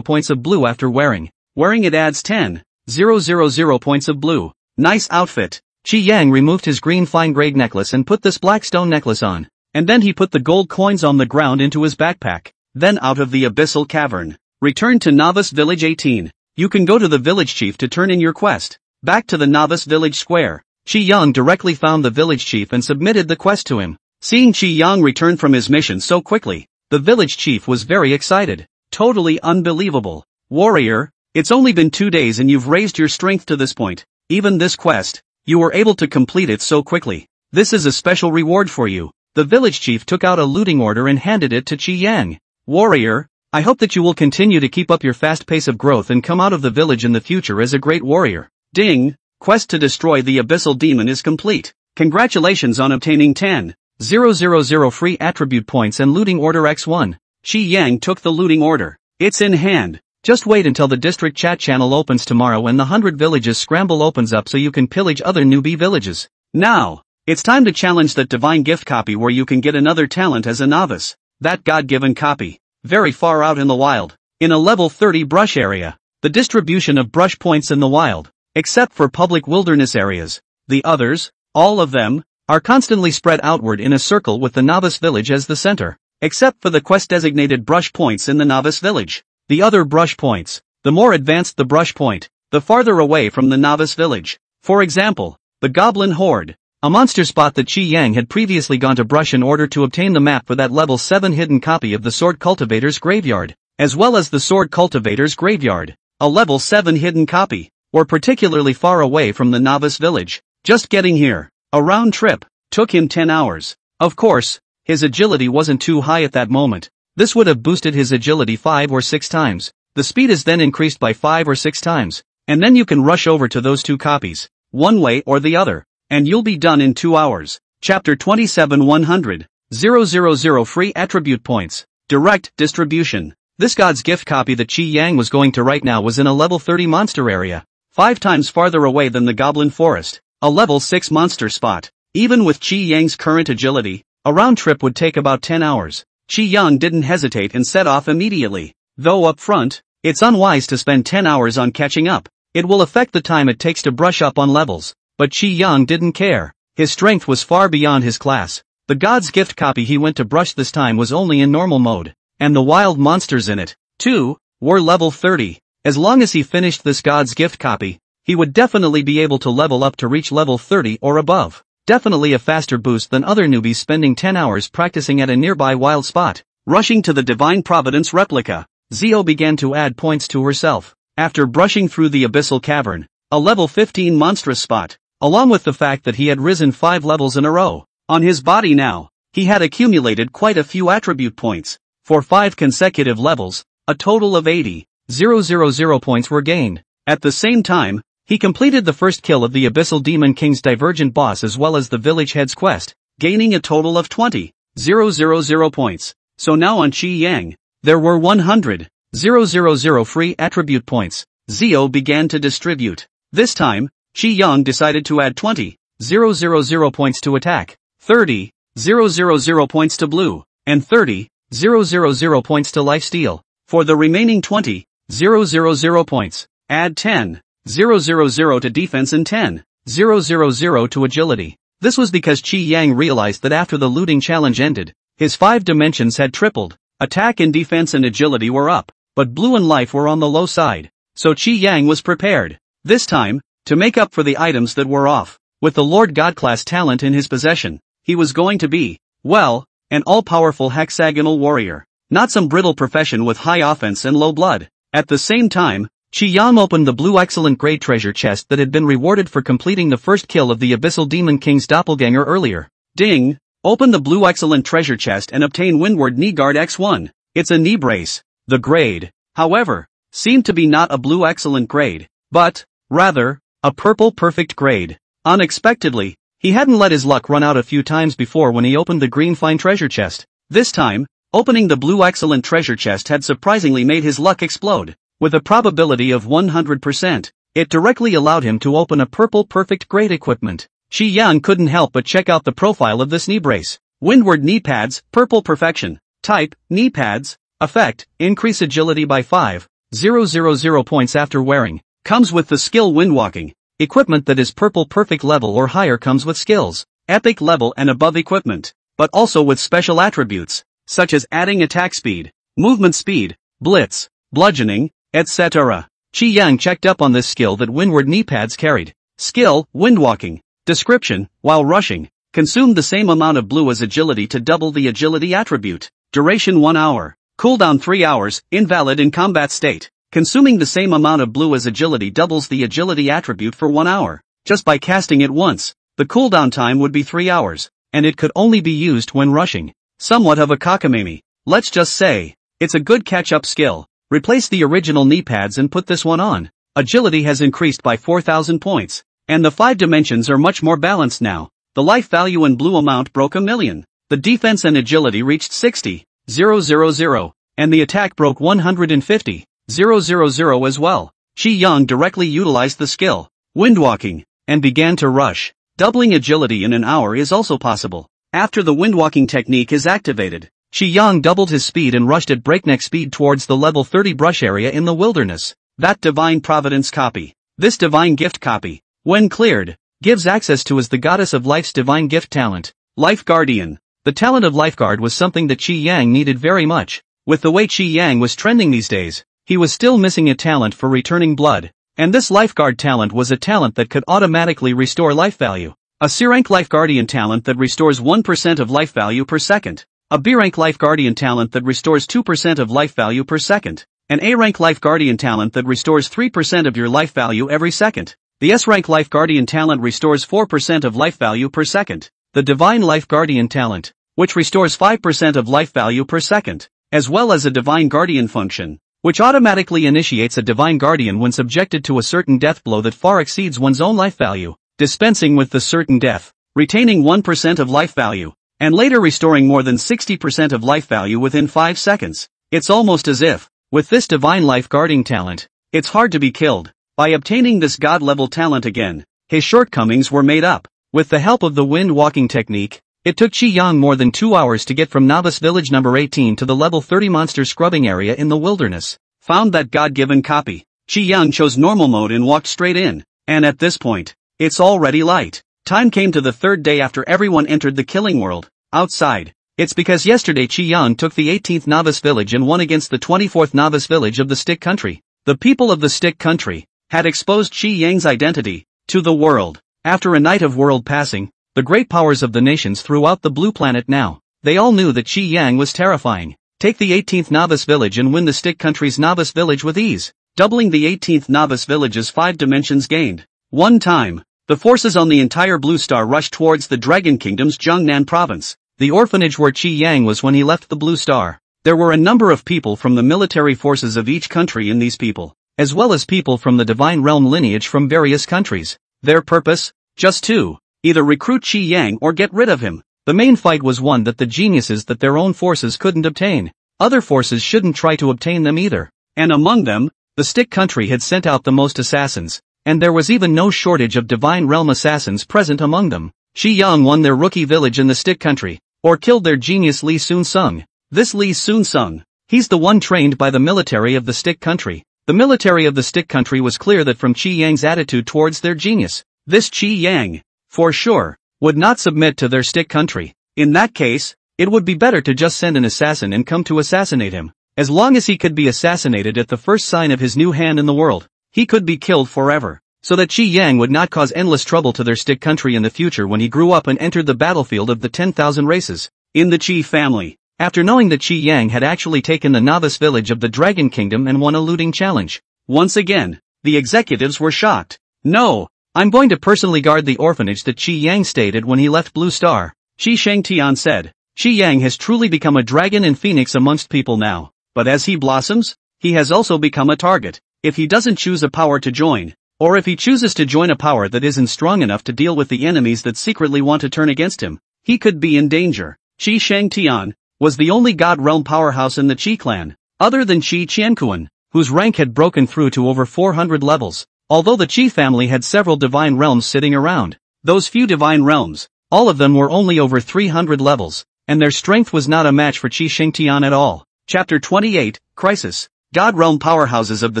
points of blue after wearing. Wearing it adds 10,000 points of blue. Nice outfit. Qi Yang removed his green fine grade necklace and put this black stone necklace on. And then he put the gold coins on the ground into his backpack. Then out of the Abyssal Cavern. Returned to Novice Village 18. You can go to the village chief to turn in your quest. Back to the novice village square. Qi Yang directly found the village chief and submitted the quest to him. Seeing Qi Yang return from his mission so quickly, the village chief was very excited. Totally unbelievable. Warrior, it's only been 2 days and you've raised your strength to this point. Even this quest, you were able to complete it so quickly. This is a special reward for you. The village chief took out a looting order and handed it to Qi Yang. Warrior, I hope that you will continue to keep up your fast pace of growth and come out of the village in the future as a great warrior. Ding! Quest to destroy the abyssal demon is complete. Congratulations on obtaining 10,000 free attribute points and looting order X1. Qi Yang took the looting order. It's in hand. Just wait until the district chat channel opens tomorrow and the 100 villages scramble opens up so you can pillage other newbie villages. Now, it's time to challenge that divine gift copy where you can get another talent as a novice. That God-given copy. Very far out in the wild. In a level 30 brush area. The distribution of brush points in the wild. Except for public wilderness areas. The others, all of them, are constantly spread outward in a circle with the novice village as the center. Except for the quest-designated brush points in the novice village. The other brush points, the more advanced the brush point, the farther away from the novice village. For example, the Goblin Horde, a monster spot that Qi Yang had previously gone to brush in order to obtain the map for that level 7 hidden copy of the Sword Cultivator's Graveyard, as well as the Sword Cultivator's Graveyard, a level 7 hidden copy, were particularly far away from the novice village. Just getting here, a round trip, took him 10 hours. Of course, his agility wasn't too high at that moment. This would have boosted his agility 5 or 6 times. The speed is then increased by 5 or 6 times. And then you can rush over to those 2 copies, one way or the other, and you'll be done in 2 hours. Chapter 27 100,000 free attribute points. Direct distribution. This God's gift copy that Qi Yang was going to write now was in a level 30 monster area. 5 times farther away than the Goblin Forest. A level 6 monster spot. Even with Qi Yang's current agility, a round trip would take about 10 hours. Qi Yang didn't hesitate and set off immediately. Though up front, it's unwise to spend 10 hours on catching up. It will affect the time it takes to brush up on levels. But Qi Yang didn't care. His strength was far beyond his class. The God's gift copy he went to brush this time was only in normal mode. And the wild monsters in it, too, were level 30. As long as he finished this God's gift copy, he would definitely be able to level up to reach level 30 or above. Definitely a faster boost than other newbies spending 10 hours practicing at a nearby wild spot. Rushing to the Divine Providence replica, Zio began to add points to herself. After brushing through the Abyssal Cavern, a level 15 monstrous spot, along with the fact that he had risen 5 levels in a row. On his body now, he had accumulated quite a few attribute points. For 5 consecutive levels, a total of 80,000 points were gained. At the same time, he completed the first kill of the Abyssal Demon King's Divergent boss as well as the village head's quest, gaining a total of 20,000 points. So now on Qi Yang, there were 100,000 free attribute points. Zio began to distribute. This time, Qi Yang decided to add 20,000 points to attack, 30,000 points to blue, and 30,000 points to lifesteal. For the remaining 20,000 points, add 10,000 to defense and 10,000 to agility. This was because Qi Yang realized that after the looting challenge ended, his 5 dimensions had tripled. Attack and defense and agility were up, but blue and life were on the low side. So Qi Yang was prepared, this time, to make up for the items that were off. With the Lord God class talent in his possession, he was going to be, well, an all-powerful hexagonal warrior. Not some brittle profession with high offense and low blood. At the same time, Qi Yang opened the blue excellent grade treasure chest that had been rewarded for completing the first kill of the Abyssal Demon King's doppelganger earlier. Ding! Open the blue excellent treasure chest and obtain Windward Knee Guard X1. It's a knee brace. The grade, however, seemed to be not a blue excellent grade, but, rather, a purple perfect grade. Unexpectedly, he hadn't let his luck run out a few times before when he opened the green fine treasure chest. This time, opening the blue excellent treasure chest had surprisingly made his luck explode. With a probability of 100%, it directly allowed him to open a purple perfect grade equipment. Qi Yang couldn't help but check out the profile of this knee brace. Windward knee pads, purple perfection. Type, knee pads. Effect, increase agility by 5,000 points after wearing. Comes with the skill windwalking. Equipment that is purple perfect level or higher comes with skills, epic level and above equipment, but also with special attributes, such as adding attack speed, movement speed, blitz, bludgeoning, etc. Qi Yang checked up on this skill that windward knee pads carried. Skill, windwalking. Description, while rushing. Consumed the same amount of blue as agility to double the agility attribute. Duration 1 hour. Cooldown 3 hours, invalid in combat state. Consuming the same amount of blue as agility doubles the agility attribute for 1 hour. Just by casting it once, the cooldown time would be 3 hours, and it could only be used when rushing. Somewhat of a cockamamie. Let's just say, it's a good catch-up skill. Replace the original knee pads and put this one on. Agility has increased by 4,000 points, and the 5 dimensions are much more balanced now. The life value and blue amount broke 1,000,000. The defense and agility reached 60,000, and the attack broke 150,000 as well. Qi Yang directly utilized the skill, windwalking, and began to rush. Doubling agility in an hour is also possible. After the windwalking technique is activated, Qi Yang doubled his speed and rushed at breakneck speed towards the level 30 brush area in the wilderness. That Divine Providence copy. This Divine Gift copy, when cleared, gives access to as the Goddess of Life's Divine Gift talent, Life Guardian. The talent of Lifeguard was something that Qi Yang needed very much. With the way Qi Yang was trending these days, he was still missing a talent for returning blood, and this Lifeguard talent was a talent that could automatically restore life value. A C-rank Life Guardian talent that restores 1% of life value per second. A B-rank Life Guardian talent that restores 2% of life value per second. An A-rank Life Guardian talent that restores 3% of your life value every second. The S-rank Life Guardian talent restores 4% of life value per second. The Divine Life Guardian talent, which restores 5% of life value per second, as well as a Divine Guardian function, which automatically initiates a Divine Guardian when subjected to a certain death blow that far exceeds one's own life value, dispensing with the certain death, retaining 1% of life value, and later restoring more than 60% of life value within 5 seconds. It's almost as if, with this Divine Life Guarding talent, it's hard to be killed. By obtaining this God-level talent again, his shortcomings were made up. With the help of the wind-walking technique, it took Qi Yang more than 2 hours to get from Novice Village number 18 to the level 30 monster scrubbing area in the wilderness. Found that God-given copy. Qi Yang chose normal mode and walked straight in, and at this point, it's already light. Time came to the 3rd day after everyone entered the killing world. Outside. It's because yesterday Qi Yang took the 18th Novice Village and won against the 24th Novice Village of the Stick Country. The people of the Stick Country had exposed Qi Yang's identity to the world. After a night of world passing, the great powers of the nations throughout the blue planet now, they all knew that Qi Yang was terrifying. Take the 18th Novice Village and win the Stick Country's Novice Village with ease, doubling the 18th Novice Village's 5 dimensions gained. One time, the forces on the entire Blue Star rushed towards the Dragon Kingdom's Jiangnan province, the orphanage where Qi Yang was when he left the Blue Star. There were a number of people from the military forces of each country in these people, as well as people from the Divine Realm lineage from various countries. Their purpose? Just to either recruit Qi Yang or get rid of him. The main fight was one that the geniuses that their own forces couldn't obtain. Other forces shouldn't try to obtain them either. And among them, the Stick Country had sent out the most assassins, and there was even no shortage of Divine Realm assassins present among them. Qi Yang won their rookie village in the Stick Country, or killed their genius Li Sun Sung. This Li Sun Sung, he's the one trained by the military of the Stick Country. The military of the Stick Country was clear that from Qi Yang's attitude towards their genius, this Qi Yang, for sure, would not submit to their Stick Country. In that case, it would be better to just send an assassin and come to assassinate him. As long as he could be assassinated at the first sign of his new hand in the world, he could be killed forever, so that Qi Yang would not cause endless trouble to their Stick Country in the future when he grew up and entered the battlefield of the 10,000 races. In the Qi family, after knowing that Qi Yang had actually taken the Novice Village of the Dragon Kingdom and won a looting challenge, once again, the executives were shocked. No, I'm going to personally guard the orphanage that Qi Yang stayed at when he left Blue Star. Qi Shangtian said. Qi Yang has truly become a dragon and phoenix amongst people now, but as he blossoms, he has also become a target. If he doesn't choose a power to join, or if he chooses to join a power that isn't strong enough to deal with the enemies that secretly want to turn against him, he could be in danger. Qi Shangtian was the only God Realm powerhouse in the Qi clan, other than Qi Qianquan, whose rank had broken through to over 400 levels. Although the Qi family had several divine realms sitting around, those few divine realms, all of them were only over 300 levels, and their strength was not a match for Qi Shangtian at all. Chapter 28, Crisis. God Realm powerhouses of the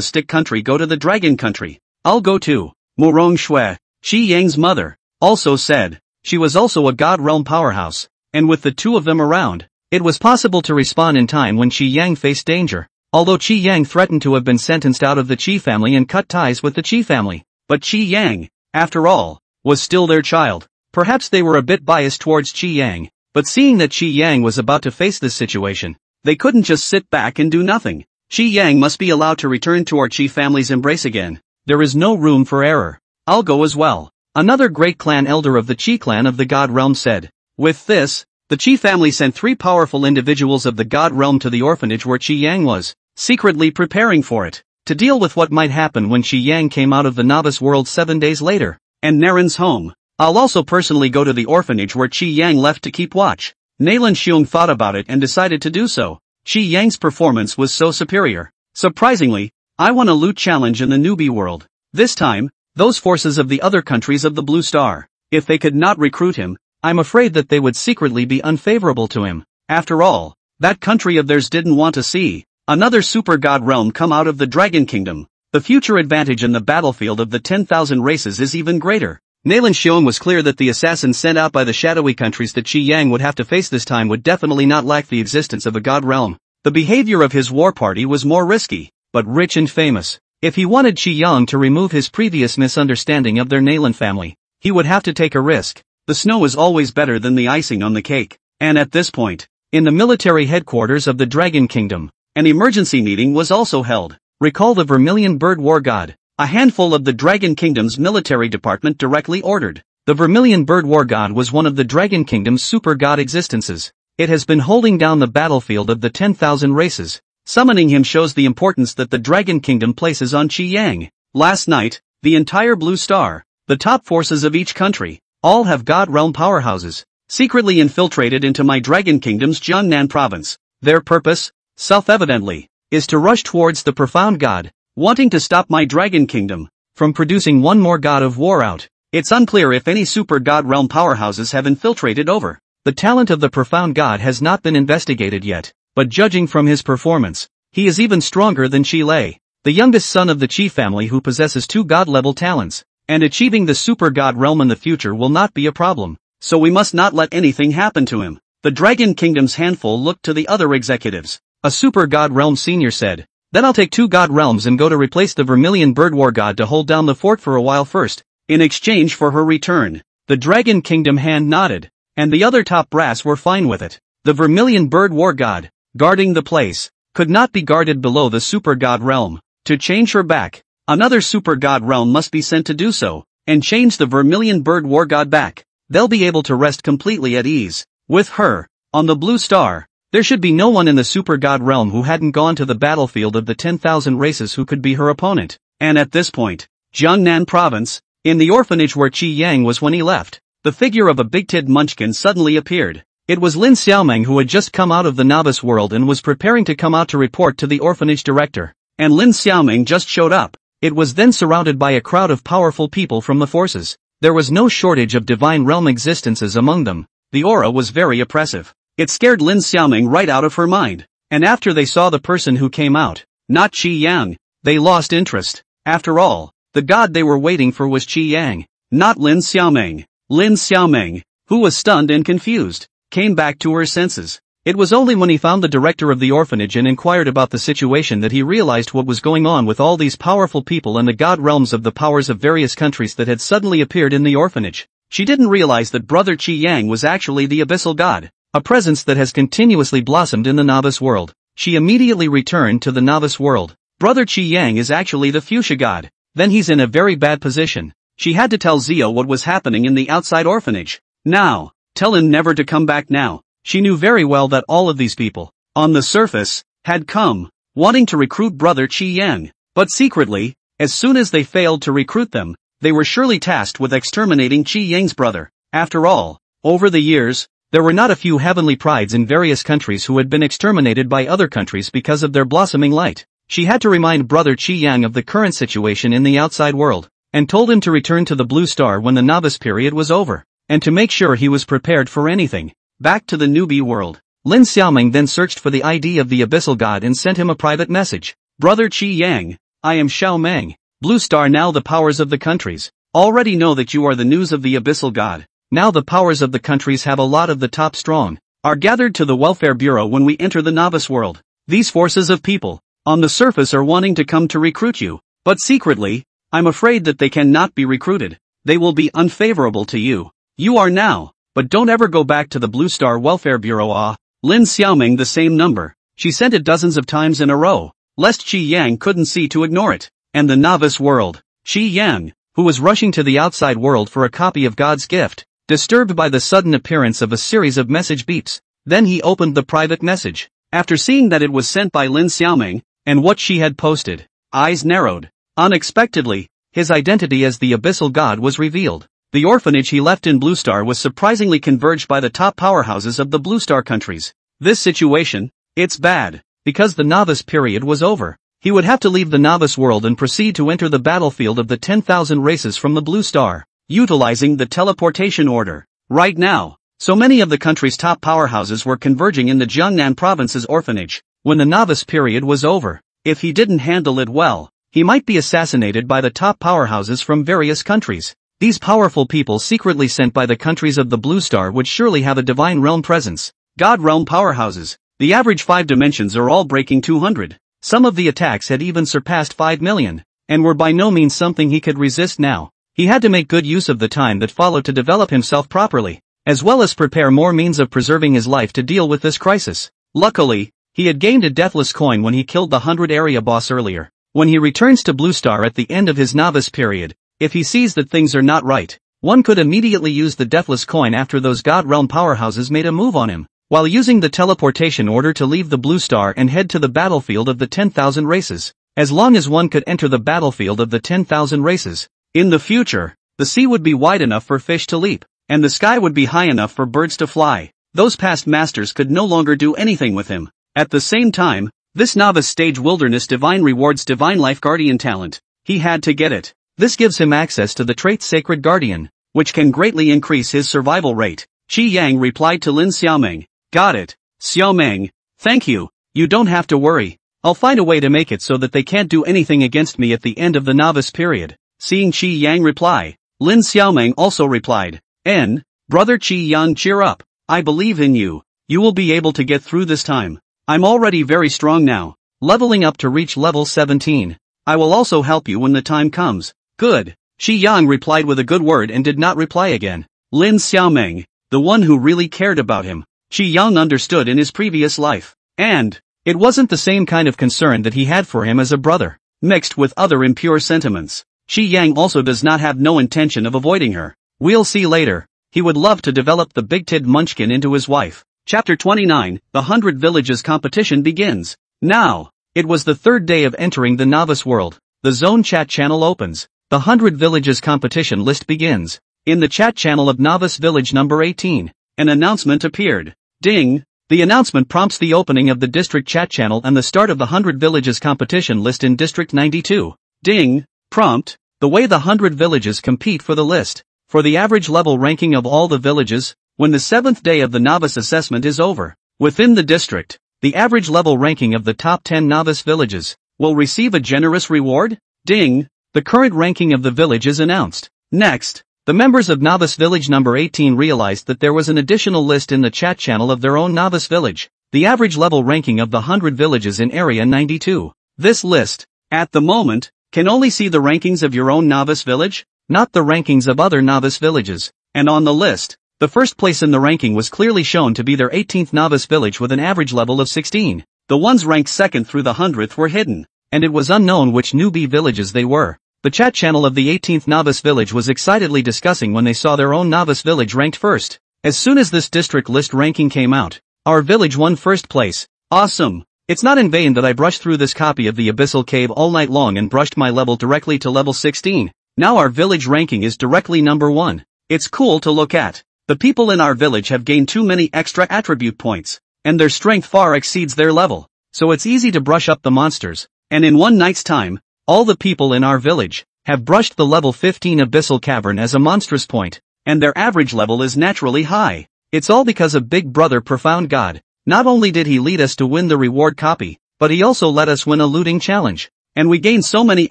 Stick Country go to the Dragon Country. I'll go too. Murong Shui, Qi Yang's mother, also said. She was also a God Realm powerhouse, and with the two of them around, it was possible to respawn in time when Qi Yang faced danger. although Qi Yang threatened to have been sentenced out of the Qi family and cut ties with the Qi family. But Qi Yang, after all, was still their child. Perhaps they were a bit biased towards Qi Yang, but seeing that Qi Yang was about to face this situation, they couldn't just sit back and do nothing. Qi Yang must be allowed to return to our Qi family's embrace again. There is no room for error. I'll go as well. Another great clan elder of the Qi clan of the God Realm said. With this, the Qi family sent 3 powerful individuals of the God Realm to the orphanage where Qi Yang was, secretly preparing for it, to deal with what might happen when Qi Yang came out of the novice world 7 days later, and Naren's home. I'll also personally go to the orphanage where Qi Yang left to keep watch. Nalan Xiong thought about it and decided to do so. Qi Yang's performance was so superior. Surprisingly, I won a loot challenge in the newbie world. This time, those forces of the other countries of the Blue Star, if they could not recruit him, I'm afraid that they would secretly be unfavorable to him. After all, that country of theirs didn't want to see another super god realm come out of the Dragon Kingdom. The future advantage in the battlefield of the 10,000 races is even greater. Nalan Xiong was clear that the assassins sent out by the shadowy countries that Qi Yang would have to face this time would definitely not lack the existence of a god realm. The behavior of his war party was more risky, but rich and famous. If he wanted Qi Yang to remove his previous misunderstanding of their Nalan family, he would have to take a risk. The snow is always better than the icing on the cake. And at this point, in the military headquarters of the Dragon Kingdom, an emergency meeting was also held. Recall the Vermilion Bird War God. A handful of the Dragon Kingdom's military department directly ordered. The Vermilion Bird War God was one of the Dragon Kingdom's super god existences. It has been holding down the battlefield of the 10,000 races. Summoning him shows the importance that the Dragon Kingdom places on Qi Yang. Last night, the entire Blue Star, the top forces of each country, all have God Realm powerhouses, secretly infiltrated into my Dragon Kingdom's Jiangnan province. Their purpose, self-evidently, is to rush towards the profound god, wanting to stop my Dragon Kingdom from producing one more god of war out. It's unclear if any super god realm powerhouses have infiltrated over. The talent of the profound god has not been investigated yet, but judging from his performance, he is even stronger than Qi Lei, the youngest son of the Qi family who possesses 2 god-level talents, and achieving the super god realm in the future will not be a problem, so we must not let anything happen to him. The Dragon Kingdom's handful looked to the other executives. A super god realm senior said, "Then I'll take 2 god realms and go to replace the Vermilion Bird War God to hold down the fort for a while first, in exchange for her return." The Dragon Kingdom hand nodded, and the other top brass were fine with it. The Vermilion Bird War God, guarding the place, could not be guarded below the super god realm. To change her back, another super god realm must be sent to do so, and change the Vermilion Bird War God back. They'll be able to rest completely at ease. With her, on the Blue Star, there should be no one in the super god realm who hadn't gone to the battlefield of the 10,000 races who could be her opponent. And at this point, Jiangnan province, in the orphanage where Qi Yang was when he left, the figure of a big-tid munchkin suddenly appeared. It was Lin Xiaoming who had just come out of the novice world and was preparing to come out to report to the orphanage director. And Lin Xiaoming just showed up. It was then surrounded by a crowd of powerful people from the forces. There was no shortage of divine realm existences among them. The aura was very oppressive. It scared Lin Xiaoming right out of her mind. And after they saw the person who came out, not Qi Yang, they lost interest. After all, the god they were waiting for was Qi Yang, not Lin Xiaoming. Lin Xiaoming, who was stunned and confused, came back to her senses. It was only when he found the director of the orphanage and inquired about the situation that he realized what was going on with all these powerful people and the god realms of the powers of various countries that had suddenly appeared in the orphanage. She didn't realize that Brother Qi Yang was actually the abyssal god, a presence that has continuously blossomed in the novice world. She immediately returned to the novice world. Brother Qi Yang is actually the fuchsia god. Then he's in a very bad position. She had to tell Zio what was happening in the outside orphanage. Now, tell him never to come back now. She knew very well that all of these people, on the surface, had come, wanting to recruit Brother Qi Yang. But secretly, as soon as they failed to recruit them, they were surely tasked with exterminating Qi Yang's brother. After all, over the years, there were not a few heavenly prides in various countries who had been exterminated by other countries because of their blossoming light. She had to remind Brother Qi Yang of the current situation in the outside world, and told him to return to the Blue Star when the novice period was over, and to make sure he was prepared for anything. Back to the newbie world. Lin Xiaoming then searched for the ID of the abyssal god and sent him a private message. Brother Qi Yang, I am Xiao Meng. Blue Star. Now the powers of the countries already know that you are the news of the abyssal god. Now the powers of the countries have a lot of the top strong, are gathered to the welfare bureau when we enter the novice world. These forces of people, on the surface are wanting to come to recruit you, but secretly, I'm afraid that they cannot be recruited. They will be unfavorable to you. You are now, but don't ever go back to the Blue Star Welfare Bureau. Lin Xiaoming the same number. She sent it dozens of times in a row, lest Qi Yang couldn't see to ignore it. And the novice world. Qi Yang, who was rushing to the outside world for a copy of God's gift, disturbed by the sudden appearance of a series of message beeps. Then he opened the private message. After seeing that it was sent by Lin Xiaoming, and what she had posted, eyes narrowed. Unexpectedly, his identity as the Abyssal God was revealed. The orphanage he left in Blue Star was surprisingly converged by the top powerhouses of the Blue Star countries. This situation, it's bad, because the novice period was over. He would have to leave the novice world and proceed to enter the battlefield of the 10,000 races from the Blue Star, utilizing the teleportation order. Right now, so many of the country's top powerhouses were converging in the Jiangnan province's orphanage. When the novice period was over, if he didn't handle it well, he might be assassinated by the top powerhouses from various countries. These powerful people secretly sent by the countries of the Blue Star would surely have a divine realm presence. God realm powerhouses. The average 5 dimensions are all breaking 200. Some of the attacks had even surpassed 5 million, and were by no means something he could resist now. He had to make good use of the time that followed to develop himself properly, as well as prepare more means of preserving his life to deal with this crisis. Luckily, he had gained a deathless coin when he killed the 100 area boss earlier. When he returns to Blue Star at the end of his novice period, if he sees that things are not right, one could immediately use the deathless coin after those God realm powerhouses made a move on him, while using the teleportation order to leave the Blue Star and head to the battlefield of the 10,000 races. As long as one could enter the battlefield of the 10,000 races, in the future, the sea would be wide enough for fish to leap, and the sky would be high enough for birds to fly. Those past masters could no longer do anything with him. At the same time, this novice stage wilderness divine rewards divine life guardian talent. He had to get it. This gives him access to the trait Sacred Guardian, which can greatly increase his survival rate. Qi Yang replied to Lin Xiaoming. Got it, Xiaoming. Thank you. You don't have to worry. I'll find a way to make it so that they can't do anything against me at the end of the novice period. Seeing Qi Yang reply, Lin Xiaoming also replied. Brother Qi Yang, cheer up. I believe in you. You will be able to get through this time. I'm already very strong now, leveling up to reach level 17. I will also help you when the time comes. Good. Qi Yang replied with a good word and did not reply again. Lin Xiaoming, the one who really cared about him, Qi Yang understood in his previous life. And it wasn't the same kind of concern that he had for him as a brother, mixed with other impure sentiments. Qi Yang also does not have no intention of avoiding her. We'll see later. He would love to develop the big-tid munchkin into his wife. Chapter 29, The 100 Villages competition begins. Now, it was the third day of entering the novice world. The zone chat channel opens. The 100 Villages competition list begins. In the chat channel of Novice Village number 18, an announcement appeared. Ding! The announcement prompts the opening of the district chat channel and the start of the 100 Villages competition list in District 92. Ding! Prompt, the way the 100 villages compete for the list. For the average level ranking of all the villages, when the 7th day of the novice assessment is over, within the district, the average level ranking of the top 10 novice villages will receive a generous reward. Ding! The current ranking of the village is announced. Next, the members of Novice Village number 18 realized that there was an additional list in the chat channel of their own novice village, the average level ranking of the 100 villages in Area 92. This list, at the moment, can only see the rankings of your own novice village, not the rankings of other novice villages. And on the list, the first place in the ranking was clearly shown to be their 18th novice village with an average level of 16. The ones ranked second through the 100th were hidden, and it was unknown which newbie villages they were. The chat channel of the 18th novice village was excitedly discussing when they saw their own novice village ranked first. As soon as this district list ranking came out, our village won first place. Awesome! It's not in vain that I brushed through this copy of the Abyssal Cave all night long and brushed my level directly to level 16. Now our village ranking is directly number 1. It's cool to look at. The people in our village have gained too many extra attribute points, and their strength far exceeds their level, so it's easy to brush up the monsters, and in one night's time, all the people in our village have brushed the level 15 Abyssal Cavern as a monstrous point, and their average level is naturally high. It's all because of Big Brother Profound God. Not only did he lead us to win the reward copy, but he also let us win a looting challenge. And we gained so many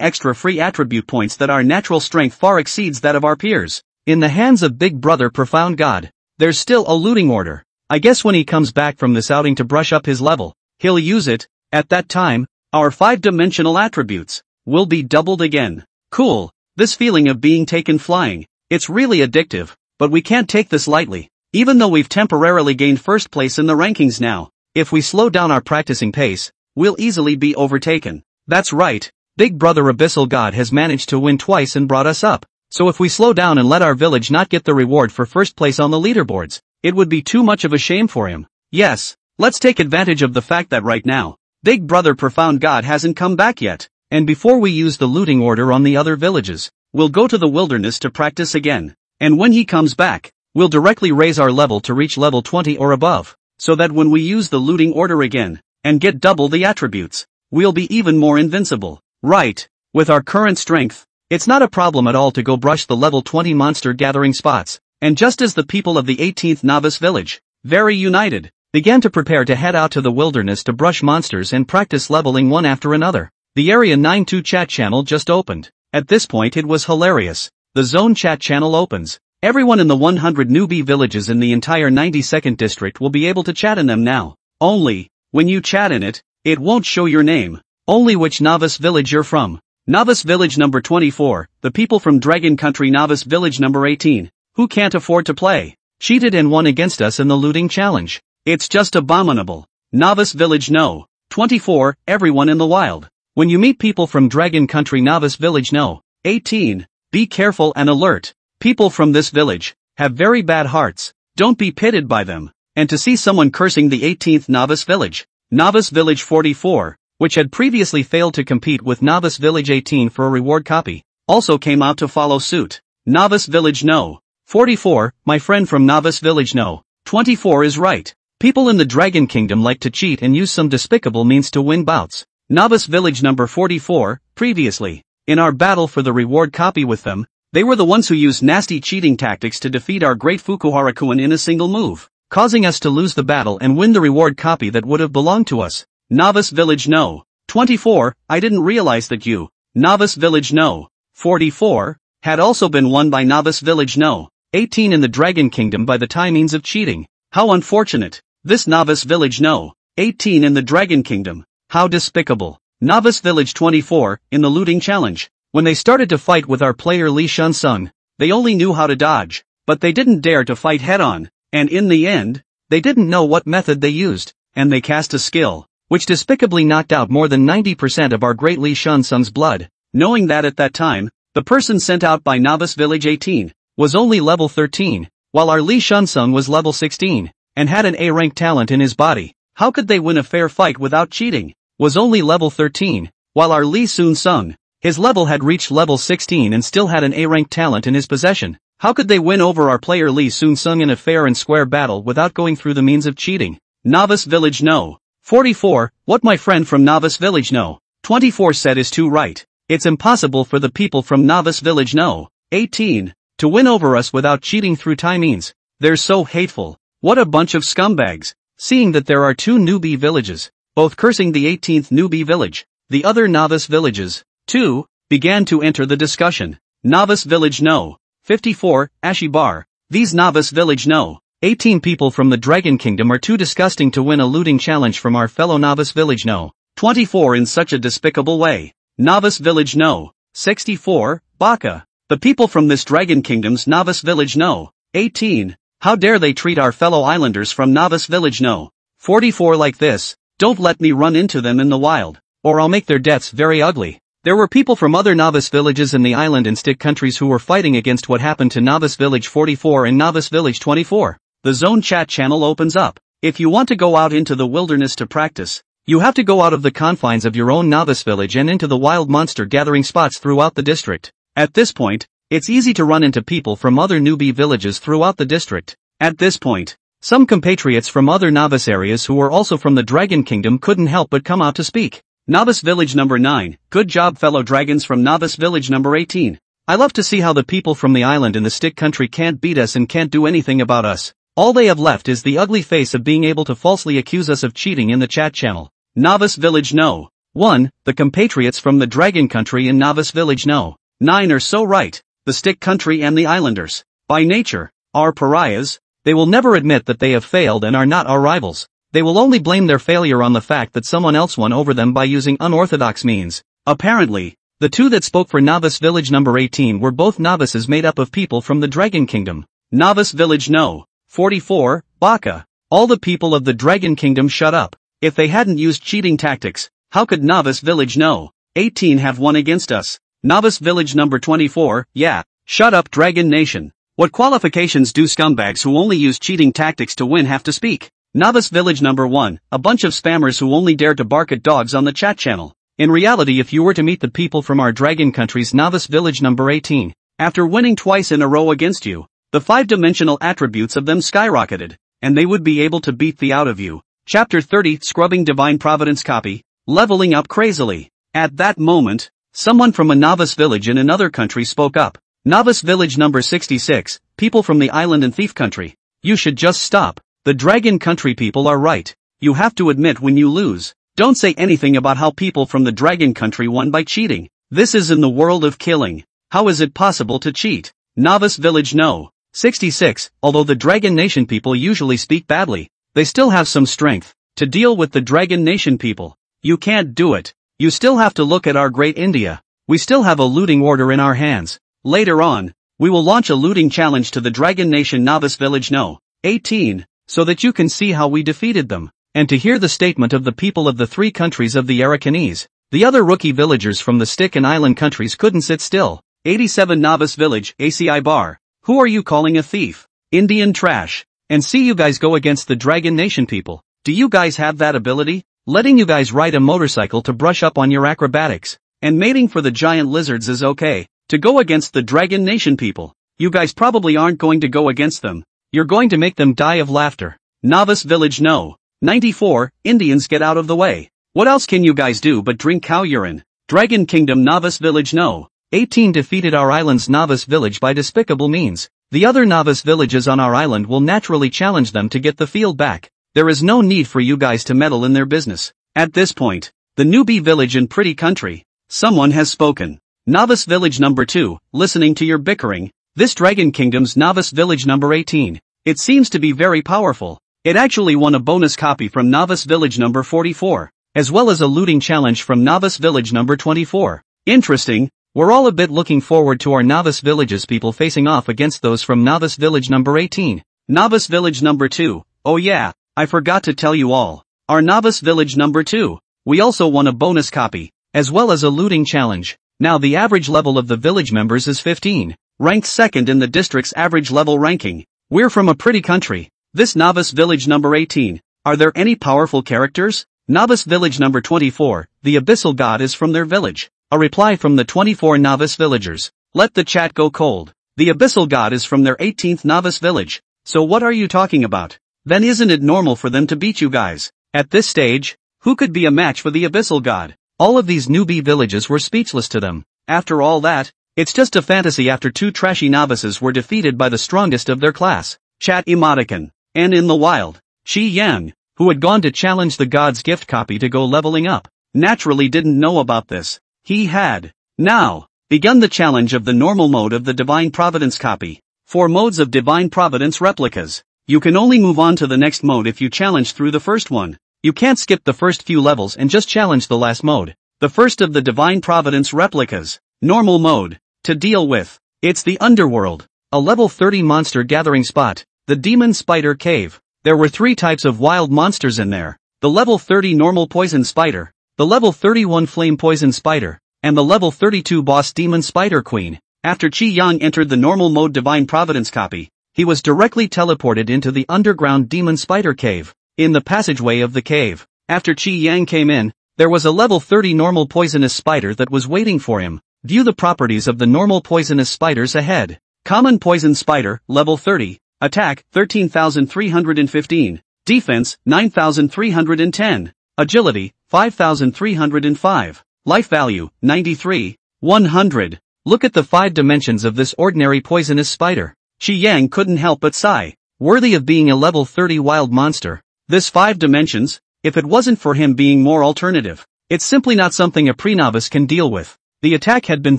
extra free attribute points that our natural strength far exceeds that of our peers. In the hands of Big Brother Profound God, there's still a looting order. I guess when he comes back from this outing to brush up his level, he'll use it. At that time, Our 5-dimensional attributes will be doubled again. Cool. This feeling of being taken flying, it's really addictive, but we can't take this lightly. Even though we've temporarily gained first place in the rankings now, if we slow down our practicing pace, we'll easily be overtaken. That's right, Big Brother Abyssal God has managed to win twice and brought us up. So if we slow down and let our village not get the reward for first place on the leaderboards, it would be too much of a shame for him. Yes, let's take advantage of the fact that right now, Big Brother Profound God hasn't come back yet, and before we use the looting order on the other villages, we'll go to the wilderness to practice again, and when he comes back, we'll directly raise our level to reach level 20 or above, so that when we use the looting order again, and get double the attributes, we'll be even more invincible. Right, with our current strength, it's not a problem at all to go brush the level 20 monster gathering spots, and just as the people of the 18th Novice Village, very united, began to prepare to head out to the wilderness to brush monsters and practice leveling one after another, the Area 92 chat channel just opened. At this point it was hilarious. The zone chat channel opens. Everyone in the 100 newbie villages in the entire 92nd district will be able to chat in them now. Only, when you chat in it, it won't show your name, only which novice village you're from. Novice Village number 24, the people from Dragon Country. Novice Village number 18, who can't afford to play, cheated and won against us in the looting challenge. It's just abominable. Novice Village No. 24, everyone in the wild. When you meet people from Dragon Country. Novice Village No. 18, be careful and alert. People from this village have very bad hearts, don't be pitted by them. And to see someone cursing the 18th Novice Village. Novice Village 44, which had previously failed to compete with Novice Village 18 for a reward copy, also came out to follow suit. Novice Village No. 44, my friend from Novice Village No. 24 is right. People in the Dragon Kingdom like to cheat and use some despicable means to win bouts. Novice Village number 44, previously, in our battle for the reward copy with them, they were the ones who used nasty cheating tactics to defeat our great Fukuhara-kun in a single move, causing us to lose the battle and win the reward copy that would have belonged to us. Novice Village No. 24, I didn't realize that you, Novice Village No. 44, had also been won by Novice Village No. 18 in the Dragon Kingdom by the means of cheating. How unfortunate. This Novice Village No. 18 in the Dragon Kingdom. How despicable. Novice Village 24, in the looting challenge. When they started to fight with our player Lee Shun-sung, they only knew how to dodge, but they didn't dare to fight head-on, and in the end, they didn't know what method they used, and they cast a skill, which despicably knocked out more than 90% of our great Lee Shun-sung's blood, knowing that at that time, the person sent out by Novice Village 18, was only level 13, while our Lee Shun-sung was level 16, and had an A-rank talent in his body. How could they win a fair fight without cheating? Was only level 13, while our Lee Sun-sung, his level had reached level 16 and still had an A-rank talent in his possession. How could they win over our player Lee Sun-sung in a fair and square battle without going through the means of cheating? Novice Village No. 44, what my friend from Novice Village No. 24 said is too right. It's impossible for the people from Novice Village No. 18, to win over us without cheating through means. They're so hateful. What a bunch of scumbags. Seeing that there are two newbie villages, both cursing the 18th newbie village, the other novice villages, too, began to enter the discussion. Novice Village No. 54, Ashibar. These Novice Village No. 18 people from the Dragon Kingdom are too disgusting to win a looting challenge from our fellow Novice Village No. 24 in such a despicable way. Novice Village No. 64, Baka. The people from this Dragon Kingdom's Novice Village No. 18. How dare they treat our fellow islanders from Novice Village No. 44 like this? Don't let me run into them in the wild, or I'll make their deaths very ugly. There were people from other novice villages in the island and stick countries who were fighting against what happened to Novice Village 44 and Novice Village 24. The zone chat channel opens up. If you want to go out into the wilderness to practice, you have to go out of the confines of your own novice village and into the wild monster gathering spots throughout the district. At this point, it's easy to run into people from other newbie villages throughout the district. At this point, some compatriots from other novice areas who were also from the Dragon Kingdom couldn't help but come out to speak. Novice Village number 9, good job fellow dragons from Novice Village number 18. I love to see how the people from the island in the stick country can't beat us and can't do anything about us. All they have left is the ugly face of being able to falsely accuse us of cheating in the chat channel. Novice Village No. 1, the compatriots from the Dragon Country in Novice Village No. 9 are so right. The stick country and the islanders, by nature, are pariahs. They will never admit that they have failed and are not our rivals. They will only blame their failure on the fact that someone else won over them by using unorthodox means. Apparently, the two that spoke for Novice Village number 18 were both novices made up of people from the Dragon Kingdom. Novice Village No. 44, Baka. All the people of the Dragon Kingdom shut up. If they hadn't used cheating tactics, how could Novice Village No. 18 have won against us? Novice Village number 24, yeah. Shut up, Dragon Nation. What qualifications do scumbags who only use cheating tactics to win have to speak? Novice Village number 1, a bunch of spammers who only dare to bark at dogs on the chat channel. In reality, if you were to meet the people from our Dragon country's Novice Village number 18, after winning twice in a row against you, the 5-dimensional attributes of them skyrocketed, and they would be able to beat the out of you. Chapter 30, Scrubbing Divine Providence Copy, Leveling Up Crazily. At that moment, someone from a Novice Village in another country spoke up. Novice Village number 66, people from the island and thief country. You should just stop. The Dragon country people are right. You have to admit when you lose. Don't say anything about how people from the Dragon country won by cheating. This is in the world of killing. How is it possible to cheat? Novice Village No. 66, although the Dragon Nation people usually speak badly, they still have some strength to deal with the Dragon Nation people. You can't do it. You still have to look at our great India. We still have a looting order in our hands. Later on, we will launch a looting challenge to the Dragon Nation Novice Village No. 18, so that you can see how we defeated them, and to hear the statement of the people of the 3 countries of the Arakanese. The other rookie villagers from the Stick and Island countries couldn't sit still. 87 Novice Village, ACI Bar. Who are you calling a thief? Indian trash. And see you guys go against the Dragon Nation people. Do you guys have that ability? Letting you guys ride a motorcycle to brush up on your acrobatics, and mating for the giant lizards is okay. To go against the Dragon Nation people, you guys probably aren't going to go against them. You're going to make them die of laughter. Novice Village No. 94, Indians get out of the way. What else can you guys do but drink cow urine? Dragon Kingdom Novice Village No. 18 defeated our island's Novice Village by despicable means. The other Novice Villages on our island will naturally challenge them to get the field back. There is no need for you guys to meddle in their business. At this point, the newbie village in Pretty Country. Someone has spoken. Novice Village number 2, listening to your bickering. This Dragon Kingdom's Novice Village number 18. It seems to be very powerful. It actually won a bonus copy from Novice Village number 44, as well as a looting challenge from Novice Village number 24. Interesting. We're all a bit looking forward to our Novice Villages people facing off against those from Novice Village number 18. Novice Village number 2. Oh yeah, I forgot to tell you all. Our Novice Village number 2. We also won a bonus copy, as well as a looting challenge. Now the average level of the village members is 15, ranked second in the district's average level ranking. We're from a pretty country. This Novice Village number 18. Are there any powerful characters? Novice Village number 24. The Abyssal God is from their village. A reply from the 24 Novice Villagers. Let the chat go cold. The Abyssal God is from their 18th Novice Village. So what are you talking about? Then isn't it normal for them to beat you guys? At this stage, who could be a match for the Abyssal God? All of these newbie villages were speechless to them. After all that, it's just a fantasy after 2 trashy novices were defeated by the strongest of their class. Chat emoticon. And in the wild, Shi Yang, who had gone to challenge the God's gift copy to go leveling up, naturally didn't know about this. He had now begun the challenge of the normal mode of the Divine Providence copy. 4 modes of Divine Providence replicas. You can only move on to the next mode if you challenge through the first one. You can't skip the first few levels and just challenge the last mode. The first of the Divine Providence replicas, normal mode. To deal with, it's the Underworld, a level 30 monster gathering spot, the Demon Spider Cave. There were 3 types of wild monsters in there. The level 30 normal poison spider, the level 31 flame poison spider, and the level 32 boss demon spider queen. After Qi Yang entered the normal mode Divine Providence copy, he was directly teleported into the underground demon spider cave. In the passageway of the cave, after Qi Yang came in, there was a level 30 normal poisonous spider that was waiting for him. View the properties of the normal poisonous spiders ahead. Common poison spider, level 30, attack, 13,315, defense, 9,310, agility, 5,305, life value, 93, 100. Look at the 5 dimensions of this ordinary poisonous spider. Qi Yang couldn't help but sigh. Worthy of being a level 30 wild monster. This 5 dimensions, if it wasn't for him being more alternative, it's simply not something a pre-novice can deal with. The attack had been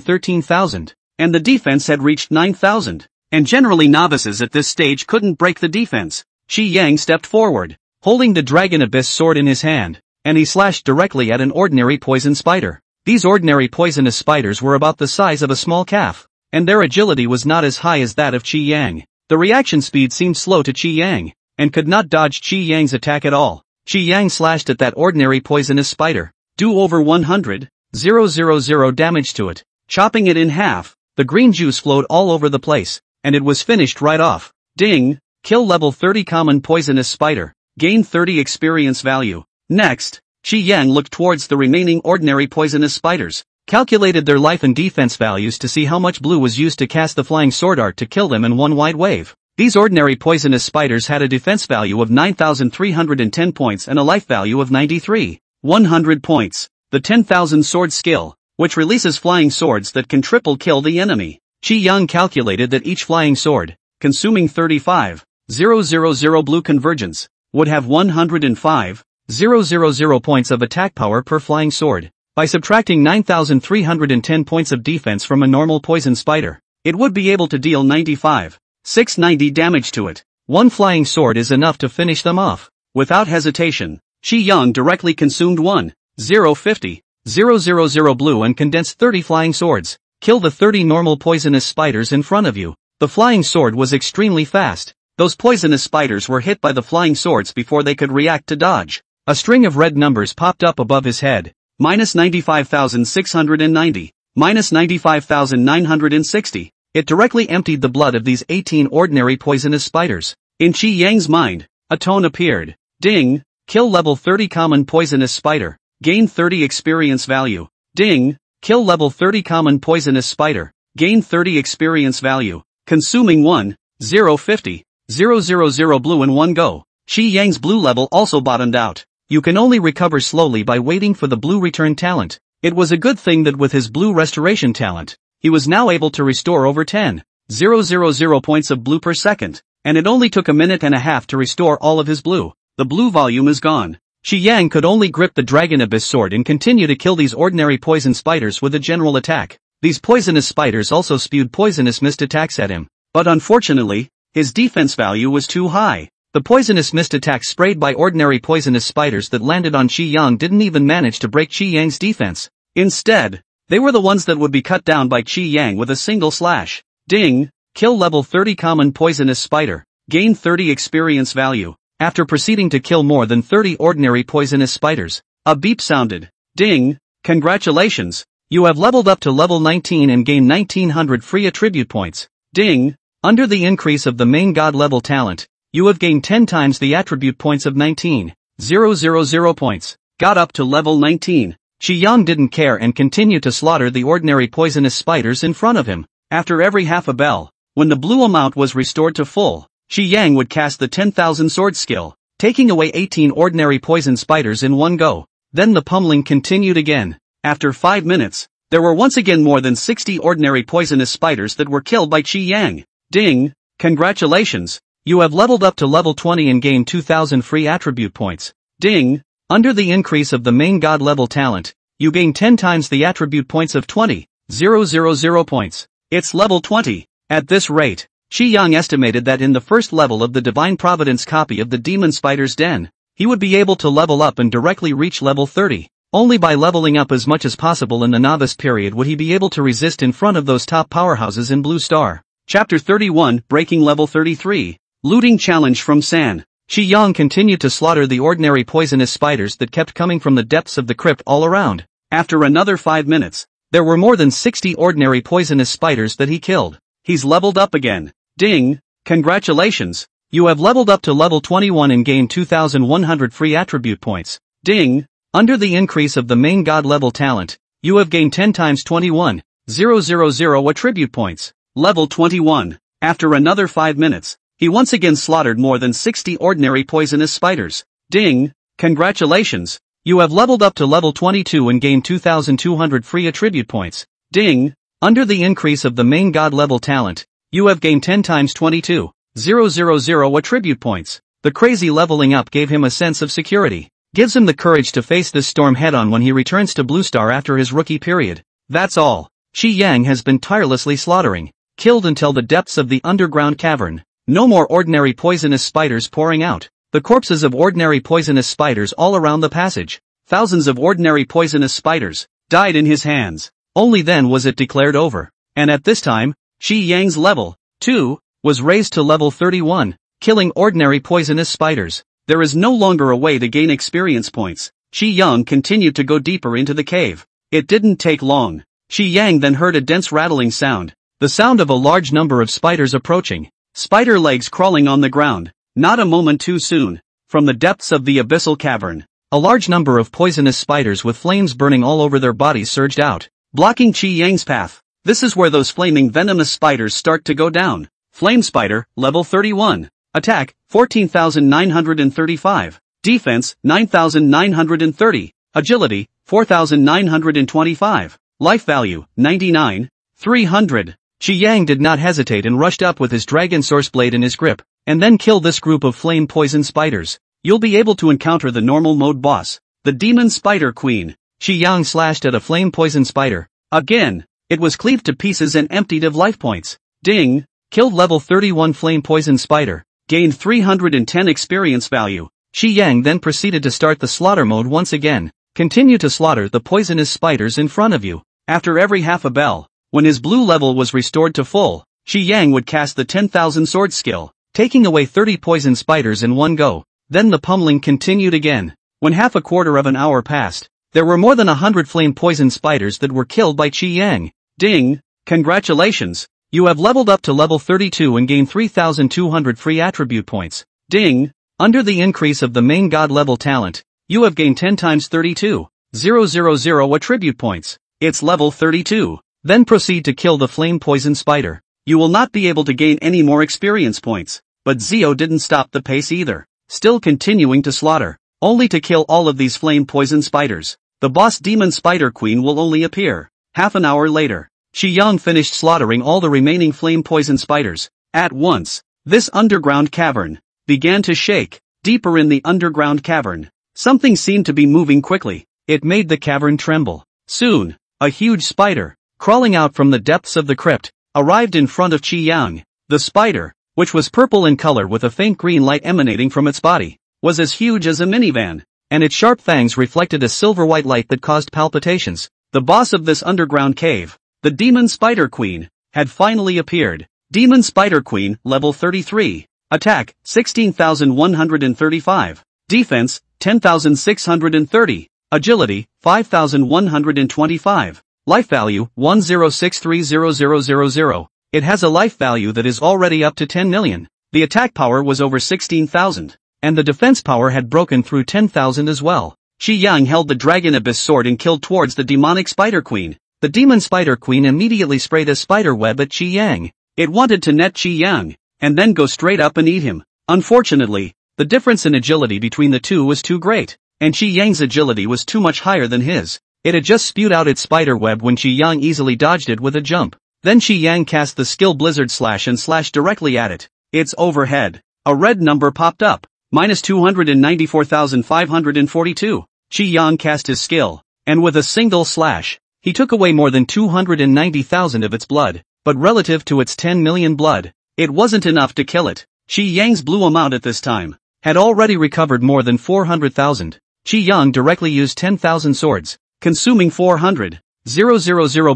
13,000, and the defense had reached 9,000, and generally novices at this stage couldn't break the defense. Qi Yang stepped forward, holding the Dragon Abyss sword in his hand, and he slashed directly at an ordinary poison spider. These ordinary poisonous spiders were about the size of a small calf, and their agility was not as high as that of Qi Yang. The reaction speed seemed slow to Qi Yang, and could not dodge Qi Yang's attack at all. Qi Yang slashed at that ordinary poisonous spider, do over 100,000 damage to it, chopping it in half. The green juice flowed all over the place, and it was finished right off. Ding! Kill level 30 common poisonous spider, gain 30 experience value. Next, Qi Yang looked towards the remaining ordinary poisonous spiders, calculated their life and defense values to see how much blue was used to cast the flying sword art to kill them in one wide wave. These ordinary poisonous spiders had a defense value of 9,310 points and a life value of 93,100 points. The 10,000 sword skill, which releases flying swords that can triple kill the enemy. Qi Yang calculated that each flying sword, consuming 35,000 blue convergence, would have 105,000 points of attack power per flying sword. By subtracting 9,310 points of defense from a normal poison spider, it would be able to deal 95,690 damage to it. One flying sword is enough to finish them off. Without hesitation, Qi Yang directly consumed 1,050,000 blue and condensed 30 flying swords. Kill the 30 normal poisonous spiders in front of you. The flying sword was extremely fast. Those poisonous spiders were hit by the flying swords before they could react to dodge. A string of red numbers popped up above his head. -95,690, -95,960. It directly emptied the blood of these 18 ordinary poisonous spiders. In Qi Yang's mind, a tone appeared. Ding! Kill level 30 common poisonous spider, gain 30 experience value. Ding! Kill level 30 common poisonous spider, gain 30 experience value, consuming 1,050,000 blue in one go. Qi Yang's blue level also bottomed out. You can only recover slowly by waiting for the blue return talent. It was a good thing that with his blue restoration talent, he was now able to restore over 10,000 points of blue per second, and it only took a minute and a half to restore all of his blue. The blue volume is gone. Qi Yang could only grip the Dragon Abyss sword and continue to kill these ordinary poison spiders with a general attack. These poisonous spiders also spewed poisonous mist attacks at him, but unfortunately, his defense value was too high. The poisonous mist attacks sprayed by ordinary poisonous spiders that landed on Qi Yang didn't even manage to break Qi Yang's defense. Instead, they were the ones that would be cut down by Qi Yang with a single slash. Ding! Kill level 30 common poisonous spider, gain 30 experience value. After proceeding to kill more than 30 ordinary poisonous spiders, a beep sounded. Ding! Congratulations! You have leveled up to level 19 and gained 1900 free attribute points. Ding! Under the increase of the main god level talent, you have gained 10 times the attribute points of 19,000 points. Got up to level 19. Qi Yang didn't care and continued to slaughter the ordinary poisonous spiders in front of him. After every half a bell, when the blue amount was restored to full, Qi Yang would cast the 10,000 sword skill, taking away 18 ordinary poison spiders in one go. Then the pummeling continued again. After 5 minutes, there were once again more than 60 ordinary poisonous spiders that were killed by Qi Yang. Ding! Congratulations! You have leveled up to level 20 and gained 2,000 free attribute points. Ding! Under the increase of the main god level talent, you gain 10 times the attribute points of 20,000 points. It's level 20. At this rate, Qi Yang estimated that in the first level of the Divine Providence copy of the Demon Spider's Den, he would be able to level up and directly reach level 30. Only by leveling up as much as possible in the novice period would he be able to resist in front of those top powerhouses in Blue Star. Chapter 31, Breaking Level 33. Looting Challenge from San. Qi Yang continued to slaughter the ordinary poisonous spiders that kept coming from the depths of the crypt all around. After another 5 minutes, there were more than 60 ordinary poisonous spiders that he killed. He's leveled up again. Ding! Congratulations! You have leveled up to level 21 and gained 2,100 free attribute points. Ding! Under the increase of the main god level talent, you have gained 10 times 21,000 attribute points. Level 21. After another 5 minutes, he once again slaughtered more than 60 ordinary poisonous spiders. Ding! Congratulations! You have leveled up to level 22 and gained 2,200 free attribute points. Ding! Under the increase of the main god level talent, you have gained 10 times 22,000 attribute points. The crazy leveling up gave him a sense of security. Gives him the courage to face this storm head-on when he returns to Blue Star after his rookie period. That's all. Qi Yang has been tirelessly slaughtering, killed until the depths of the underground cavern. No more ordinary poisonous spiders pouring out. The corpses of ordinary poisonous spiders all around the passage. Thousands of ordinary poisonous spiders died in his hands. Only then was it declared over. And at this time, Qi Yang's level, too, was raised to level 31, killing ordinary poisonous spiders. There is no longer a way to gain experience points. Qi Yang continued to go deeper into the cave. It didn't take long. Qi Yang then heard a dense rattling sound. The sound of a large number of spiders approaching. Spider legs crawling on the ground. Not a moment too soon. From the depths of the abyssal cavern, a large number of poisonous spiders with flames burning all over their bodies surged out, blocking Qi Yang's path. This is where those flaming venomous spiders start to go down. Flame Spider, level 31. Attack, 14,935. Defense, 9,930. Agility, 4,925. Life value, 99. 300. Qi Yang did not hesitate and rushed up with his dragon source blade in his grip, and then kill this group of flame poison spiders. You'll be able to encounter the normal mode boss, the Demon Spider Queen. Qi Yang slashed at a flame poison spider. Again, it was cleaved to pieces and emptied of life points. Ding! Killed level 31 flame poison spider. Gained 310 experience value. Qi Yang then proceeded to start the slaughter mode once again. Continue to slaughter the poisonous spiders in front of you. After every half a bell, when his blue level was restored to full, Qi Yang would cast the 10,000 sword skill, taking away 30 poison spiders in one go. Then the pummeling continued again. When half a quarter of an hour passed, there were more than 100 flame poison spiders that were killed by Qi Yang. Ding! Congratulations! You have leveled up to level 32 and gained 3,200 free attribute points. Ding! Under the increase of the main god level talent, you have gained 10 times 32,000 attribute points. It's level 32. Then proceed to kill the flame poison spider. You will not be able to gain any more experience points. But Zio didn't stop the pace either, still continuing to slaughter, only to kill all of these flame poison spiders. The boss Demon Spider Queen will only appear half an hour later. Qi Yang finished slaughtering all the remaining flame poison spiders. At once, this underground cavern began to shake. Deeper in the underground cavern, something seemed to be moving quickly. It made the cavern tremble. Soon, a huge spider, crawling out from the depths of the crypt, arrived in front of Qi Yang. The spider, which was purple in color with a faint green light emanating from its body, was as huge as a minivan, and its sharp fangs reflected a silver-white light that caused palpitations. The boss of this underground cave, the Demon Spider Queen, had finally appeared. Demon Spider Queen, level 33. Attack, 16,135. Defense, 10,630. Agility, 5,125. Life value, 106300000. It has a life value that is already up to 10 million. The attack power was over 16,000. And the defense power had broken through 10,000 as well. Qi Yang held the Dragon Abyss sword and killed towards the demonic Spider Queen. The Demon Spider Queen immediately sprayed a spider web at Qi Yang. It wanted to net Qi Yang, and then go straight up and eat him. Unfortunately, the difference in agility between the two was too great, and Qi Yang's agility was too much higher than his. It had just spewed out its spider web when Qi Yang easily dodged it with a jump. Then Qi Yang cast the skill Blizzard Slash and slashed directly at it. Its overhead. A red number popped up. Minus 294,542. Qi Yang cast his skill, and with a single slash, he took away more than 290,000 of its blood, but relative to its 10 million blood, it wasn't enough to kill it. Qi Yang's blue amount at this time had already recovered more than 400,000. Qi Yang directly used 10,000 swords, consuming 400,000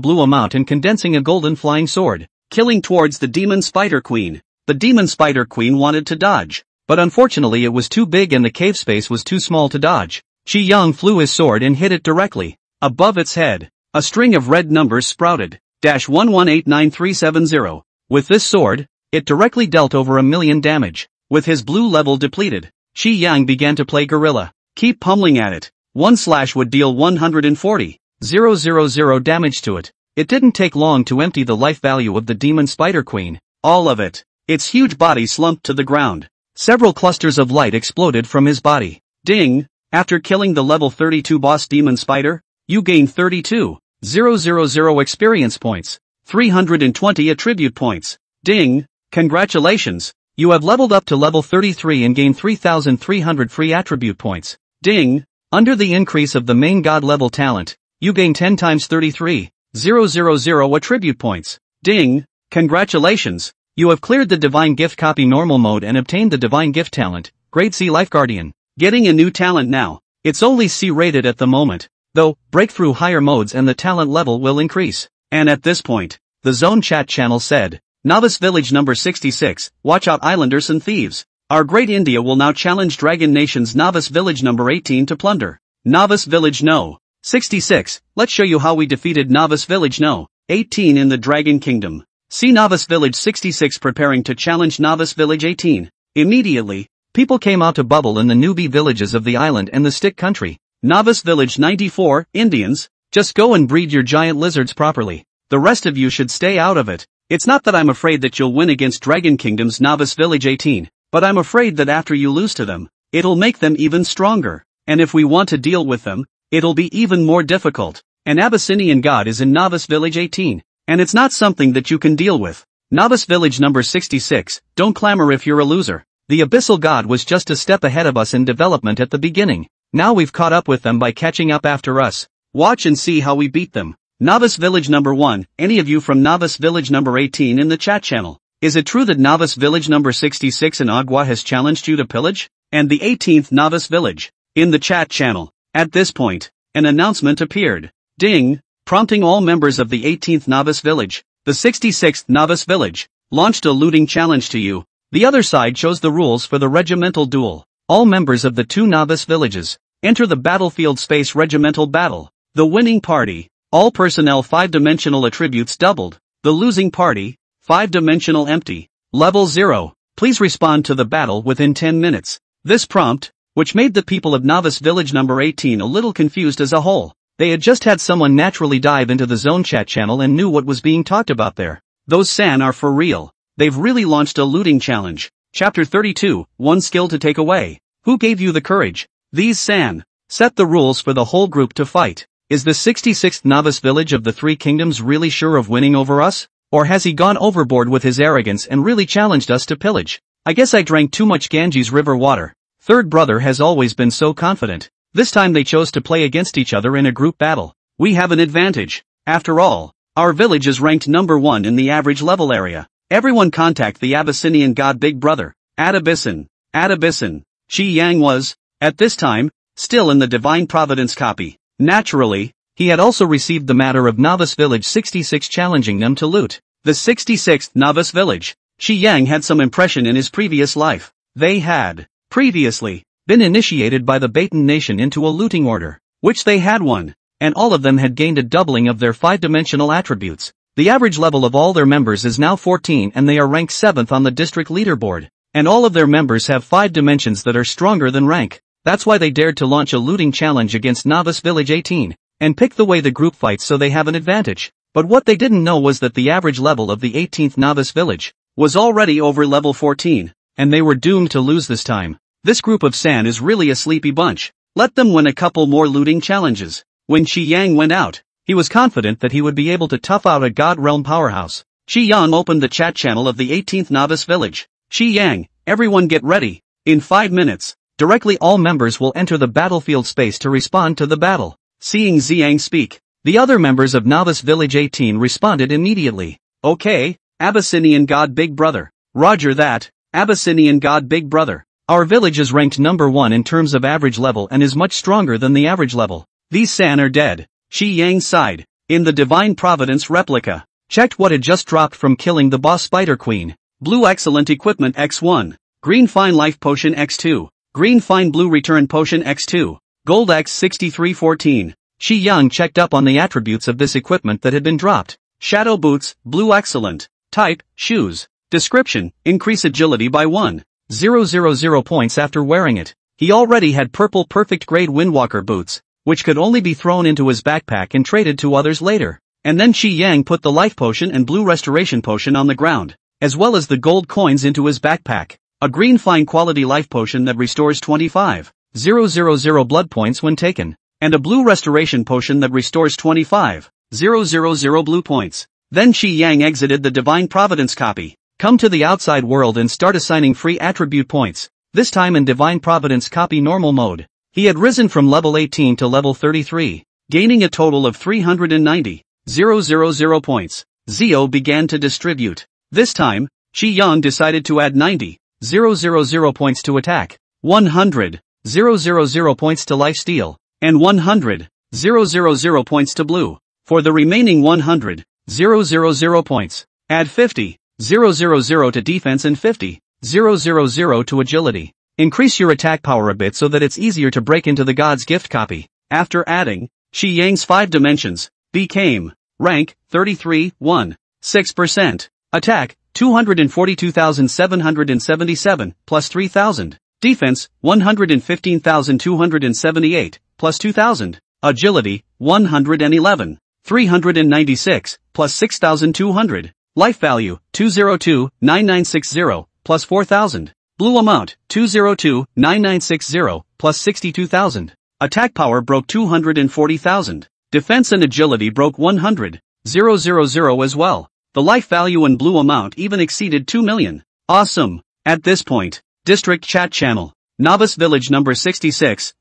blue amount and condensing a golden flying sword, killing towards the Demon Spider Queen. The Demon Spider Queen wanted to dodge, but unfortunately it was too big and the cave space was too small to dodge. Qi Yang flew his sword and hit it directly above its head. A string of red numbers sprouted. -118937. With this sword, it directly dealt over 1,000,000 damage. With his blue level depleted, Qi Yang began to play gorilla. Keep pummeling at it. One slash would deal 140,000 damage to it. It didn't take long to empty the life value of the Demon Spider Queen. All of it. Its huge body slumped to the ground. Several clusters of light exploded from his body. Ding! After killing the level 32 boss Demon Spider, you gain 32,000 experience points, 320 attribute points. Ding! Congratulations! You have leveled up to level 33 and gained 3,300 free attribute points. Ding! Under the increase of the main god level talent, you gain 10 times 33,000 attribute points. Ding! Congratulations! You have cleared the Divine Gift Copy normal mode and obtained the Divine Gift talent. Grade C Lifeguardian. Getting a new talent now. It's only C rated at the moment. Though, break through higher modes and the talent level will increase. And at this point, the Zone Chat channel said, Novice Village number 66, watch out Islanders and thieves. Our great India will now challenge Dragon Nation's Novice Village number 18 to plunder. Novice Village No. 66, let's show you how we defeated Novice Village No. 18 in the Dragon Kingdom. See Novice Village 66 preparing to challenge Novice Village 18. Immediately, people came out to bubble in the newbie villages of the island and the stick country. Novice Village 94, Indians, just go and breed your giant lizards properly. The rest of you should stay out of it. It's not that I'm afraid that you'll win against Dragon Kingdom's Novice Village 18, but I'm afraid that after you lose to them, it'll make them even stronger. And if we want to deal with them, it'll be even more difficult. An Abyssinian god is in Novice Village 18, and it's not something that you can deal with. Novice Village number 66, don't clamor if you're a loser. The Abyssal God was just a step ahead of us in development at the beginning. Now we've caught up with them by catching up after us. Watch and see how we beat them. Novice Village number 1, any of you from Novice Village number 18 in the chat channel? Is it true that Novice Village number 66 in Agua has challenged you to pillage? And the 18th Novice Village? In the chat channel. At this point, an announcement appeared. Ding! Prompting all members of the 18th Novice Village. The 66th Novice Village launched a looting challenge to you. The other side chose the rules for the regimental duel. All members of the two Novice Villages enter the battlefield space regimental battle. The winning party, all personnel 5-dimensional attributes doubled. The losing party, 5-dimensional empty. Level 0. Please respond to the battle within 10 minutes. This prompt, which made the people of Novice Village number 18 a little confused as a whole. They had just had someone naturally dive into the Zone Chat channel and knew what was being talked about there. Those San are for real. They've really launched a looting challenge. Chapter 32, one skill to take away. Who gave you the courage? These San. Set the rules for the whole group to fight. Is the 66th Novice Village of the Three Kingdoms really sure of winning over us? Or has he gone overboard with his arrogance and really challenged us to pillage? I guess I drank too much Ganges River water. Third brother has always been so confident. This time they chose to play against each other in a group battle. We have an advantage. After all, our village is ranked number 1 in the average level area. Everyone contact the Abyssinian god Big Brother. Adabyssin. Adabyssin. Shi Yang was, at this time, still in the Divine Providence copy. Naturally, he had also received the matter of Novice Village 66 challenging them to loot. The 66th Novice Village. Shi Yang had some impression in his previous life. They had, previously, been initiated by the Baton Nation into a looting order, which they had won, and all of them had gained a doubling of their 5-dimensional attributes. The average level of all their members is now 14 and they are ranked 7th on the district leaderboard, and all of their members have 5 dimensions that are stronger than rank. That's why they dared to launch a looting challenge against Novice Village 18, and pick the way the group fights so they have an advantage. But what they didn't know was that the average level of the 18th Novice Village was already over level 14, and they were doomed to lose this time. This group of San is really a sleepy bunch. Let them win a couple more looting challenges. When Shi Yang went out, he was confident that he would be able to tough out a God Realm powerhouse. Shi Yang opened the chat channel of the 18th Novice Village. Shi Yang, everyone get ready. In 5 minutes, directly all members will enter the battlefield space to respond to the battle. Seeing Xiang speak, the other members of Novice Village 18 responded immediately. Okay, Abyssinian God Big Brother. Roger that, Abyssinian God Big Brother. Our village is ranked number 1 in terms of average level and is much stronger than the average level. These San are dead. Shi Yang sighed. In the Divine Providence replica, checked what had just dropped from killing the boss Spider Queen. Blue Excellent Equipment X1. Green Fine Life Potion X2. Green Fine Blue Return Potion X2. Gold X6314. Shi Yang checked up on the attributes of this equipment that had been dropped. Shadow Boots, Blue Excellent. Type, Shoes. Description, increase agility by 1,000 points after wearing it. He already had purple perfect grade Windwalker boots, which could only be thrown into his backpack and traded to others later. And then Shi Yang put the life potion and blue restoration potion on the ground, as well as the gold coins into his backpack. A green fine quality life potion that restores 25,000 blood points when taken, and a blue restoration potion that restores 25,000 blue points. Then Shi Yang exited the Divine Providence copy. Come to the outside world and start assigning free attribute points, this time in Divine Providence copy normal mode. He had risen from level 18 to level 33, gaining a total of 390,000 points. Zio began to distribute. This time, Shi Yang decided to add 90,000 points to attack. 100,000 points to lifesteal, and 100,000 points to blue. For the remaining 100,000 points, add 50,000 to defense and 50,000 to agility. Increase your attack power a bit so that it's easier to break into the God's Gift copy. After adding, Qi Yang's 5 dimensions, became, rank, 33, 6%, attack, 242,777, plus 3,000, defense, 115,278, plus 2,000, agility, 111, 396, plus 6,200, life value, 202,9960, plus 4,000, blue amount, 202,9960, plus 62,000. Attack power broke 240,000. Defense and agility broke 100,000 as well. The life value and blue amount even exceeded 2 million. Awesome. At this point, District Chat Channel. Novice Village number 66,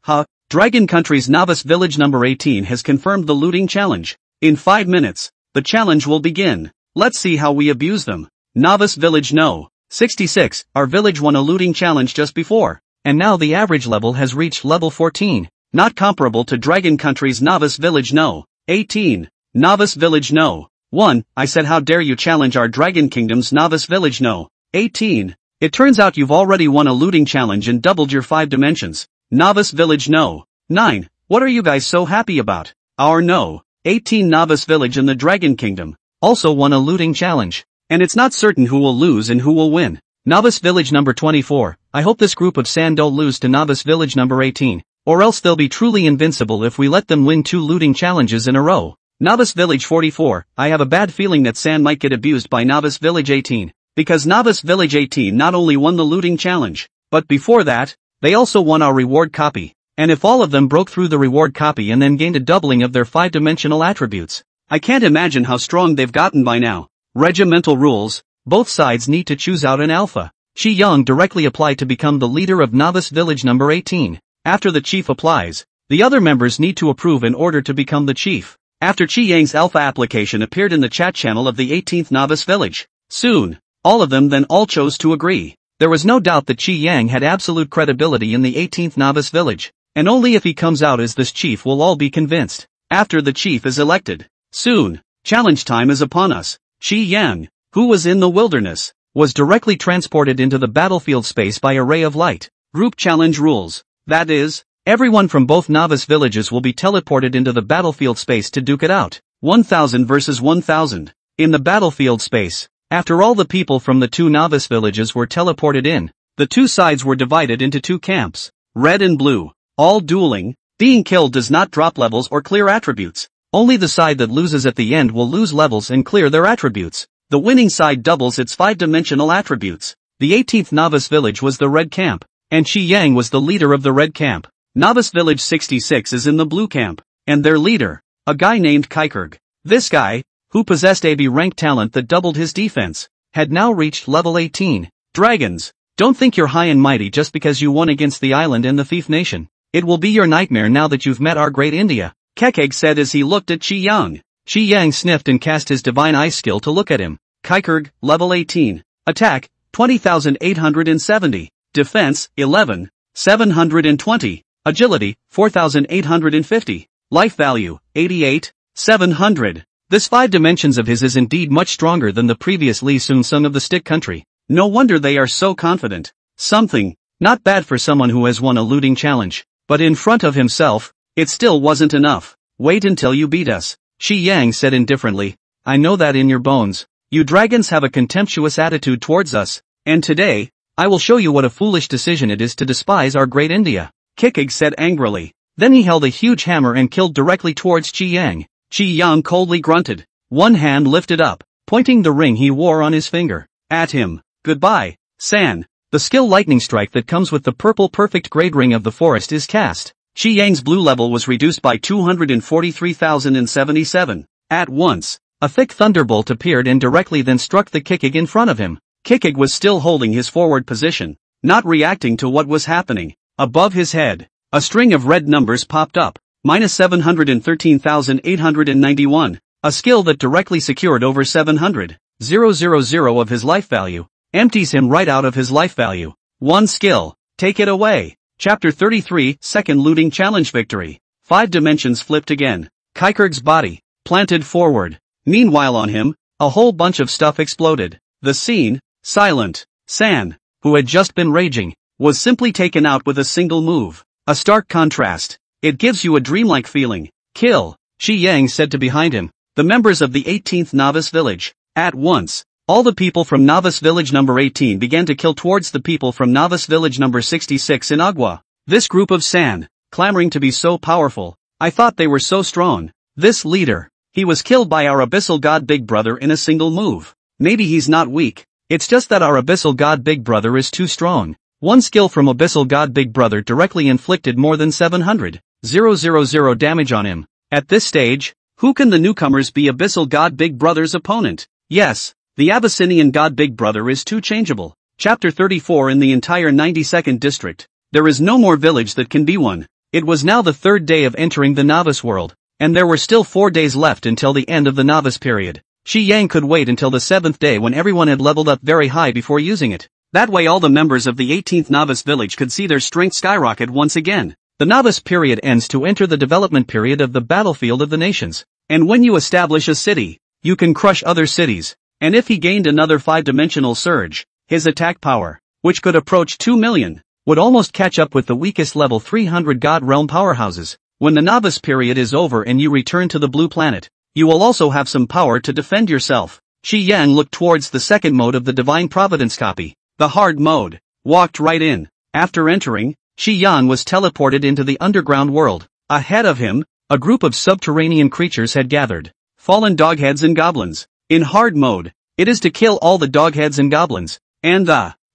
Dragon Country's Novice Village number 18 has confirmed the looting challenge. In 5 minutes, the challenge will begin. Let's see how we abuse them. Novice Village No. 66, our village won a looting challenge just before, and now the average level has reached level 14. Not comparable to Dragon Country's Novice Village No. 18. Novice Village No. 1, I said how dare you challenge our Dragon Kingdom's Novice Village No. 18. It turns out you've already won a looting challenge and doubled your 5 dimensions. Novice Village No. 9, what are you guys so happy about? Our No. 18 Novice Village in the Dragon Kingdom also won a looting challenge. And it's not certain who will lose and who will win. Novice Village number 24, I hope this group of San don't lose to Novice Village number 18. Or else they'll be truly invincible if we let them win 2 looting challenges in a row. Novice Village 44, I have a bad feeling that San might get abused by Novice Village 18. Because Novice Village 18 not only won the looting challenge, but before that, they also won our reward copy. And if all of them broke through the reward copy and then gained a doubling of their 5-dimensional attributes, I can't imagine how strong they've gotten by now. Regimental rules, both sides need to choose out an alpha. Qi Yang directly applied to become the leader of Novice Village number 18. After the chief applies, the other members need to approve in order to become the chief. After Qi Yang's alpha application appeared in the chat channel of the 18th Novice Village. Soon, all of them then all chose to agree. There was no doubt that Qi Yang had absolute credibility in the 18th Novice Village, and only if he comes out as this chief will all be convinced. After the chief is elected, soon, challenge time is upon us. Qi Yang, who was in the wilderness, was directly transported into the battlefield space by a ray of light. Group challenge rules. That is, everyone from both novice villages will be teleported into the battlefield space to duke it out. 1,000 versus 1,000. In the battlefield space, after all the people from the 2 novice villages were teleported in, the 2 sides were divided into 2 camps, red and blue, all dueling. Being killed does not drop levels or clear attributes. Only the side that loses at the end will lose levels and clear their attributes. The winning side doubles its 5-dimensional attributes. The 18th novice village was the red camp, and Qi Yang was the leader of the red camp. Novice Village 66 is in the blue camp, and their leader, a guy named Kaikurg. This guy, who possessed a B-rank talent that doubled his defense, had now reached level 18. Dragons, don't think you're high and mighty just because you won against the island and the thief nation. It will be your nightmare now that you've met our great India, Kekeg said as he looked at Qi Yang. Qi Yang sniffed and cast his divine eye skill to look at him. Kaikurg, level 18. Attack, 20,870. Defense, 11,720. Agility, 4,850. Life value, 88,700. This 5 dimensions of his is indeed much stronger than the previous Li Sun Sung of the Stick Country. No wonder they are so confident. Something, not bad for someone who has won a looting challenge. But in front of himself, it still wasn't enough. Wait until you beat us. Qi Yang said indifferently. I know that in your bones. You dragons have a contemptuous attitude towards us, and today, I will show you what a foolish decision it is to despise our great India. Kekeg said angrily. Then he held a huge hammer and killed directly towards Qi Yang. Qi Yang coldly grunted. One hand lifted up, pointing the ring he wore on his finger. At him. Goodbye, San. The skill lightning strike that comes with the purple perfect grade ring of the forest is cast. Qi Yang's blue level was reduced by 243,077. At once, a thick thunderbolt appeared and directly then struck the Kekeg in front of him. Kekeg was still holding his forward position, not reacting to what was happening. Above his head, a string of red numbers popped up. Minus 713,891. A skill that directly secured over 700,000 of his life value. Empties him right out of his life value. One skill. Take it away. Chapter 33, Second Looting Challenge Victory. 5 dimensions flipped again. Keikerg's body, planted forward. Meanwhile on him, a whole bunch of stuff exploded. The scene, silent. San, who had just been raging, was simply taken out with a single move. A stark contrast. It gives you a dreamlike feeling. Kill, Shi Yang said to behind him, the members of the 18th Novice Village. At once, all the people from Novice Village number 18 began to kill towards the people from Novice Village number 66 in Agua. This group of San, clamoring to be so powerful. I thought they were so strong. This leader, he was killed by our Abyssal God Big Brother in a single move. Maybe he's not weak. It's just that our Abyssal God Big Brother is too strong. One skill from Abyssal God Big Brother directly inflicted more than 700,000 damage on him. At this stage, who can the newcomers be? Abyssal God Big Brother's opponent? Yes, the Abyssinian God Big Brother is too changeable. Chapter 34. In the entire 92nd district, there is no more village that can be one. It was now the 3rd day of entering the novice world, and there were still 4 days left until the end of the novice period. Shi Yang could wait until the 7th day when everyone had leveled up very high before using it. That way all the members of the 18th novice village could see their strength skyrocket once again. The novice period ends to enter the development period of the battlefield of the nations. And when you establish a city, you can crush other cities. And if he gained another 5-dimensional surge, his attack power, which could approach 2 million, would almost catch up with the weakest level 300 God Realm powerhouses. When the novice period is over and you return to the blue planet, you will also have some power to defend yourself. Shi Yang looked towards the second mode of the Divine Providence copy, the hard mode, walked right in. After entering, Shi Yang was teleported into the underground world. Ahead of him, a group of subterranean creatures had gathered. Fallen dogheads and goblins. In hard mode, it is to kill all the dogheads and goblins. And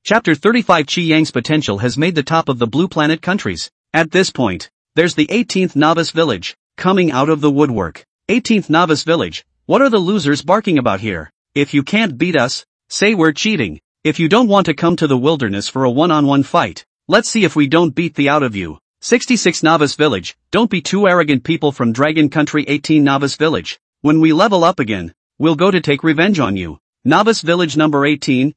Chapter 35. Shi Yang's potential has made the top of the blue planet countries. At this point, there's the 18th novice village, coming out of the woodwork. 18th novice village, what are the losers barking about here? If you can't beat us, say we're cheating. If you don't want to come to the wilderness for a one-on-one fight, let's see if we don't beat the out of you. 66 novice village, don't be too arrogant. People from Dragon Country. 18 novice village, when we level up again, we'll go to take revenge on you. Novice village number 18,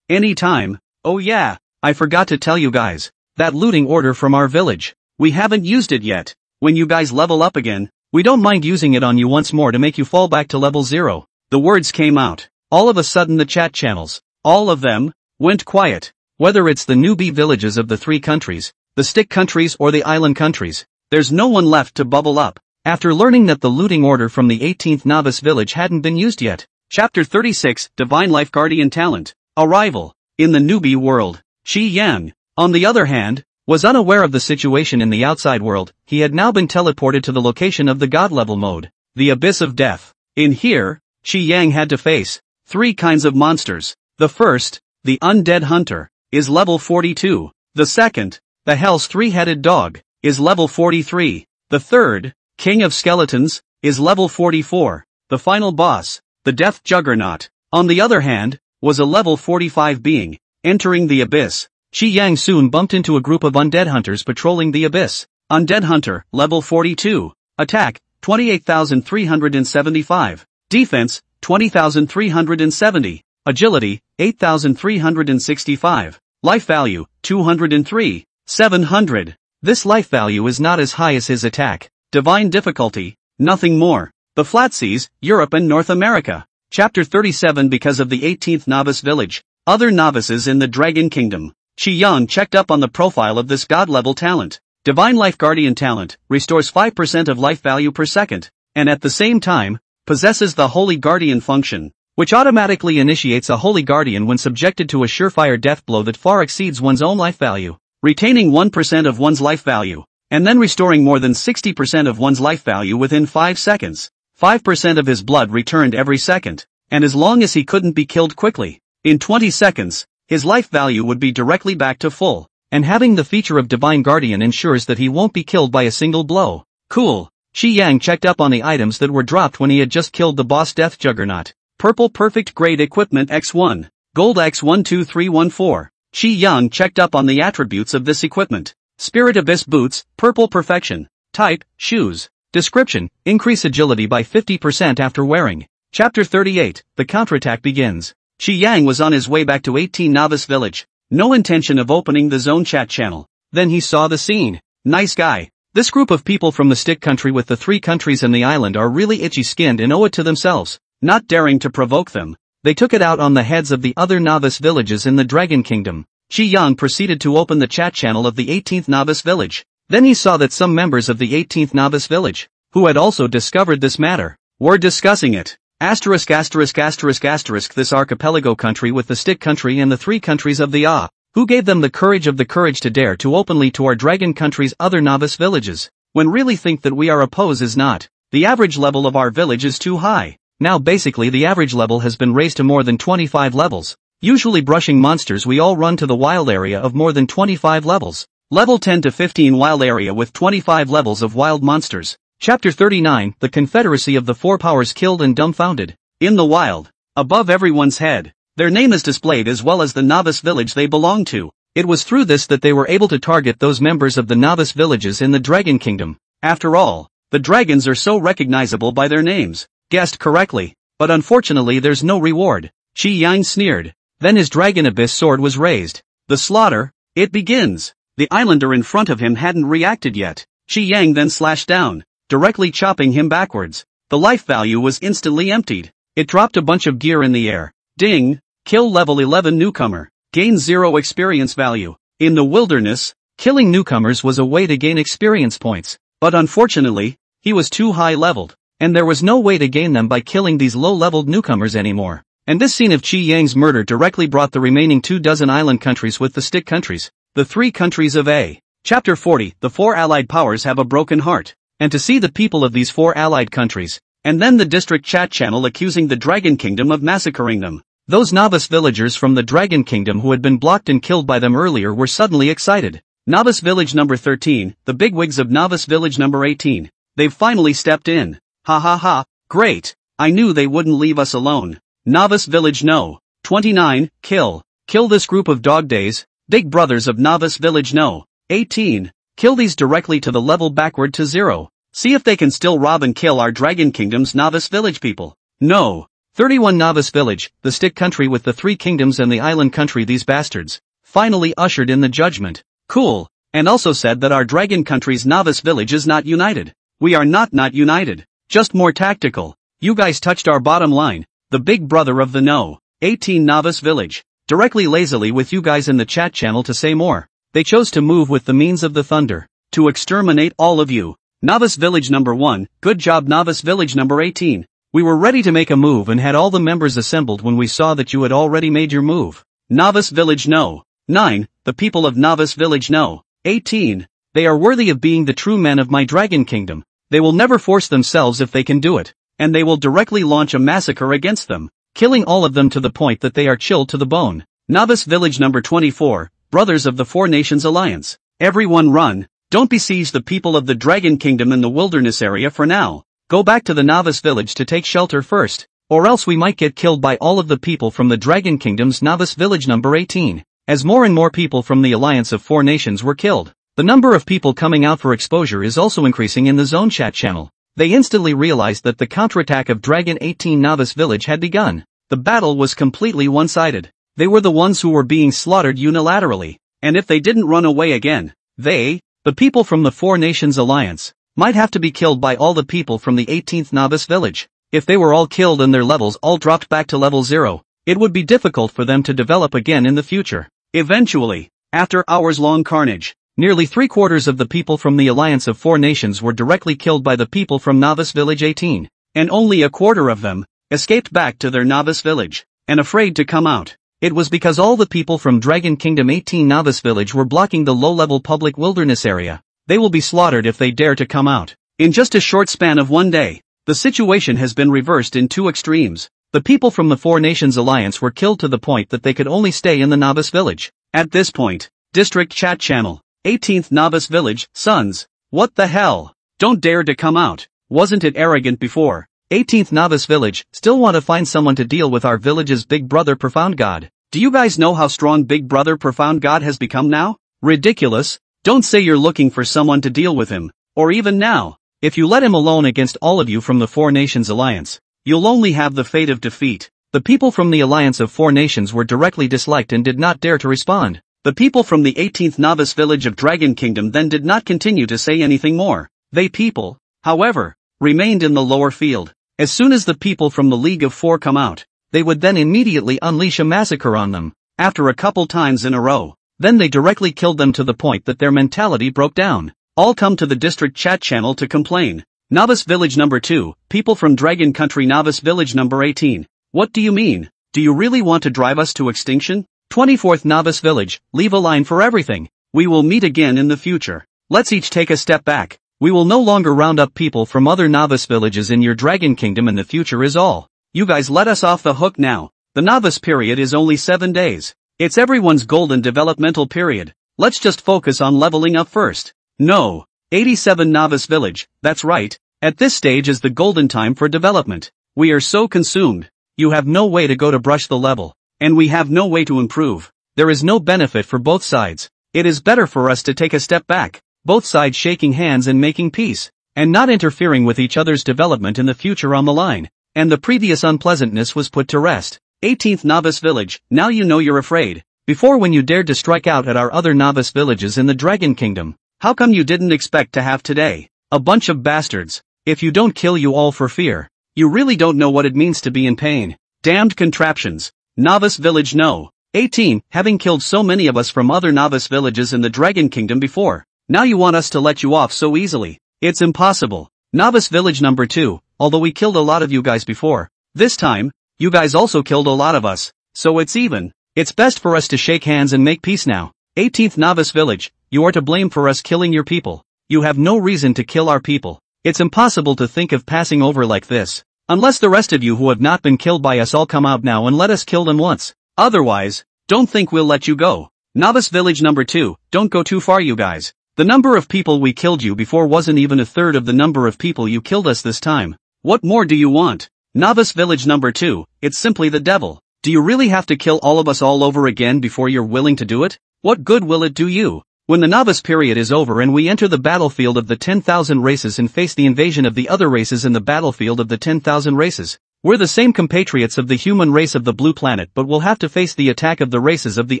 anytime. Oh yeah, I forgot to tell you guys, that looting order from our village, we haven't used it yet. When you guys level up again, we don't mind using it on you once more to make you fall back to level 0. The words came out. All of a sudden the chat channels, all of them, went quiet. Whether it's the newbie villages of the 3 countries, the stick countries or the island countries, there's no one left to bubble up. After learning that the looting order from the 18th novice village hadn't been used yet. Chapter 36, Divine Life Guardian Talent. Arrival. In the newbie world, Shi Yang, on the other hand, was unaware of the situation in the outside world. He had now been teleported to the location of the God level mode, the Abyss of Death. In here, Shi Yang had to face 3 kinds of monsters. The first, the Undead Hunter, is level 42. The second, the Hell's 3-headed dog, is level 43. The third, King of Skeletons, is level 44. The final boss, the Death Juggernaut, on the other hand, was a level 45 being. Entering the abyss, Shi Yang soon bumped into a group of undead hunters patrolling the abyss. Undead Hunter, level 42. Attack, 28,375. Defense, 20,370. Agility, 8,365. Life value, 203. 700. This life value is not as high as his attack. Divine difficulty, nothing more. The Flat Seas, Europe and North America. Chapter 37. Because of the 18th novice village, other novices in the Dragon Kingdom. Shi Yang checked up on the profile of this god-level talent. Divine Life Guardian talent, restores 5% of life value per second, and at the same time, possesses the Holy Guardian function, which automatically initiates a Holy Guardian when subjected to a surefire death blow that far exceeds one's own life value, retaining 1% of one's life value, and then restoring more than 60% of one's life value within 5 seconds. 5% of his blood returned every second, and as long as he couldn't be killed quickly, in 20 seconds, his life value would be directly back to full, and having the feature of Divine Guardian ensures that he won't be killed by a single blow. Cool. Shi Yang checked up on the items that were dropped when he had just killed the boss Death Juggernaut. Purple Perfect Grade Equipment X1. Gold X12314. Shi Yang checked up on the attributes of this equipment. Spirit Abyss Boots, Purple Perfection. Type, Shoes. Description, increase agility by 50% after wearing. Chapter 38, the counterattack begins. Shi Yang was on his way back to 18 Novice Village. No intention of opening the zone chat channel. Then he saw the scene. Nice guy. This group of people from the stick country with the 3 countries and the island are really itchy-skinned and owe it to themselves. Not daring to provoke them, they took it out on the heads of the other novice villages in the Dragon Kingdom. Qi Yang proceeded to open the chat channel of the 18th novice village. Then he saw that some members of the 18th novice village, who had also discovered this matter, were discussing it. Asterisk asterisk asterisk asterisk this archipelago country with the stick country and the 3 countries of the who gave them the courage to dare to openly to our dragon country's other novice villages, when really think that we are oppose is not. The average level of our village is too high. Now basically the average level has been raised to more than 25 levels. Usually brushing monsters we all run to the wild area of more than 25 levels. Level 10 to 15 wild area with 25 levels of wild monsters. Chapter 39, The Confederacy of the 4 Powers Killed and Dumbfounded. In the wild, above everyone's head, their name is displayed as well as the novice village they belong to. It was through this that they were able to target those members of the novice villages in the Dragon Kingdom. After all, the dragons are so recognizable by their names. Guessed correctly, but unfortunately there's no reward. Qi Yang sneered. Then his dragon abyss sword was raised. The slaughter, it begins. The islander in front of him hadn't reacted yet. Qi Yang then slashed down, directly chopping him backwards. The life value was instantly emptied. It dropped a bunch of gear in the air. Ding! Kill level 11 newcomer. Gain 0 experience value. In the wilderness, killing newcomers was a way to gain experience points. But unfortunately, he was too high leveled, and there was no way to gain them by killing these low-leveled newcomers anymore. And this scene of Qi Yang's murder directly brought the remaining 24 island countries with the stick countries, the 3 countries of A. Chapter 40, The 4 allied powers have a broken heart. And to see the people of these 4 allied countries, and then the district chat channel accusing the Dragon Kingdom of massacring them. Those novice villagers from the Dragon Kingdom who had been blocked and killed by them earlier were suddenly excited. Novice Village number 13, the bigwigs of Novice Village number 18. They've finally stepped in. Ha ha ha, great. I knew they wouldn't leave us alone. Novice Village no. 29, kill. Kill this group of dog days, big brothers of Novice Village no. 18. Kill these directly to the level backward to 0. See if they can still rob and kill our Dragon Kingdom's Novice Village people. No. 31 Novice Village, the stick country with the 3 kingdoms and the island country these bastards, finally ushered in the judgment. Cool. And also said that our Dragon country's Novice Village is not united. We are not united. Just more tactical. You guys touched our bottom line. The big brother of the no. 18 Novice Village. Directly lazily with you guys in the chat channel to say more. They chose to move with the means of the thunder. To exterminate all of you. Novice Village number 1, good job Novice Village number 18. We were ready to make a move and had all the members assembled when we saw that you had already made your move. Novice Village no. 9, the people of Novice Village no. 18. They are worthy of being the true men of my Dragon Kingdom. They will never force themselves if they can do it. And they will directly launch a massacre against them, killing all of them to the point that they are chilled to the bone. Novice Village number 24, brothers of the 4 Nations Alliance. Everyone run. Don't besiege the people of the Dragon Kingdom in the wilderness area for now. Go back to the Novice Village to take shelter first, or else we might get killed by all of the people from the Dragon Kingdom's Novice Village number 18. As more and more people from the Alliance of 4 Nations were killed, the number of people coming out for exposure is also increasing in the Zone Chat channel. They instantly realized that the counterattack of Dragon 18 Novice Village had begun. The battle was completely one-sided. They were the ones who were being slaughtered unilaterally, and if they didn't run away again, the people from the 4 Nations Alliance, might have to be killed by all the people from the 18th Novice Village. If they were all killed and their levels all dropped back to level 0, it would be difficult for them to develop again in the future. Eventually, after hours-long carnage, nearly 3/4 of the people from the Alliance of 4 Nations were directly killed by the people from Novice Village 18, and only 1/4 of them escaped back to their Novice Village, and afraid to come out. It was because all the people from Dragon Kingdom 18 Novice Village were blocking the low-level public wilderness area. They will be slaughtered if they dare to come out. In just a short span of one day, the situation has been reversed in 2 extremes. The people from the 4 Nations Alliance were killed to the point that they could only stay in the Novice Village. At this point, District Chat Channel, 18th Novice Village, sons, what the hell? Don't dare to come out. Wasn't it arrogant before? 18th Novice Village, still want to find someone to deal with our village's Big Brother Profound God. Do you guys know how strong Big Brother Profound God has become now? Ridiculous. Don't say you're looking for someone to deal with him, or even now. If you let him alone against all of you from the 4 Nations Alliance, you'll only have the fate of defeat. The people from the Alliance of Four Nations were directly disliked and did not dare to respond. The people from the 18th novice village of Dragon Kingdom then did not continue to say anything more. They people, however, remained in the lower field. As soon as the people from the League of Four come out, they would then immediately unleash a massacre on them, after a couple times in a row. Then they directly killed them to the point that their mentality broke down. All come to the district chat channel to complain. Novice Village number 2, people from Dragon Country. Novice Village number 18. What do you mean? Do you really want to drive us to extinction? 24th Novice Village, leave a line for everything. We will meet again in the future. Let's each take a step back. We will no longer round up people from other novice villages in your Dragon Kingdom, and the future is all. You guys let us off the hook now. The novice period is only 7 days. It's everyone's golden developmental period. Let's just focus on leveling up first. No. 87 Novice Village, that's right. At this stage is the golden time for development. We are so consumed. You have no way to go to brush the level. And we have no way to improve. There is no benefit for both sides. It is better for us to take a step back, both sides shaking hands and making peace, and not interfering with each other's development in the future on the line. And the previous unpleasantness was put to rest. 18th Novice Village, now you know you're afraid. Before, when you dared to strike out at our other novice villages in the Dragon Kingdom, how come you didn't expect to have today? A bunch of bastards. If you don't kill you all for fear, you really don't know what it means to be in pain. Damned contraptions. Novice Village no. 18, having killed so many of us from other novice villages in the Dragon Kingdom before, now you want us to let you off so easily. It's impossible. Novice Village number 2, although we killed a lot of you guys before, this time, you guys also killed a lot of us, so it's even. It's best for us to shake hands and make peace now. 18th Novice Village, you are to blame for us killing your people. You have no reason to kill our people. It's impossible to think of passing over like this. Unless the rest of you who have not been killed by us all come out now and let us kill them once. Otherwise, don't think we'll let you go. Novice Village number 2, don't go too far you guys. The number of people we killed you before wasn't even a third of the number of people you killed us this time. What more do you want? Novice Village number 2, it's simply the devil. Do you really have to kill all of us all over again before you're willing to do it? What good will it do you? When the novice period is over and we enter the battlefield of the 10,000 races and face the invasion of the other races in the battlefield of the 10,000 races, we're the same compatriots of the human race of the blue planet, but we'll have to face the attack of the races of the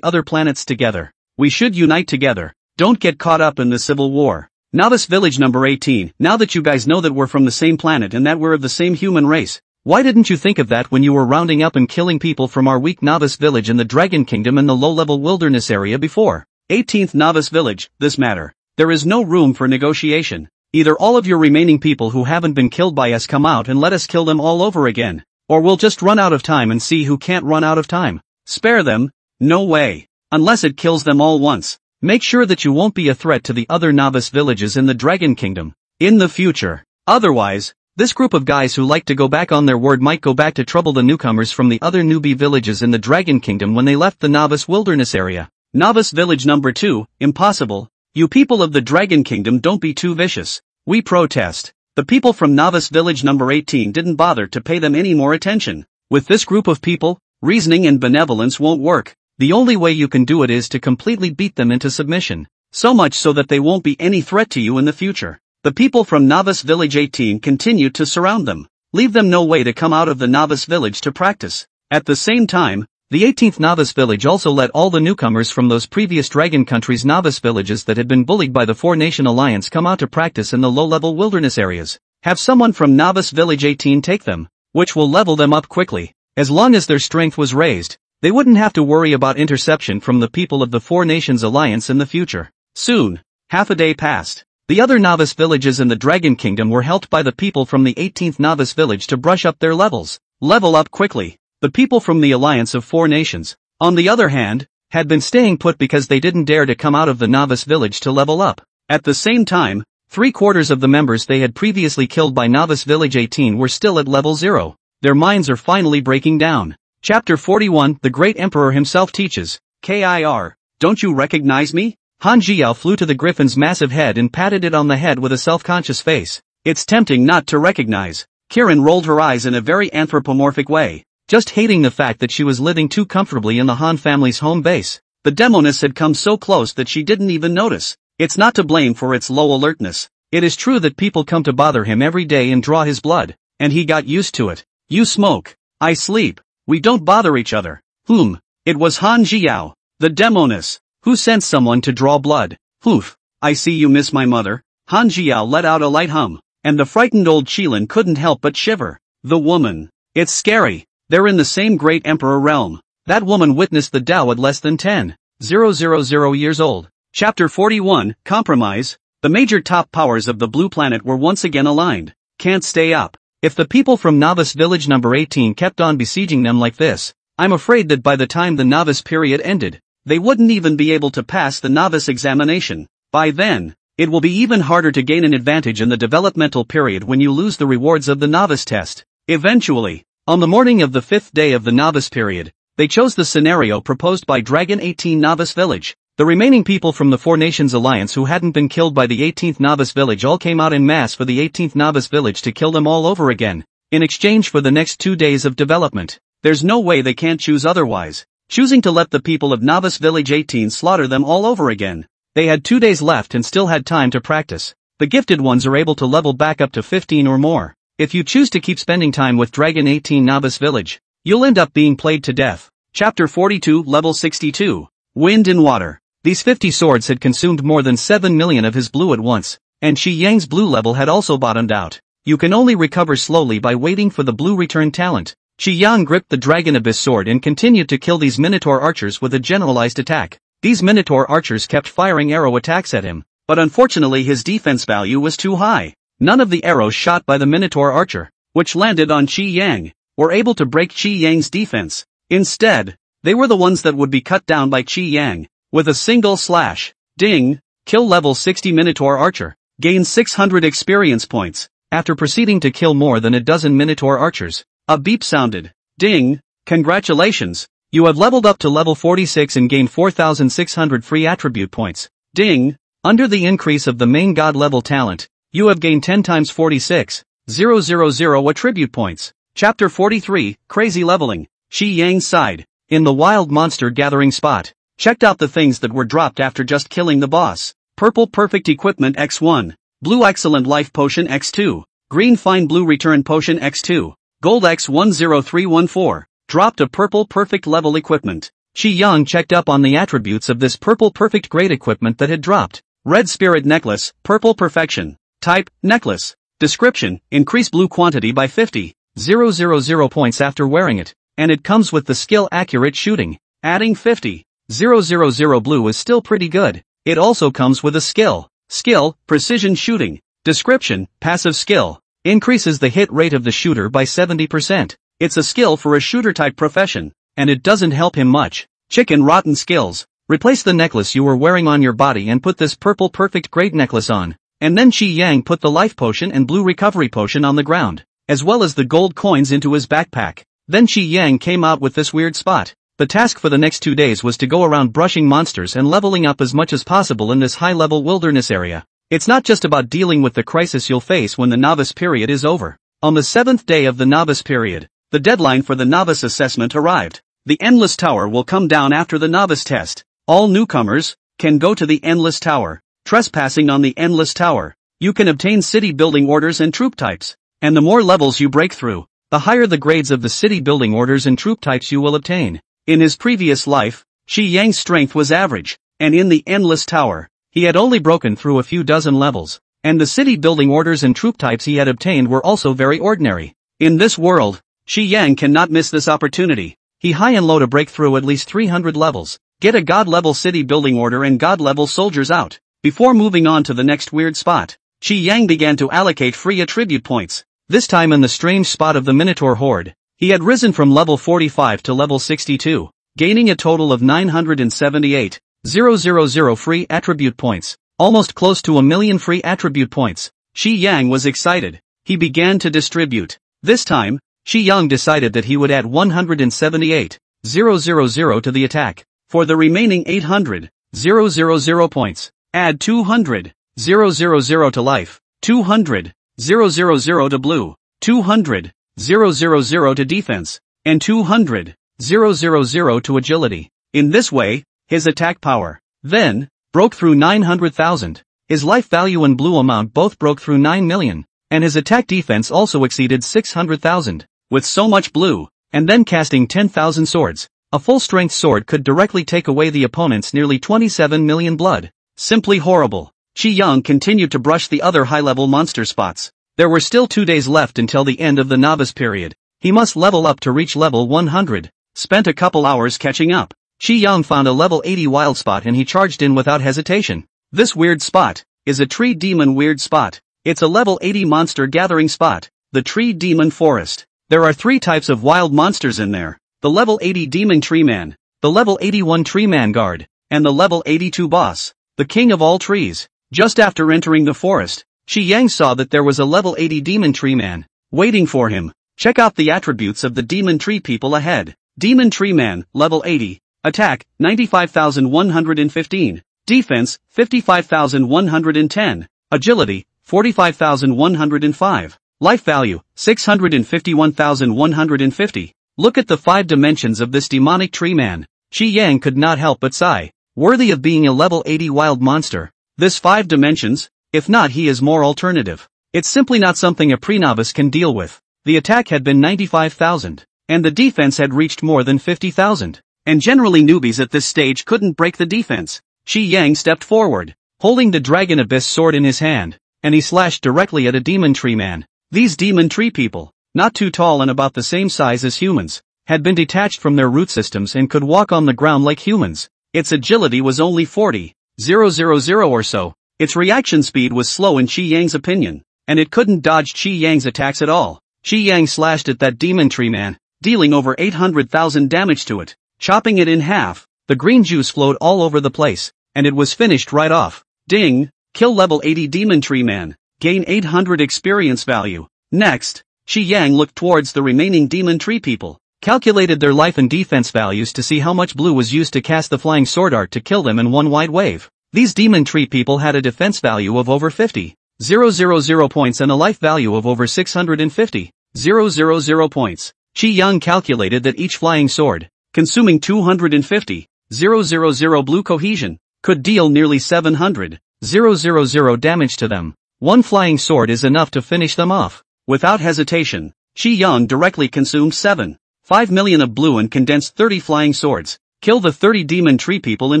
other planets together. We should unite together. Don't get caught up in the civil war. Novice Village number 18, now that you guys know that we're from the same planet and that we're of the same human race, why didn't you think of that when you were rounding up and killing people from our weak novice village in the Dragon Kingdom and the low-level wilderness area before? 18th Novice Village, this matter. There is no room for negotiation. Either all of your remaining people who haven't been killed by us come out and let us kill them all over again, or we'll just run out of time and see who can't run out of time. Spare them? No way. Unless it kills them all once. Make sure that you won't be a threat to the other novice villages in the Dragon Kingdom in the future. Otherwise, this group of guys who like to go back on their word might go back to trouble the newcomers from the other newbie villages in the Dragon Kingdom when they left the novice wilderness area. Novice Village number 2, impossible. You people of the Dragon Kingdom, don't be too vicious. We protest. The people from Novice Village number 18 didn't bother to pay them any more attention. With this group of people, reasoning and benevolence won't work. The only way you can do it is to completely beat them into submission. So much so that they won't be any threat to you in the future. The people from Novice Village 18 continued to surround them. Leave them no way to come out of the Novice Village to practice. At the same time, the 18th Novice Village also let all the newcomers from those previous Dragon Countries novice villages that had been bullied by the Four Nation Alliance come out to practice in the low-level wilderness areas. Have someone from Novice Village 18 take them, which will level them up quickly. As long as their strength was raised, they wouldn't have to worry about interception from the people of the Four Nations Alliance in the future. Soon, half a day passed. The other novice villages in the Dragon Kingdom were helped by the people from the 18th Novice Village to brush up their levels. Level up quickly. The people from the Alliance of Four Nations, on the other hand, had been staying put because they didn't dare to come out of the novice village to level up. At the same time, 3/4 of the members they had previously killed by Novice Village 18 were still at level 0. Their minds are finally breaking down. Chapter 41, The Great Emperor himself teaches. Kir, don't you recognize me? Han Jiao flew to the griffin's massive head and patted it on the head with a self-conscious face. It's tempting not to recognize. Kirin rolled her eyes in a very anthropomorphic way, just hating the fact that she was living too comfortably in the Han family's home base. The demoness had come so close that she didn't even notice. It's not to blame for its low alertness. It is true that people come to bother him every day and draw his blood, and he got used to it. You smoke. I sleep. We don't bother each other. It was Han Jiao, the Demoness, who sent someone to draw blood. Oof, I see you miss my mother. Han Jiao let out a light hum, and the frightened old Qilin couldn't help but shiver. The woman. It's scary. They're in the same great emperor realm. That woman witnessed the Tao at less than 10,000 years old. Chapter 41, Compromise. The major top powers of the Blue Planet were once again aligned. Can't stay up. If the people from Novice Village number 18 kept on besieging them like this, I'm afraid that by the time the novice period ended, they wouldn't even be able to pass the novice examination. By then, it will be even harder to gain an advantage in the developmental period when you lose the rewards of the novice test. Eventually, on the morning of the 5th day of the novice period, they chose the scenario proposed by Dragon 18 Novice Village. The remaining people from the Four Nations Alliance who hadn't been killed by the 18th Novice Village all came out en masse for the 18th Novice Village to kill them all over again, in exchange for the next 2 days of development. There's no way they can't choose otherwise, choosing to let the people of Novice Village 18 slaughter them all over again. They had 2 days left and still had time to practice. The gifted ones are able to level back up to 15 or more. If you choose to keep spending time with Dragon 18 Novice Village, you'll end up being played to death. Chapter 42, Level 62. Wind and Water. These 50 swords had consumed more than 7 million of his blue at once, and Qi Yang's blue level had also bottomed out. You can only recover slowly by waiting for the blue return talent. Qi Yang gripped the Dragon Abyss sword and continued to kill these Minotaur archers with a generalized attack. These Minotaur archers kept firing arrow attacks at him, but unfortunately his defense value was too high. None of the arrows shot by the Minotaur archer, which landed on Qi Yang, were able to break Qi Yang's defense. Instead, they were the ones that would be cut down by Qi Yang. With a single slash. Ding! Kill level 60 Minotaur archer. Gain 600 experience points. After proceeding to kill more than a dozen Minotaur archers, a beep sounded. Ding! Congratulations! You have leveled up to level 46 and gained 4,600 free attribute points. Ding! Under the increase of the main god level talent, you have gained 10 times 46,000 attribute points. Chapter 43, Crazy Leveling. Qi Yang sighed. In the wild monster gathering spot, checked out the things that were dropped after just killing the boss. Purple Perfect Equipment X1. Blue Excellent Life Potion X2. Green Fine Blue Return Potion X2. Gold X10314. Dropped a Purple Perfect Level Equipment. Qi Yang checked up on the attributes of this Purple Perfect Great Equipment that had dropped. Red Spirit Necklace, Purple Perfection. Type, Necklace. Description, increase blue quantity by 50,000 points after wearing it, and it comes with the skill Accurate Shooting. Adding 50,000 blue is still pretty good. It also comes with a skill. Skill, Precision Shooting. Description, Passive Skill. Increases the hit rate of the shooter by 70%. It's a skill for a shooter-type profession, and it doesn't help him much. Chicken Rotten Skills. Replace the necklace you were wearing on your body and put this Purple Perfect Great Necklace on. And then Qi Yang put the Life Potion and Blue Recovery Potion on the ground, as well as the gold coins into his backpack. Then Qi Yang came out with this weird spot. The task for the next 2 days was to go around brushing monsters and leveling up as much as possible in this high-level wilderness area. It's not just about dealing with the crisis you'll face when the novice period is over. On the 7th day of the novice period, the deadline for the novice assessment arrived. The Endless Tower will come down after the novice test. All newcomers can go to the Endless Tower. Trespassing on the Endless Tower. You can obtain city building orders and troop types. And the more levels you break through, the higher the grades of the city building orders and troop types you will obtain. In his previous life, Qi Yang's strength was average, and in the Endless Tower, he had only broken through a few dozen levels, and the city building orders and troop types he had obtained were also very ordinary. In this world, Qi Yang cannot miss this opportunity. He high and low to break through at least 300 levels, get a god-level city building order and god-level soldiers out. Before moving on to the next weird spot, Qi Yang began to allocate free attribute points. This time in the strange spot of the Minotaur Horde, he had risen from level 45 to level 62, gaining a total of 978,000 free attribute points, almost close to 1 million free attribute points. Qi Yang was excited. He began to distribute. This time, Qi Yang decided that he would add 178,000 to the attack. For the remaining 800,000 points, add 200,000 to life, 200,000 to blue, 200,000 to defense, and 200,000 to agility. In this way, his attack power, then, broke through 900,000. His life value and blue amount both broke through 9 million, and his attack defense also exceeded 600,000. With so much blue, and then casting 10,000 swords. A full-strength sword could directly take away the opponent's nearly 27 million blood. Simply horrible. Qi Yang continued to brush the other high-level monster spots. There were still 2 days left until the end of the novice period. He must level up to reach level 100. Spent a couple hours catching up. Qi Yang found a level 80 wild spot and he charged in without hesitation. This weird spot is a tree demon weird spot. It's a level 80 monster gathering spot. The tree demon forest. There are 3 types of wild monsters in there. The level 80 demon tree man, the level 81 tree man guard, and the level 82 boss, the king of all trees. Just after entering the forest, Qi Yang saw that there was a level 80 demon tree man waiting for him. Check out the attributes of the demon tree people ahead. Demon tree man, level 80, attack, 95,115, defense, 55,110, agility, 45,105, life value, 651,150. Look at the 5 dimensions of this demonic tree man. Qi Yang could not help but sigh. Worthy of being a level 80 wild monster. This 5 dimensions, if not he is more alternative. It's simply not something a pre-novice can deal with. The attack had been 95,000, and the defense had reached more than 50,000. And generally newbies at this stage couldn't break the defense. Qi Yang stepped forward, holding the Dragon Abyss sword in his hand, and he slashed directly at a demon tree man. These demon tree people, not too tall and about the same size as humans, had been detached from their root systems and could walk on the ground like humans. Its agility was only 40,000 or so. Its reaction speed was slow in Qi Yang's opinion, and it couldn't dodge Qi Yang's attacks at all. Qi Yang slashed at that demon tree man, dealing over 800,000 damage to it, chopping it in half. The green juice flowed all over the place, and it was finished right off. Ding! Kill level 80 demon tree man. Gain 800 experience value. Next, Qi Yang looked towards the remaining demon tree people, calculated their life and defense values to see how much blue was used to cast the flying sword art to kill them in one wide wave. These demon tree people had a defense value of over 50,000 points and a life value of over 650,000 points. Qi Yang calculated that each flying sword, consuming 250,000 blue cohesion, could deal nearly 700,000 damage to them. One flying sword is enough to finish them off. Without hesitation, Qi Yang directly consumed 7.5 million of blue and condensed 30 flying swords. Kill the 30 demon tree people in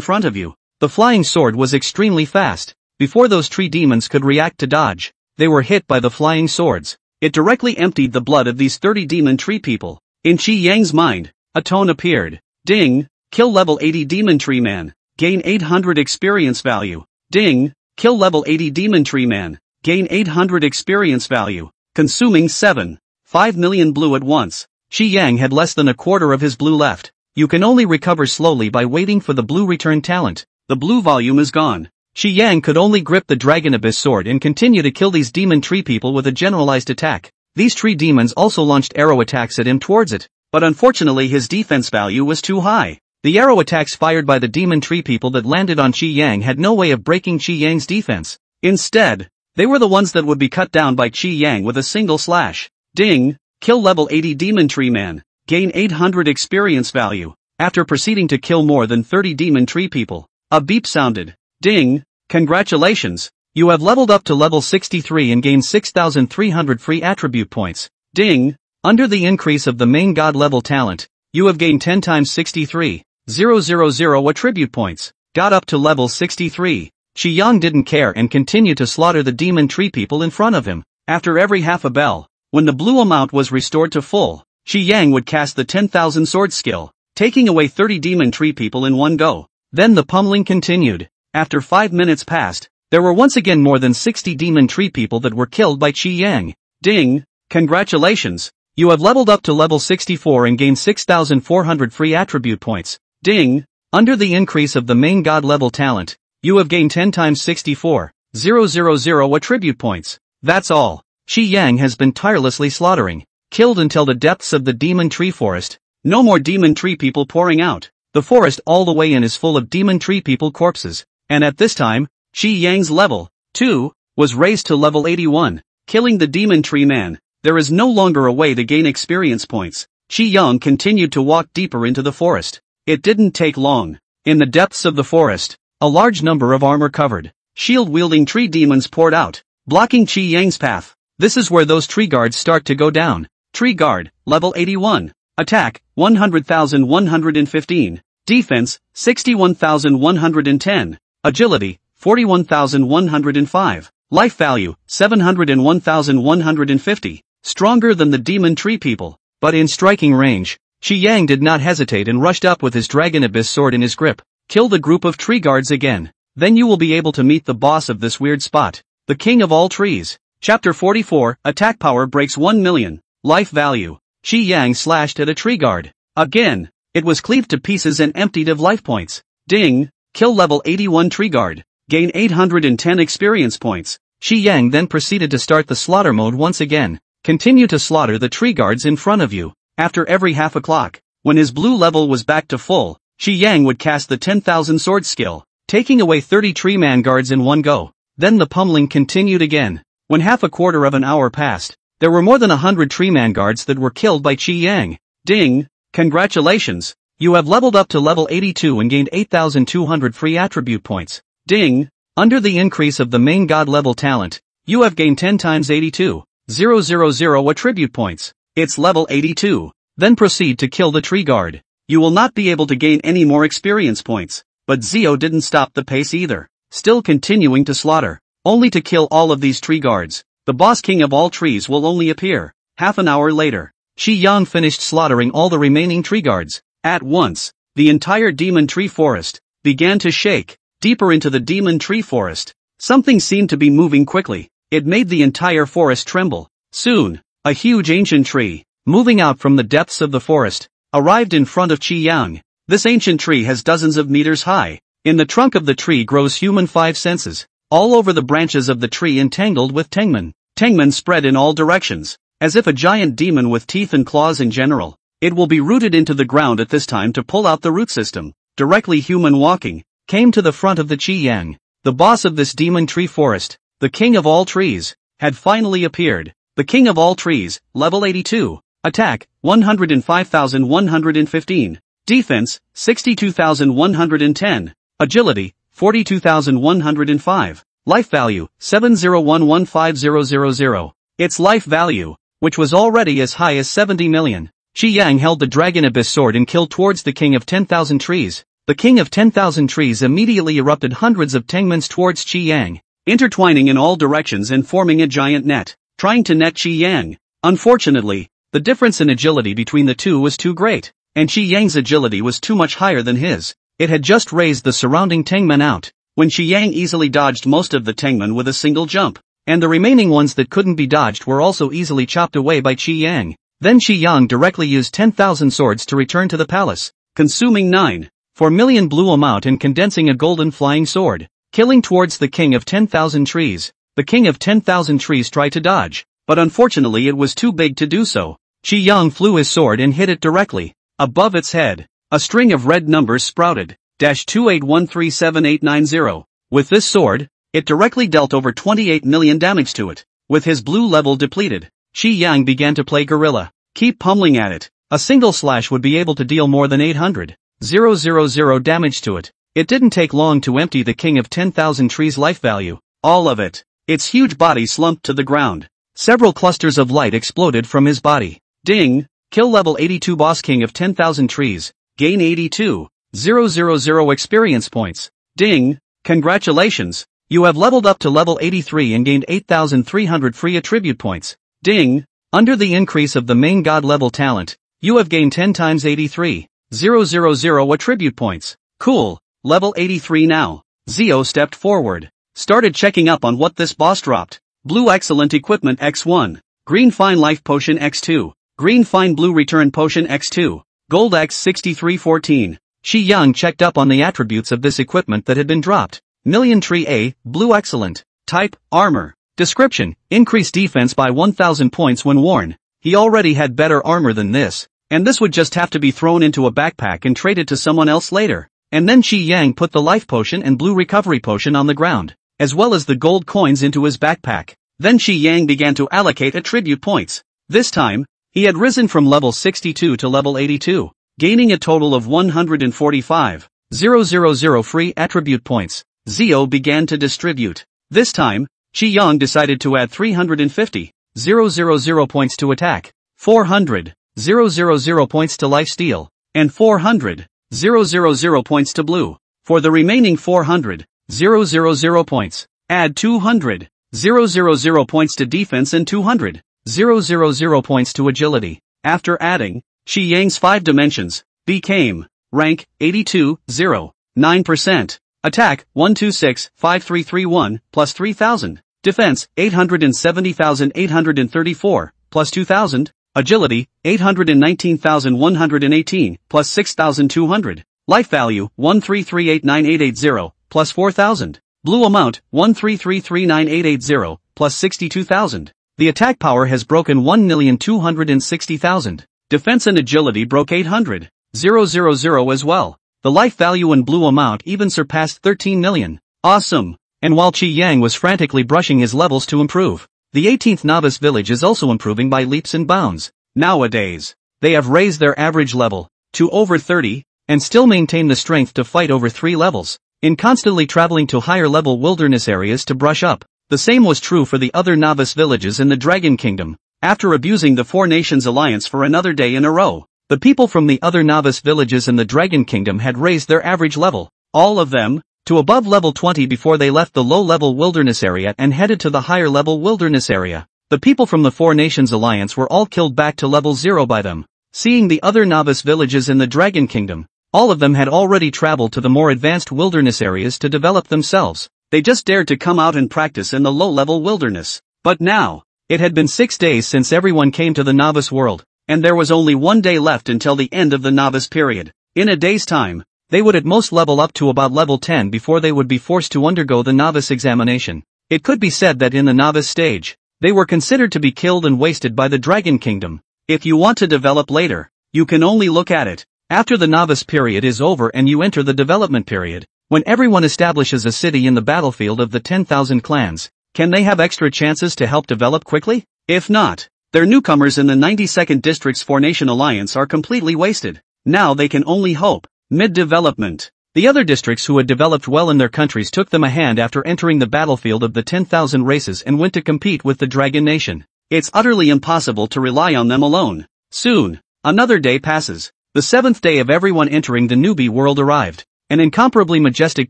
front of you. The flying sword was extremely fast. Before those tree demons could react to dodge, they were hit by the flying swords. It directly emptied the blood of these 30 demon tree people. In Qi Yang's mind, a tone appeared. Ding! Kill level 80 demon tree man. Gain 800 experience value. Ding! Kill level 80 demon tree man. Gain 800 experience value. Consuming 7.5 million blue at once. Qi Yang had less than a quarter of his blue left. You can only recover slowly by waiting for the blue return talent. The blue volume is gone. Qi Yang could only grip the Dragon Abyss sword and continue to kill these demon tree people with a generalized attack. These tree demons also launched arrow attacks at him towards it, but unfortunately his defense value was too high. The arrow attacks fired by the demon tree people that landed on Qi Yang had no way of breaking Qi Yang's defense. Instead, they were the ones that would be cut down by Qi Yang with a single slash. Ding! Kill level 80 demon tree man. Gain 800 experience value. After proceeding to kill more than 30 demon tree people, a beep sounded. Ding! Congratulations! You have leveled up to level 63 and gained 6,300 free attribute points. Ding! Under the increase of the main god level talent, you have gained 10 times 63,000 attribute points. Got up to level 63. Qi Yang didn't care and continued to slaughter the demon tree people in front of him. After every half a bell, when the blue amount was restored to full, Qi Yang would cast the 10,000 sword skill, taking away 30 demon tree people in one go. Then the pummeling continued. After 5 minutes passed, there were once again more than 60 demon tree people that were killed by Qi Yang. Ding! Congratulations! You have leveled up to level 64 and gained 6,400 free attribute points. Ding! Under the increase of the main god level talent, you have gained 10 times 64,000 attribute points. That's all. Qi Yang has been tirelessly slaughtering, killed until the depths of the demon tree forest. No more demon tree people pouring out. The forest all the way in is full of demon tree people corpses. And at this time, Qi Yang's level 2 was raised to level 81. Killing the demon tree man, there is no longer a way to gain experience points. Qi Yang continued to walk deeper into the forest. It didn't take long. In the depths of the forest, a large number of armor-covered, shield-wielding tree demons poured out, blocking Qi Yang's path. This is where those tree guards start to go down. Tree guard, level 81. Attack, 100,115. Defense, 61,110. Agility, 41,105. Life value, 701,150. Stronger than the demon tree people. But in striking range, Qi Yang did not hesitate and rushed up with his Dragon Abyss sword in his grip. Kill the group of tree guards again. Then you will be able to meet the boss of this weird spot. The king of all trees. Chapter 44, Attack power breaks 1 million. Life value. Qi Yang slashed at a tree guard. Again. It was cleaved to pieces and emptied of life points. Ding. Kill level 81 tree guard. Gain 810 experience points. Qi Yang then proceeded to start the slaughter mode once again. Continue to slaughter the tree guards in front of you. After every half a clock, when his blue level was back to full, Qi Yang would cast the 10,000 sword skill, taking away 30 tree man guards in one go. Then the pummeling continued again. When half a quarter of an hour passed, there were more than 100 tree man guards that were killed by Qi Yang. Ding! Congratulations! You have leveled up to level 82 and gained 8,200 free attribute points. Ding! Under the increase of the main god level talent, you have gained 10 times 82,000 attribute points. It's level 82. Then proceed to kill the tree guard. You will not be able to gain any more experience points. But Zio didn't stop the pace either, still continuing to slaughter, only to kill all of these tree guards. The boss king of all trees will only appear. Half an hour later, Qi Yang finished slaughtering all the remaining tree guards. At once, the entire demon tree forest began to shake. Deeper into the demon tree forest, something seemed to be moving quickly. It made the entire forest tremble. Soon, a huge ancient tree, moving out from the depths of the forest, arrived in front of Qi Yang. This ancient tree has dozens of meters high. In the trunk of the tree grows human five senses. All over the branches of the tree entangled with Tengman. Tengman spread in all directions, as if a giant demon with teeth and claws in general. It will be rooted into the ground at this time to pull out the root system. Directly human walking, came to the front of the Qi Yang. The boss of this demon tree forest, the king of all trees, had finally appeared. The king of all trees, level 82. Attack, 105,115. Defense, 62,110. Agility, 42,105. Life value, 7011500. Its life value, which was already as high as 70 million. Qi Yang held the Dragon Abyss sword and killed towards the king of 10,000 trees. The king of 10,000 trees immediately erupted hundreds of Tengmans towards Qi Yang, intertwining in all directions and forming a giant net, trying to net Qi Yang. Unfortunately, the difference in agility between the two was too great, and Qi Yang's agility was too much higher than his. It had just raised the surrounding Tengman out, when Qi Yang easily dodged most of the Tengman with a single jump, and the remaining ones that couldn't be dodged were also easily chopped away by Qi Yang. Then Qi Yang directly used 10,000 swords to return to the palace, consuming 9.4 million blue amount and condensing a golden flying sword, killing towards the king of 10,000 trees. The king of 10,000 trees tried to dodge, but unfortunately it was too big to do so. Qi Yang flew his sword and hit it directly above its head. A string of red numbers sprouted, -28137890. With this sword, it directly dealt over 28 million damage to it. With his blue level depleted, Qi Yang began to play gorilla. Keep pummeling at it. A single slash would be able to deal more than 800,000 damage to it. It didn't take long to empty the king of 10,000 trees' life value. All of it. Its huge body slumped to the ground. Several clusters of light exploded from his body. Ding! Kill level 82 boss king of 10,000 trees. Gain 82,000 experience points. Ding! Congratulations! You have leveled up to level 83 and gained 8,300 free attribute points. Ding! Under the increase of the main god level talent, you have gained 10 times 83,000 attribute points. Cool! Level 83 now. Zio stepped forward. Started checking up on what this boss dropped. Blue excellent equipment X1. Green fine life potion X2. Green fine blue return potion X2. Gold X6314. Qi Yang checked up on the attributes of this equipment that had been dropped. Million Tree A, Blue Excellent. Type, Armor. Description, increase defense by 1000 points when worn. He already had better armor than this, and this would just have to be thrown into a backpack and traded to someone else later. And then Qi Yang put the life potion and blue recovery potion on the ground, as well as the gold coins into his backpack. Then Qi Yang began to allocate attribute points. This time, he had risen from level 62 to level 82, gaining a total of 145,000 free attribute points. Zio began to distribute. This time, Qi Yang decided to add 350,000 points to attack, 400,000 000 points to Lifesteal, and 400, 000 points to Blue. For the remaining 400, 000 points, add 200, 000 points to Defense and 200, 000 points to Agility. After adding, Qi Yang's 5 dimensions, became, rank, 82, 0, 9%, attack, 126, 5331, plus 3000, defense, 870,834, plus 2000, agility, 819,118, plus 6,200, life value, 1338980, plus 4000, blue amount, 1333980, plus 62,000. The attack power has broken 1,260,000. Defense and agility broke 800, 000 as well. The life value and blue amount even surpassed 13 million. Awesome! And while Qi Yang was frantically brushing his levels to improve, the 18th novice village is also improving by leaps and bounds. Nowadays, they have raised their average level to over 30, and still maintain the strength to fight over 3 levels, in constantly traveling to higher level wilderness areas to brush up. The same was true for the other novice villages in the Dragon Kingdom. After abusing the Four Nations Alliance for another day in a row, the people from the other novice villages in the Dragon Kingdom had raised their average level, all of them, to above level 20 before they left the low-level wilderness area and headed to the higher-level wilderness area. The people from the Four Nations Alliance were all killed back to level 0 by them. Seeing the other novice villages in the Dragon Kingdom, all of them had already traveled to the more advanced wilderness areas to develop themselves. They just dared to come out and practice in the low-level wilderness. But now, it had been 6 days since everyone came to the novice world, and there was only 1 day left until the end of the novice period. In a day's time, they would at most level up to about level 10 before they would be forced to undergo the novice examination. It could be said that in the novice stage, they were considered to be killed and wasted by the Dragon Kingdom. If you want to develop later, you can only look at it. After the novice period is over and you enter the development period, when everyone establishes a city in the battlefield of the 10,000 clans, can they have extra chances to help develop quickly? If not, their newcomers in the 92nd District's Four-Nation Alliance are completely wasted. Now they can only hope. Mid-development. The other districts who had developed well in their countries took them a hand after entering the battlefield of the 10,000 races and went to compete with the Dragon Nation. It's utterly impossible to rely on them alone. Soon, another day passes. The 7th day of everyone entering the newbie world arrived. An incomparably majestic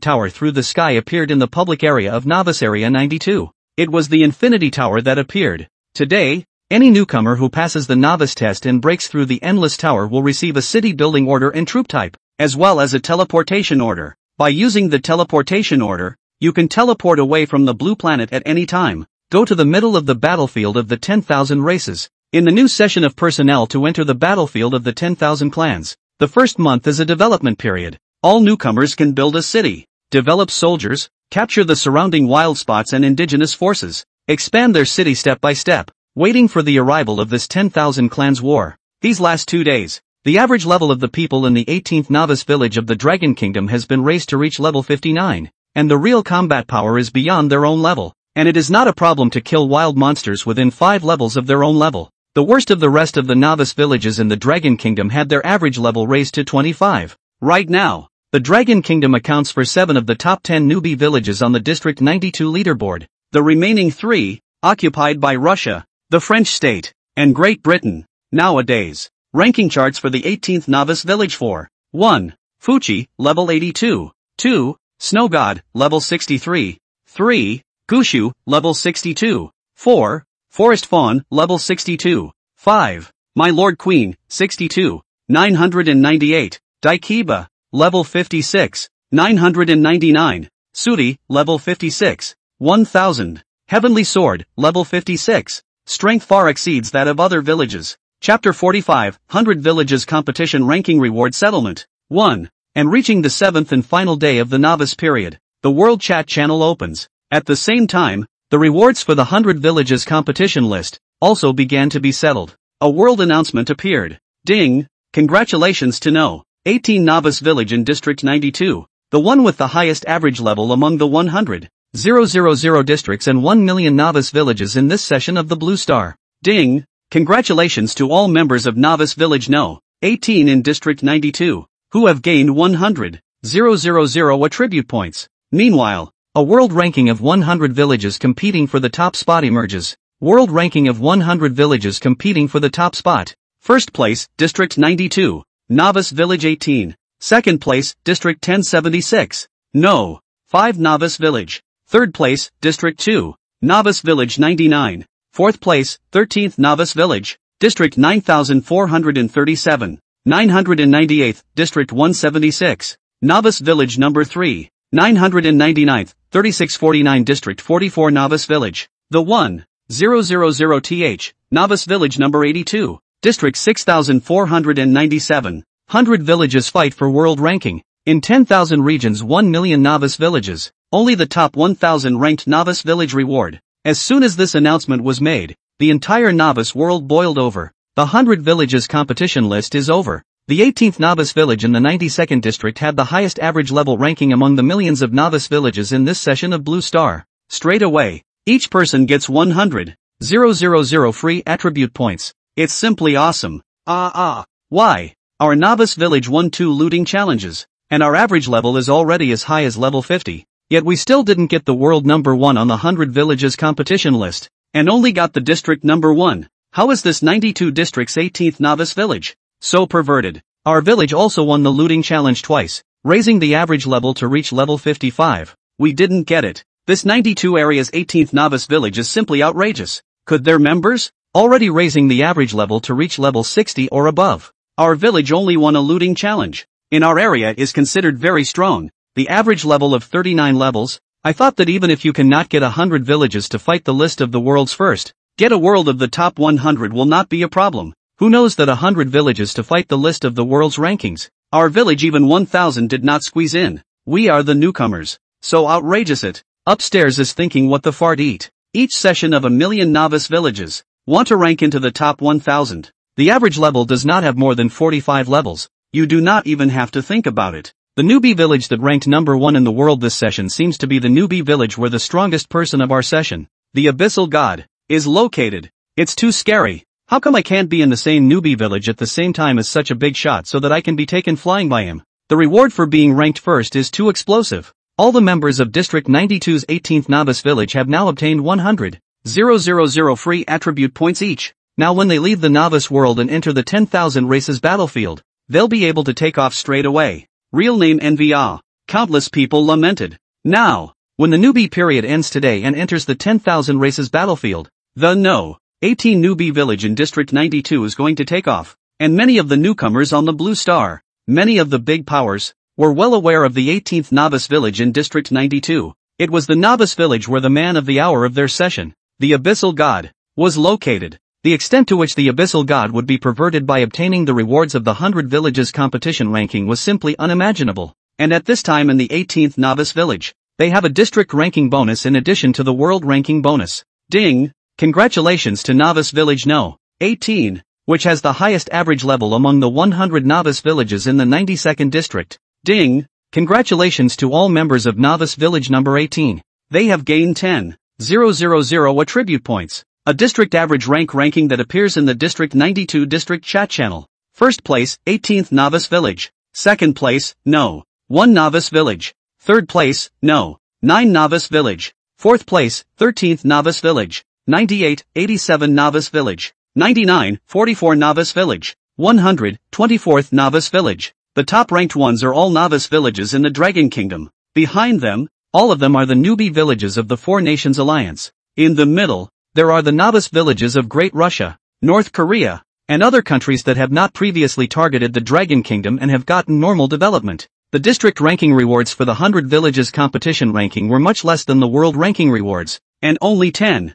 tower through the sky appeared in the public area of Novice Area 92. It was the Infinity Tower that appeared. Today, any newcomer who passes the novice test and breaks through the Endless Tower will receive a city building order and troop type, as well as a teleportation order. By using the teleportation order, you can teleport away from the blue planet at any time. Go to the middle of the battlefield of the 10,000 races. In the new session of personnel to enter the battlefield of the 10,000 clans, the first month is a development period. All newcomers can build a city, develop soldiers, capture the surrounding wild spots and indigenous forces, expand their city step by step, waiting for the arrival of this 10,000 clans war. These last 2 days, the average level of the people in the 18th novice village of the Dragon Kingdom has been raised to reach level 59, and the real combat power is beyond their own level, and it is not a problem to kill wild monsters within 5 levels of their own level. The worst of the rest of the novice villages in the Dragon Kingdom had their average level raised to 25. Right now, the Dragon Kingdom accounts for 7 of the top 10 newbie villages on the District 92 leaderboard, the remaining 3, occupied by Russia, the French state, and Great Britain. Nowadays, ranking charts for the 18th novice village for 1. Fuchi, level 82, 2. Snow God, level 63, 3. Gushu, level 62, 4. Forest Fawn, level 62, 5. My Lord Queen, 62, 998. Daikiba, level 56, 999. Suri, level 56, 1000. Heavenly Sword, level 56. Strength far exceeds that of other villages. Chapter 45, 100 Villages Competition Ranking Reward Settlement. 1. And reaching the 7th and final day of the novice period, the World Chat channel opens. At the same time, the rewards for the 100 Villages competition list also began to be settled. A world announcement appeared. Ding! Congratulations to No. 18 Novice Village in District 92, the one with the highest average level among the 100,000 districts and 1 million novice villages in this session of the Blue Star. Ding! Congratulations to all members of Novice Village No. 18 in District 92, who have gained 100,000 attribute points. Meanwhile, a world ranking of 100 villages competing for the top spot emerges. World ranking of 100 villages competing for the top spot. First place, District 92, Novice Village 18. Second place, District 1076, No. 5 Novice Village. Third place, District 2, Novice Village 99. Fourth place, 13th Novice Village, District 9437. 998th, District 176, Novice Village number 3. 999th, 3649 District 44 Novice Village. The 1000th, Novice Village number 82, District 6497. 100 villages fight for world ranking. In 10,000 regions 1 million novice villages, only the top 1,000 ranked novice village reward. As soon as this announcement was made, the entire novice world boiled over. The 100 villages competition list is over. The 18th novice village in the 92nd district had the highest average level ranking among the millions of novice villages in this session of Blue Star. Straight away, each person gets 100,000 free attribute points. It's simply awesome. Why? Our novice village won 2 looting challenges, and our average level is already as high as level 50. Yet we still didn't get the world number 1 on the 100 villages competition list, and only got the district number 1. How is this 92 district's 18th novice village so perverted? Our village also won the looting challenge twice, raising the average level to reach level 55. We didn't get it. This 92 area's 18th novice village is simply outrageous. Could their members already raising the average level to reach level 60 or above? Our village only won a looting challenge. In our area is considered very strong. The average level of 39 levels. I thought that even if you cannot get 100 villages to fight the list of the world's first, get a world of the top 100 will not be a problem. Who knows that 100 villages to fight the list of the world's rankings? Our village even 1000 did not squeeze in. We are the newcomers. So outrageous it. Upstairs is thinking what the fart eat. Each session of 1 million novice villages want to rank into the top 1000. The average level does not have more than 45 levels. You do not even have to think about it. The newbie village that ranked number 1 in the world this session seems to be the newbie village where the strongest person of our session, the Abyssal God, is located. It's too scary. How come I can't be in the same newbie village at the same time as such a big shot so that I can be taken flying by him? The reward for being ranked first is too explosive. All the members of District 92's 18th novice village have now obtained 100,000 free attribute points each. Now when they leave the novice world and enter the 10,000 races battlefield, they'll be able to take off straight away. Real name NVA. Countless people lamented. Now, when the newbie period ends today and enters the 10,000 races battlefield, the No. 18 newbie village in District 92 is going to take off, and many of the newcomers on the Blue Star, many of the big powers, were well aware of the 18th novice village in District 92. It was the novice village where the man of the hour of their session, the Abyssal God, was located. The extent to which the Abyssal God would be perverted by obtaining the rewards of the 100 villages competition ranking was simply unimaginable. And at this time in the 18th novice village, they have a district ranking bonus in addition to the world ranking bonus. Ding! Congratulations to Novice Village No. 18, which has the highest average level among the 100 novice villages in the 92nd district. Ding! Congratulations to all members of Novice Village number 18. They have gained 10,000 attribute points. A district average ranking that appears in the District 92 district chat channel. First place, 18th Novice Village. Second place, No. 1 Novice Village. Third place, No. 9 Novice Village. Fourth place, 13th Novice Village. 98, 87 Novice Village. 99, 44 Novice Village. 100, 24th Novice Village. The top ranked ones are all novice villages in the Dragon Kingdom. Behind them, all of them are the newbie villages of the Four Nations Alliance. In the middle, there are the novice villages of Great Russia, North Korea, and other countries that have not previously targeted the Dragon Kingdom and have gotten normal development. The district ranking rewards for the 100 villages competition ranking were much less than the world ranking rewards, and only 10,000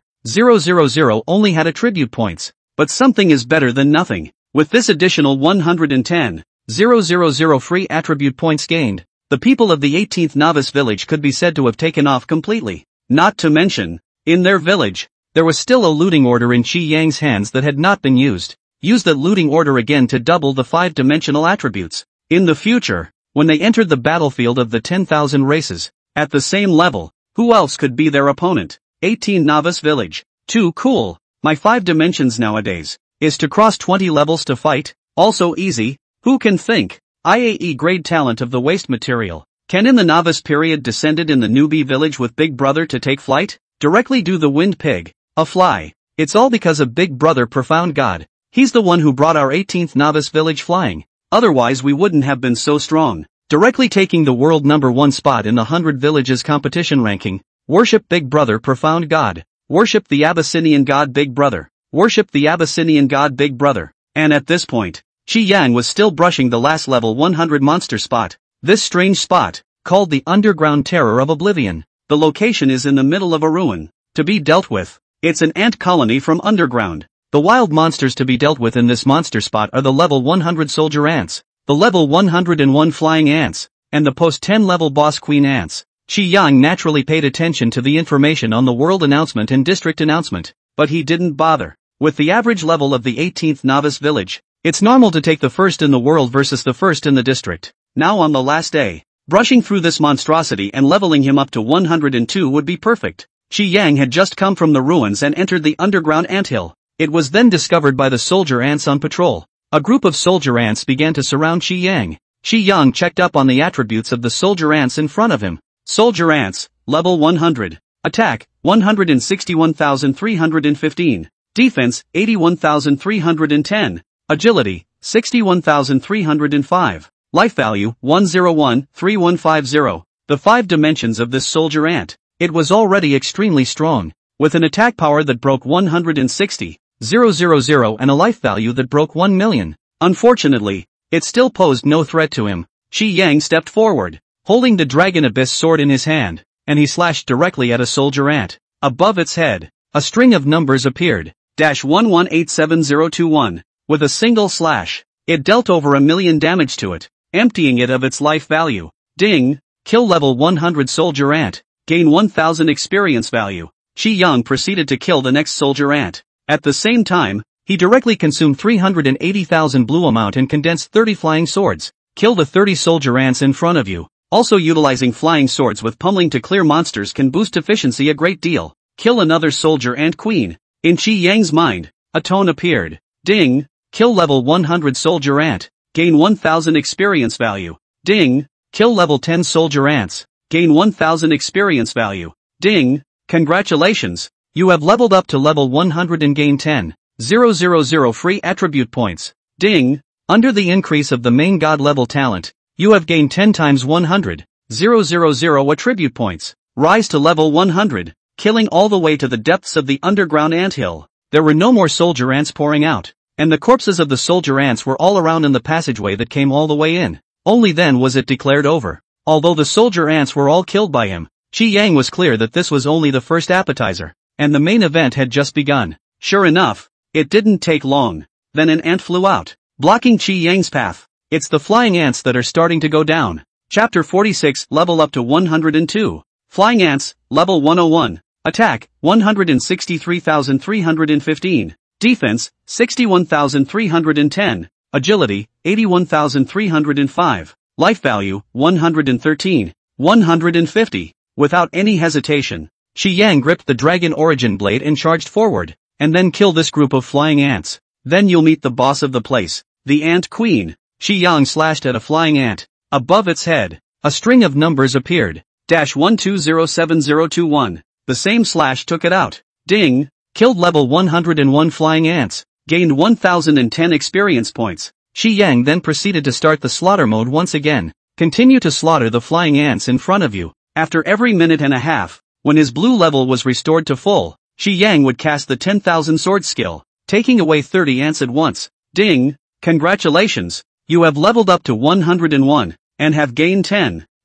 only had attribute points. But something is better than nothing. With this additional 110,000 free attribute points gained, the people of the 18th novice village could be said to have taken off completely. Not to mention, in their village, there was still a looting order in Qi Yang's hands that had not been used. Use that looting order again to double the 5-dimensional attributes. In the future, when they entered the battlefield of the 10,000 races, at the same level, who else could be their opponent? 18 Novice Village. Too cool. My 5 dimensions nowadays is to cross 20 levels to fight. Also easy. Who can think? IAE grade talent of the waste material. Can in the novice period descended in the newbie village with Big Brother to take flight? Directly do the wind pig. A fly. It's all because of Big Brother profound God. He's the one who brought our 18th novice village flying. Otherwise we wouldn't have been so strong. Directly taking the world #1 spot in the 100 villages competition ranking. Worship Big Brother Profound God. Worship the Abyssinian God Big Brother. Worship the Abyssinian God Big Brother. And at this point, Qi Yang was still brushing the last level 100 monster spot. This strange spot, called the Underground Terror of Oblivion. The location is in the middle of a ruin. To be dealt with, it's an ant colony from underground. The wild monsters to be dealt with in this monster spot are the level 100 soldier ants, the level 101 flying ants, and the post-10 level boss queen ants. Qi Yang naturally paid attention to the information on the world announcement and district announcement, but he didn't bother. With the average level of the 18th novice village, it's normal to take the first in the world versus the first in the district. Now on the last day, brushing through this monstrosity and leveling him up to 102 would be perfect. Qi Yang had just come from the ruins and entered the underground anthill. It was then discovered by the soldier ants on patrol. A group of soldier ants began to surround Qi Yang. Qi Yang checked up on the attributes of the soldier ants in front of him. Soldier ants, level 100. Attack, 161,315. Defense, 81,310. Agility, 61,305. Life value, 101,3150. The 5 dimensions of this soldier ant. It was already extremely strong, with an attack power that broke 160,000 and a life value that broke 1 million. Unfortunately, it still posed no threat to him. Qi Yang stepped forward, holding the Dragon Abyss sword in his hand, and he slashed directly at a soldier ant. Above its head, a string of numbers appeared, -11877021. With a single slash, it dealt over 1 million damage to it, emptying it of its life value. Ding! Kill level 100 soldier ant. Gain 1000 experience value. Qi Yang proceeded to kill the next soldier ant. At the same time, he directly consumed 380,000 blue amount and condensed 30 flying swords. Kill the 30 soldier ants in front of you. Also utilizing flying swords with pummeling to clear monsters can boost efficiency a great deal. Kill another soldier ant queen. In Qi Yang's mind, a tone appeared. Ding! Kill level 100 soldier ant. Gain 1000 experience value. Ding! Kill level 10 soldier ants. Gain 1000 experience value. Ding! Congratulations! You have leveled up to level 100 and gain 10,000 free attribute points. Ding! Under the increase of the main god level talent, you have gained 10 times 100,000 attribute points. Rise to level 100, killing all the way to the depths of the underground anthill. There were no more soldier ants pouring out, and the corpses of the soldier ants were all around in the passageway that came all the way in. Only then was it declared over. Although the soldier ants were all killed by him, Qi Yang was clear that this was only the first appetizer, and the main event had just begun. Sure enough, it didn't take long. Then an ant flew out, blocking Qi Yang's path. It's the flying ants that are starting to go down. Chapter 46, level up to 102. Flying ants, level 101. Attack, 163,315. Defense, 61,310. Agility, 81,305. Life value, 113. 150. Without any hesitation, Qi Yang gripped the dragon origin blade and charged forward. And then kill this group of flying ants. Then you'll meet the boss of the place, the Ant Queen. Qi Yang slashed at a flying ant. Above its head, a string of numbers appeared. -12077021. The same slash took it out. Ding! Killed level 101 flying ants. Gained 1010 experience points. Qi Yang then proceeded to start the slaughter mode once again. Continue to slaughter the flying ants in front of you. After every minute and a half, when his blue level was restored to full, Qi Yang would cast the 10,000 sword skill, taking away 30 ants at once. Ding! Congratulations! You have leveled up to 101, and have gained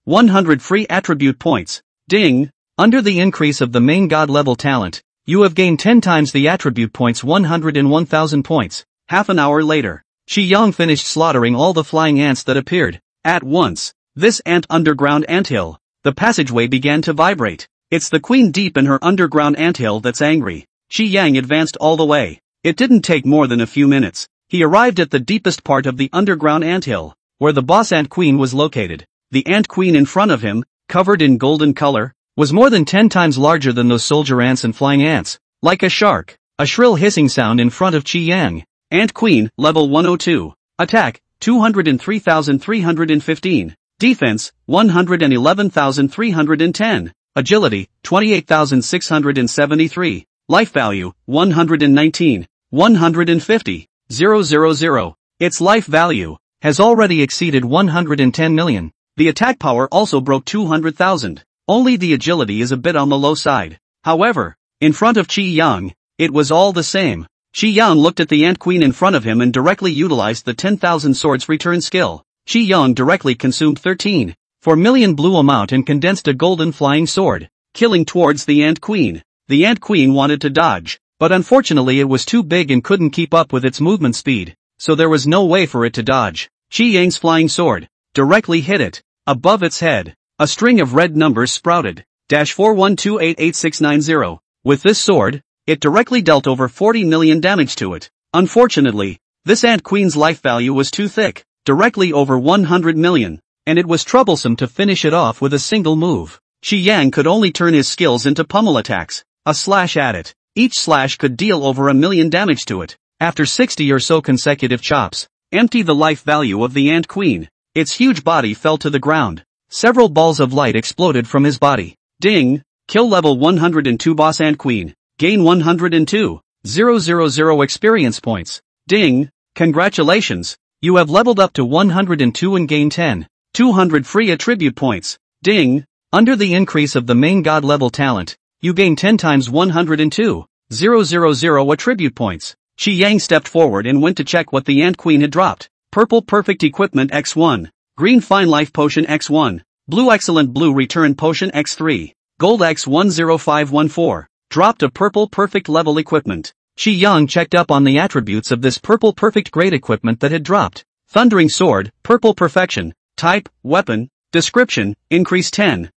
100 free attribute points. Ding! Under the increase of the main god level talent, you have gained 10 times the attribute points 101,000 points. Half an hour later, Qi Yang finished slaughtering all the flying ants that appeared. At once, this ant underground anthill, the passageway began to vibrate. It's the queen deep in her underground anthill that's angry. Qi Yang advanced all the way. It didn't take more than a few minutes. He arrived at the deepest part of the underground anthill, where the boss ant queen was located. The ant queen in front of him, covered in golden color, was more than 10 times larger than those soldier ants and flying ants. Like a shark, a shrill hissing sound in front of Qi Yang. Ant Queen, level 102. Attack, 203,315. Defense, 111,310. Agility, 28,673. Life value, 119. 150. 000. Its life value has already exceeded 110 million. The attack power also broke 200,000. Only the agility is a bit on the low side. However, in front of Qi Yang, it was all the same. Qi Yang looked at the Ant Queen in front of him and directly utilized the 10,000 swords return skill. Qi Yang directly consumed 13.4 million blue amount and condensed a golden flying sword, killing towards the Ant Queen. The Ant Queen wanted to dodge, but unfortunately it was too big and couldn't keep up with its movement speed, so there was no way for it to dodge. Qi Yang's flying sword directly hit it. Above its head, a string of red numbers sprouted. -41288690. With this sword, it directly dealt over 40 million damage to it. Unfortunately, this Ant Queen's life value was too thick, directly over 100 million, and it was troublesome to finish it off with a single move. Qi Yang could only turn his skills into pummel attacks, a slash at it. Each slash could deal over 1 million damage to it. After 60 or so consecutive chops, empty the life value of the Ant Queen. Its huge body fell to the ground. Several balls of light exploded from his body. Ding! Kill level 102 boss Ant Queen. Gain 102,000 experience points. Ding! Congratulations! You have leveled up to 102 and gain 10,200 free attribute points. Ding! Under the increase of the main god level talent, you gain 10 times 102,000 attribute points. Qi Yang stepped forward and went to check what the Ant Queen had dropped. Purple Perfect Equipment X1. Green Fine Life Potion X1. Blue Excellent Blue Return Potion X3. Gold X10514. Dropped a Purple Perfect Level Equipment. Qi Yang checked up on the attributes of this Purple Perfect Great Equipment that had dropped. Thundering Sword, Purple Perfection. Type, Weapon. Description, increase 10,000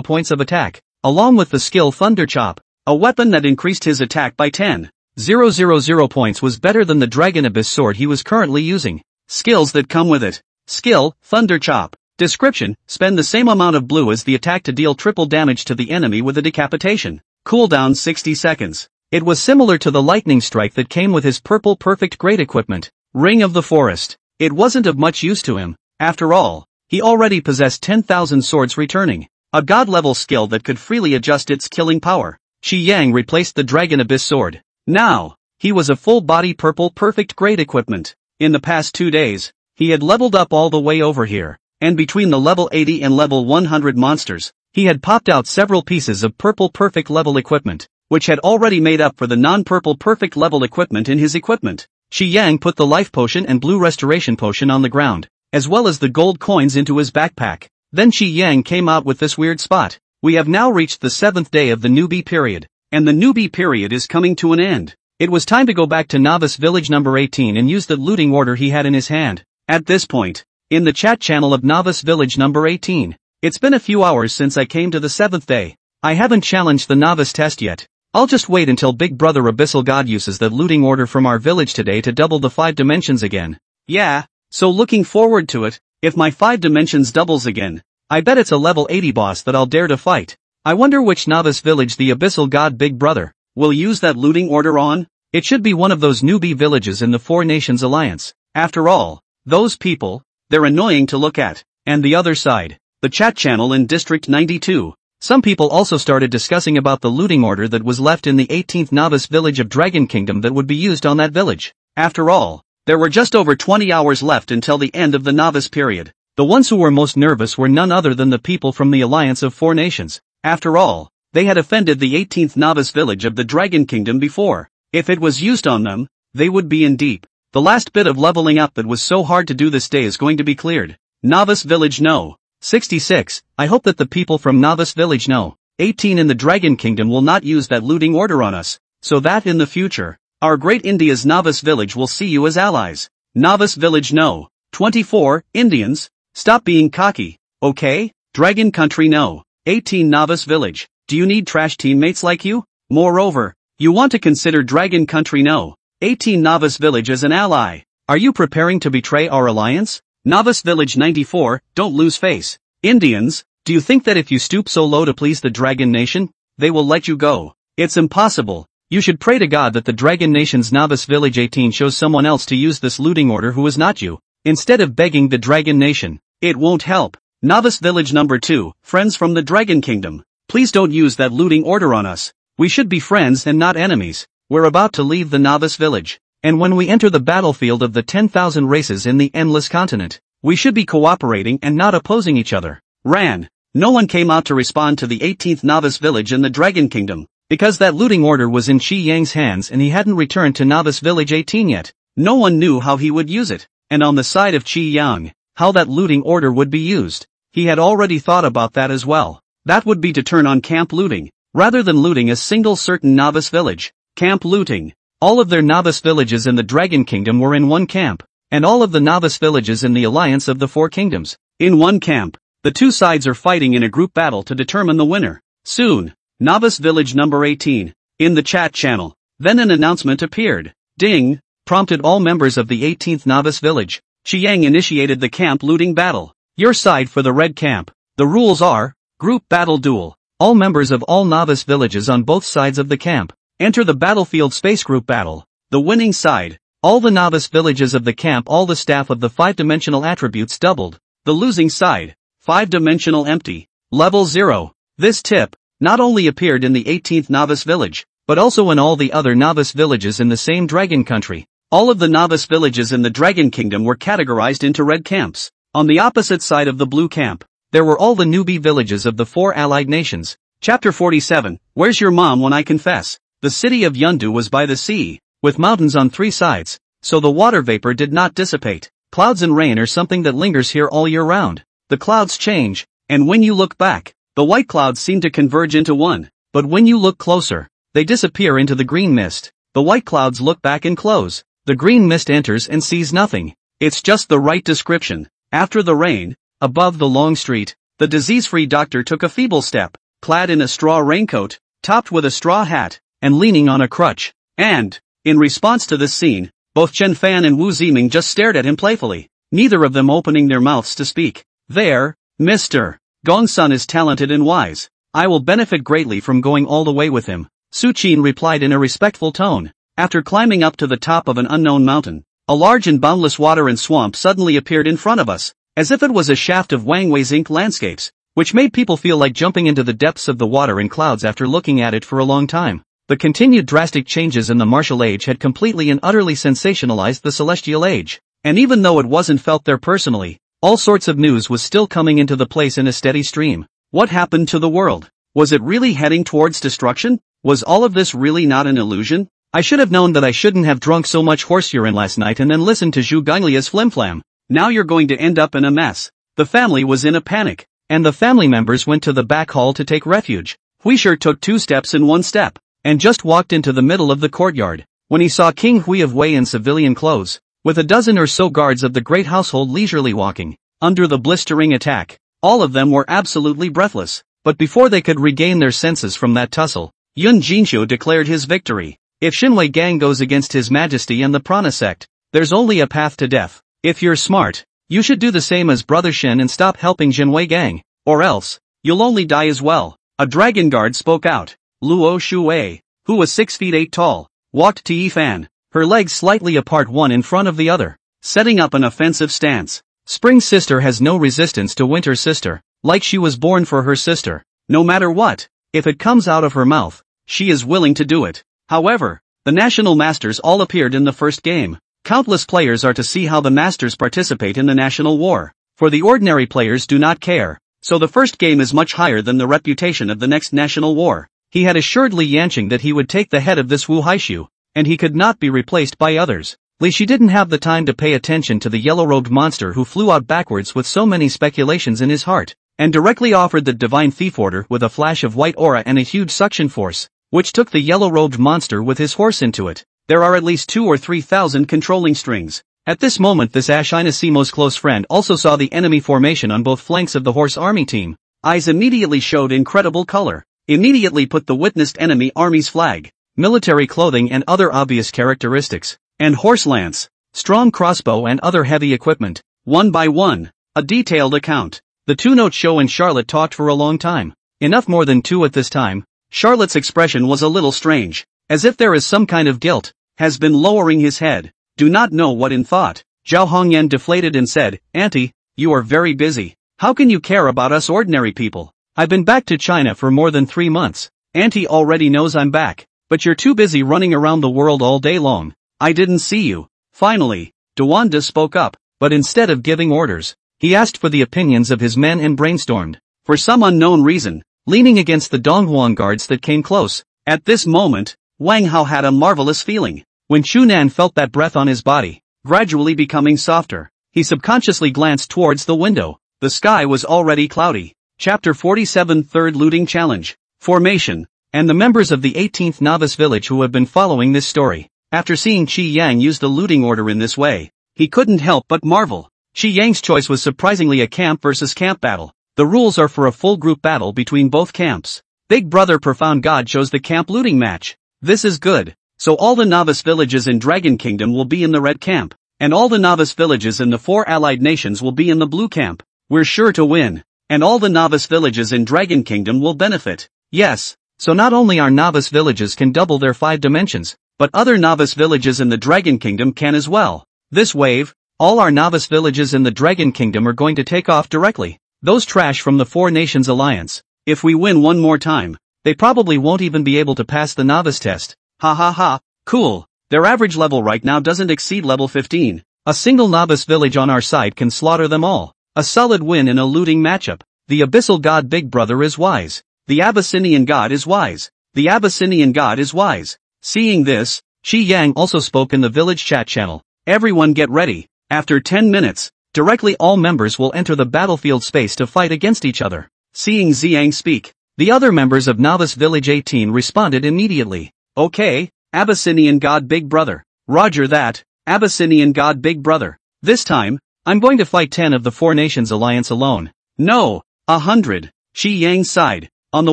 points of attack, along with the skill Thunder Chop. A weapon that increased his attack by 10,000 points was better than the Dragon Abyss sword he was currently using. Skills that come with it. Skill, Thunder Chop. Description, spend the same amount of blue as the attack to deal triple damage to the enemy with a decapitation. Cooldown 60 seconds. It was similar to the lightning strike that came with his Purple Perfect Great Equipment. Ring of the Forest. It wasn't of much use to him. After all, he already possessed 10,000 swords returning. A god-level skill that could freely adjust its killing power. Qi Yang replaced the Dragon Abyss sword. Now, he was a full-body Purple Perfect Great Equipment. In the past 2 days, he had leveled up all the way over here, and between the level 80 and level 100 monsters, he had popped out several pieces of Purple Perfect level equipment, which had already made up for the non-Purple Perfect level equipment in his equipment. Qi Yang put the Life Potion and Blue Restoration Potion on the ground, as well as the gold coins into his backpack. Then Qi Yang came out with this weird spot. We have now reached the 7th day of the newbie period, and the newbie period is coming to an end. It was time to go back to Novice Village number 18 and use the looting order he had in his hand. At this point, in the chat channel of Novice Village number 18, it's been a few hours since I came to the 7th day. I haven't challenged the novice test yet. I'll just wait until Big Brother Abyssal God uses the looting order from our village today to double the 5 dimensions again. Yeah, so looking forward to it. If my 5 dimensions doubles again, I bet it's a level 80 boss that I'll dare to fight. I wonder which novice village the Abyssal God Big Brother will use that looting order on? It should be one of those newbie villages in the Four Nations Alliance. After all, those people, they're annoying to look at. And the other side, the chat channel in District 92. Some people also started discussing about the looting order that was left in the 18th novice village of Dragon Kingdom that would be used on that village. After all, there were just over 20 hours left until the end of the novice period. The ones who were most nervous were none other than the people from the Alliance of Four Nations. After all, they had offended the 18th novice village of the Dragon Kingdom before. If it was used on them, they would be in deep. The last bit of leveling up that was so hard to do this day is going to be cleared. Novice Village No. 66. I hope that the people from Novice Village No. 18 in the Dragon Kingdom will not use that looting order on us, so that in the future, our great India's Novice Village will see you as allies. Novice Village No. 24. Indians, stop being cocky, okay? Dragon Country No. 18 Novice Village. Do you need trash teammates like you? Moreover, you want to consider Dragon Country No. 18 Novice Village as an ally. Are you preparing to betray our alliance? Novice Village 94, don't lose face. Indians, do you think that if you stoop so low to please the Dragon Nation, they will let you go? It's impossible. You should pray to God that the Dragon Nation's Novice Village 18 shows someone else to use this looting order who is not you, instead of begging the Dragon Nation. It won't help. Novice Village number 2, friends from the Dragon Kingdom. Please don't use that looting order on us. We should be friends and not enemies. We're about to leave the Novice Village. And when we enter the battlefield of the 10,000 races in the endless continent, we should be cooperating and not opposing each other. Ran. No one came out to respond to the 18th novice village in the Dragon Kingdom, because that looting order was in Qi Yang's hands and he hadn't returned to novice village 18 yet. No one knew how he would use it, and on the side of Qi Yang, how that looting order would be used. He had already thought about that as well. That would be to turn on camp looting, rather than looting a single certain novice village. Camp looting. All of their novice villages in the Dragon Kingdom were in one camp, and all of the novice villages in the Alliance of the Four Kingdoms, in one camp. The two sides are fighting in a group battle to determine the winner. Soon, novice village number 18, in the chat channel. Then an announcement appeared. Ding, prompted all members of the 18th novice village. Qi Yang initiated the camp looting battle. Your side for the red camp. The rules are, group battle duel. All members of all novice villages on both sides of the camp enter the battlefield space group battle. The winning side. All the novice villages of the camp, all the staff of the 5-dimensional attributes doubled. The losing side. 5-dimensional empty. Level 0. This tip not only appeared in the 18th novice village, but also in all the other novice villages in the same dragon country. All of the novice villages in the Dragon Kingdom were categorized into red camps. On the opposite side of the blue camp, there were all the newbie villages of the 4 allied nations. Chapter 47. Where's your mom when I confess? The city of Yundu was by the sea, with mountains on 3 sides, so the water vapor did not dissipate. Clouds and rain are something that lingers here all year round. The clouds change, and when you look back, the white clouds seem to converge into one, but when you look closer, they disappear into the green mist. The white clouds look back and close. The green mist enters and sees nothing. It's just the right description. After the rain, above the long street, the disease-free doctor took a feeble step, clad in a straw raincoat, topped with a straw hat, and leaning on a crutch. And, in response to this scene, both Chen Fan and Wu Ziming just stared at him playfully, neither of them opening their mouths to speak. There, Mr. Gongsun is talented and wise. I will benefit greatly from going all the way with him, Su Qin replied in a respectful tone. After climbing up to the top of an unknown mountain, a large and boundless water and swamp suddenly appeared in front of us, as if it was a shaft of Wang Wei's ink landscapes, which made people feel like jumping into the depths of the water and clouds after looking at it for a long time. The continued drastic changes in the martial age had completely and utterly sensationalized the celestial age, and even though it wasn't felt there personally, all sorts of news was still coming into the place in a steady stream. What happened to the world? Was it really heading towards destruction? Was all of this really not an illusion? I should have known that I shouldn't have drunk so much horse urine last night and then listened to Zhu Gonglia's flimflam. Now you're going to end up in a mess. The family was in a panic, and the family members went to the back hall to take refuge. Huishur took 2 steps in 1 step, and just walked into the middle of the courtyard, when he saw King Hui of Wei in civilian clothes, with a dozen or so guards of the great household leisurely walking, under the blistering attack. All of them were absolutely breathless, but before they could regain their senses from that tussle, Yun Jinxiu declared his victory. If Xinwei Gang goes against His Majesty and the Prana sect, there's only a path to death. If you're smart, you should do the same as Brother Shen and stop helping Xinwei Gang, or else, you'll only die as well. A dragon guard spoke out. Luo Shuwei, who was 6 feet 8 tall, walked to Yifan, her legs slightly apart one in front of the other, setting up an offensive stance. Spring sister has no resistance to winter sister, like she was born for her sister. No matter what, if it comes out of her mouth, she is willing to do it. However, the national masters all appeared in the first game. Countless players are to see how the masters participate in the national war, for the ordinary players do not care, so the first game is much higher than the reputation of the next national war. He had assured Li Yanqing that he would take the head of this Wu Haishu, and he could not be replaced by others. Li Shi didn't have the time to pay attention to the yellow-robed monster who flew out backwards with so many speculations in his heart, and directly offered the divine thief order with a flash of white aura and a huge suction force, which took the yellow-robed monster with his horse into it. There are at least 2,000 or 3,000 controlling strings. At this moment this Ashina Simo's close friend also saw the enemy formation on both flanks of the horse army team. Eyes immediately showed incredible color. Immediately put the witnessed enemy army's flag, military clothing and other obvious characteristics, and horse lance, strong crossbow and other heavy equipment, one by one, a detailed account. The two-note show and Charlotte talked for a long time. Enough more than 2 at this time. Charlotte's expression was a little strange, as if there is some kind of guilt, has been lowering his head, do not know what in thought. Zhao Hongyan deflated and said, Auntie, you are very busy. How can you care about us ordinary people? I've been back to China for more than 3 months. Auntie already knows I'm back, but you're too busy running around the world all day long. I didn't see you. Finally, Dewanda spoke up, but instead of giving orders, he asked for the opinions of his men and brainstormed. For some unknown reason, leaning against the Donghuan guards that came close. At this moment, Wang Hao had a marvelous feeling. When Chunan felt that breath on his body, gradually becoming softer, he subconsciously glanced towards the window. The sky was already cloudy. Chapter 47 Third Looting Challenge. Formation. And the members of the 18th Novice Village who have been following this story, after seeing Qi Yang use the looting order in this way, he couldn't help but marvel. Qi Yang's choice was surprisingly a camp versus camp battle. The rules are for a full group battle between both camps. Big Brother Profound God chose the camp looting match. This is good. So all the novice villages in Dragon Kingdom will be in the red camp, and all the novice villages in the 4 allied nations will be in the blue camp. We're sure to win, and all the novice villages in Dragon Kingdom will benefit. Yes, so not only our novice villages can double their 5 dimensions, but other novice villages in the Dragon Kingdom can as well. This wave, all our novice villages in the Dragon Kingdom are going to take off directly. Those trash from the 4 Nations Alliance, if we win one more time, they probably won't even be able to pass the novice test. Ha ha ha, cool. Their average level right now doesn't exceed level 15. A single novice village on our side can slaughter them all. A solid win in a looting matchup. The Abyssal God Big Brother is wise. The Abyssinian God is wise. The Abyssinian God is wise. Seeing this, Qi Yang also spoke in the village chat channel. Everyone get ready. After 10 minutes, directly all members will enter the battlefield space to fight against each other. Seeing Xiang speak, the other members of Novice Village 18 responded immediately. Okay, Abyssinian God Big Brother. Roger that, Abyssinian God Big Brother. This time, I'm going to fight 10 of the 4 Nations Alliance alone. No, 100. Qi Yang sighed. On the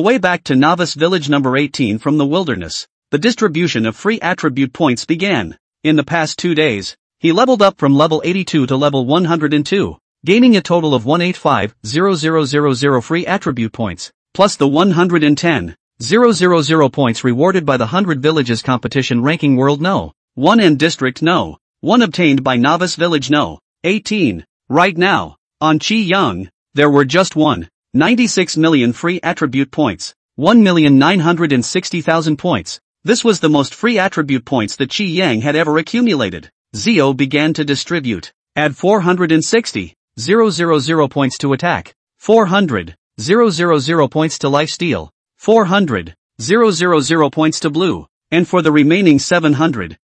way back to Novice Village number 18 from the wilderness, the distribution of free attribute points began. In the past 2 days, he leveled up from level 82 to level 102, gaining a total of 185,000 free attribute points, plus the 110,000 points rewarded by the 100 Villages competition ranking World No. 1 and District No. 1 obtained by Novice Village No. 18. Right now, on Qi Yang, there were just 96 million free attribute points, 1,960,000 points. This was the most free attribute points that Qi Yang had ever accumulated. Zio began to distribute. Add 460,000 points to attack, 400,000 points to lifesteal, 400,000 points to blue, and for the remaining 700,000,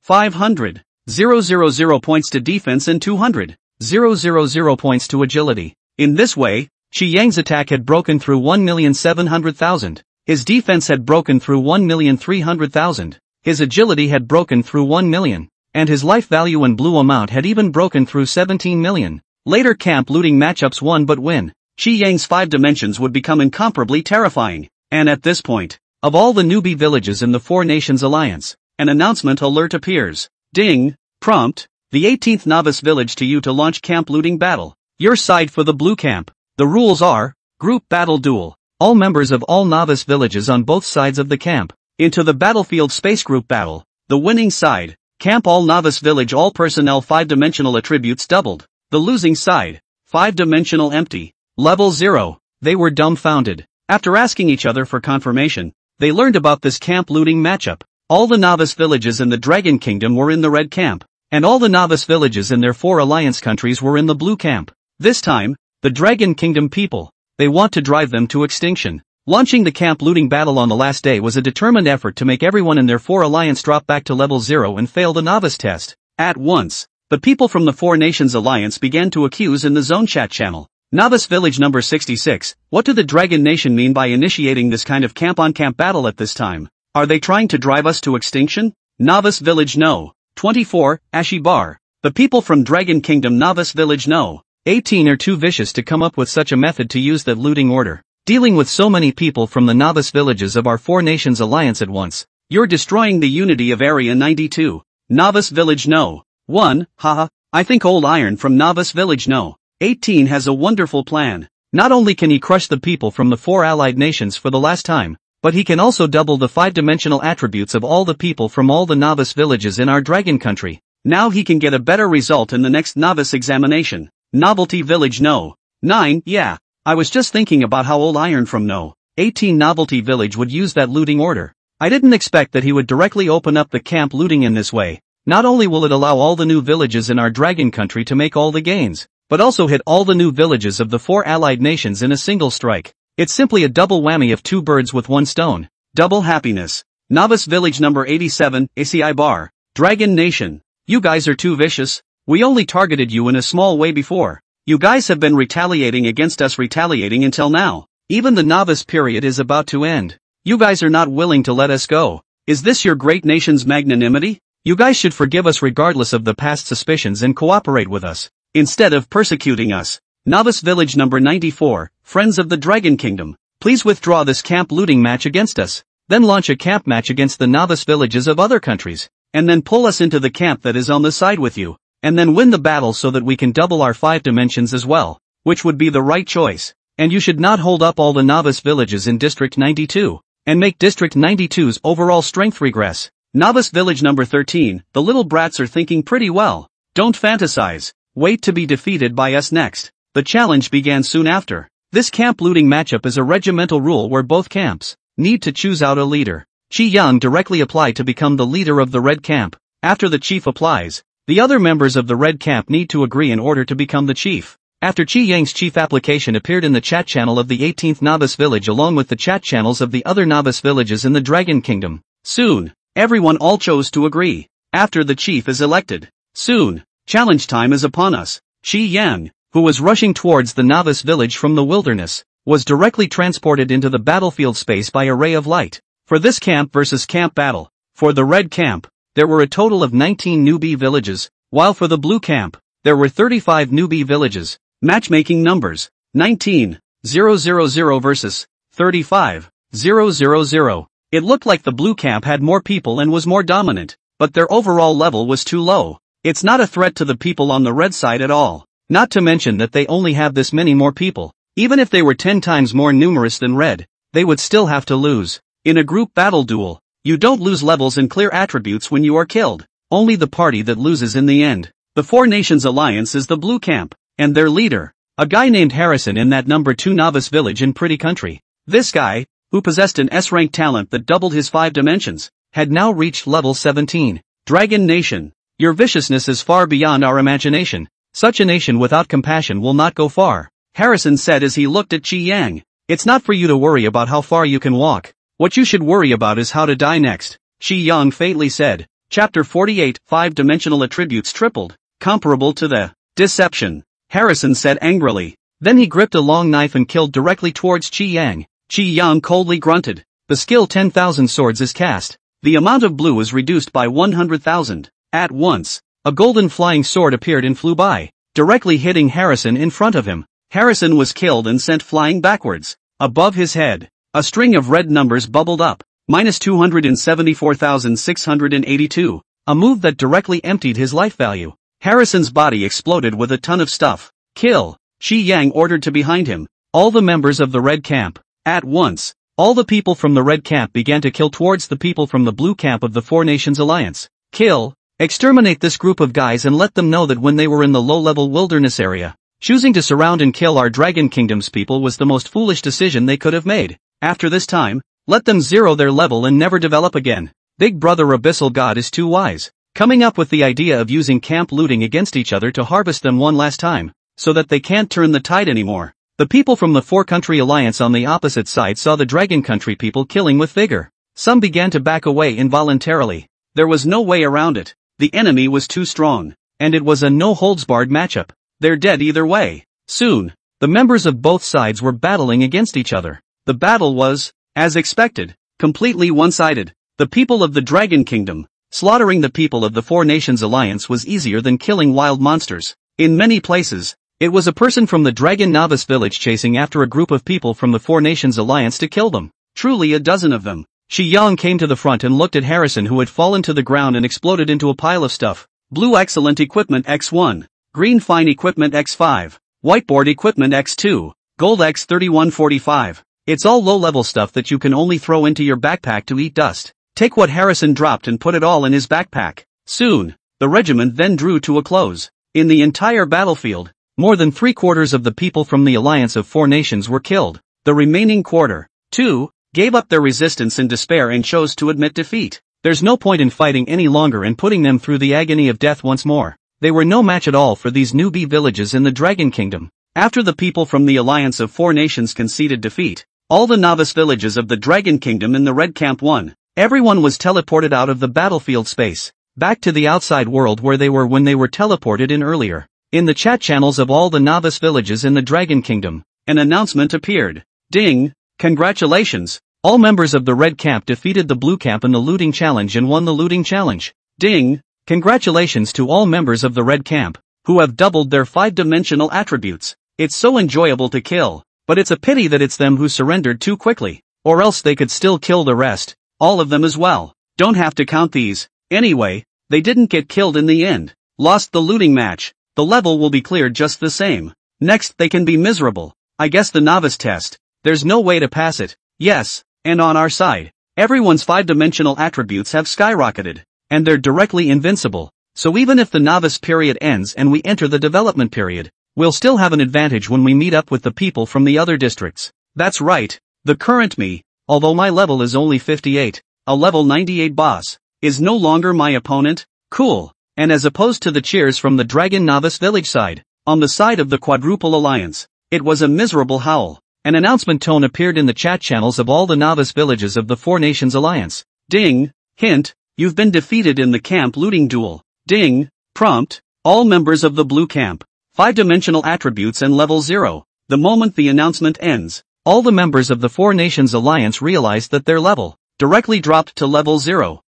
500,000 points to defense and 200,000 points to agility. In this way, Qi Yang's attack had broken through 1,700,000. His defense had broken through 1,300,000. His agility had broken through 1 million. And his life value and blue amount had even broken through 17 million. Later camp looting matchups won but win. Qi Yang's 5 dimensions would become incomparably terrifying. And at this point, of all the newbie villages in the 4 Nations Alliance, an announcement alert appears. Ding! Prompt, the 18th Novice Village to you to launch camp looting battle. Your side for the blue camp. The rules are, group battle duel. All members of all novice villages on both sides of the camp. Into the battlefield space group battle. The winning side, camp all novice village all personnel 5-dimensional attributes doubled. The losing side, 5-dimensional empty. Level 0. They were dumbfounded. After asking each other for confirmation, they learned about this camp looting matchup. All the novice villages in the Dragon Kingdom were in the red camp, and all the novice villages in their 4 alliance countries were in the blue camp. This time, the Dragon Kingdom people, they want to drive them to extinction. Launching the camp looting battle on the last day was a determined effort to make everyone in their 4 alliance drop back to level 0 and fail the novice test. At once, the people from the 4 Nations Alliance began to accuse in the zone chat channel. Novice Village number 66, what do the Dragon Nation mean by initiating this kind of camp-on-camp battle at this time? Are they trying to drive us to extinction? Novice Village No. 24, Ashibar. The people from Dragon Kingdom Novice Village No. 18 are too vicious to come up with such a method to use that looting order. Dealing with so many people from the novice villages of our 4 Nations Alliance at once, you're destroying the unity of Area 92. Novice Village No. 1, haha, I think Old Iron from Novice Village No. 18 has a wonderful plan. Not only can he crush the people from the 4 allied nations for the last time, but he can also double the 5-dimensional attributes of all the people from all the novice villages in our dragon country. Now he can get a better result in the next novice examination. Novelty Village No. 9, yeah. I was just thinking about how Old Iron from No. 18 Novelty Village would use that looting order. I didn't expect that he would directly open up the camp looting in this way. Not only will it allow all the new villages in our dragon country to make all the gains, but also hit all the new villages of the 4 allied nations in a single strike. It's simply a double whammy of 2 birds with 1 stone. Double happiness. Novice village number 87, ACI bar. Dragon Nation. You guys are too vicious. We only targeted you in a small way before. You guys have been retaliating against us until now. Even the novice period is about to end. You guys are not willing to let us go. Is this your great nation's magnanimity? You guys should forgive us regardless of the past suspicions and cooperate with us, instead of persecuting us. Novice village number 94, Friends of the Dragon Kingdom. Please withdraw this camp looting match against us. Then launch a camp match against the novice villages of other countries. And then pull us into the camp that is on the side with you. And then win the battle so that we can double our 5 dimensions as well. Which would be the right choice. And you should not hold up all the novice villages in District 92. And make District 92's overall strength regress. Novice village number 13, the little brats are thinking pretty well. Don't fantasize. Wait to be defeated by us next. The challenge began soon after. This camp looting matchup is a regimental rule where both camps need to choose out a leader. Qi Yang directly applied to become the leader of the red camp. After the chief applies, the other members of the red camp need to agree in order to become the chief. After Qi Yang's chief application appeared in the chat channel of the 18th novice village along with the chat channels of the other novice villages in the Dragon Kingdom. Soon, everyone all chose to agree. After the chief is elected. Soon, challenge time is upon us. Qi Yang, who was rushing towards the novice village from the wilderness, was directly transported into the battlefield space by a ray of light. For this camp versus camp battle, for the red camp, there were a total of 19 newbie villages, while for the blue camp, there were 35 newbie villages. Matchmaking numbers, 19,000 versus 35,000. It looked like the blue camp had more people and was more dominant, but their overall level was too low. It's not a threat to the people on the red side at all. Not to mention that they only have this many more people. Even if they were 10 times more numerous than red, they would still have to lose. In a group battle duel, you don't lose levels and clear attributes when you are killed. Only the party that loses in the end. The 4 Nations Alliance is the blue camp, and their leader, a guy named Harrison in that number 2 novice village in Pretty Country. This guy, who possessed an S-rank talent that doubled his 5 dimensions, had now reached level 17. Dragon Nation. Your viciousness is far beyond our imagination. Such a nation without compassion will not go far. Harrison said as he looked at Qi Yang. It's not for you to worry about how far you can walk. What you should worry about is how to die next. Qi Yang fatally said. Chapter 48, 5-dimensional attributes tripled. Comparable to the deception. Harrison said angrily. Then he gripped a long knife and killed directly towards Qi Yang. Qi Yang coldly grunted. The skill 10,000 swords is cast. The amount of blue is reduced by 100,000. At once, a golden flying sword appeared and flew by, directly hitting Harrison in front of him. Harrison was killed and sent flying backwards. Above his head, a string of red numbers bubbled up. Minus 274,682. A move that directly emptied his life value. Harrison's body exploded with a ton of stuff. Kill. Qi Yang ordered to behind him. All the members of the red camp. At once, all the people from the red camp began to kill towards the people from the blue camp of the 4 Nations Alliance. Kill. Exterminate this group of guys and let them know that when they were in the low-level wilderness area, choosing to surround and kill our Dragon Kingdom's people was the most foolish decision they could have made. After this time, let them zero their level and never develop again. Big Brother Abyssal God is too wise, coming up with the idea of using camp looting against each other to harvest them one last time, so that they can't turn the tide anymore. The people from the 4-country alliance on the opposite side saw the Dragon Country people killing with vigor. Some began to back away involuntarily. There was no way around it. The enemy was too strong, and it was a no-holds-barred matchup. They're dead either way. Soon, the members of both sides were battling against each other. The battle was, as expected, completely one-sided. The people of the Dragon Kingdom, slaughtering the people of the 4 Nations Alliance was easier than killing wild monsters. In many places, it was a person from the Dragon Novice Village chasing after a group of people from the 4 Nations Alliance to kill them. Truly a dozen of them. Qi Yang came to the front and looked at Harrison, who had fallen to the ground and exploded into a pile of stuff. Blue excellent equipment X1. Green fine equipment X5. Whiteboard equipment X2. Gold X3145. It's all low-level stuff that you can only throw into your backpack to eat dust. Take what Harrison dropped and put it all in his backpack. Soon, the regiment then drew to a close. In the entire battlefield, more than 3/4 of the people from the Alliance of 4 Nations were killed. The remaining quarter, 2, gave up their resistance in despair and chose to admit defeat. There's no point in fighting any longer and putting them through the agony of death once more. They were no match at all for these newbie villages in the Dragon Kingdom. After the people from the Alliance of Four Nations conceded defeat, all the novice villages of the Dragon Kingdom in the Red Camp won. Everyone was teleported out of the battlefield space, back to the outside world where they were when they were teleported in earlier. In the chat channels of all the novice villages in the Dragon Kingdom, an announcement appeared. Ding! Congratulations! All members of the Red Camp defeated the Blue Camp in the looting challenge and won the looting challenge. Ding! Congratulations to all members of the Red Camp, who have doubled their 5-dimensional attributes. It's so enjoyable to kill, but it's a pity that it's them who surrendered too quickly, or else they could still kill the rest, all of them as well. Don't have to count these. Anyway, they didn't get killed in the end. Lost the looting match. The level will be cleared just the same. Next they can be miserable. I guess the novice test. There's no way to pass it. Yes, and on our side, everyone's 5-dimensional attributes have skyrocketed, and they're directly invincible. So even if the novice period ends and we enter the development period, we'll still have an advantage when we meet up with the people from the other districts. That's right, the current me, although my level is only 58, a level 98 boss, is no longer my opponent. Cool. And as opposed to the cheers from the Dragon Novice Village side, on the side of the Quadruple Alliance, it was a miserable howl. An announcement tone appeared in the chat channels of all the novice villages of the Four Nations Alliance. Ding! Hint, you've been defeated in the camp looting duel. Ding! Prompt, all members of the Blue Camp, 5-dimensional attributes and level 0. The moment the announcement ends, all the members of the Four Nations Alliance realized that their level directly dropped to level 0.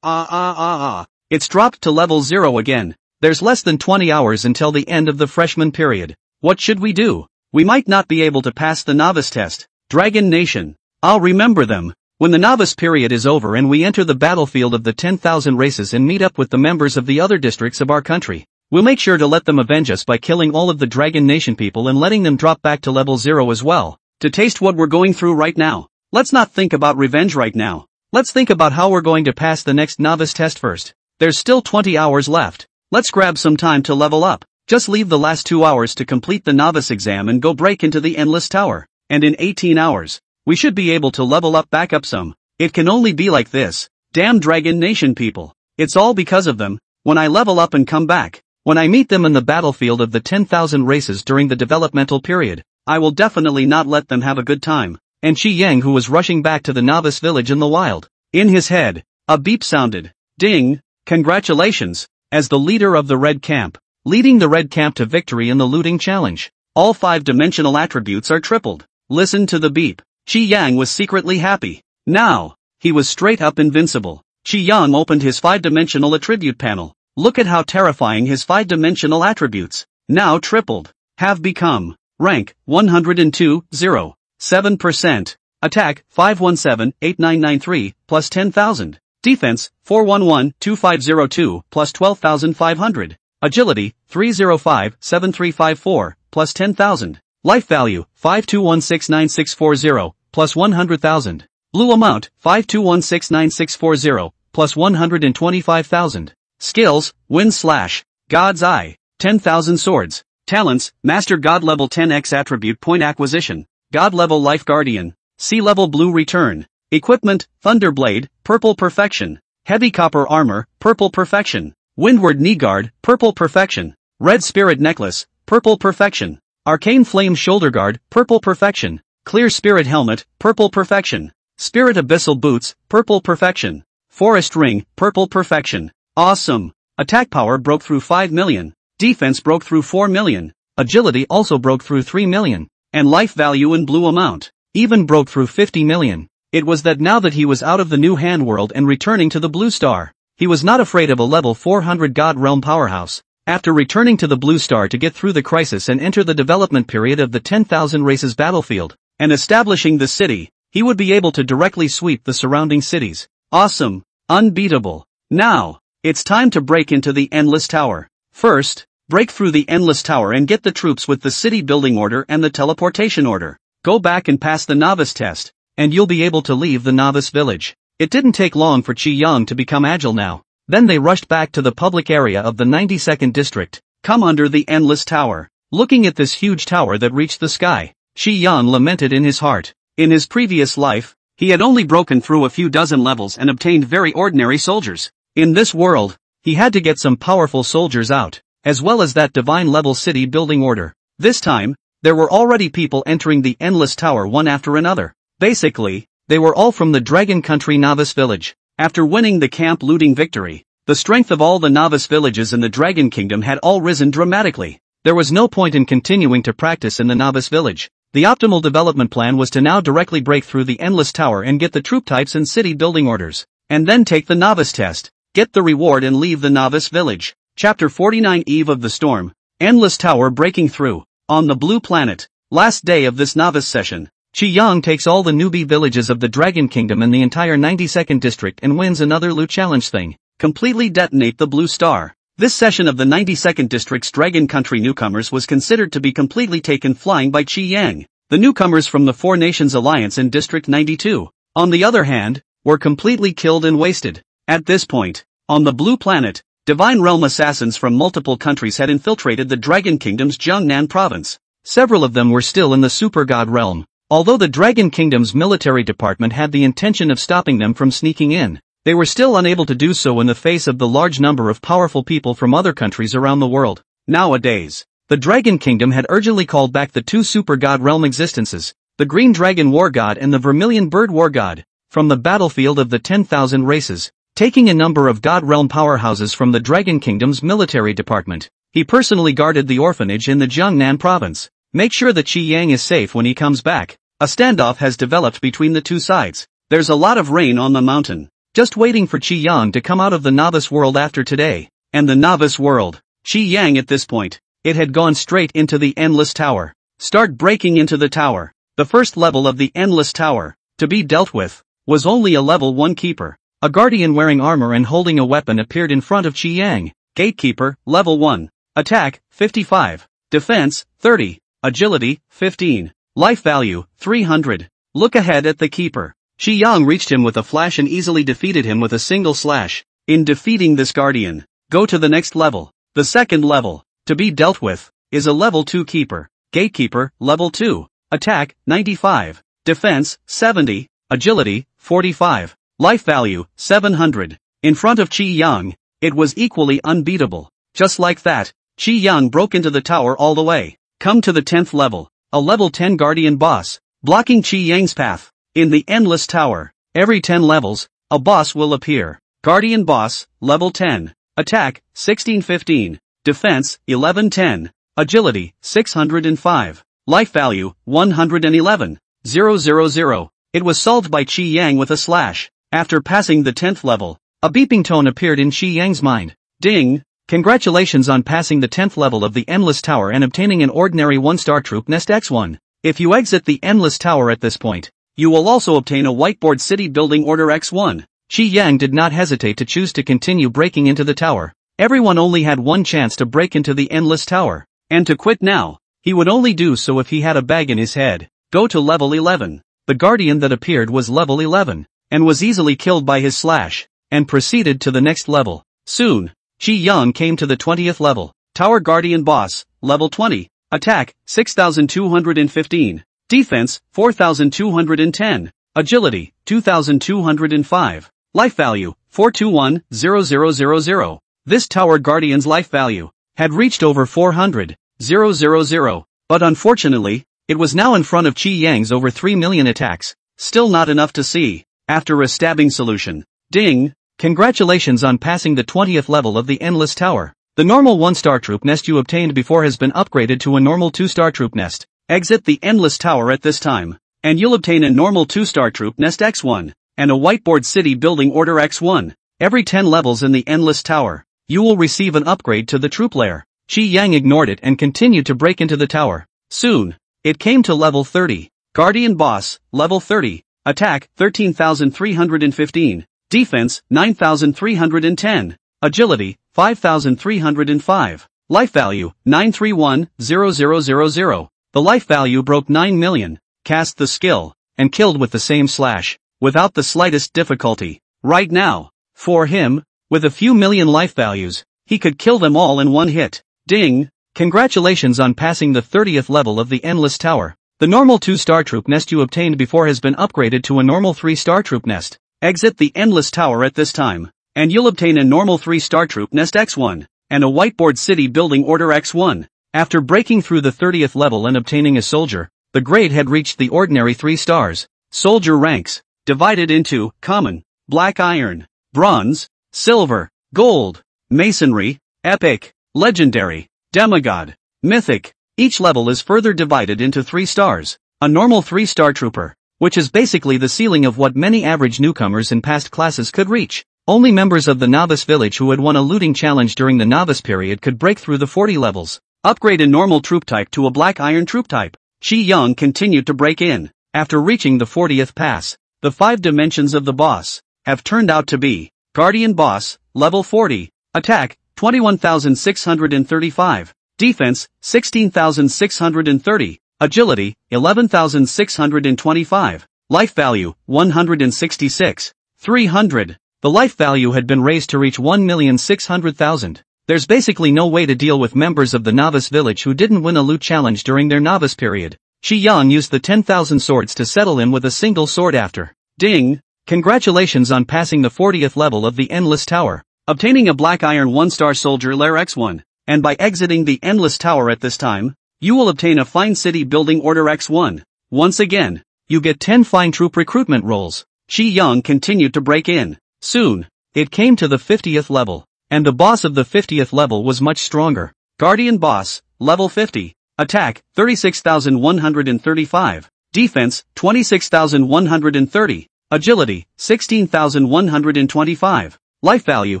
It's dropped to level 0 again. There's less than 20 hours until the end of the freshman period. What should we do? We might not be able to pass the novice test. Dragon Nation. I'll remember them. When the novice period is over and we enter the battlefield of the 10,000 races and meet up with the members of the other districts of our country, we'll make sure to let them avenge us by killing all of the Dragon Nation people and letting them drop back to level 0 as well. To taste what we're going through right now. Let's not think about revenge right now. Let's think about how we're going to pass the next novice test first. There's still 20 hours left. Let's grab some time to level up. Just leave the last 2 hours to complete the novice exam and go break into the Endless Tower. And in 18 hours, we should be able to level up back up some. It can only be like this. Damn Dragon Nation people. It's all because of them. When I level up and come back, when I meet them in the battlefield of the 10,000 races during the developmental period, I will definitely not let them have a good time. And Qi Yang, who was rushing back to the novice village in the wild. In his head, a beep sounded. Ding! Congratulations, as the leader of the Red Camp, leading the Red Camp to victory in the looting challenge. All 5-dimensional attributes are tripled. Listen to the beep. Qi Yang was secretly happy. Now, he was straight up invincible. Qi Yang opened his 5-dimensional attribute panel. Look at how terrifying his 5-dimensional attributes, now tripled, have become. Rank, 102, 0, 7%. Attack, 517-8993, plus 10,000. Defense, 411-2502, plus 12,500. Agility, 305-7354, plus 10,000. Life value, 5216960, plus 100,000. Blue amount, 5216960, plus 125,000. Skills, Wind Slash, God's Eye, 10,000 swords. Talents, Master God level 10x attribute point acquisition, God level Life Guardian, Sea level Blue Return. Equipment, Thunderblade, Purple Perfection. Heavy Copper Armor, Purple Perfection. Windward Knee Guard, Purple Perfection. Red Spirit Necklace, Purple Perfection. Arcane Flame Shoulder Guard, Purple Perfection. Clear Spirit Helmet, Purple Perfection. Spirit Abyssal Boots, Purple Perfection. Forest Ring, Purple Perfection. Awesome. Attack power broke through 5 million. Defense broke through 4 million. Agility also broke through 3 million. And life value in blue amount even broke through 50 million. It was that now that he was out of the new hand world and returning to the Blue Star, he was not afraid of a level 400 God Realm powerhouse. After returning to the Blue Star to get through the crisis and enter the development period of the 10,000 races battlefield, and establishing the city, he would be able to directly sweep the surrounding cities. Awesome. Unbeatable. Now, it's time to break into the Endless Tower. First, break through the Endless Tower and get the troops with the city building order and the teleportation order. Go back and pass the novice test, and you'll be able to leave the novice village. It didn't take long for Qi Yang to become agile now. Then they rushed back to the public area of the 92nd district. Come under the Endless Tower. Looking at this huge tower that reached the sky, Qi Yang lamented in his heart. In his previous life, He had only broken through a few dozen levels and obtained very ordinary soldiers. In this world, he had to get some powerful soldiers out, as well as that divine level city building order. This time, there were already people entering the Endless Tower one after another. Basically, they were all from the Dragon Country Novice Village. After winning the camp looting victory, the strength of all the novice villages in the Dragon Kingdom had all risen dramatically. There was no point in continuing to practice in the novice village. The optimal development plan was to now directly break through the Endless Tower and get the troop types and city building orders, and then take the novice test, get the reward and leave the novice village. Chapter 49 Eve of the Storm. Endless Tower breaking through. On the Blue Planet. Last day of this novice session. Qi Yang takes all the newbie villages of the Dragon Kingdom and the entire 92nd district and wins another loot challenge thing. Completely detonate the Blue Star. This session of the 92nd district's Dragon Country newcomers was considered to be completely taken flying by Qi Yang. The newcomers from the Four Nations Alliance in District 92, on the other hand, were completely killed and wasted. At this point, on the Blue Planet, Divine Realm assassins from multiple countries had infiltrated the Dragon Kingdom's Jiangnan province. Several of them were still in the Super God realm. Although the Dragon Kingdom's military department had the intention of stopping them from sneaking in, they were still unable to do so in the face of the large number of powerful people from other countries around the world. Nowadays, the Dragon Kingdom had urgently called back the two Super God realm existences, the Green Dragon War God and the Vermilion Bird War God, from the battlefield of the 10,000 races. Taking a number of God realm powerhouses from the Dragon Kingdom's military department, he personally guarded the orphanage in the Jiangnan province. Make sure that Qi Yang is safe when he comes back. A standoff has developed between the two sides. There's a lot of rain on the mountain. Just waiting for Qi Yang to come out of the novice world after today. And the novice world. Qi Yang at this point, it had gone straight into the Endless Tower. Start breaking into the tower. The first level of the Endless Tower, to be dealt with, was only a level 1 keeper. A guardian wearing armor and holding a weapon appeared in front of Qi Yang. Gatekeeper, level 1. Attack, 55. Defense, 30. Agility, 15. Life value, 300. Look ahead at the keeper. Qi Yang reached him with a flash and easily defeated him with a single slash. In defeating this guardian, go to the next level. The second level, to be dealt with, is a level 2 keeper. Gatekeeper, level 2. Attack, 95. Defense, 70. Agility, 45. Life value, 700. In front of Qi Yang, it was equally unbeatable. Just like that, Qi Yang broke into the tower all the way. Come to the 10th level, a level 10 guardian boss, blocking Qi Yang's path. In the Endless Tower, every 10 levels, a boss will appear. Guardian boss, level 10. Attack, 1615. Defense, 1110. Agility, 605. Life value, 111. 000. It was solved by Qi Yang with a slash. After passing the 10th level, a beeping tone appeared in Qi Yang's mind. Ding! Congratulations on passing the 10th level of the Endless Tower and obtaining an ordinary 1-star troop nest X1. If you exit the Endless Tower at this point, you will also obtain a whiteboard city building order X1. Qi Yang did not hesitate to choose to continue breaking into the tower. Everyone only had one chance to break into the Endless Tower, and to quit now, he would only do so if he had a bag in his head. Go to level 11. The guardian that appeared was level 11. And was easily killed by his slash, and proceeded to the next level. Soon, Qi Yang came to the 20th level. Tower Guardian Boss, level 20. Attack, 6215. Defense, 4210. Agility, 2205. Life value, 421,000. This Tower Guardian's life value had reached over 400,000. But unfortunately, it was now in front of Qi Yang's over 3 million attacks. Still not enough to see. After a stabbing solution. Ding! Congratulations on passing the 20th level of the Endless Tower. The normal 1-star troop nest you obtained before has been upgraded to a normal 2-star troop nest. Exit the Endless Tower at this time, and you'll obtain a normal 2-star troop nest X1, and a whiteboard city building order X1. Every 10 levels in the Endless Tower, you will receive an upgrade to the troop lair. Qi Yang ignored it and continued to break into the tower. Soon, it came to level 30. Guardian Boss, level 30. Attack, 13,315. Defense, 9,310. Agility, 5,305. Life value, 931,000. The life value broke 9 million. Cast the skill, and killed with the same slash, without the slightest difficulty. Right now, for him, with a few million life values, he could kill them all in one hit. Ding! Congratulations on passing the 30th level of the Endless Tower. The normal 2-star troop nest you obtained before has been upgraded to a normal 3-star troop nest. Exit the Endless Tower at this time, and you'll obtain a normal 3-star troop nest X1, and a whiteboard city building order X1. After breaking through the 30th level and obtaining a soldier, the grade had reached the ordinary 3 stars. Soldier ranks, divided into common, black iron, bronze, silver, gold, masonry, epic, legendary, demigod, mythic. Each level is further divided into 3 stars. A normal 3-star trooper, which is basically the ceiling of what many average newcomers in past classes could reach. Only members of the novice village who had won a looting challenge during the novice period could break through the 40 levels. Upgrade a normal troop type to a black iron troop type. Qi Yang continued to break in. After reaching the 40th pass, the 5 dimensions of the boss have turned out to be Guardian Boss, level 40, Attack, 21,635, Defense, 16,630, Agility, 11,625, Life Value, 166, 300. The life value had been raised to reach 1,600,000. There's basically no way to deal with members of the novice village who didn't win a loot challenge during their novice period. Qi Yang used the 10,000 swords to settle in with a single sword after. Ding! Congratulations on passing the 40th level of the Endless Tower, obtaining a black iron 1-star soldier lair X1, and by exiting the Endless Tower at this time, you will obtain a fine city building order X1. Once again, you get 10 fine troop recruitment rolls. Qi Yang continued to break in. Soon, it came to the 50th level, and the boss of the 50th level was much stronger. Guardian Boss, level 50, Attack, 36,135, Defense, 26,130, Agility, 16,125, Life Value,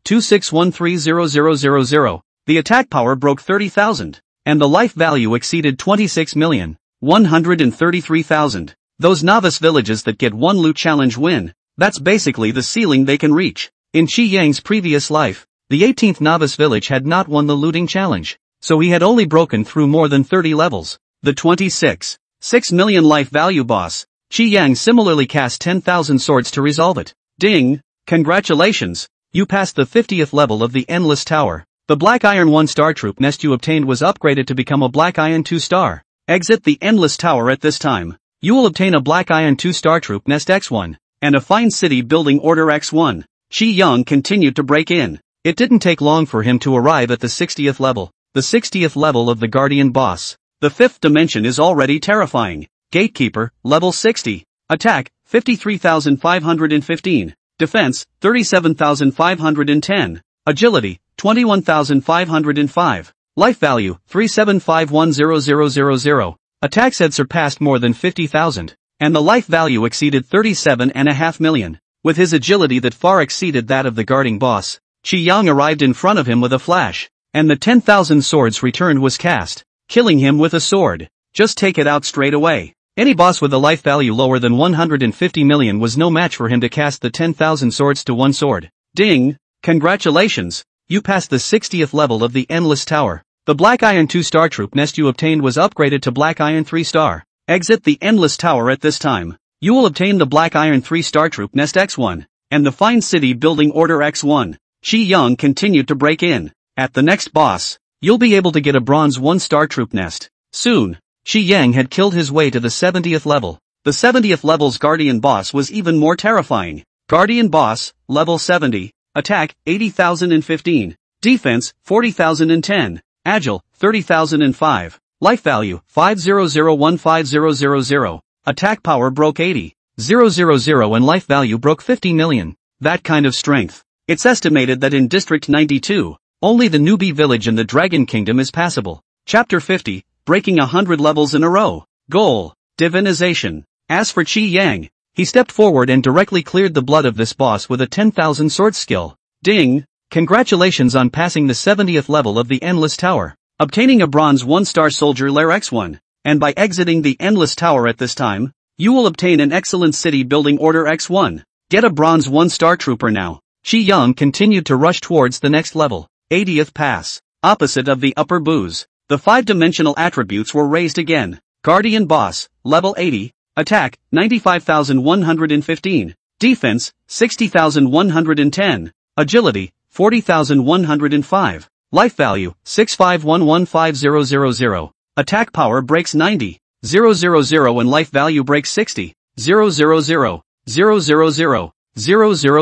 2613000. The attack power broke 30,000, and the life value exceeded 26,133,000. Those novice villages that get 1 loot challenge win. That's basically the ceiling they can reach. In Qi Yang's previous life, the 18th novice village had not won the looting challenge, so he had only broken through more than 30 levels. The 6 million life value boss, Qi Yang similarly cast 10,000 swords to resolve it. Ding! Congratulations! You passed the 50th level of the Endless Tower. The black iron 1-star troop nest you obtained was upgraded to become a black iron 2-star. Exit the Endless Tower at this time. You will obtain a black iron 2-star troop nest X1, and a fine city building order X1. Qi Yang continued to break in. It didn't take long for him to arrive at the 60th level. The 60th level of the Guardian Boss. The 5th dimension is already terrifying. Gatekeeper, level 60. Attack, 53,515. Defense, 37,510. Agility, 21,505. Life Value, 3751000. Attacks had surpassed more than 50,000, and the life value exceeded 37.5 million. With his agility that far exceeded that of the guarding boss, Qi Yang arrived in front of him with a flash, and the 10,000 swords returned was cast, killing him with a sword. Just take it out straight away. Any boss with a life value lower than 150 million was no match for him to cast the 10,000 swords to one sword. Ding! Congratulations! You passed the 60th level of the Endless Tower. The Black Iron 2-star troop nest you obtained was upgraded to Black Iron 3-star. Exit the Endless Tower at this time. You will obtain the Black Iron 3-star troop nest X1, and the Fine City Building Order X1. Qi Yang continued to break in. At the next boss, you'll be able to get a Bronze 1-star troop nest. Soon, Qi Yang had killed his way to the 70th level. The 70th level's Guardian Boss was even more terrifying. Guardian Boss, level 70, Attack, 80,015, Defense, 40,010, Agile, 30,005, Life Value, 5001500, Attack Power broke 80,000 and Life Value broke 50 million. That kind of strength. It's estimated that in District 92, only the Newbie Village in the Dragon Kingdom is passable. Chapter 50, breaking 100 levels in a row. Goal, Divinization. As for Qi Yang, he stepped forward and directly cleared the blood of this boss with a 10,000 sword skill. Ding! Congratulations on passing the 70th level of the Endless Tower, obtaining a Bronze 1-star soldier lair X1, and by exiting the Endless Tower at this time, you will obtain an excellent city building order X1. Get a Bronze 1-star trooper now. Qi Yang continued to rush towards the next level, 80th pass. Opposite of the upper booze, the 5-dimensional attributes were raised again. Guardian Boss, level 80, Attack, 95,115, Defense, 60,110, Agility, 40,105, Life Value, 6511500, Attack Power breaks 90, 000 and life value breaks 60, 000, 000,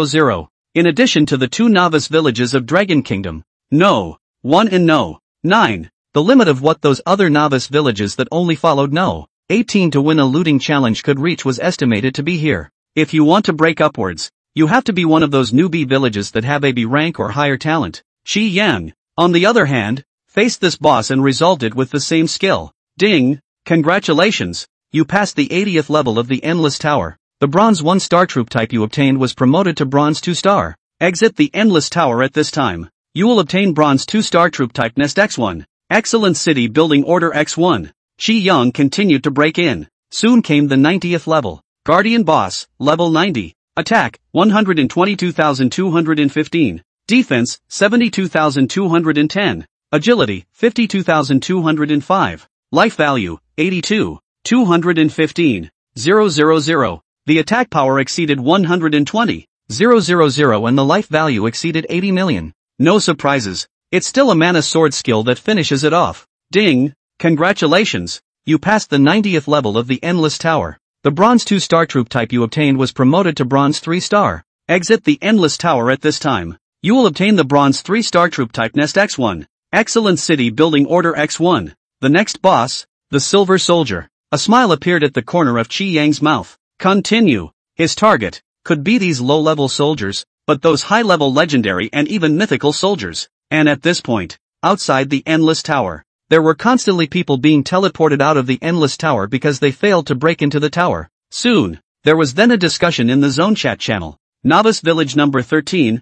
000. In addition to the 2 novice villages of Dragon Kingdom. No. 1 and no. 9. The limit of what those other novice villages that only followed no. 18 to win a looting challenge could reach was estimated to be here. If you want to break upwards, you have to be one of those newbie villages that have AB rank or higher talent. Xi Yang, on the other hand, faced this boss and resolved it with the same skill. Ding! Congratulations! You passed the 80th level of the Endless Tower. The Bronze 1 star troop type you obtained was promoted to Bronze 2 star. Exit the Endless Tower at this time. You will obtain Bronze 2 star troop type Nest X1. Excellent City Building Order X1. Xi Yang continued to break in. Soon came the 90th level. Guardian Boss, level 90. Attack, 122,215. Defense, 72,210. Agility, 52,205. Life value, 82. 215. 000. The attack power exceeded 120. 000 and the life value exceeded 80 million. No surprises. It's still a mana sword skill that finishes it off. Ding! Congratulations! You passed the 90th level of the Endless Tower. The Bronze 2 star troop type you obtained was promoted to Bronze 3 star. Exit the Endless Tower at this time. You will obtain the Bronze 3 star troop type Nest X1. Excellent City Building Order X1. The next boss, the Silver Soldier. A smile appeared at the corner of Qi Yang's mouth. Continue. His target could be these low-level soldiers, but those high-level legendary and even mythical soldiers. And at this point, outside the Endless Tower, there were constantly people being teleported out of the Endless Tower because they failed to break into the tower. Soon, there was then a discussion in the Zone Chat channel. Novice Village number 13,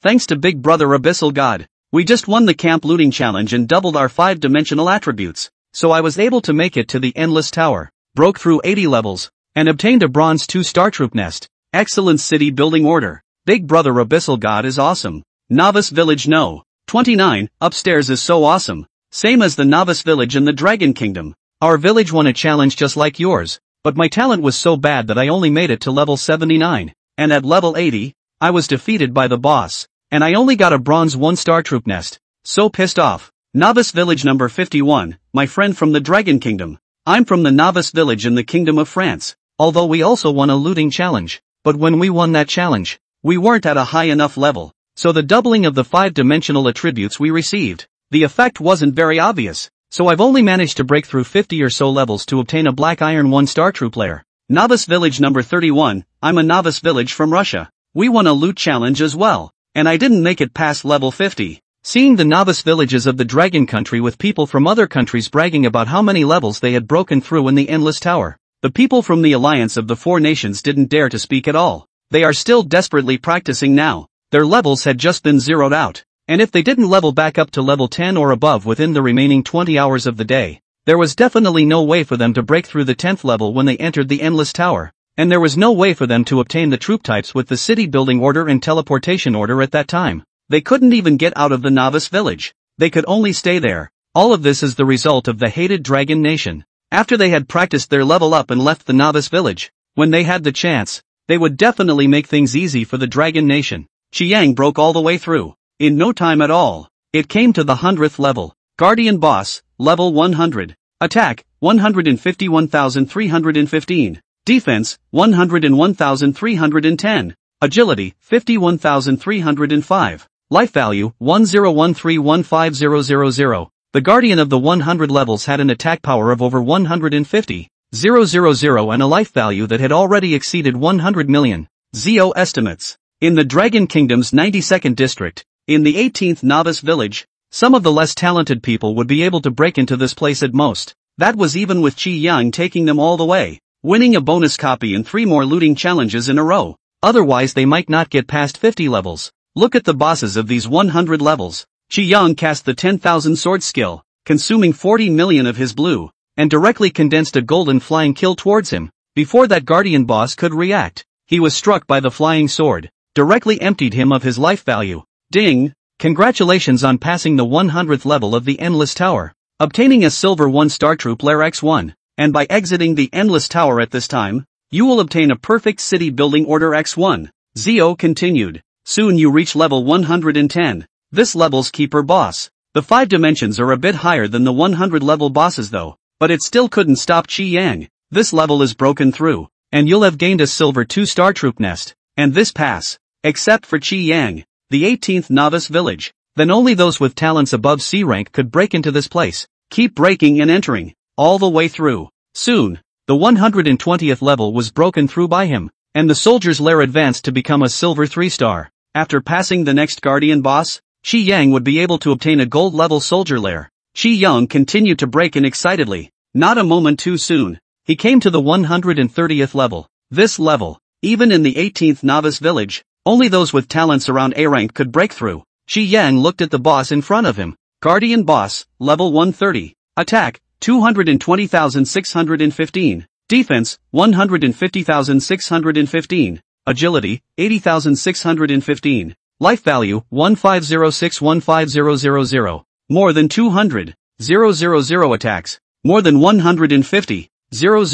thanks to Big Brother Abyssal God, we just won the camp looting challenge and doubled our 5-dimensional attributes, so I was able to make it to the Endless Tower, broke through 80 levels, and obtained a Bronze 2 star troop nest. Excellent City Building Order. Big Brother Abyssal God is awesome. Novice Village No. 29, upstairs is so awesome. Same as the Novice Village in the Dragon Kingdom. Our village won a challenge just like yours, but my talent was so bad that I only made it to level 79, and at level 80, I was defeated by the boss, and I only got a Bronze 1 star troop nest. So pissed off. Novice Village number 51, my friend from the Dragon Kingdom. I'm from the Novice Village in the Kingdom of France, although we also won a looting challenge, but when we won that challenge, we weren't at a high enough level, so the doubling of the 5-dimensional attributes we received, the effect wasn't very obvious, so I've only managed to break through 50 or so levels to obtain a Black Iron 1 star troop layer. Novice Village number 31, I'm a Novice Village from Russia. We won a loot challenge as well, and I didn't make it past level 50. Seeing the Novice Villages of the Dragon Country with people from other countries bragging about how many levels they had broken through in the Endless Tower, the people from the Alliance of the Four Nations didn't dare to speak at all. They are still desperately practicing now. Their levels had just been zeroed out, and if they didn't level back up to level 10 or above within the remaining 20 hours of the day, there was definitely no way for them to break through the 10th level when they entered the Endless Tower, and there was no way for them to obtain the troop types with the City Building Order and Teleportation Order at that time. They couldn't even get out of the Novice Village. They could only stay there. All of this is the result of the hated Dragon Nation. After they had practiced their level up and left the Novice Village, when they had the chance, they would definitely make things easy for the Dragon Nation. Qi Yang broke all the way through. In no time at all. It came to the 100th level. Guardian Boss, level 100. Attack, 151,315. Defense, 101,310. Agility, 51,305. Life value, 10131500. The Guardian of the 100 levels had an attack power of over 150. 000 and a life value that had already exceeded 100 million. ZO estimates. In the Dragon Kingdom's 92nd district, in the 18th Novice Village, some of the less talented people would be able to break into this place at most. That was even with Qi Yang taking them all the way, winning a bonus copy and 3 more looting challenges in a row. Otherwise they might not get past 50 levels. Look at the bosses of these 100 levels. Qi Yang cast the 10,000 sword skill, consuming 40 million of his blue, and directly condensed a golden flying kill towards him. Before that Guardian boss could react, he was struck by the flying sword, directly emptied him of his life value. Ding! Congratulations on passing the 100th level of the Endless Tower, obtaining a silver 1 star troop layer X1, and by exiting the Endless Tower at this time, you will obtain a perfect City Building Order X1. ZO continued. Soon you reach level 110. This level's keeper boss. The 5 dimensions are a bit higher than the 100 level bosses though, but it still couldn't stop Qi Yang. This level is broken through, and you'll have gained a silver 2-star troop nest, and this pass, except for Qi Yang, the 18th novice village. Then only those with talents above C rank could break into this place. Keep breaking and entering, all the way through. Soon, the 120th level was broken through by him, and the soldier's lair advanced to become a silver 3-star. After passing the next guardian boss, Qi Yang would be able to obtain a gold-level soldier lair. Qi Yang continued to break in excitedly. Not a moment too soon, he came to the 130th level. This level, even in the 18th novice village, only those with talents around A rank could break through. Qi Yang looked at the boss in front of him. Guardian boss, level 130. Attack, 220,615. Defense, 150,615. Agility, 80,615. Life value, 15061500. More than 200. 000 attacks. More than 150. 000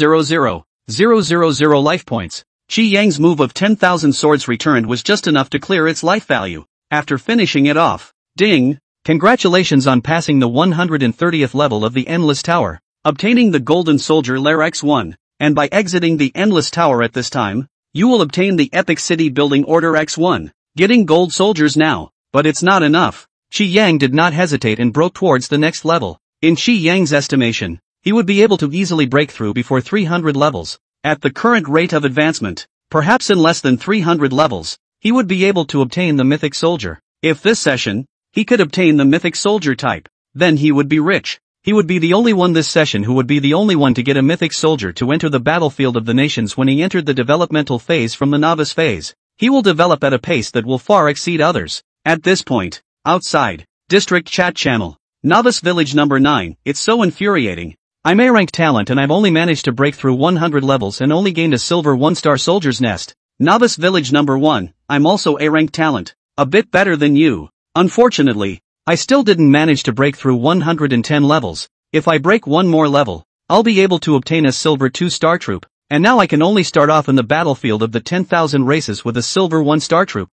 life points. Qi Yang's move of 10,000 swords returned was just enough to clear its life value. After finishing it off, ding! Congratulations on passing the 130th level of the Endless Tower, obtaining the Golden Soldier Lair X1, and by exiting the Endless Tower at this time, you will obtain the Epic City Building Order X1, getting gold soldiers now. But it's not enough. Qi Yang did not hesitate and broke towards the next level. In Qi Yang's estimation, he would be able to easily break through before 300 levels. At the current rate of advancement, perhaps in less than 300 levels, he would be able to obtain the Mythic Soldier. If this session, he could obtain the Mythic Soldier type, then he would be rich. He would be the only one this session who would be the only one to get a Mythic Soldier to enter the battlefield of the nations when he entered the developmental phase from the novice phase. He will develop at a pace that will far exceed others. At this point, outside, District Chat Channel, Novice Village number 9, it's so infuriating. I'm A-rank talent and I've only managed to break through 100 levels and only gained a silver 1-star soldier's nest. Novice Village number 1, I'm also A-rank talent. A bit better than you. Unfortunately, I still didn't manage to break through 110 levels. If I break one more level, I'll be able to obtain a silver 2-star troop, and now I can only start off in the battlefield of the 10,000 races with a silver 1-star troop.